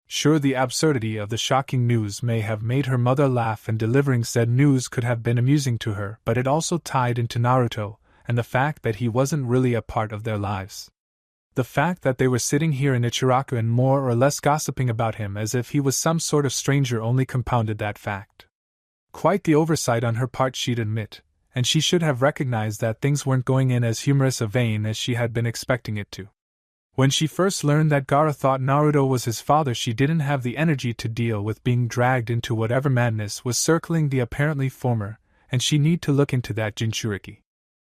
Sure, the absurdity of the shocking news may have made her mother laugh, and delivering said news could have been amusing to her, but it also tied into Naruto, and the fact that he wasn't really a part of their lives. The fact that they were sitting here in Ichiraku and more or less gossiping about him as if he was some sort of stranger only compounded that fact. Quite the oversight on her part, she'd admit, and she should have recognized that things weren't going in as humorous a vein as she had been expecting it to. When she first learned that Gaara thought Naruto was his father, she didn't have the energy to deal with being dragged into whatever madness was circling the apparently former, and she needed to look into that Jinchuriki.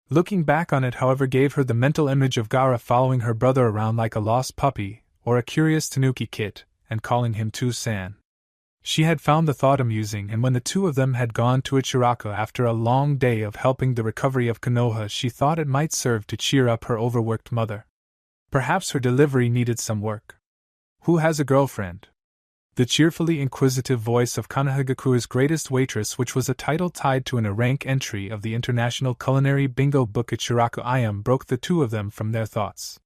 Looking back on it, however, gave her the mental image of Gaara following her brother around like a lost puppy, or a curious tanuki kit, and calling him Tu-san. She had found the thought amusing, and when the two of them had gone to Ichiraku after a long day of helping the recovery of Konoha, she thought it might serve to cheer up her overworked mother. Perhaps her delivery needed some work. Who has a girlfriend? The cheerfully inquisitive voice of Kanehagaku's greatest waitress, which was a title tied to a rank entry of the International Culinary Bingo Book Ichiraku IM, broke the two of them from their thoughts.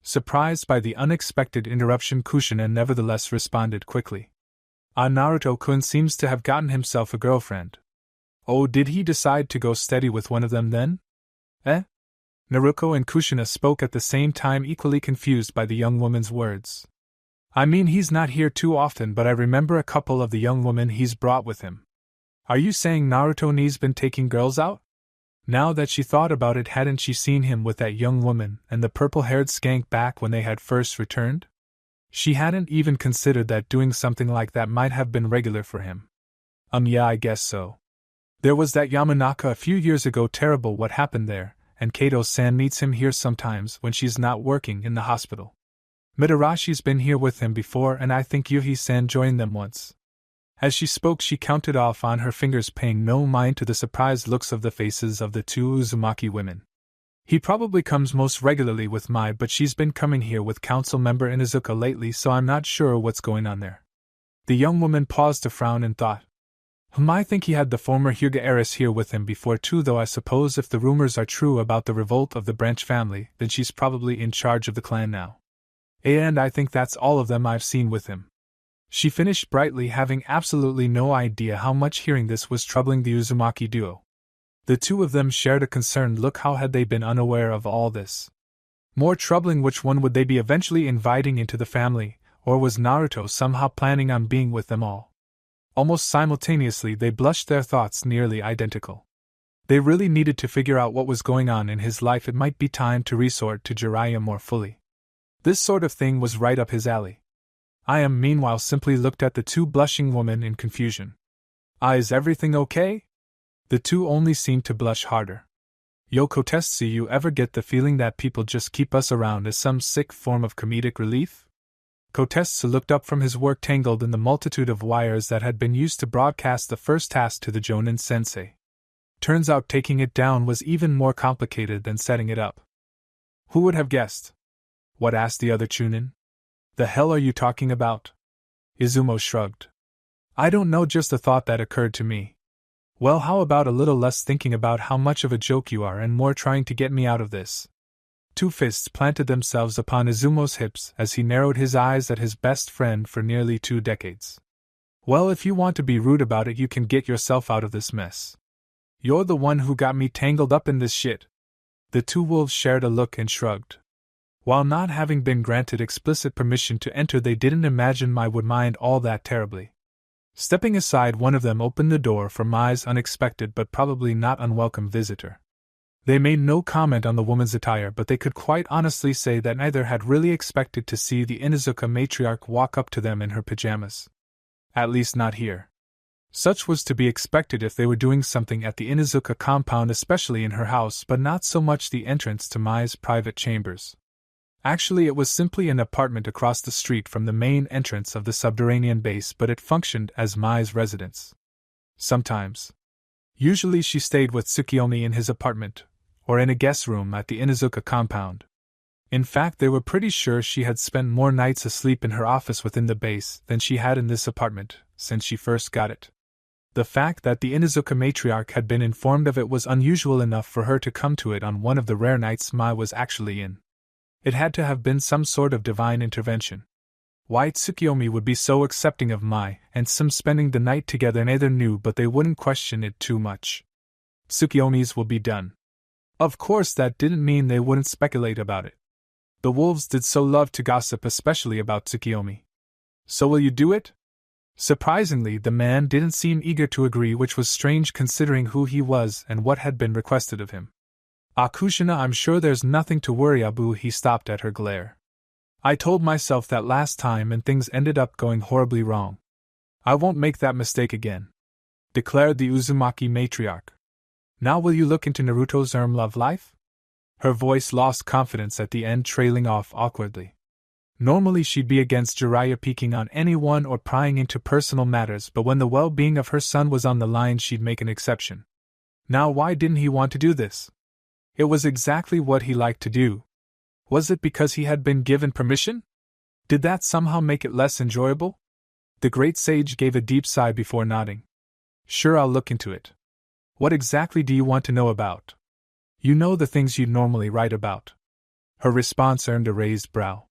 Surprised by the unexpected interruption, Kushina nevertheless responded quickly. Naruto-kun seems to have gotten himself a girlfriend. Oh, did he decide to go steady with one of them then? Naruto and Kushina spoke at the same time, equally confused by the young woman's words. I mean, he's not here too often, but I remember a couple of the young women he's brought with him. Are you saying Naruto-ni's been taking girls out? Now that she thought about it, hadn't she seen him with that young woman and the purple-haired skank back when they had first returned? She hadn't even considered that doing something like that might have been regular for him. Yeah, I guess so. There was that Yamanaka a few years ago, terrible what happened there, and Kato-san meets him here sometimes when she's not working in the hospital. Mitarashi's been here with him before, and I think Yuhi-san joined them once. As she spoke, she counted off on her fingers, paying no mind to the surprised looks of the faces of the two Uzumaki women. He probably comes most regularly with Mai, but she's been coming here with council member Inuzuka lately, so I'm not sure what's going on there. The young woman paused to frown and thought. I think he had the former Hyuga heiress here with him before too, though I suppose if the rumors are true about the revolt of the branch family, then she's probably in charge of the clan now. And I think that's all of them I've seen with him. She finished brightly, having absolutely no idea how much hearing this was troubling the Uzumaki duo. The two of them shared a concerned look. How had they been unaware of all this? More troubling, which one would they be eventually inviting into the family, or was Naruto somehow planning on being with them all? Almost simultaneously they blushed, their thoughts nearly identical. They really needed to figure out what was going on in his life. It might be time to resort to Jiraiya more fully. This sort of thing was right up his alley. Ayam meanwhile simply looked at the two blushing women in confusion. Is everything okay? The two only seemed to blush harder. Yo Kotetsu, you ever get the feeling that people just keep us around as some sick form of comedic relief? Kotetsu looked up from his work tangled in the multitude of wires that had been used to broadcast the first task to the Jonin sensei. Turns out taking it down was even more complicated than setting it up. Who would have guessed? What asked the other Chunin? The hell are you talking about? Izumo shrugged. I don't know, just a thought that occurred to me. Well, how about a little less thinking about how much of a joke you are and more trying to get me out of this? Two fists planted themselves upon Izumo's hips as he narrowed his eyes at his best friend for nearly 2 decades. Well, if you want to be rude about it, you can get yourself out of this mess. You're the one who got me tangled up in this shit. The two wolves shared a look and shrugged. While not having been granted explicit permission to enter, they didn't imagine Mai would mind all that terribly. Stepping aside, one of them opened the door for Mai's unexpected but probably not unwelcome visitor. They made no comment on the woman's attire, but they could quite honestly say that neither had really expected to see the Inuzuka matriarch walk up to them in her pajamas. At least not here. Such was to be expected if they were doing something at the Inuzuka compound, especially in her house, but not so much the entrance to Mai's private chambers. Actually, it was simply an apartment across the street from the main entrance of the subterranean base, but it functioned as Mai's residence. Sometimes. Usually she stayed with Tsukiyomi in his apartment, or in a guest room at the Inuzuka compound. In fact, they were pretty sure she had spent more nights asleep in her office within the base than she had in this apartment, since she first got it. The fact that the Inuzuka matriarch had been informed of it was unusual enough for her to come to it on one of the rare nights Mai was actually in. It had to have been some sort of divine intervention. Why Tsukiyomi would be so accepting of Mai and Sim spending the night together neither knew, but they wouldn't question it too much. Tsukiyomi's will be done. Of course, that didn't mean they wouldn't speculate about it. The wolves did so love to gossip, especially about Tsukiyomi. So will you do it? Surprisingly, the man didn't seem eager to agree, which was strange considering who he was and what had been requested of him. Kushina, I'm sure there's nothing to worry Abu. He stopped at her glare. I told myself that last time and things ended up going horribly wrong. I won't make that mistake again, declared the Uzumaki matriarch. Now will you look into Naruto's love life? Her voice lost confidence at the end, trailing off awkwardly. Normally she'd be against Jiraiya peeking on anyone or prying into personal matters, but when the well-being of her son was on the line she'd make an exception. Now why didn't he want to do this? It was exactly what he liked to do. Was it because he had been given permission? Did that somehow make it less enjoyable? The great sage gave a deep sigh before nodding. Sure, I'll look into it. What exactly do you want to know about? You know, the things you'd normally write about. Her response earned a raised brow.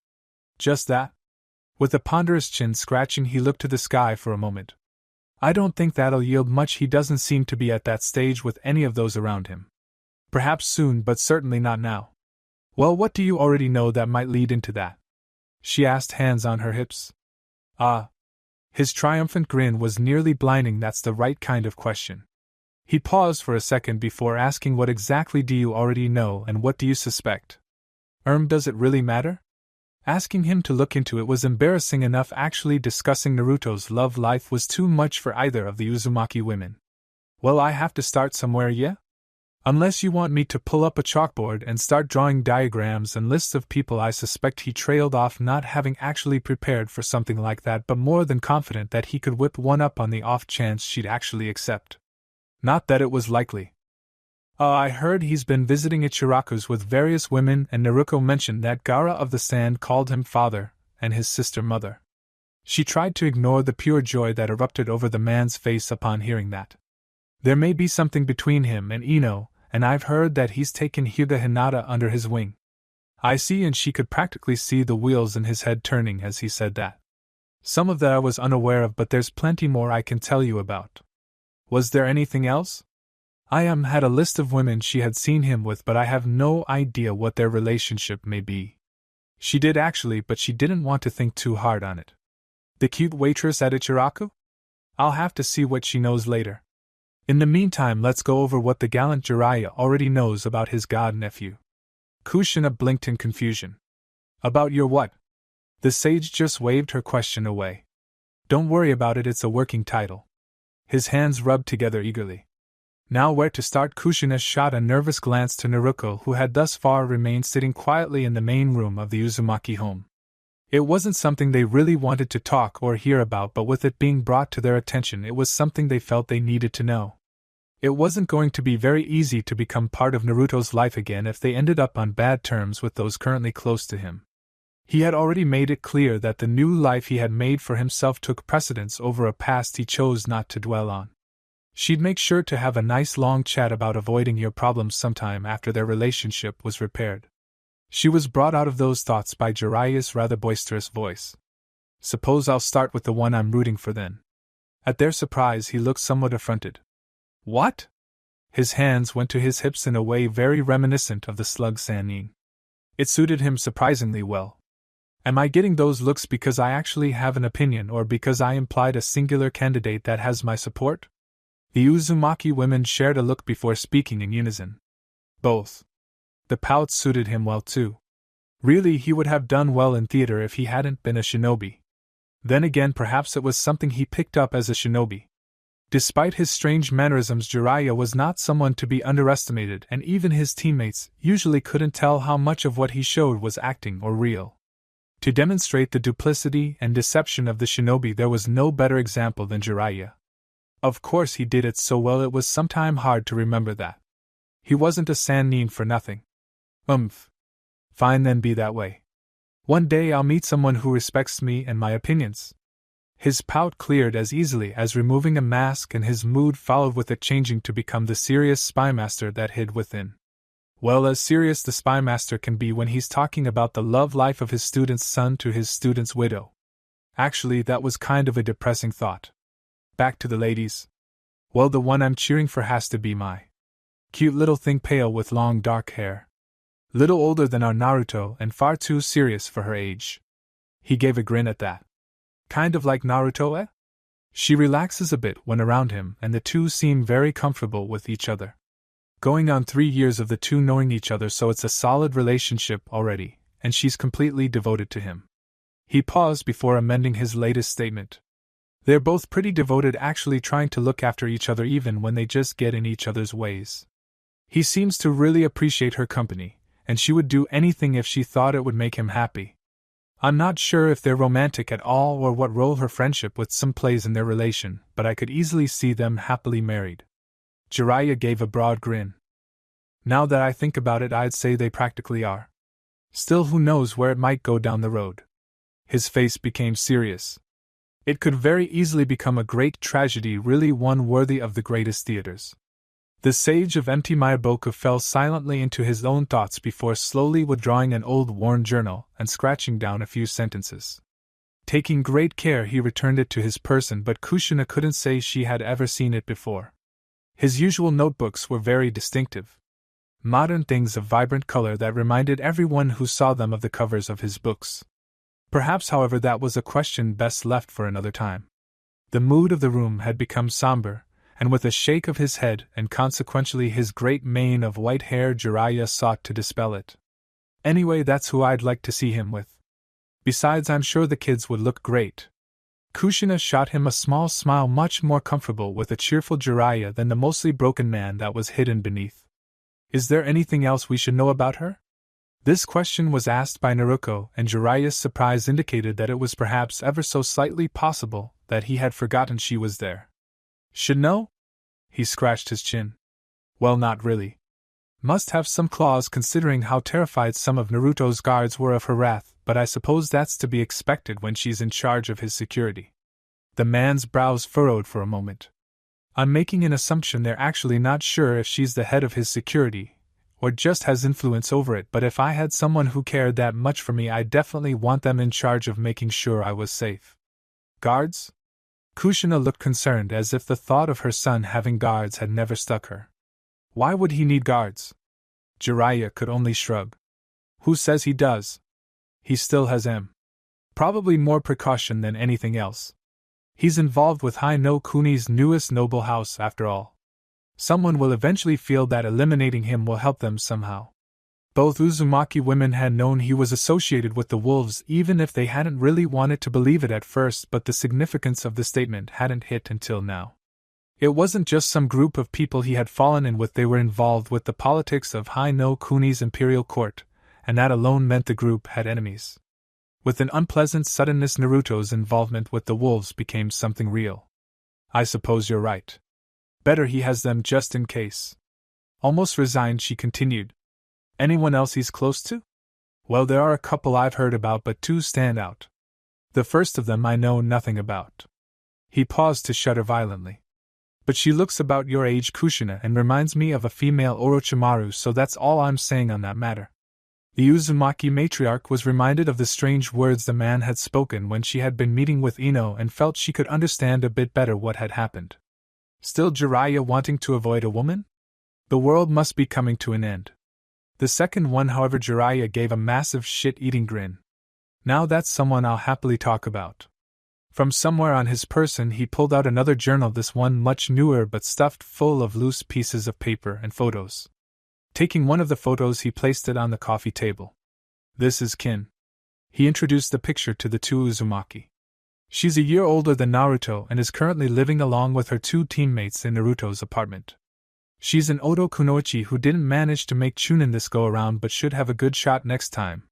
Just that? With a ponderous chin scratching, he looked to the sky for a moment. I don't think that'll yield much. He doesn't seem to be at that stage with any of those around him. Perhaps soon, but certainly not now. Well, what do you already know that might lead into that? She asked, hands on her hips. His triumphant grin was nearly blinding. That's the right kind of question. He paused for a second before asking, what exactly do you already know and what do you suspect? Does it really matter? Asking him to look into it was embarrassing enough. Actually discussing Naruto's love life was too much for either of the Uzumaki women. Well, I have to start somewhere, yeah? Unless you want me to pull up a chalkboard and start drawing diagrams and lists of people. I suspect he trailed off, not having actually prepared for something like that, but more than confident that he could whip one up on the off chance she'd actually accept. Not that it was likely. I heard he's been visiting Ichiraku's with various women, and Naruto mentioned that Gaara of the Sand called him father, and his sister mother. She tried to ignore the pure joy that erupted over the man's face upon hearing that. There may be something between him and Ino, and I've heard that he's taken Hyuga Hinata under his wing. I see, and she could practically see the wheels in his head turning as he said that. Some of that I was unaware of, but there's plenty more I can tell you about. Was there anything else? Ayam had a list of women she had seen him with, but I have no idea what their relationship may be. She did actually, but she didn't want to think too hard on it. The cute waitress at Ichiraku? I'll have to see what she knows later. In the meantime, let's go over what the gallant Jiraiya already knows about his god-nephew. Kushina blinked in confusion. About your what? The sage just waved her question away. Don't worry about it, it's a working title. His hands rubbed together eagerly. Now where to start? Kushina shot a nervous glance to Naruto, who had thus far remained sitting quietly in the main room of the Uzumaki home. It wasn't something they really wanted to talk or hear about, but with it being brought to their attention, it was something they felt they needed to know. It wasn't going to be very easy to become part of Naruto's life again if they ended up on bad terms with those currently close to him. He had already made it clear that the new life he had made for himself took precedence over a past he chose not to dwell on. She'd make sure to have a nice long chat about avoiding your problems sometime after their relationship was repaired. She was brought out of those thoughts by Jiraiya's rather boisterous voice. Suppose I'll start with the one I'm rooting for then. At their surprise, he looked somewhat affronted. What? His hands went to his hips in a way very reminiscent of the slug Sannin. It suited him surprisingly well. Am I getting those looks because I actually have an opinion, or because I implied a singular candidate that has my support? The Uzumaki women shared a look before speaking in unison. Both. The pout suited him well too. Really, he would have done well in theater if he hadn't been a shinobi. Then again, perhaps it was something he picked up as a shinobi. Despite his strange mannerisms, Jiraiya was not someone to be underestimated, and even his teammates usually couldn't tell how much of what he showed was acting or real. To demonstrate the duplicity and deception of the shinobi, there was no better example than Jiraiya. Of course, he did it so well it was sometime hard to remember that. He wasn't a Sannin for nothing. Fine then, be that way. One day I'll meet someone who respects me and my opinions. His pout cleared as easily as removing a mask, and his mood followed with it, changing to become the serious spymaster that hid within. Well, as serious the spymaster can be when he's talking about the love life of his student's son to his student's widow. Actually, that was kind of a depressing thought. Back to the ladies. Well, the one I'm cheering for has to be my cute little thing, pale with long dark hair. Little older than our Naruto and far too serious for her age. He gave a grin at that. Kind of like Naruto, eh? She relaxes a bit when around him, and the two seem very comfortable with each other. Going on 3 years of the two knowing each other, so it's a solid relationship already, and she's completely devoted to him. He paused before amending his latest statement. They're both pretty devoted, actually, trying to look after each other even when they just get in each other's ways. He seems to really appreciate her company, and she would do anything if she thought it would make him happy. I'm not sure if they're romantic at all or what role her friendship with some plays in their relation, but I could easily see them happily married. Jiraiya gave a broad grin. Now that I think about it, I'd say they practically are. Still, who knows where it might go down the road. His face became serious. It could very easily become a great tragedy, really one worthy of the greatest theaters. The sage of empty Myaboku fell silently into his own thoughts before slowly withdrawing an old worn journal and scratching down a few sentences. Taking great care, he returned it to his person, but Kushina couldn't say she had ever seen it before. His usual notebooks were very distinctive. Modern things of vibrant color that reminded everyone who saw them of the covers of his books. Perhaps, however, that was a question best left for another time. The mood of the room had become somber, and with a shake of his head and consequentially his great mane of white hair, Jiraiya sought to dispel it. Anyway, that's who I'd like to see him with. Besides, I'm sure the kids would look great. Kushina shot him a small smile, much more comfortable with a cheerful Jiraiya than the mostly broken man that was hidden beneath. Is there anything else we should know about her? This question was asked by Naruto, and Jiraiya's surprise indicated that it was perhaps ever so slightly possible that he had forgotten she was there. Should know? He scratched his chin. Well, not really. Must have some claws considering how terrified some of Naruto's guards were of her wrath, but I suppose that's to be expected when she's in charge of his security. The man's brows furrowed for a moment. I'm making an assumption they're actually not sure if she's the head of his security, or just has influence over it, but if I had someone who cared that much for me, I'd definitely want them in charge of making sure I was safe. Guards? Kushina looked concerned, as if the thought of her son having guards had never struck her. Why would he need guards? Jiraiya could only shrug. Who says he does? He still has probably more precaution than anything else. He's involved with Hai no Kuni's newest noble house, after all. Someone will eventually feel that eliminating him will help them somehow. Both Uzumaki women had known he was associated with the wolves even if they hadn't really wanted to believe it at first, but the significance of the statement hadn't hit until now. It wasn't just some group of people he had fallen in with, they were involved with the politics of Hai no Kuni's imperial court, and that alone meant the group had enemies. With an unpleasant suddenness, Naruto's involvement with the wolves became something real. I suppose you're right. Better he has them just in case. Almost resigned, she continued. Anyone else he's close to? Well, there are a couple I've heard about, but two stand out. The first of them I know nothing about. He paused to shudder violently. But she looks about your age, Kushina, and reminds me of a female Orochimaru, so that's all I'm saying on that matter. The Uzumaki matriarch was reminded of the strange words the man had spoken when she had been meeting with Ino and felt she could understand a bit better what had happened. Still Jiraiya wanting to avoid a woman? The world must be coming to an end. The second one, however, Jiraiya gave a massive shit-eating grin. Now that's someone I'll happily talk about. From somewhere on his person he pulled out another journal, this one much newer but stuffed full of loose pieces of paper and photos. Taking one of the photos, he placed it on the coffee table. This is Kin. He introduced the picture to the two Uzumaki. She's a year older than Naruto and is currently living along with her two teammates in Naruto's apartment. She's an Oto Kunoichi who didn't manage to make Chunin this go around but should have a good shot next time.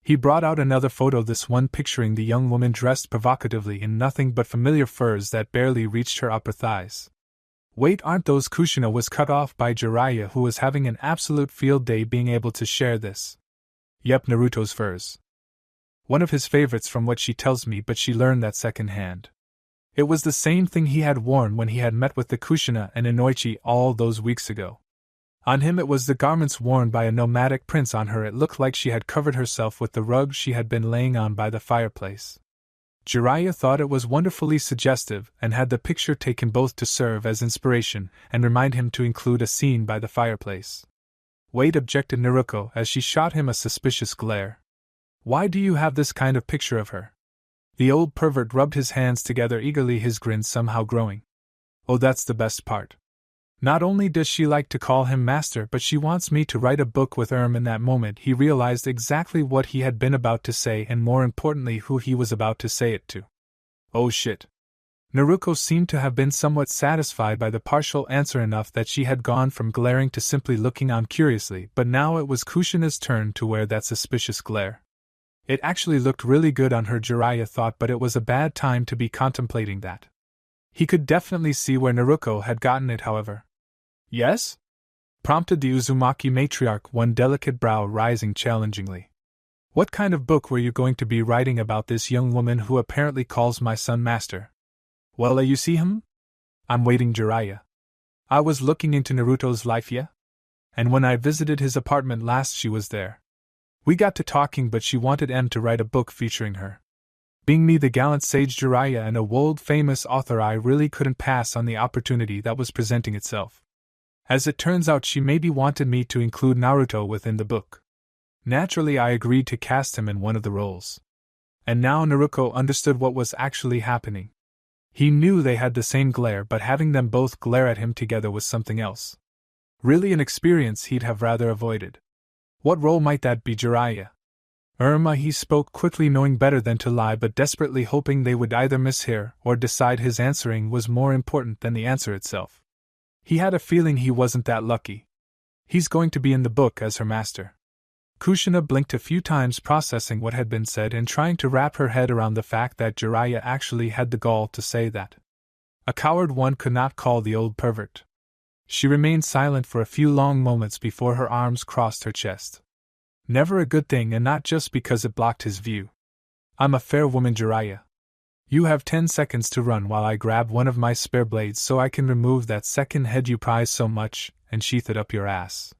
He brought out another photo, this one picturing the young woman dressed provocatively in nothing but familiar furs that barely reached her upper thighs. Wait, aren't those? Kushina was cut off by Jiraiya, who was having an absolute field day being able to share this. Yep, Naruto's furs. One of his favorites from what she tells me, but she learned that secondhand. It was the same thing he had worn when he had met with the Kushina and Inoichi all those weeks ago. On him it was the garments worn by a nomadic prince. On her it looked like she had covered herself with the rug she had been laying on by the fireplace. Jiraiya thought it was wonderfully suggestive and had the picture taken both to serve as inspiration and remind him to include a scene by the fireplace. Wait, objected Naruto as she shot him a suspicious glare. Why do you have this kind of picture of her? The old pervert rubbed his hands together eagerly, his grin somehow growing. Oh, that's the best part. Not only does she like to call him master, but she wants me to write a book with In that moment he realized exactly what he had been about to say and more importantly who he was about to say it to. Oh shit. Naruto seemed to have been somewhat satisfied by the partial answer, enough that she had gone from glaring to simply looking on curiously, but now it was Kushina's turn to wear that suspicious glare. It actually looked really good on her, Jiraiya thought, but it was a bad time to be contemplating that. He could definitely see where Naruto had gotten it, however. Yes? Prompted the Uzumaki matriarch, one delicate brow rising challengingly. What kind of book were you going to be writing about this young woman who apparently calls my son master? Well, you see him? I'm waiting, Jiraiya. I was looking into Naruto's life, yeah? And when I visited his apartment last, she was there. We got to talking, but she wanted to write a book featuring her. Being me, the gallant sage Jiraiya, and a world-famous author, I really couldn't pass on the opportunity that was presenting itself. As it turns out, she maybe wanted me to include Naruto within the book. Naturally, I agreed to cast him in one of the roles. And now Naruto understood what was actually happening. He knew they had the same glare, but having them both glare at him together was something else. Really an experience he'd have rather avoided. What role might that be, Jiraiya? He spoke quickly, knowing better than to lie, but desperately hoping they would either mishear or decide his answering was more important than the answer itself. He had a feeling he wasn't that lucky. He's going to be in the book as her master. Kushina blinked a few times, processing what had been said and trying to wrap her head around the fact that Jiraiya actually had the gall to say that. A coward one could not call the old pervert. She remained silent for a few long moments before her arms crossed her chest. Never a good thing, and not just because it blocked his view. I'm a fair woman, Jiraiya. You have 10 seconds to run while I grab one of my spare blades so I can remove that second head you prize so much and sheath it up your ass.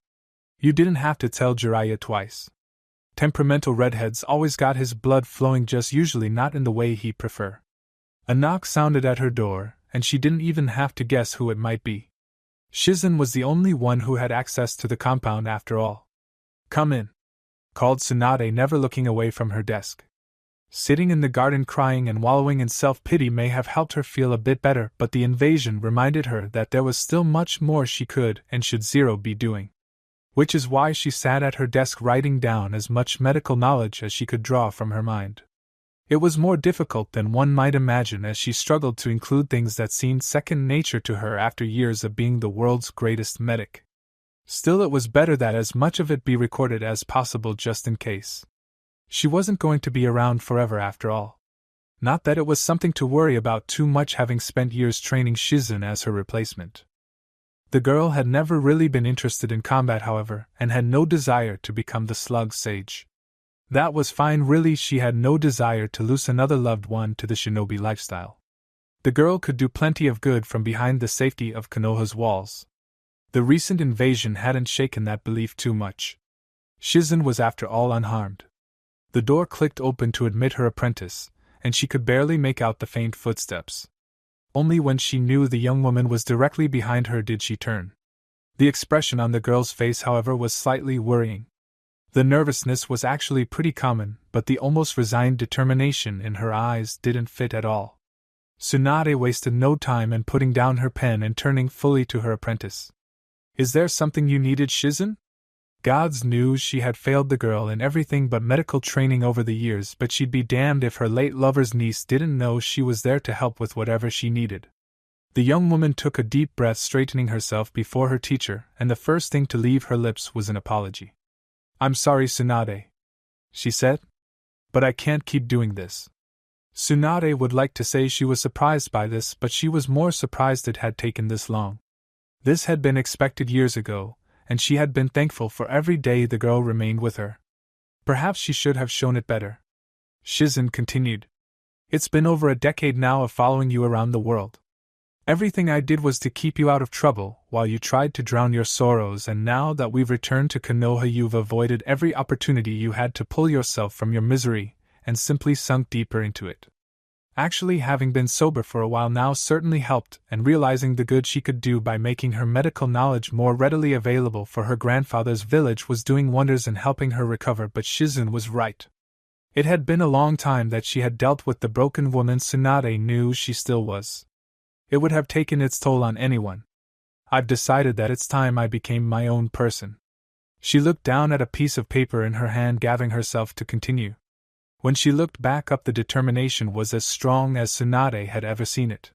You didn't have to tell Jiraiya twice. Temperamental redheads always got his blood flowing, just usually not in the way he'd prefer. A knock sounded at her door, and she didn't even have to guess who it might be. Shizen was the only one who had access to the compound after all. Come in, called Tsunade, never looking away from her desk. Sitting in the garden crying and wallowing in self-pity may have helped her feel a bit better, but the invasion reminded her that there was still much more she could and should be doing. which is why she sat at her desk writing down as much medical knowledge as she could draw from her mind. It was more difficult than one might imagine, as she struggled to include things that seemed second nature to her after years of being the world's greatest medic. Still, it was better that as much of it be recorded as possible, just in case. She wasn't going to be around forever after all. Not that it was something to worry about too much, having spent years training Shizun as her replacement. The girl had never really been interested in combat, however, and had no desire to become the slug sage. That was fine, really. She had no desire to lose another loved one to the shinobi lifestyle. The girl could do plenty of good from behind the safety of Konoha's walls. The recent invasion hadn't shaken that belief too much. Shizun was after all unharmed. The door clicked open to admit her apprentice, and she could barely make out the faint footsteps. Only when she knew the young woman was directly behind her did she turn. The expression on the girl's face, however, was slightly worrying. The nervousness was actually pretty common, but the almost resigned determination in her eyes didn't fit at all. Tsunade wasted no time in putting down her pen and turning fully to her apprentice. "Is there something you needed, Shizun?" Gods knew she had failed the girl in everything but medical training over the years, but she'd be damned if her late lover's niece didn't know she was there to help with whatever she needed. The young woman took a deep breath, straightening herself before her teacher, and the first thing to leave her lips was an apology. "I'm sorry, Tsunade," she said, "but I can't keep doing this." Tsunade would like to say she was surprised by this, but she was more surprised it had taken this long. This had been expected years ago, and she had been thankful for every day the girl remained with her. Perhaps she should have shown it better. Shizun continued. "It's been over a decade now of following you around the world. Everything I did was to keep you out of trouble while you tried to drown your sorrows, and now that we've returned to Konoha, you've avoided every opportunity you had to pull yourself from your misery and simply sunk deeper into it. Actually, having been sober for a while now certainly helped, and realizing the good she could do by making her medical knowledge more readily available for her grandfather's village was doing wonders in helping her recover." But Shizun was right. It had been a long time that she had dealt with the broken woman Tsunade knew she still was. It would have taken its toll on anyone. "I've decided that it's time I became my own person." She looked down at a piece of paper in her hand, gathering herself to continue. When she looked back up, the determination was as strong as Tsunade had ever seen it.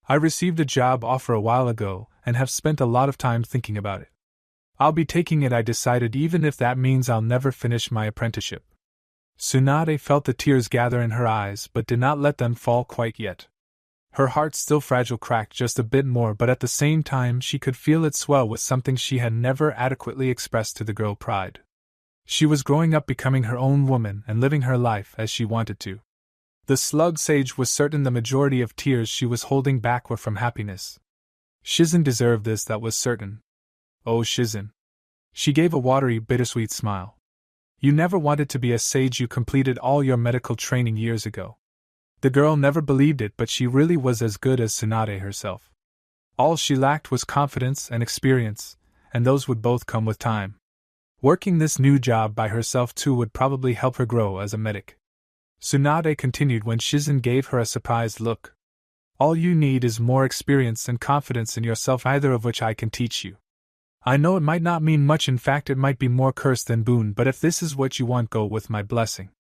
"I received a job offer a while ago, and have spent a lot of time thinking about it. I'll be taking it, I decided, even if that means I'll never finish my apprenticeship." Tsunade felt the tears gather in her eyes, but did not let them fall quite yet. Her heart, still fragile, cracked just a bit more, but at the same time she could feel it swell with something she had never adequately expressed to the girl: pride. She was growing up, becoming her own woman, and living her life as she wanted to. The slug sage was certain the majority of tears she was holding back were from happiness. Shizun deserved this, that was certain. Oh, Shizun. She gave a watery, bittersweet smile. "You never wanted to be a sage. You completed all your medical training years ago." The girl never believed it, but she really was as good as Tsunade herself. All she lacked was confidence and experience, and those would both come with time. Working this new job by herself too would probably help her grow as a medic. Tsunade continued when Shizun gave her a surprised look. "All you need is more experience and confidence in yourself, either of which I can teach you. I know it might not mean much, in fact it might be more curse than boon, but if this is what you want, go with my blessing."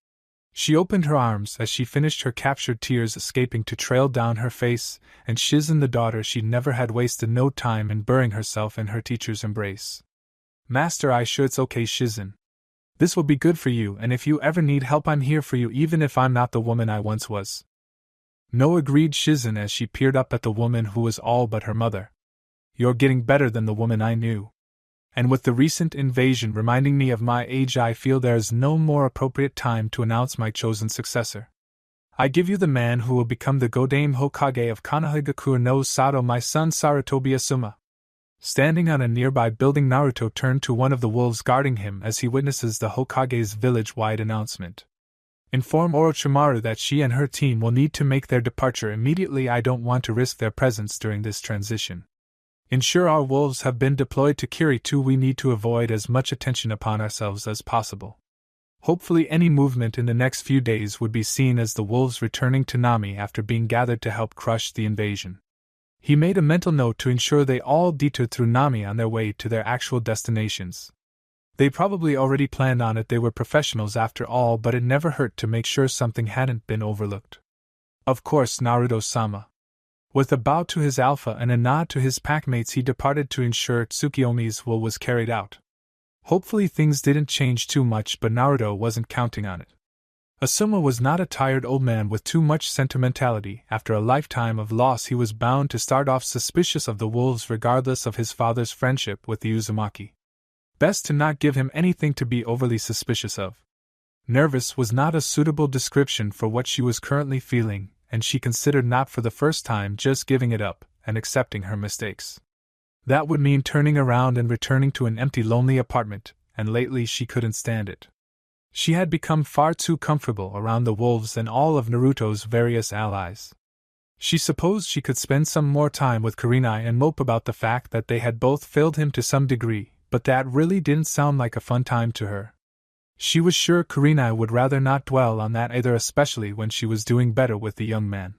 She opened her arms as she finished, her captured tears escaping to trail down her face, and Shizun, the daughter she never had, wasted no time in burying herself in her teacher's embrace. "Master, it's okay, Shizun. This will be good for you, and if you ever need help, I'm here for you, even if I'm not the woman I once was." "No," agreed Shizun as she peered up at the woman who was all but her mother. "You're getting better than the woman I knew. And with the recent invasion reminding me of my age, I feel there's no more appropriate time to announce my chosen successor. I give you the man who will become the Godame Hokage of Konohagakure no Sato, my son Sarutobi Asuma." Standing on a nearby building, Naruto turned to one of the wolves guarding him as he witnesses the Hokage's village-wide announcement. "Inform Orochimaru that she and her team will need to make their departure immediately. I don't want to risk their presence during this transition. Ensure our wolves have been deployed to Kiri too. We need to avoid as much attention upon ourselves as possible." Hopefully any movement in the next few days would be seen as the wolves returning to Nami after being gathered to help crush the invasion. He made a mental note to ensure they all detoured through Nami on their way to their actual destinations. They probably already planned on it, they were professionals after all, but it never hurt to make sure something hadn't been overlooked. Of course, Naruto-sama. With a bow to his alpha and a nod to his packmates, he departed to ensure Tsukiyomi's will was carried out. Hopefully things didn't change too much, but Naruto wasn't counting on it. Asuma was not a tired old man with too much sentimentality. After a lifetime of loss, he was bound to start off suspicious of the wolves regardless of his father's friendship with the Uzumaki. Best to not give him anything to be overly suspicious of. Nervous was not a suitable description for what she was currently feeling, and she considered not for the first time just giving it up and accepting her mistakes. That would mean turning around and returning to an empty, lonely apartment, and lately she couldn't stand it. She had become far too comfortable around the wolves and all of Naruto's various allies. She supposed she could spend some more time with Kurenai and mope about the fact that they had both failed him to some degree, but that really didn't sound like a fun time to her. She was sure Kurenai would rather not dwell on that either, especially when she was doing better with the young man.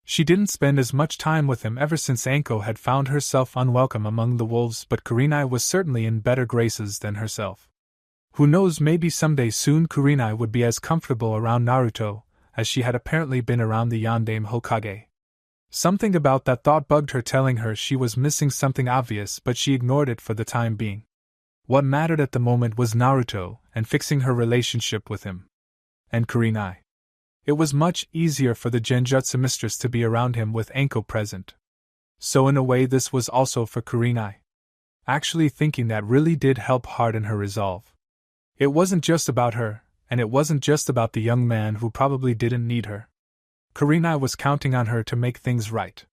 She didn't spend as much time with him ever since Anko had found herself unwelcome among the wolves, but Kurenai was certainly in better graces than herself. Who knows, maybe someday soon Kurenai would be as comfortable around Naruto as she had apparently been around the Yondaime Hokage. Something about that thought bugged her, telling her she was missing something obvious, but she ignored it for the time being. What mattered at the moment was Naruto and fixing her relationship with him. And Kurenai. It was much easier for the Genjutsu mistress to be around him with Anko present. So in a way this was also for Kurenai. Actually thinking that really did help harden her resolve. It wasn't just about her, and it wasn't just about the young man who probably didn't need her. Kurenai was counting on her to make things right.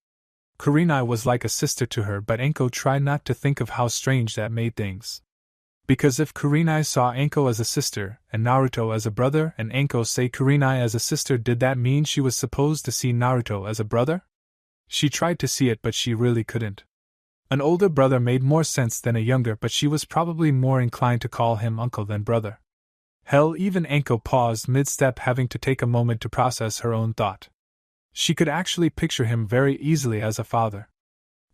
Kurenai was like a sister to her, but Anko tried not to think of how strange that made things. Because if Kurenai saw Anko as a sister, and Naruto as a brother, and Anko say Kurenai as a sister, did that mean she was supposed to see Naruto as a brother? She tried to see it, but she really couldn't. An older brother made more sense than a younger, but she was probably more inclined to call him uncle than brother. Hell, even Anko paused mid-step, having to take a moment to process her own thought. She could actually picture him very easily as a father.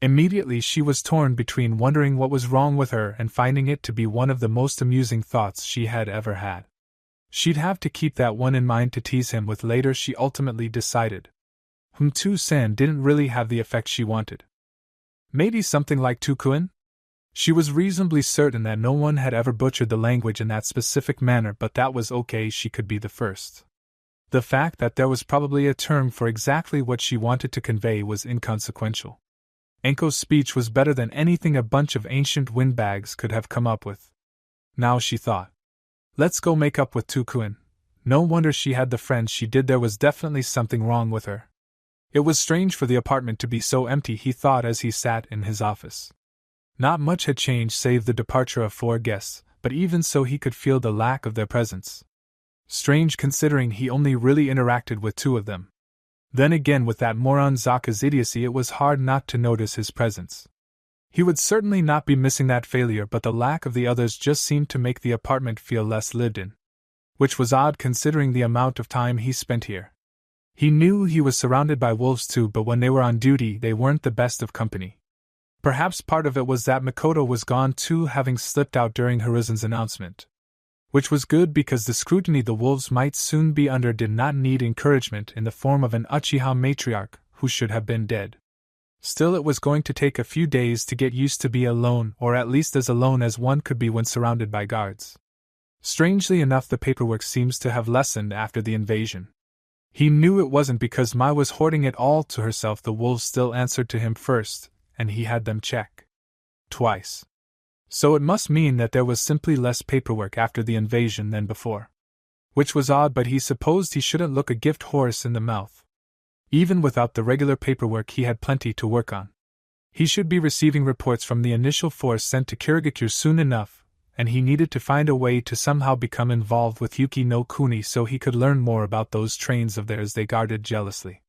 Immediately she was torn between wondering what was wrong with her and finding it to be one of the most amusing thoughts she had ever had. She'd have to keep that one in mind to tease him with later, she ultimately decided. To-san didn't really have the effect she wanted. Maybe something like Tukuen? She was reasonably certain that no one had ever butchered the language in that specific manner, but that was okay, she could be the first. The fact that there was probably a term for exactly what she wanted to convey was inconsequential. Anko's speech was better than anything a bunch of ancient windbags could have come up with. Now she thought. Let's go make up with Tukuen. No wonder she had the friends she did, there was definitely something wrong with her. It was strange for the apartment to be so empty, he thought as he sat in his office. Not much had changed save the departure of 4 guests, but even so he could feel the lack of their presence. Strange considering he only really interacted with 2 of them. Then again, with that moron Zaka's idiocy, it was hard not to notice his presence. He would certainly not be missing that failure, but the lack of the others just seemed to make the apartment feel less lived in. Which was odd considering the amount of time he spent here. He knew he was surrounded by wolves too, but when they were on duty they weren't the best of company. Perhaps part of it was that Makoto was gone too, having slipped out during Hiruzen's announcement. Which was good because the scrutiny the wolves might soon be under did not need encouragement in the form of an Uchiha matriarch who should have been dead. Still, it was going to take a few days to get used to be alone, or at least as alone as one could be when surrounded by guards. Strangely enough, the paperwork seems to have lessened after the invasion. He knew it wasn't because Mai was hoarding it all to herself. The wolves still answered to him first, and he had them check twice. So it must mean that there was simply less paperwork after the invasion than before. Which was odd, but he supposed he shouldn't look a gift horse in the mouth. Even without the regular paperwork he had plenty to work on. He should be receiving reports from the initial force sent to Kirigakure soon enough, and he needed to find a way to somehow become involved with Yuki no Kuni so he could learn more about those trains of theirs they guarded jealously.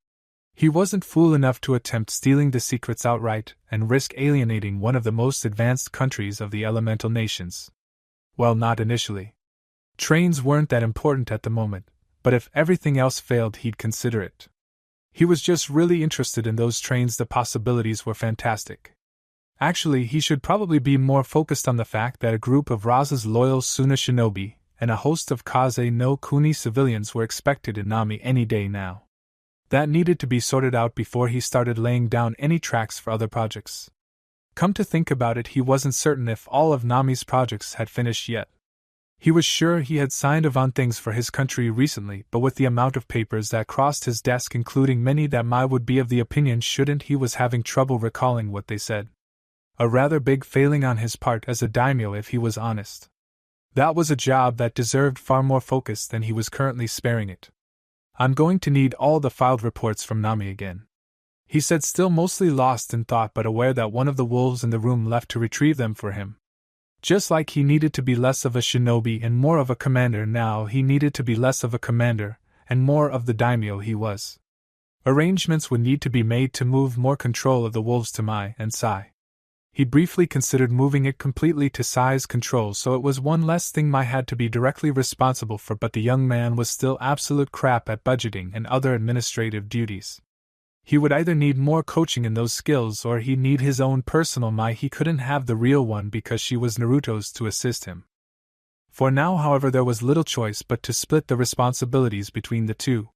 He wasn't fool enough to attempt stealing the secrets outright and risk alienating one of the most advanced countries of the elemental nations. Well, not initially. Trains weren't that important at the moment, but if everything else failed he'd consider it. He was just really interested in those trains, the possibilities were fantastic. Actually, he should probably be more focused on the fact that a group of Raza's loyal Suna shinobi and a host of Kaze no Kuni civilians were expected in Nami any day now. That needed to be sorted out before he started laying down any tracks for other projects. Come to think about it, he wasn't certain if all of Nami's projects had finished yet. He was sure he had signed off on things for his country recently, but with the amount of papers that crossed his desk, including many that Mai would be of the opinion shouldn't, he was having trouble recalling what they said. A rather big failing on his part as a daimyo if he was honest. That was a job that deserved far more focus than he was currently sparing it. I'm going to need all the filed reports from Nami again, he said, still mostly lost in thought but aware that one of the wolves in the room left to retrieve them for him. Just like he needed to be less of a shinobi and more of a commander, now he needed to be less of a commander and more of the daimyo he was. Arrangements would need to be made to move more control of the wolves to Mai and Sai. He briefly considered moving it completely to Sai's control, so it was one less thing Mai had to be directly responsible for, but the young man was still absolute crap at budgeting and other administrative duties. He would either need more coaching in those skills or he'd need his own personal Mai. He couldn't have the real one because she was Naruto's to assist him. For now, however, there was little choice but to split the responsibilities between the two.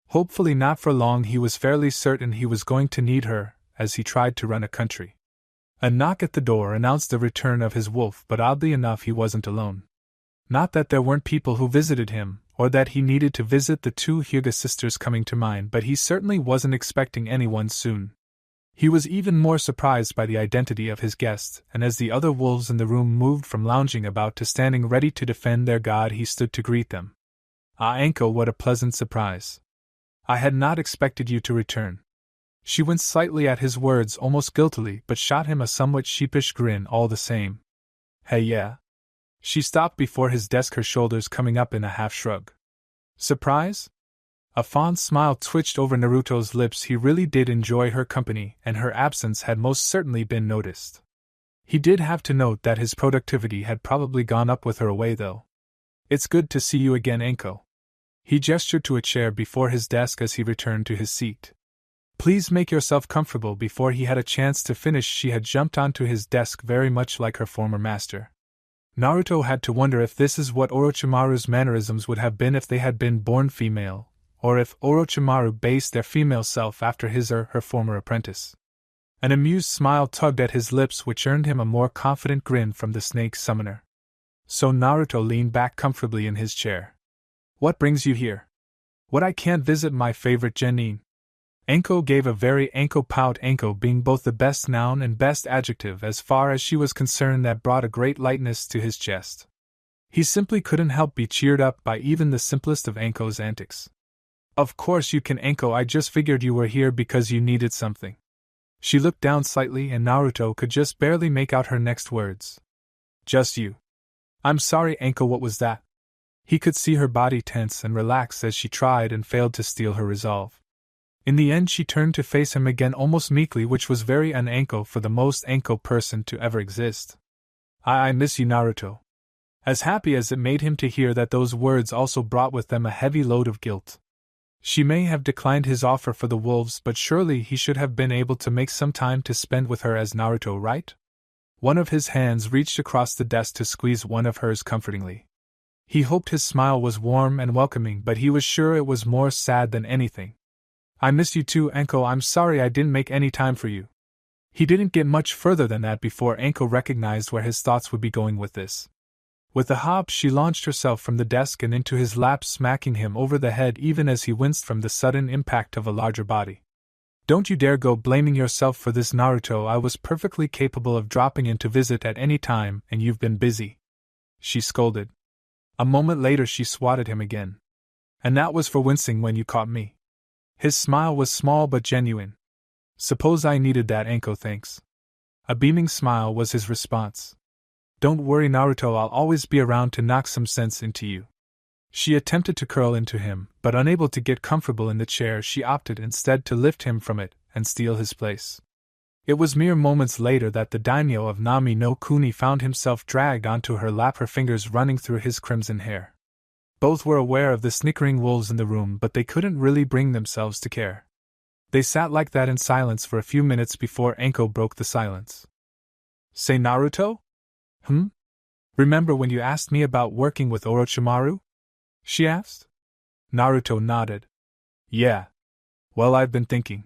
Hopefully not for long. He was fairly certain he was going to need her as he tried to run a country. A knock at the door announced the return of his wolf, but oddly enough he wasn't alone. Not that there weren't people who visited him, or that he needed to visit the two Hyuga sisters coming to mind, but he certainly wasn't expecting anyone soon. He was even more surprised by the identity of his guest, and as the other wolves in the room moved from lounging about to standing ready to defend their god, he stood to greet them. Ah, Anko, what a pleasant surprise. I had not expected you to return. She winced slightly at his words, almost guiltily, but shot him a somewhat sheepish grin all the same. Hey, yeah? She stopped before his desk, her shoulders coming up in a half shrug. Surprise? A fond smile twitched over Naruto's lips. He really did enjoy her company, and her absence had most certainly been noticed. He did have to note that his productivity had probably gone up with her away, though. It's good to see you again, Anko. He gestured to a chair before his desk as he returned to his seat. Please make yourself comfortable. Before he had a chance to finish, she had jumped onto his desk very much like her former master. Naruto had to wonder if this is what Orochimaru's mannerisms would have been if they had been born female, or if Orochimaru based their female self after his or her former apprentice. An amused smile tugged at his lips, which earned him a more confident grin from the snake summoner. So Naruto leaned back comfortably in his chair. What brings you here? What, I can't visit my favorite genin? Anko gave a very Anko pout, Anko being both the best noun and best adjective as far as she was concerned. That brought a great lightness to his chest. He simply couldn't help be cheered up by even the simplest of Anko's antics. Of course you can, Anko, I just figured you were here because you needed something. She looked down slightly and Naruto could just barely make out her next words. Just you. I'm sorry, Anko, what was that? He could see her body tense and relax as she tried and failed to steal her resolve. In the end she turned to face him again almost meekly, which was very un-Anko for the most Anko person to ever exist. I miss you, Naruto. As happy as it made him to hear that, those words also brought with them a heavy load of guilt. She may have declined his offer for the wolves, but surely he should have been able to make some time to spend with her as Naruto, right? One of his hands reached across the desk to squeeze one of hers comfortingly. He hoped his smile was warm and welcoming, but he was sure it was more sad than anything. I miss you too, Anko. I'm sorry I didn't make any time for you. He didn't get much further than that before Anko recognized where his thoughts would be going with this. With a hop, she launched herself from the desk and into his lap, smacking him over the head even as he winced from the sudden impact of a larger body. Don't you dare go blaming yourself for this, Naruto. I was perfectly capable of dropping in to visit at any time, and you've been busy. She scolded. A moment later she swatted him again. And that was for wincing when you caught me. His smile was small but genuine. Suppose I needed that, Anko, thanks. A beaming smile was his response. Don't worry, Naruto, I'll always be around to knock some sense into you. She attempted to curl into him, but unable to get comfortable in the chair, she opted instead to lift him from it and steal his place. It was mere moments later that the daimyo of Nami no Kuni found himself dragged onto her lap, her fingers running through his crimson hair. Both were aware of the snickering wolves in the room, but they couldn't really bring themselves to care. They sat like that in silence for a few minutes before Anko broke the silence. Say Naruto? Remember when you asked me about working with Orochimaru? She asked. Naruto nodded. Yeah. Well, I've been thinking.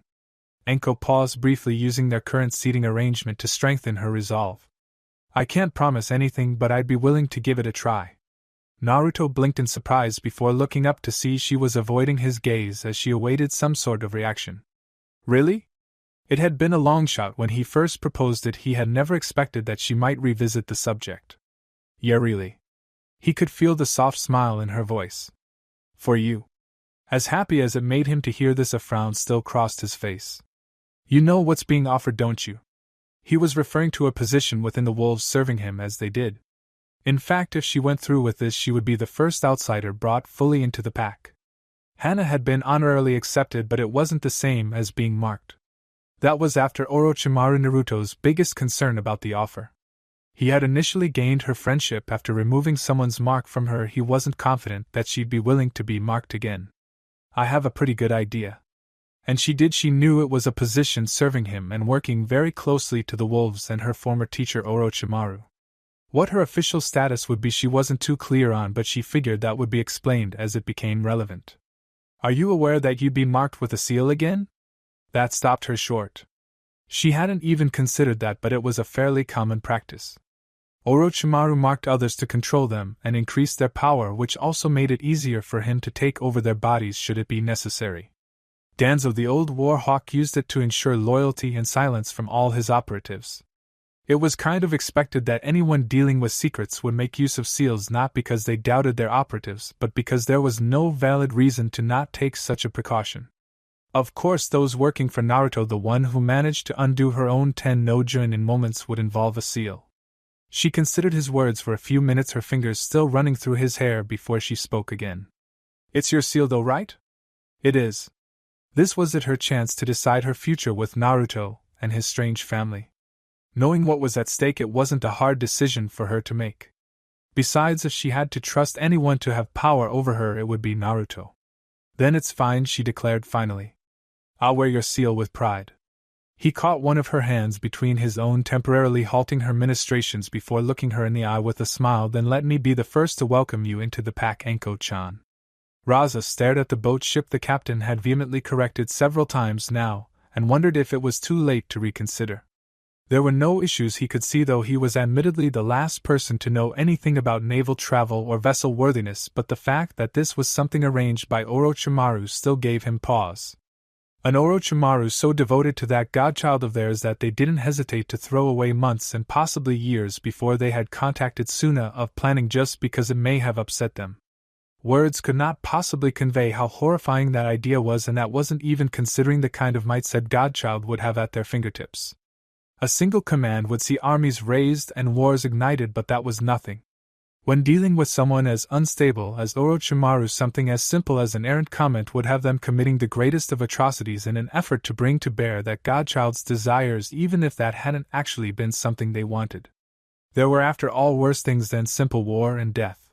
Enko paused briefly, using their current seating arrangement to strengthen her resolve. I can't promise anything, but I'd be willing to give it a try. Naruto blinked in surprise before looking up to see she was avoiding his gaze as she awaited some sort of reaction. Really? It had been a long shot when he first proposed it. He had never expected that she might revisit the subject. Yeah, really. He could feel the soft smile in her voice. For you. As happy as it made him to hear this, a frown still crossed his face. You know what's being offered, don't you? He was referring to a position within the wolves serving him as they did. In fact, if she went through with this, she would be the first outsider brought fully into the pack. Hana had been honorarily accepted, but it wasn't the same as being marked. That was after Orochimaru Naruto's biggest concern about the offer. He had initially gained her friendship. After removing someone's mark from her, he wasn't confident that she'd be willing to be marked again. I have a pretty good idea. And she knew it was a position serving him and working very closely to the wolves and her former teacher Orochimaru. What her official status would be she wasn't too clear on, but she figured that would be explained as it became relevant. Are you aware that you'd be marked with a seal again? That stopped her short. She hadn't even considered that, but it was a fairly common practice. Orochimaru marked others to control them and increase their power, which also made it easier for him to take over their bodies should it be necessary. Danzo, the old war hawk, used it to ensure loyalty and silence from all his operatives. It was kind of expected that anyone dealing with secrets would make use of seals, not because they doubted their operatives, but because there was no valid reason to not take such a precaution. Of course, those working for Naruto, the one who managed to undo her own Ten no Jin in moments, would involve a seal. She considered his words for a few minutes, her fingers still running through his hair, before she spoke again. It's your seal though, right? It is. This was it, her chance to decide her future with Naruto and his strange family. Knowing what was at stake, it wasn't a hard decision for her to make. Besides, if she had to trust anyone to have power over her, it would be Naruto. Then it's fine, she declared finally. I'll wear your seal with pride. He caught one of her hands between his own, temporarily halting her ministrations before looking her in the eye with a smile. Then let me be the first to welcome you into the pack, Enko-chan. Raza stared at the boat ship the captain had vehemently corrected several times now, and wondered if it was too late to reconsider. There were no issues he could see, though he was admittedly the last person to know anything about naval travel or vessel worthiness, but the fact that this was something arranged by Orochimaru still gave him pause. An Orochimaru so devoted to that godchild of theirs that they didn't hesitate to throw away months and possibly years before they had contacted Suna of planning just because it may have upset them. Words could not possibly convey how horrifying that idea was, and that wasn't even considering the kind of might said godchild would have at their fingertips. A single command would see armies raised and wars ignited, but that was nothing. When dealing with someone as unstable as Orochimaru, something as simple as an errant comment would have them committing the greatest of atrocities in an effort to bring to bear that godchild's desires, even if that hadn't actually been something they wanted. There were, after all, worse things than simple war and death.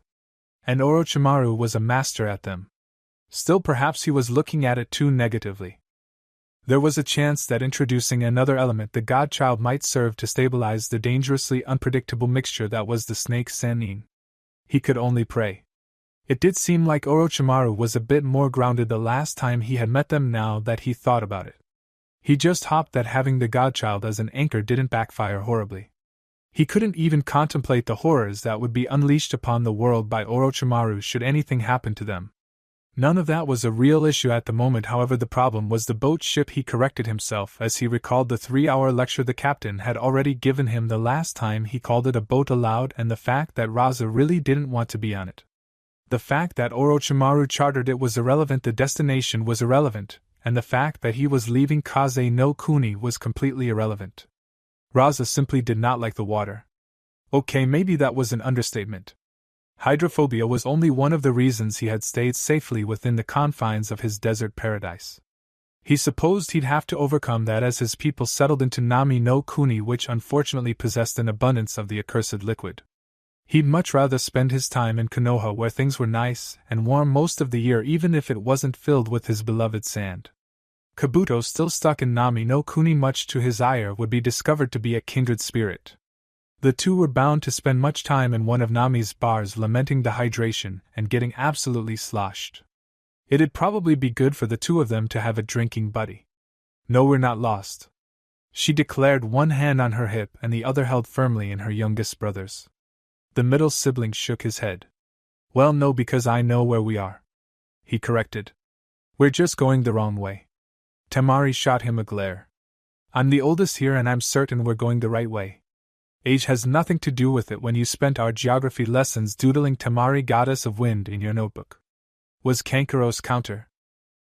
And Orochimaru was a master at them. Still, perhaps he was looking at it too negatively. There was a chance that introducing another element, the godchild, might serve to stabilize the dangerously unpredictable mixture that was the snake Sannin. He could only pray. It did seem like Orochimaru was a bit more grounded the last time he had met them, now that he thought about it. He just hoped that having the godchild as an anchor didn't backfire horribly. He couldn't even contemplate the horrors that would be unleashed upon the world by Orochimaru should anything happen to them. None of that was a real issue at the moment. However, the problem was the boat ship. He corrected himself as he recalled the 3-hour lecture the captain had already given him the last time he called it a boat aloud, and the fact that Raza really didn't want to be on it. The fact that Orochimaru chartered it was irrelevant, the destination was irrelevant, and the fact that he was leaving Kaze no Kuni was completely irrelevant. Raza simply did not like the water. Okay, maybe that was an understatement. Hydrophobia was only one of the reasons he had stayed safely within the confines of his desert paradise. He supposed he'd have to overcome that as his people settled into Nami no Kuni, which unfortunately possessed an abundance of the accursed liquid. He'd much rather spend his time in Konoha, where things were nice and warm most of the year, even if it wasn't filled with his beloved sand. Kabuto, still stuck in Nami no Kuni much to his ire, would be discovered to be a kindred spirit. The two were bound to spend much time in one of Nami's bars lamenting the hydration and getting absolutely sloshed. It'd probably be good for the two of them to have a drinking buddy. No, we're not lost, she declared, one hand on her hip and the other held firmly in her youngest brother's. The middle sibling shook his head. Well, no, because I know where we are, he corrected. We're just going the wrong way. Temari shot him a glare. I'm the oldest here and I'm certain we're going the right way. Age has nothing to do with it when you spent our geography lessons doodling Temari, goddess of wind, in your notebook, was Kankuro's counter.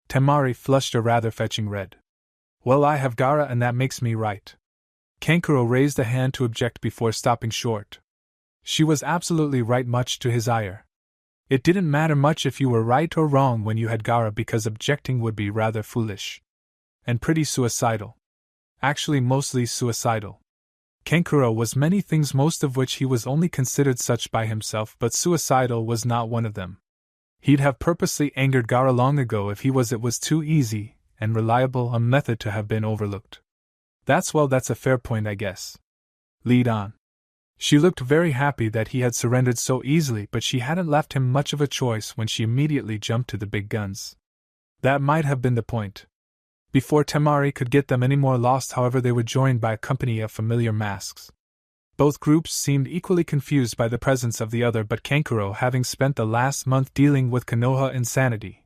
Temari flushed a rather fetching red. Well, I have Gaara and that makes me right. Kankuro raised a hand to object before stopping short. She was absolutely right, much to his ire. It didn't matter much if you were right or wrong when you had Gaara, because objecting would be rather foolish. And pretty suicidal. Actually, mostly suicidal. Kankuro was many things, most of which he was only considered such by himself, but suicidal was not one of them. He'd have purposely angered Gaara long ago if it was too easy and reliable a method to have been overlooked. That's a fair point, I guess. Lead on. She looked very happy that he had surrendered so easily, but she hadn't left him much of a choice when she immediately jumped to the big guns. That might have been the point. Before Temari could get them any more lost, however, they were joined by a company of familiar masks. Both groups seemed equally confused by the presence of the other, but Kankuro, having spent the last month dealing with Konoha insanity,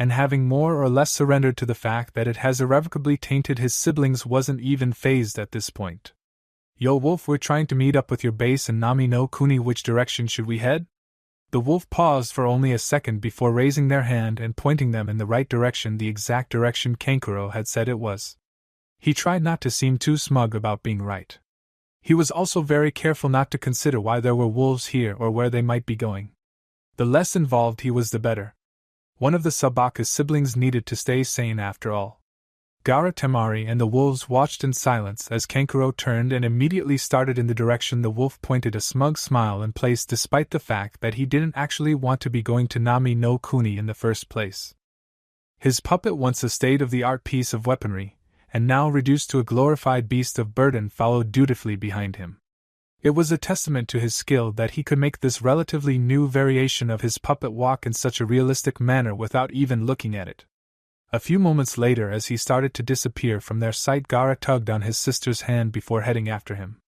and having more or less surrendered to the fact that it has irrevocably tainted his siblings, wasn't even fazed at this point. Yo Wolf, we're trying to meet up with your base in Nami no Kuni. Which direction should we head? The wolf paused for only a second before raising their hand and pointing them in the right direction, the exact direction Kankuro had said it was. He tried not to seem too smug about being right. He was also very careful not to consider why there were wolves here or where they might be going. The less involved he was, the better. One of the Sabaka's siblings needed to stay sane after all. Gaara, Temari, and the wolves watched in silence as Kankuro turned and immediately started in the direction the wolf pointed, a smug smile in place despite the fact that he didn't actually want to be going to Nami no Kuni in the first place. His puppet, once a state-of-the-art piece of weaponry, and now reduced to a glorified beast of burden, followed dutifully behind him. It was a testament to his skill that he could make this relatively new variation of his puppet walk in such a realistic manner without even looking at it. A few moments later, as he started to disappear from their sight, Gaara tugged on his sister's hand before heading after him.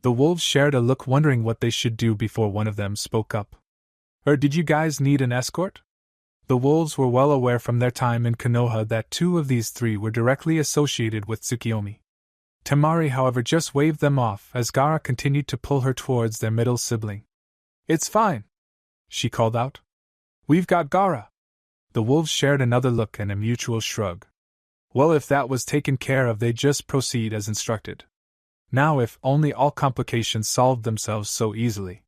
The wolves shared a look, wondering what they should do, before one of them spoke up. Did you guys need an escort? The wolves were well aware from their time in Konoha that two of these three were directly associated with Tsukiyomi. Temari, however, just waved them off as Gaara continued to pull her towards their middle sibling. It's fine, she called out. We've got Gaara. The wolves shared another look and a mutual shrug. Well, if that was taken care of, they'd just proceed as instructed. Now, if only all complications solved themselves so easily.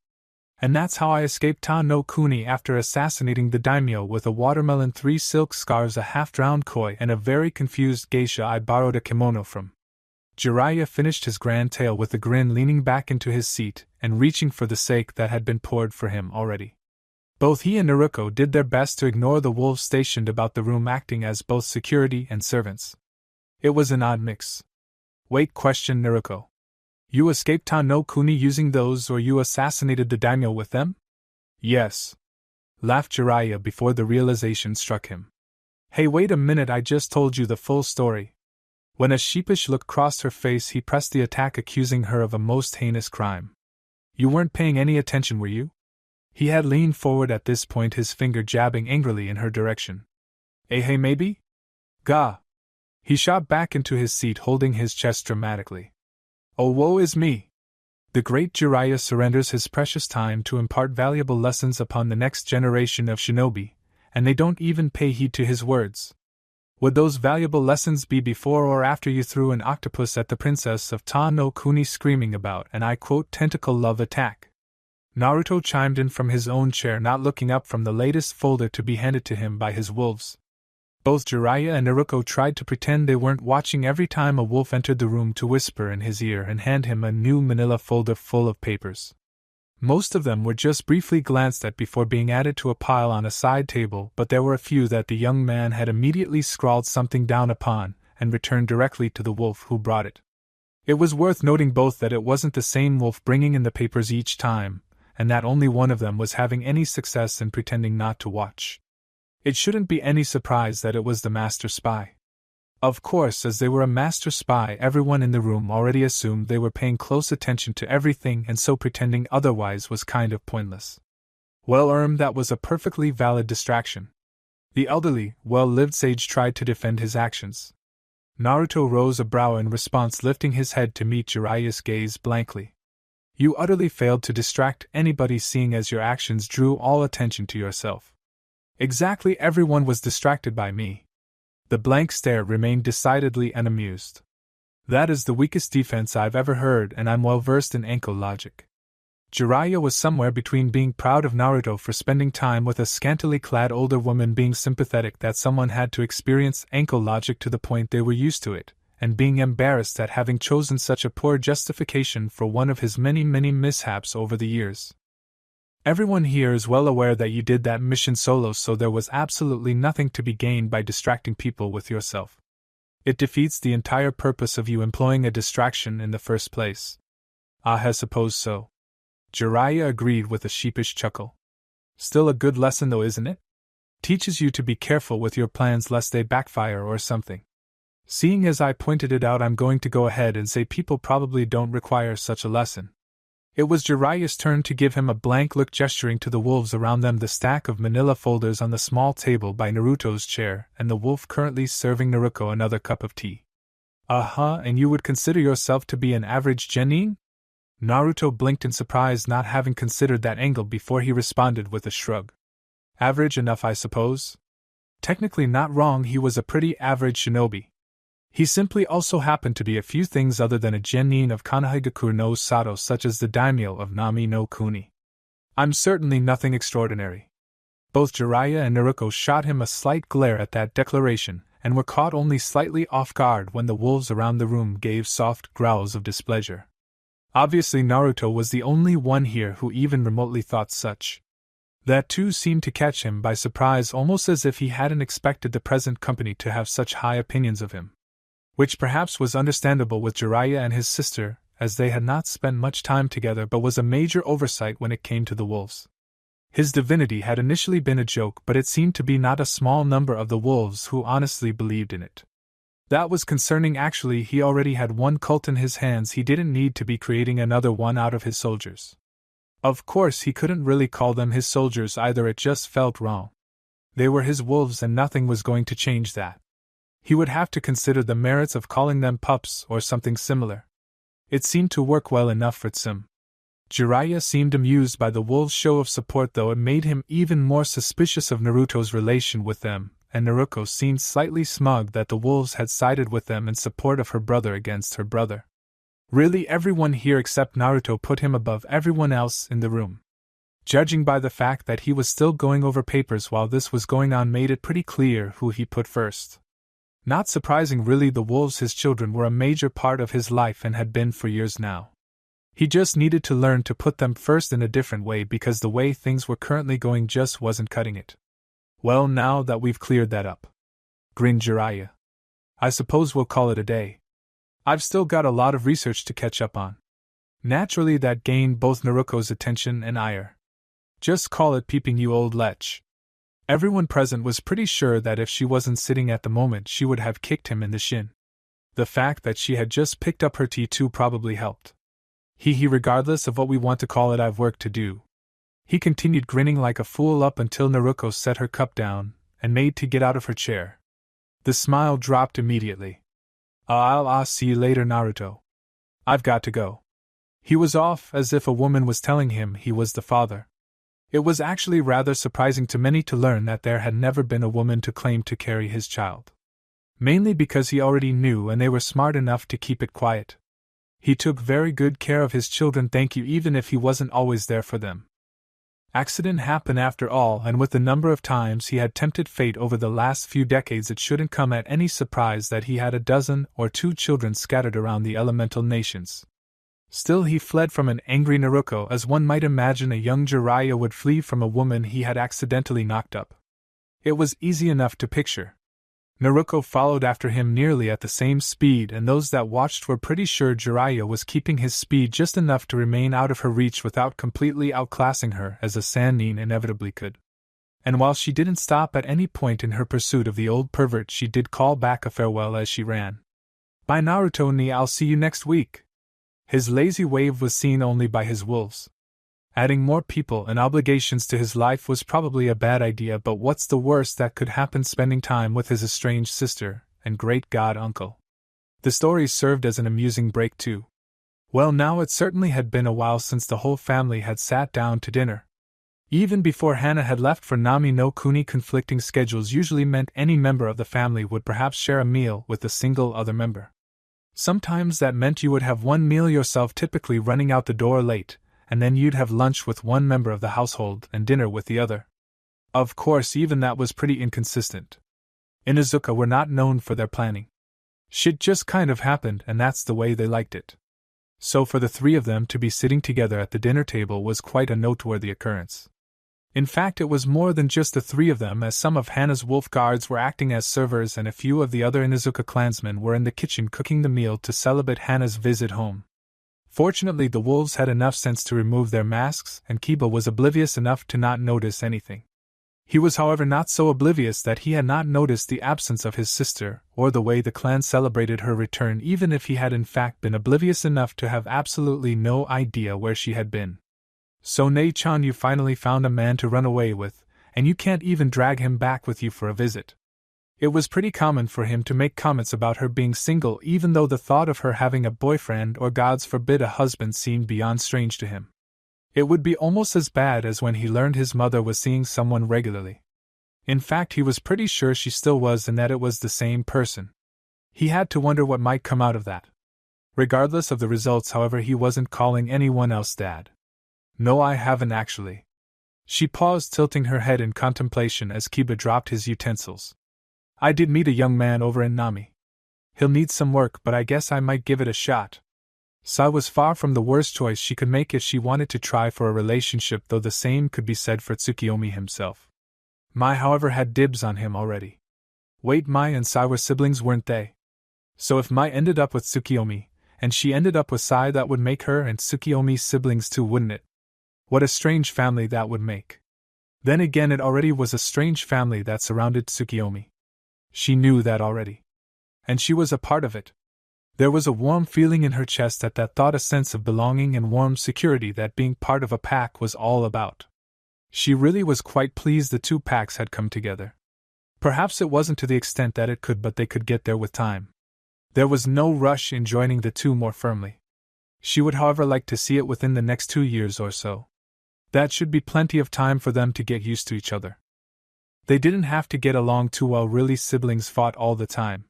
And that's how I escaped Ta no Kuni after assassinating the daimyo with a watermelon, 3 silk scarves, a half-drowned koi, and a very confused geisha I borrowed a kimono from. Jiraiya finished his grand tale with a grin, leaning back into his seat and reaching for the sake that had been poured for him already. Both he and Naruto did their best to ignore the wolves stationed about the room, acting as both security and servants. It was an odd mix. Wait, questioned Naruto. You escaped Ta no Kuni using those, or you assassinated the daimyo with them? Yes, laughed Jiraiya before the realization struck him. Hey, wait a minute, I just told you the full story. When a sheepish look crossed her face, he pressed the attack, accusing her of a most heinous crime. You weren't paying any attention, were you? He had leaned forward at this point, his finger jabbing angrily in her direction. Hey, maybe? Gah! He shot back into his seat, holding his chest dramatically. Oh, woe is me! The great Jiraiya surrenders his precious time to impart valuable lessons upon the next generation of shinobi, and they don't even pay heed to his words. Would those valuable lessons be before or after you threw an octopus at the princess of Ta no Kuni, screaming about an, I quote, tentacle love attack? Naruto chimed in from his own chair, not looking up from the latest folder to be handed to him by his wolves. Both Jiraiya and Naruto tried to pretend they weren't watching every time a wolf entered the room to whisper in his ear and hand him a new manila folder full of papers. Most of them were just briefly glanced at before being added to a pile on a side table, but there were a few that the young man had immediately scrawled something down upon and returned directly to the wolf who brought it. It was worth noting both that it wasn't the same wolf bringing in the papers each time, and that only one of them was having any success in pretending not to watch. It shouldn't be any surprise that it was the master spy. Of course, as they were a master spy, everyone in the room already assumed they were paying close attention to everything, and so pretending otherwise was kind of pointless. Well, that was a perfectly valid distraction. The elderly, well-lived sage tried to defend his actions. Naruto rose a brow in response, lifting his head to meet Jiraiya's gaze blankly. You utterly failed to distract anybody, seeing as your actions drew all attention to yourself. Exactly, everyone was distracted by me. The blank stare remained decidedly unamused. That is the weakest defense I've ever heard, and I'm well versed in ankle logic. Jiraiya was somewhere between being proud of Naruto for spending time with a scantily clad older woman, being sympathetic that someone had to experience ankle logic to the point they were used to it, and being embarrassed at having chosen such a poor justification for one of his many mishaps over the years. Everyone here is well aware that you did that mission solo, so there was absolutely nothing to be gained by distracting people with yourself. It defeats the entire purpose of you employing a distraction in the first place. I suppose so. Jiraiya agreed with a sheepish chuckle. Still a good lesson though, isn't it? Teaches you to be careful with your plans lest they backfire or something. Seeing as I pointed it out, I'm going to go ahead and say people probably don't require such a lesson. It was Jiraiya's turn to give him a blank look, gesturing to the wolves around them, the stack of manila folders on the small table by Naruto's chair, and the wolf currently serving Naruto another cup of tea. And you would consider yourself to be an average genin? Naruto blinked in surprise, not having considered that angle before. He responded with a shrug. Average enough, I suppose. Technically not wrong, he was a pretty average shinobi. He simply also happened to be a few things other than a genin of Konohagakure no Sato, such as the daimyo of Nami no Kuni. I'm certainly nothing extraordinary. Both Jiraiya and Naruto shot him a slight glare at that declaration, and were caught only slightly off guard when the wolves around the room gave soft growls of displeasure. Obviously Naruto was the only one here who even remotely thought such. That too seemed to catch him by surprise, almost as if he hadn't expected the present company to have such high opinions of him. Which perhaps was understandable with Jiraiya and his sister, as they had not spent much time together, but was a major oversight when it came to the wolves. His divinity had initially been a joke, but it seemed to be not a small number of the wolves who honestly believed in it. That was concerning. Actually, he already had one cult in his hands, he didn't need to be creating another one out of his soldiers. Of course, he couldn't really call them his soldiers either, it just felt wrong. They were his wolves and nothing was going to change that. He would have to consider the merits of calling them pups or something similar. It seemed to work well enough for Tsum. Jiraiya seemed amused by the wolves' show of support, though it made him even more suspicious of Naruto's relation with them, and Naruto seemed slightly smug that the wolves had sided with them in support of her brother against her brother. Really, everyone here except Naruto put him above everyone else in the room. Judging by the fact that he was still going over papers while this was going on made it pretty clear who he put first. Not surprising really, the wolves, his children, were a major part of his life and had been for years now. He just needed to learn to put them first in a different way, because the way things were currently going just wasn't cutting it. Well, now that we've cleared that up, grinned Jiraiya, I suppose we'll call it a day. I've still got a lot of research to catch up on. Naturally, that gained both Naruto's attention and ire. Just call it peeping, you old lech. Everyone present was pretty sure that if she wasn't sitting at the moment, she would have kicked him in the shin. The fact that she had just picked up her tea too probably helped. Regardless of what we want to call it, I've work to do. He continued, grinning like a fool up until Naruto set her cup down and made to get out of her chair. The smile dropped immediately. I'll see you later, Naruto. I've got to go. He was off as if a woman was telling him he was the father. It was actually rather surprising to many to learn that there had never been a woman to claim to carry his child. Mainly because he already knew, and they were smart enough to keep it quiet. He took very good care of his children, thank you, even if he wasn't always there for them. Accident happened after all, and with the number of times he had tempted fate over the last few decades, it shouldn't come at any surprise that he had a dozen or two children scattered around the elemental nations. Still, he fled from an angry Naruto as one might imagine a young Jiraiya would flee from a woman he had accidentally knocked up. It was easy enough to picture. Naruto followed after him nearly at the same speed, and those that watched were pretty sure Jiraiya was keeping his speed just enough to remain out of her reach without completely outclassing her as a Sannin inevitably could. And while she didn't stop at any point in her pursuit of the old pervert, she did call back a farewell as she ran. "Bye Naruto ni, I'll see you next week." His lazy wave was seen only by his wolves. Adding more people and obligations to his life was probably a bad idea, but what's the worst that could happen spending time with his estranged sister and great god uncle? The story served as an amusing break too. Well, now it certainly had been a while since the whole family had sat down to dinner. Even before Hana had left for Nami no Kuni, conflicting schedules usually meant any member of the family would perhaps share a meal with a single other member. Sometimes that meant you would have one meal yourself, typically running out the door late, and then you'd have lunch with one member of the household and dinner with the other. Of course, even that was pretty inconsistent. Inazuka were not known for their planning. Shit just kind of happened, and that's the way they liked it. So for the three of them to be sitting together at the dinner table was quite a noteworthy occurrence. In fact, it was more than just the three of them, as some of Hana's wolf guards were acting as servers and a few of the other Inazuka clansmen were in the kitchen cooking the meal to celebrate Hana's visit home. Fortunately, the wolves had enough sense to remove their masks, and Kiba was oblivious enough to not notice anything. He was, however, not so oblivious that he had not noticed the absence of his sister, or the way the clan celebrated her return, even if he had in fact been oblivious enough to have absolutely no idea where she had been. "So Nei-chan, you finally found a man to run away with, and you can't even drag him back with you for a visit." It was pretty common for him to make comments about her being single, even though the thought of her having a boyfriend or, gods forbid, a husband seemed beyond strange to him. It would be almost as bad as when he learned his mother was seeing someone regularly. In fact, he was pretty sure she still was, and that it was the same person. He had to wonder what might come out of that. Regardless of the results, however, he wasn't calling anyone else dad. "No, I haven't actually." She paused, tilting her head in contemplation as Kiba dropped his utensils. "I did meet a young man over in Nami. He'll need some work, but I guess I might give it a shot." Sai was far from the worst choice she could make if she wanted to try for a relationship, though the same could be said for Tsukiyomi himself. Mai, however, had dibs on him already. Wait, Mai and Sai were siblings, weren't they? So if Mai ended up with Tsukiyomi, and she ended up with Sai, that would make her and Tsukiyomi siblings too, wouldn't it? What a strange family that would make. Then again, it already was a strange family that surrounded Tsukiyomi. She knew that already. And she was a part of it. There was a warm feeling in her chest at that thought, a sense of belonging and warm security that being part of a pack was all about. She really was quite pleased the two packs had come together. Perhaps it wasn't to the extent that it could, but they could get there with time. There was no rush in joining the two more firmly. She would, however, like to see it within the next 2 years or so. That should be plenty of time for them to get used to each other. They didn't have to get along too well, really. Siblings fought all the time.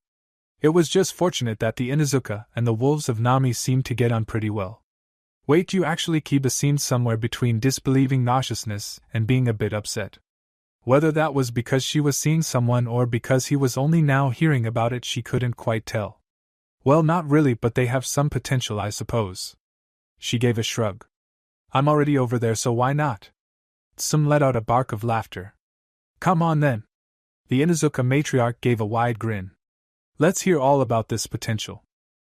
It was just fortunate that the Inazuka and the wolves of Nami seemed to get on pretty well. Wait, you actually, Kiba seemed somewhere between disbelieving nauseousness and being a bit upset. Whether that was because she was seeing someone or because he was only now hearing about it, she couldn't quite tell. Well, not really, but they have some potential, I suppose. She gave a shrug. I'm already over there, so why not? Tsum let out a bark of laughter. Come on then. The Inazuka matriarch gave a wide grin. Let's hear all about this potential.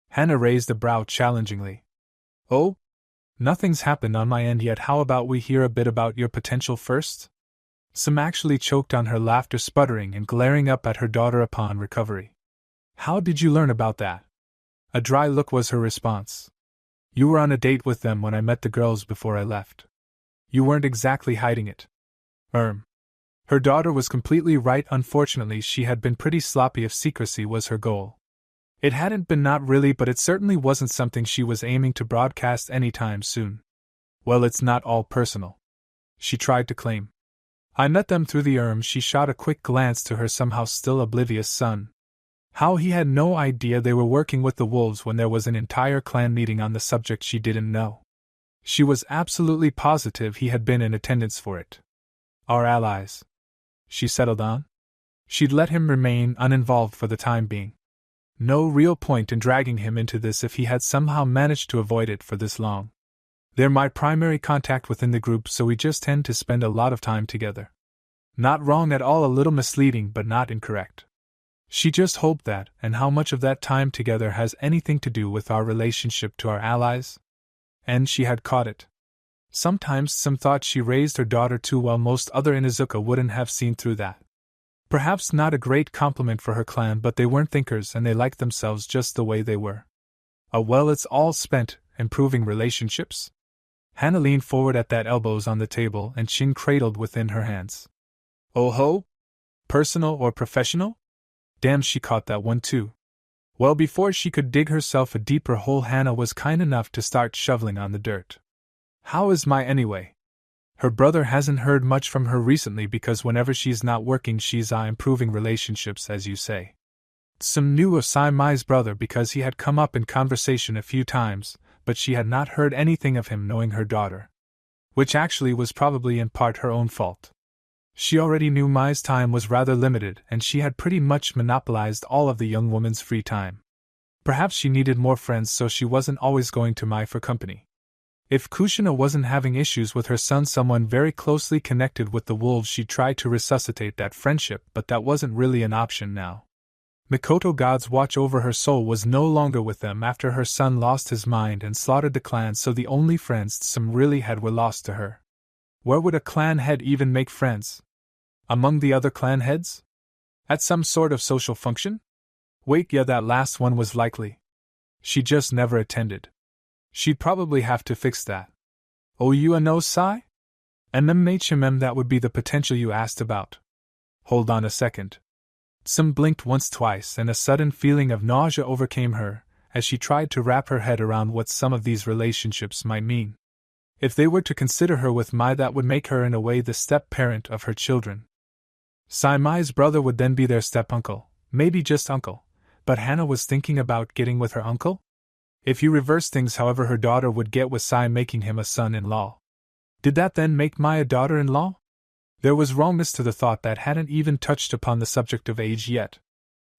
Hana raised a brow challengingly. Oh? Nothing's happened on my end yet. How about we hear a bit about your potential first? Tsum actually choked on her laughter, sputtering and glaring up at her daughter upon recovery. How did you learn about that? A dry look was her response. You were on a date with them when I met the girls before I left. You weren't exactly hiding it. Her daughter was completely right. Unfortunately, she had been pretty sloppy if secrecy was her goal. It hadn't been, not really, but it certainly wasn't something she was aiming to broadcast anytime soon. Well, it's not all personal. She tried to claim. I met them through the She shot a quick glance to her somehow still oblivious son. How he had no idea they were working with the wolves when there was an entire clan meeting on the subject she didn't know. She was absolutely positive he had been in attendance for it. Our allies. She settled on. She'd let him remain uninvolved for the time being. No real point in dragging him into this if he had somehow managed to avoid it for this long. They're my primary contact within the group, so we just tend to spend a lot of time together. Not wrong at all, a little misleading but not incorrect. She just hoped that, and how much of that time together has anything to do with our relationship to our allies? And she had caught it. Sometimes some thought she raised her daughter too well. Most other Inuzuka wouldn't have seen through that. Perhaps not a great compliment for her clan, but they weren't thinkers and they liked themselves just the way they were. Well, it's all spent, improving relationships? Hana leaned forward at that, elbows on the table and chin cradled within her hands. Oh ho? Personal or professional? Damn, she caught that one too. Well, before she could dig herself a deeper hole, Hana was kind enough to start shoveling on the dirt. How is Mai anyway? Her brother hasn't heard much from her recently because whenever she's not working she's improving relationships, as you say. Some knew of Mai's brother because he had come up in conversation a few times, but she had not heard anything of him knowing her daughter. Which actually was probably in part her own fault. She already knew Mai's time was rather limited and she had pretty much monopolized all of the young woman's free time. Perhaps she needed more friends, so she wasn't always going to Mai for company. If Kushina wasn't having issues with her son, someone very closely connected with the wolves, she tried to resuscitate that friendship, but that wasn't really an option now. Mikoto God's watch over her soul was no longer with them after her son lost his mind and slaughtered the clan, so the only friends some really had were lost to her. Where would a clan head even make friends? Among the other clan heads? At some sort of social function? Wait, yeah, that last one was likely. She just never attended. She'd probably have to fix that. Oh, you no sai? MMHMM, that would be the potential you asked about. Hold on a second. Sim blinked once, twice, and a sudden feeling of nausea overcame her, as she tried to wrap her head around what some of these relationships might mean. If they were to consider her with Mai, that would make her in a way the step-parent of her children. Mai's brother would then be their step-uncle, maybe just uncle, but Hana was thinking about getting with her uncle? If you reverse things, however, her daughter would get with Sai, making him a son-in-law. Did that then make Mai a daughter-in-law? There was wrongness to the thought that hadn't even touched upon the subject of age yet.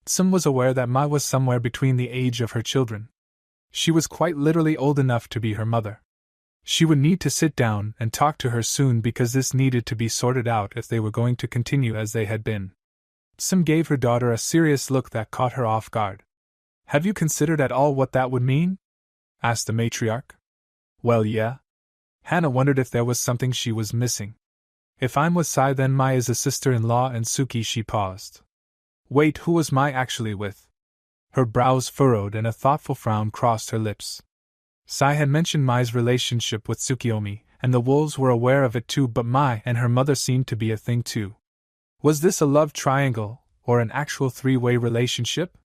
Sim was aware that Mai was somewhere between the age of her children. She was quite literally old enough to be her mother. She would need to sit down and talk to her soon because this needed to be sorted out if they were going to continue as they had been. Sim gave her daughter a serious look that caught her off guard. Have you considered at all what that would mean? Asked the matriarch. Well, yeah. Hana wondered if there was something she was missing. If I'm with Sai, then Mai is a sister-in-law, and Suki. She paused. Wait, who was Mai actually with? Her brows furrowed and a thoughtful frown crossed her lips. Sai had mentioned Mai's relationship with Tsukiyomi, and the wolves were aware of it too, but Mai and her mother seemed to be a thing too. Was this a love triangle, or an actual three-way relationship?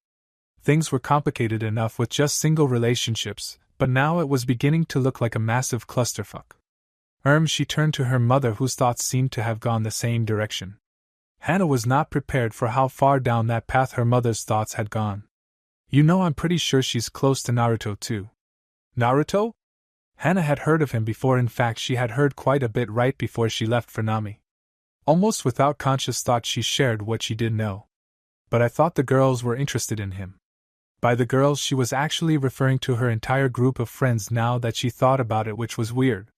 Things were complicated enough with just single relationships, but now it was beginning to look like a massive clusterfuck. She turned to her mother, whose thoughts seemed to have gone the same direction. Hana was not prepared for how far down that path her mother's thoughts had gone. You know, I'm pretty sure she's close to Naruto too. Naruto? Hana had heard of him before. In fact, she had heard quite a bit right before she left for Nami. Almost without conscious thought she shared what she did know. But I thought the girls were interested in him. By the girls she was actually referring to her entire group of friends now that she thought about it, which was weird.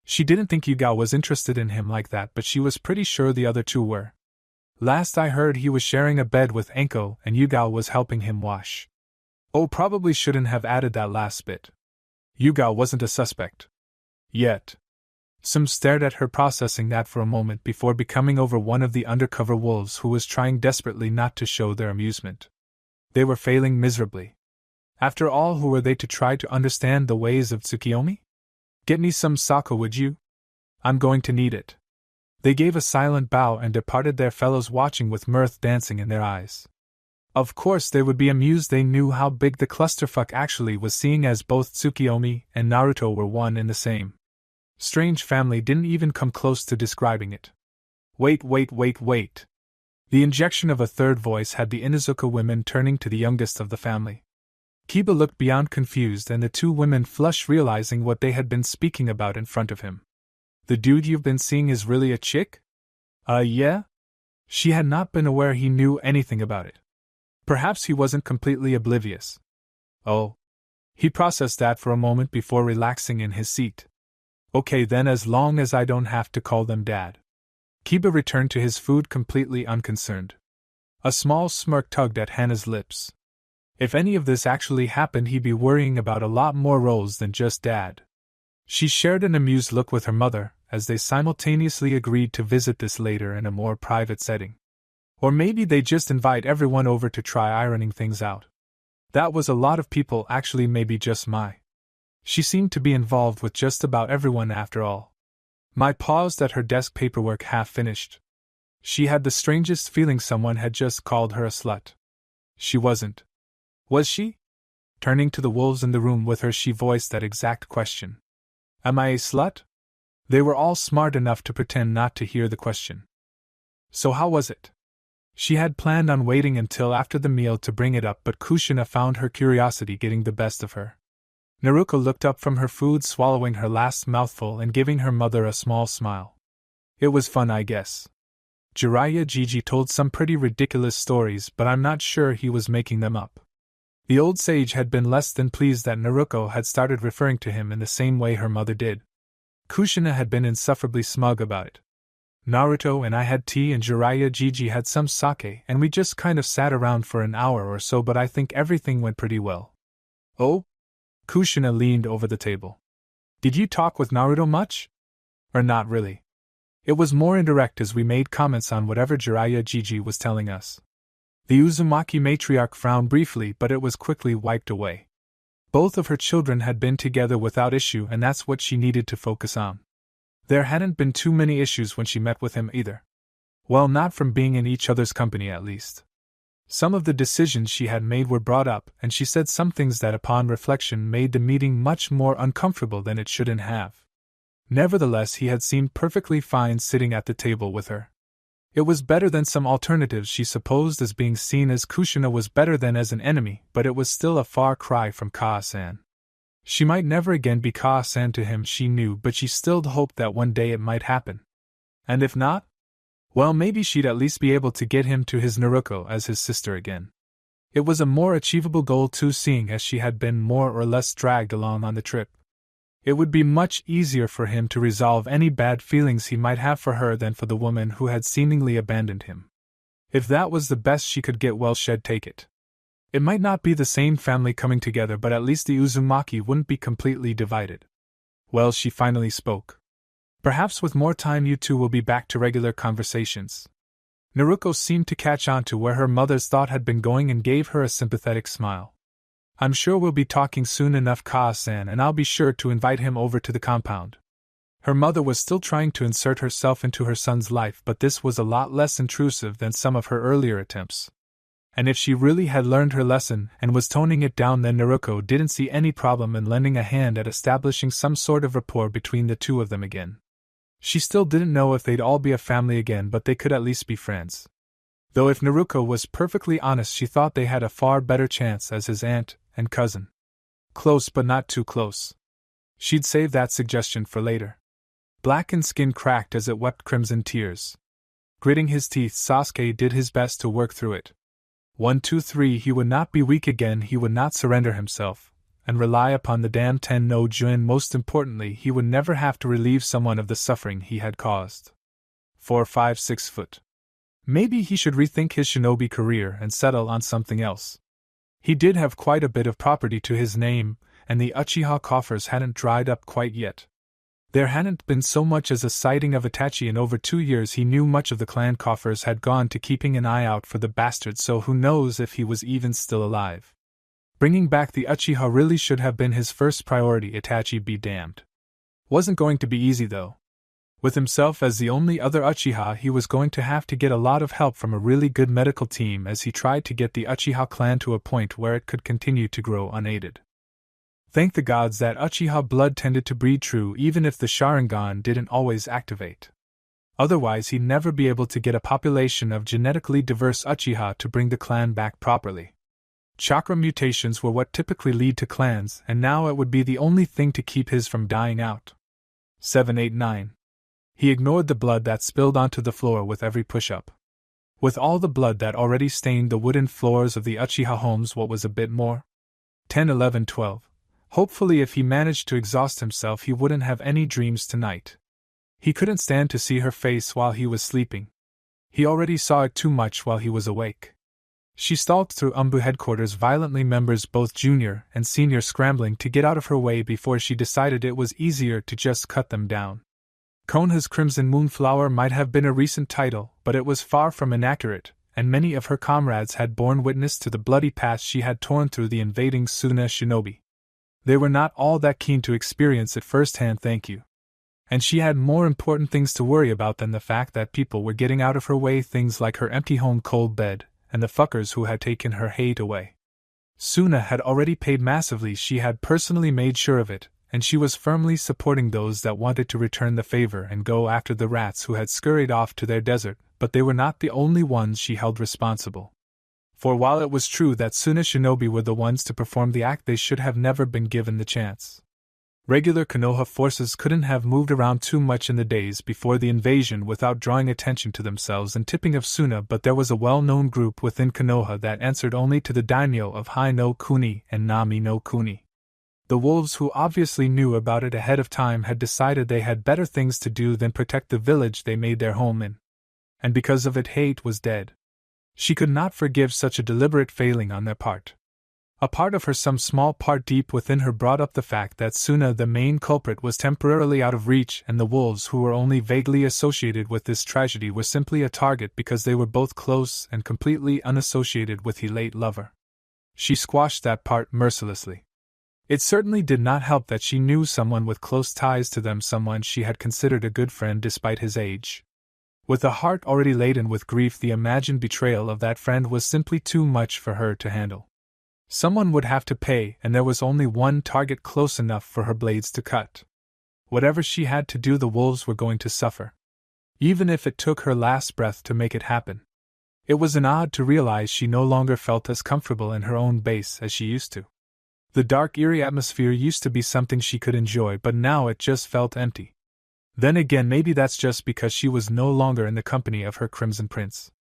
She didn't think Yugao was interested in him like that, but she was pretty sure the other two were. Last I heard, he was sharing a bed with Enko and Yugao was helping him wash. Oh, probably shouldn't have added that last bit. Yugao wasn't a suspect. Yet. Sim stared at her, processing that for a moment before becoming over one of the undercover wolves who was trying desperately not to show their amusement. They were failing miserably. After all, who were they to try to understand the ways of Tsukiyomi? Get me some sake, would you? I'm going to need it. They gave a silent bow and departed, their fellows watching with mirth dancing in their eyes. Of course they would be amused. They knew how big the clusterfuck actually was, seeing as both Tsukiyomi and Naruto were one and the same. Strange family didn't even come close to describing it. Wait. The injection of a third voice had the Inuzuka women turning to the youngest of the family. Kiba looked beyond confused, and the two women flushed, realizing what they had been speaking about in front of him. The dude you've been seeing is really a chick? Yeah? She had not been aware he knew anything about it. Perhaps he wasn't completely oblivious. Oh. He processed that for a moment before relaxing in his seat. Okay then, as long as I don't have to call them Dad. Kiba returned to his food completely unconcerned. A small smirk tugged at Hannah's lips. If any of this actually happened, he'd be worrying about a lot more roles than just Dad. She shared an amused look with her mother, as they simultaneously agreed to visit this later in a more private setting. Or maybe they just invite everyone over to try ironing things out. That was a lot of people, actually maybe just Mai. She seemed to be involved with just about everyone after all. Mai paused at her desk, paperwork half finished. She had the strangest feeling someone had just called her a slut. She wasn't. Was she? Turning to the wolves in the room with her, she voiced that exact question. Am I a slut? They were all smart enough to pretend not to hear the question. So how was it? She had planned on waiting until after the meal to bring it up, but Kushina found her curiosity getting the best of her. Naruko looked up from her food, swallowing her last mouthful and giving her mother a small smile. It was fun, I guess. Jiraiya Jiji told some pretty ridiculous stories, but I'm not sure he was making them up. The old sage had been less than pleased that Naruko had started referring to him in the same way her mother did. Kushina had been insufferably smug about it. Naruto and I had tea and Jiraiya Jiji had some sake, and we just kind of sat around for an hour or so, but I think everything went pretty well. Oh? Kushina leaned over the table. Did you talk with Naruto much? Or not really? It was more indirect as we made comments on whatever Jiraiya Jiji was telling us. The Uzumaki matriarch frowned briefly, but it was quickly wiped away. Both of her children had been together without issue, and that's what she needed to focus on. There hadn't been too many issues when she met with him either. Well, not from being in each other's company at least. Some of the decisions she had made were brought up, and she said some things that upon reflection made the meeting much more uncomfortable than it shouldn't have. Nevertheless, he had seemed perfectly fine sitting at the table with her. It was better than some alternatives she supposed, as being seen as Kushina was better than as an enemy, but it was still a far cry from Kaa-san. She might never again be Kaa-san to him, she knew, but she still hoped that one day it might happen. And if not? Well, maybe she'd at least be able to get him to his Naruko as his sister again. It was a more achievable goal too, seeing as she had been more or less dragged along on the trip. It would be much easier for him to resolve any bad feelings he might have for her than for the woman who had seemingly abandoned him. If that was the best she could get, well, she'd take it. It might not be the same family coming together, but at least the Uzumaki wouldn't be completely divided. Well, she finally spoke. Perhaps with more time you two will be back to regular conversations. Naruko seemed to catch on to where her mother's thought had been going and gave her a sympathetic smile. I'm sure we'll be talking soon enough, Kaa-san, and I'll be sure to invite him over to the compound. Her mother was still trying to insert herself into her son's life, but this was a lot less intrusive than some of her earlier attempts. And if she really had learned her lesson and was toning it down, then Naruko didn't see any problem in lending a hand at establishing some sort of rapport between the two of them again. She still didn't know if they'd all be a family again, but they could at least be friends. Though if Naruko was perfectly honest, she thought they had a far better chance as his aunt and cousin. Close but not too close. She'd save that suggestion for later. Blackened skin cracked as it wept crimson tears. Gritting his teeth, Sasuke did his best to work through it. 1, 2, 3, he would not be weak again, he would not surrender himself, and rely upon the damn Ten no Jin. Most importantly, he would never have to relieve someone of the suffering he had caused. 4, 5, 6 foot. Maybe he should rethink his shinobi career and settle on something else. He did have quite a bit of property to his name, and the Uchiha coffers hadn't dried up quite yet. There hadn't been so much as a sighting of Itachi in over 2 years. He knew much of the clan coffers had gone to keeping an eye out for the bastard, so who knows if he was even still alive. Bringing back the Uchiha really should have been his first priority, Itachi be damned. Wasn't going to be easy though. With himself as the only other Uchiha, he was going to have to get a lot of help from a really good medical team as he tried to get the Uchiha clan to a point where it could continue to grow unaided. Thank the gods that Uchiha blood tended to breed true even if the Sharingan didn't always activate. Otherwise he'd never be able to get a population of genetically diverse Uchiha to bring the clan back properly. Chakra mutations were what typically lead to clans, and now it would be the only thing to keep his from dying out. 7, 8, 9. He ignored the blood that spilled onto the floor with every push-up. With all the blood that already stained the wooden floors of the Uchiha homes, what was a bit more? 10, 11, 12. Hopefully if he managed to exhaust himself he wouldn't have any dreams tonight. He couldn't stand to see her face while he was sleeping. He already saw it too much while he was awake. She stalked through Umbu headquarters, violently, members both junior and senior scrambling to get out of her way before she decided it was easier to just cut them down. Konoha's Crimson Moonflower might have been a recent title, but it was far from inaccurate, and many of her comrades had borne witness to the bloody path she had torn through the invading Suna shinobi. They were not all that keen to experience it firsthand, thank you. And she had more important things to worry about than the fact that people were getting out of her way, things like her empty home, cold bed, and the fuckers who had taken her hate away. Suna had already paid massively, she had personally made sure of it, and she was firmly supporting those that wanted to return the favor and go after the rats who had scurried off to their desert, but they were not the only ones she held responsible. For while it was true that Suna shinobi were the ones to perform the act, they should have never been given the chance. Regular Konoha forces couldn't have moved around too much in the days before the invasion without drawing attention to themselves and tipping of Suna, but there was a well-known group within Konoha that answered only to the daimyo of Hai no Kuni and Nami no Kuni. The wolves, who obviously knew about it ahead of time, had decided they had better things to do than protect the village they made their home in. And because of it, hate was dead. She could not forgive such a deliberate failing on their part. A part of her, some small part deep within her, brought up the fact that Suna, the main culprit, was temporarily out of reach, and the wolves who were only vaguely associated with this tragedy were simply a target because they were both close and completely unassociated with her late lover. She squashed that part mercilessly. It certainly did not help that she knew someone with close ties to them, someone she had considered a good friend despite his age. With a heart already laden with grief, the imagined betrayal of that friend was simply too much for her to handle. Someone would have to pay, and there was only one target close enough for her blades to cut. Whatever she had to do, the wolves were going to suffer. Even if it took her last breath to make it happen. It was an odd to realize she no longer felt as comfortable in her own base as she used to. The dark, eerie atmosphere used to be something she could enjoy, but now it just felt empty. Then again, maybe that's just because she was no longer in the company of her Crimson Prince.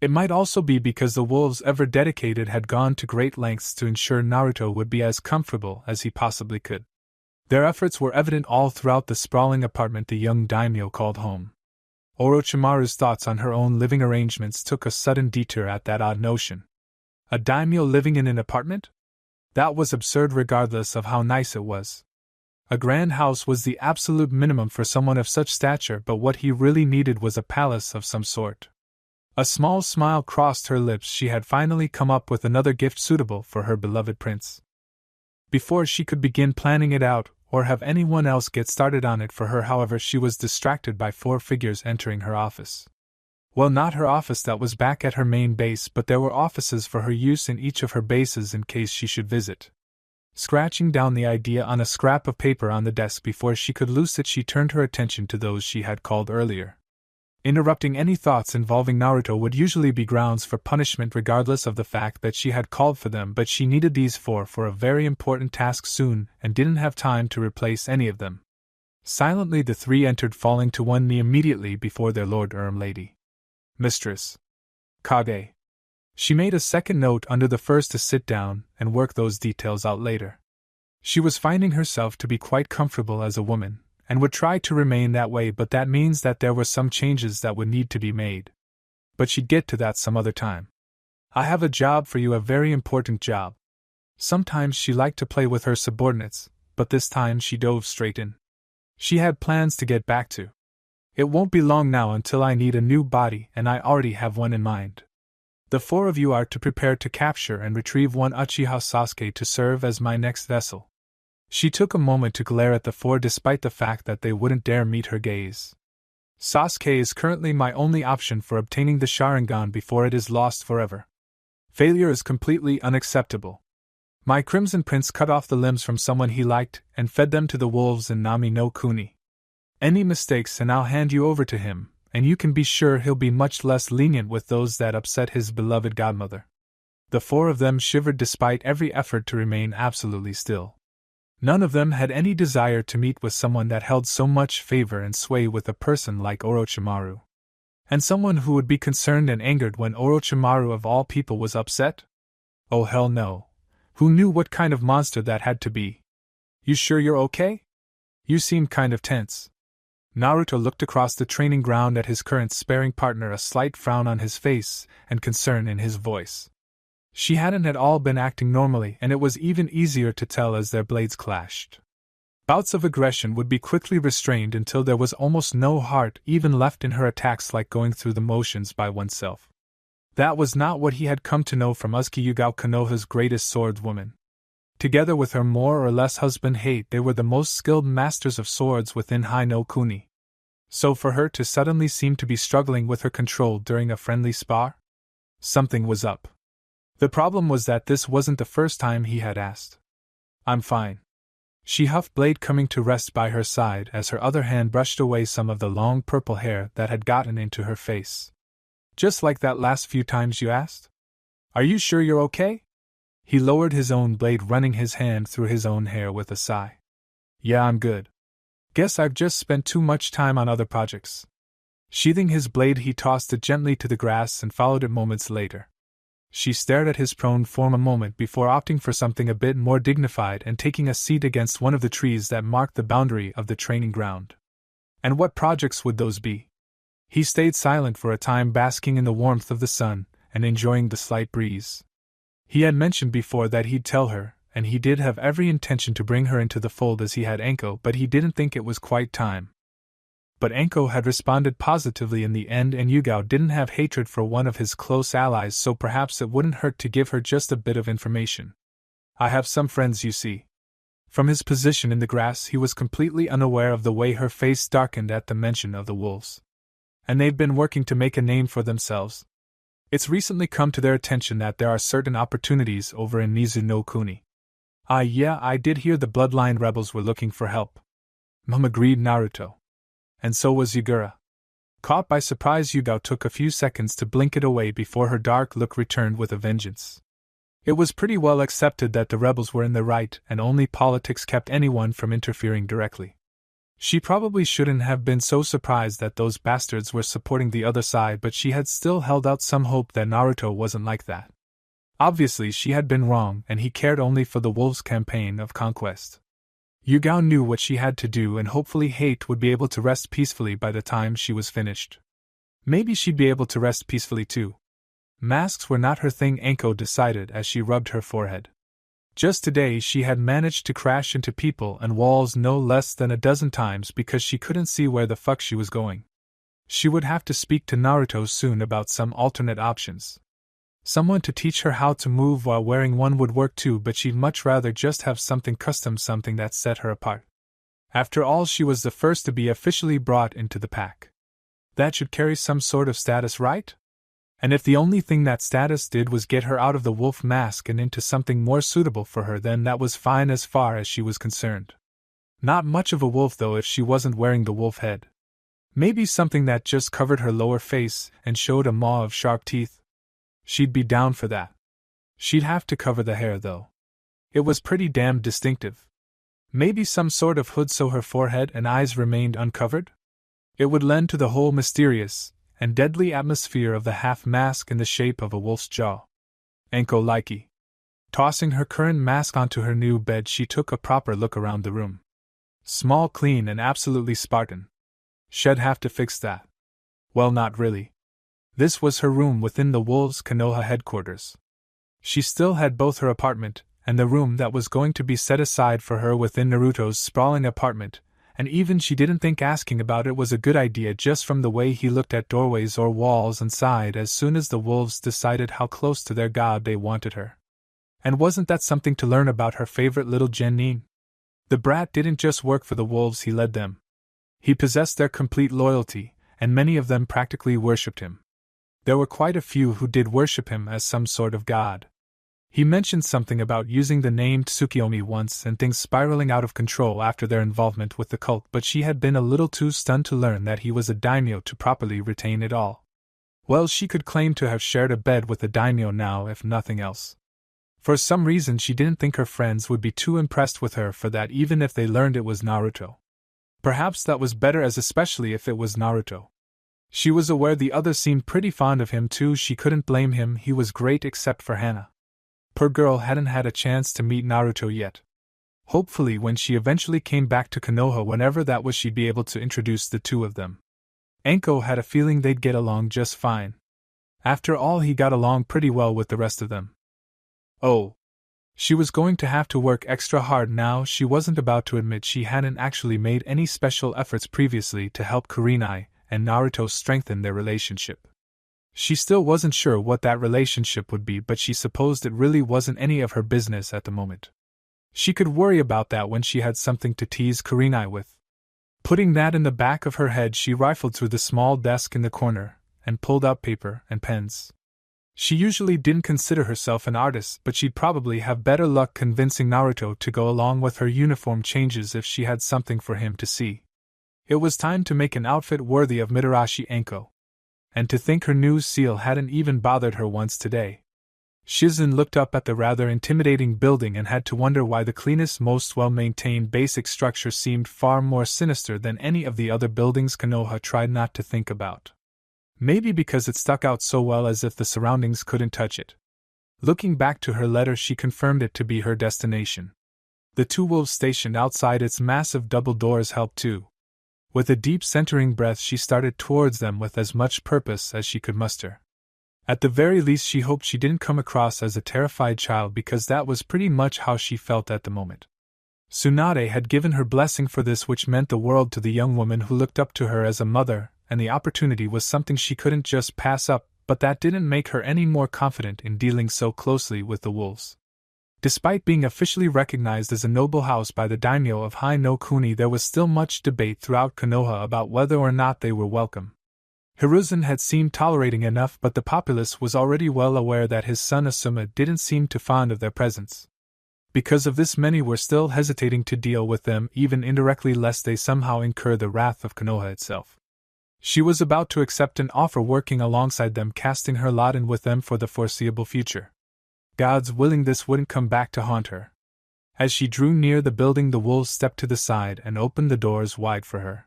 It might also be because the wolves, ever dedicated, had gone to great lengths to ensure Naruto would be as comfortable as he possibly could. Their efforts were evident all throughout the sprawling apartment the young daimyo called home. Orochimaru's thoughts on her own living arrangements took a sudden detour at that odd notion. A daimyo living in an apartment? That was absurd regardless of how nice it was. A grand house was the absolute minimum for someone of such stature, but what he really needed was a palace of some sort. A small smile crossed her lips. She had finally come up with another gift suitable for her beloved prince. Before she could begin planning it out, or have anyone else get started on it for her, however, she was distracted by 4 figures entering her office. Well, not her office that was back at her main base, but there were offices for her use in each of her bases in case she should visit. Scratching down the idea on a scrap of paper on the desk before she could loose it, she turned her attention to those she had called earlier. Interrupting any thoughts involving Naruto would usually be grounds for punishment regardless of the fact that she had called for them, but she needed these 4 for a very important task soon and didn't have time to replace any of them. Silently the 3 entered, falling to one knee immediately before their lord lady. Mistress Kage. She made a second note under the first to sit down and work those details out later. She was finding herself to be quite comfortable as a woman, and would try to remain that way, but that means that there were some changes that would need to be made. But she'd get to that some other time. I have a job for you, a very important job. Sometimes she liked to play with her subordinates, but this time she dove straight in. She had plans to get back to. It won't be long now until I need a new body, and I already have one in mind. The 4 of you are to prepare to capture and retrieve one Uchiha Sasuke to serve as my next vessel. She took a moment to glare at the 4 despite the fact that they wouldn't dare meet her gaze. Sasuke is currently my only option for obtaining the Sharingan before it is lost forever. Failure is completely unacceptable. My Crimson Prince cut off the limbs from someone he liked and fed them to the wolves in Nami no Kuni. Any mistakes and I'll hand you over to him, and you can be sure he'll be much less lenient with those that upset his beloved godmother. The 4 of them shivered despite every effort to remain absolutely still. None of them had any desire to meet with someone that held so much favor and sway with a person like Orochimaru. And someone who would be concerned and angered when Orochimaru of all people was upset? Oh hell no. Who knew what kind of monster that had to be? You sure you're okay? You seem kind of tense. Naruto looked across the training ground at his current sparring partner, a slight frown on his face and concern in his voice. She hadn't at all been acting normally, and it was even easier to tell as their blades clashed. Bouts of aggression would be quickly restrained until there was almost no heart even left in her attacks, like going through the motions by oneself. That was not what he had come to know from Uzuki Konoha's greatest swordswoman. Together with her more or less husband-hate, they were the most skilled masters of swords within Hai no Kuni. So for her to suddenly seem to be struggling with her control during a friendly spar? Something was up. The problem was that this wasn't the first time he had asked. "I'm fine." She huffed, blade coming to rest by her side as her other hand brushed away some of the long purple hair that had gotten into her face. "Just like that last few times you asked? Are you sure you're okay?" He lowered his own blade, running his hand through his own hair with a sigh. "Yeah, I'm good. Guess I've just spent too much time on other projects." Sheathing his blade, he tossed it gently to the grass and followed it moments later. She stared at his prone form a moment before opting for something a bit more dignified and taking a seat against one of the trees that marked the boundary of the training ground. And what projects would those be? He stayed silent for a time, basking in the warmth of the sun and enjoying the slight breeze. He had mentioned before that he'd tell her, and he did have every intention to bring her into the fold as he had Anko, but he didn't think it was quite time. But Anko had responded positively in the end, and Yugao didn't have hatred for one of his close allies, so perhaps it wouldn't hurt to give her just a bit of information. "I have some friends, you see." From his position in the grass, he was completely unaware of the way her face darkened at the mention of the wolves. "And they've been working to make a name for themselves. It's recently come to their attention that there are certain opportunities over in Nizu no Kuni." Yeah, I did hear the bloodline rebels were looking for help," agreed Naruto. And so was Yugura. Caught by surprise, Yugao took a few seconds to blink it away before her dark look returned with a vengeance. It was pretty well accepted that the rebels were in the right, and only politics kept anyone from interfering directly. She probably shouldn't have been so surprised that those bastards were supporting the other side, but she had still held out some hope that Naruto wasn't like that. Obviously she had been wrong, and he cared only for the wolves' campaign of conquest. Yugao knew what she had to do, and hopefully Hate would be able to rest peacefully by the time she was finished. Maybe she'd be able to rest peacefully too. Masks were not her thing, Anko decided as she rubbed her forehead. Just today she had managed to crash into people and walls no less than a dozen times because she couldn't see where the fuck she was going. She would have to speak to Naruto soon about some alternate options. Someone to teach her how to move while wearing one would work too, but she'd much rather just have something custom, something that set her apart. After all, she was the first to be officially brought into the pack. That should carry some sort of status, right? And if the only thing that status did was get her out of the wolf mask and into something more suitable for her, then that was fine as far as she was concerned. Not much of a wolf though if she wasn't wearing the wolf head. Maybe something that just covered her lower face and showed a maw of sharp teeth. She'd be down for that. She'd have to cover the hair though. It was pretty damn distinctive. Maybe some sort of hood so her forehead and eyes remained uncovered? It would lend to the whole mysterious and deadly atmosphere of the half-mask in the shape of a wolf's jaw. Anko likey. Tossing her current mask onto her new bed, she took a proper look around the room. Small, clean, and absolutely Spartan. She'd have to fix that. Well, not really. This was her room within the Wolves' Konoha headquarters. She still had both her apartment and the room that was going to be set aside for her within Naruto's sprawling apartment, and even she didn't think asking about it was a good idea just from the way he looked at doorways or walls and sighed as soon as the wolves decided how close to their god they wanted her. And wasn't that something to learn about her favorite little Genin? The brat didn't just work for the wolves, he led them. He possessed their complete loyalty, and many of them practically worshipped him. There were quite a few who did worship him as some sort of god. He mentioned something about using the name Tsukiyomi once and things spiraling out of control after their involvement with the cult, but she had been a little too stunned to learn that he was a daimyo to properly retain it all. Well, she could claim to have shared a bed with a daimyo now, if nothing else. For some reason she didn't think her friends would be too impressed with her for that, even if they learned it was Naruto. Perhaps that was better, as especially if it was Naruto. She was aware the others seemed pretty fond of him too. She couldn't blame him, he was great except for Hana. Poor girl hadn't had a chance to meet Naruto yet. Hopefully when she eventually came back to Konoha, whenever that was, she'd be able to introduce the two of them. Anko had a feeling they'd get along just fine. After all, he got along pretty well with the rest of them. Oh. She was going to have to work extra hard now. She wasn't about to admit she hadn't actually made any special efforts previously to help Kurenai and Naruto strengthen their relationship. She still wasn't sure what that relationship would be, but she supposed it really wasn't any of her business at the moment. She could worry about that when she had something to tease Kurenai with. Putting that in the back of her head, she rifled through the small desk in the corner and pulled out paper and pens. She usually didn't consider herself an artist, but she'd probably have better luck convincing Naruto to go along with her uniform changes if she had something for him to see. It was time to make an outfit worthy of Mitarashi Anko. And to think her new seal hadn't even bothered her once today. Shizen looked up at the rather intimidating building and had to wonder why the cleanest, most well-maintained basic structure seemed far more sinister than any of the other buildings Konoha tried not to think about. Maybe because it stuck out so well, as if the surroundings couldn't touch it. Looking back to her letter, she confirmed it to be her destination. The two wolves stationed outside its massive double doors helped too. With a deep centering breath, she started towards them with as much purpose as she could muster. At the very least, she hoped she didn't come across as a terrified child, because that was pretty much how she felt at the moment. Tsunade had given her blessing for this, which meant the world to the young woman who looked up to her as a mother, and the opportunity was something she couldn't just pass up, but that didn't make her any more confident in dealing so closely with the wolves. Despite being officially recognized as a noble house by the daimyo of Hai no Kuni, there was still much debate throughout Konoha about whether or not they were welcome. Hiruzen had seemed tolerating enough, but the populace was already well aware that his son Asuma didn't seem too fond of their presence. Because of this, many were still hesitating to deal with them, even indirectly, lest they somehow incur the wrath of Konoha itself. She was about to accept an offer working alongside them, casting her lot in with them for the foreseeable future. God's willing, this wouldn't come back to haunt her. As she drew near the building, the wolves stepped to the side and opened the doors wide for her.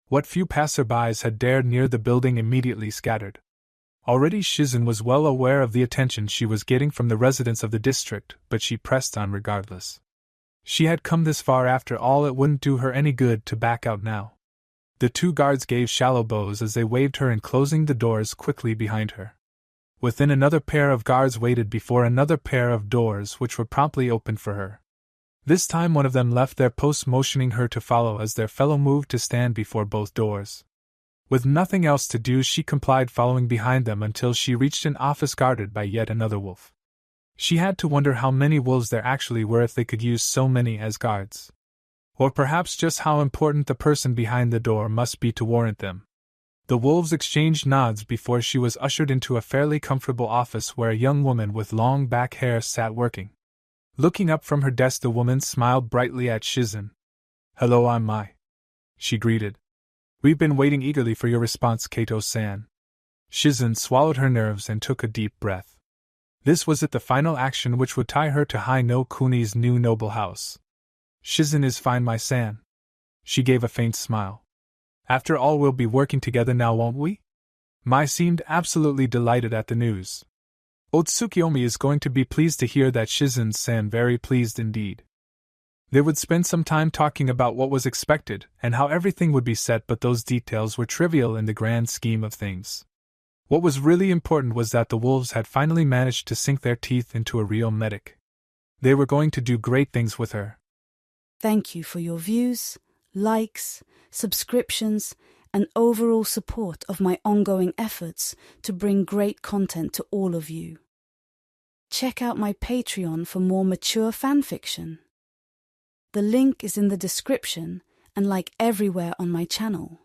What few passerbys had dared near the building immediately scattered. Already Shizen was well aware of the attention she was getting from the residents of the district, but she pressed on regardless. She had come this far after all, it wouldn't do her any good to back out now. The two guards gave shallow bows as they waved her in, closing the doors quickly behind her. Within, another pair of guards waited before another pair of doors, which were promptly opened for her. This time one of them left their post, motioning her to follow as their fellow moved to stand before both doors. With nothing else to do, she complied, following behind them until she reached an office guarded by yet another wolf. She had to wonder how many wolves there actually were if they could use so many as guards. Or perhaps just how important the person behind the door must be to warrant them. The wolves exchanged nods before she was ushered into a fairly comfortable office where a young woman with long back hair sat working. Looking up from her desk, the woman smiled brightly at Shizen. "Hello, I'm Mai," she greeted. "We've been waiting eagerly for your response, Kato-san." Shizen swallowed her nerves and took a deep breath. This was it, the final action which would tie her to Hai no Kuni's new noble house. "Shizen is fine, Mai-san." She gave a faint smile. "After all, we'll be working together now, won't we?" Mai seemed absolutely delighted at the news. Otsukiyomi is going to be pleased to hear that, Shizen-san, very pleased indeed. They would spend some time talking about what was expected and how everything would be set, but those details were trivial in the grand scheme of things. What was really important was that the wolves had finally managed to sink their teeth into a real medic. They were going to do great things with her. Thank you for your views, likes, subscriptions, and overall support of my ongoing efforts to bring great content to all of you. Check out my Patreon for more mature fanfiction. The link is in the description and like everywhere on my channel.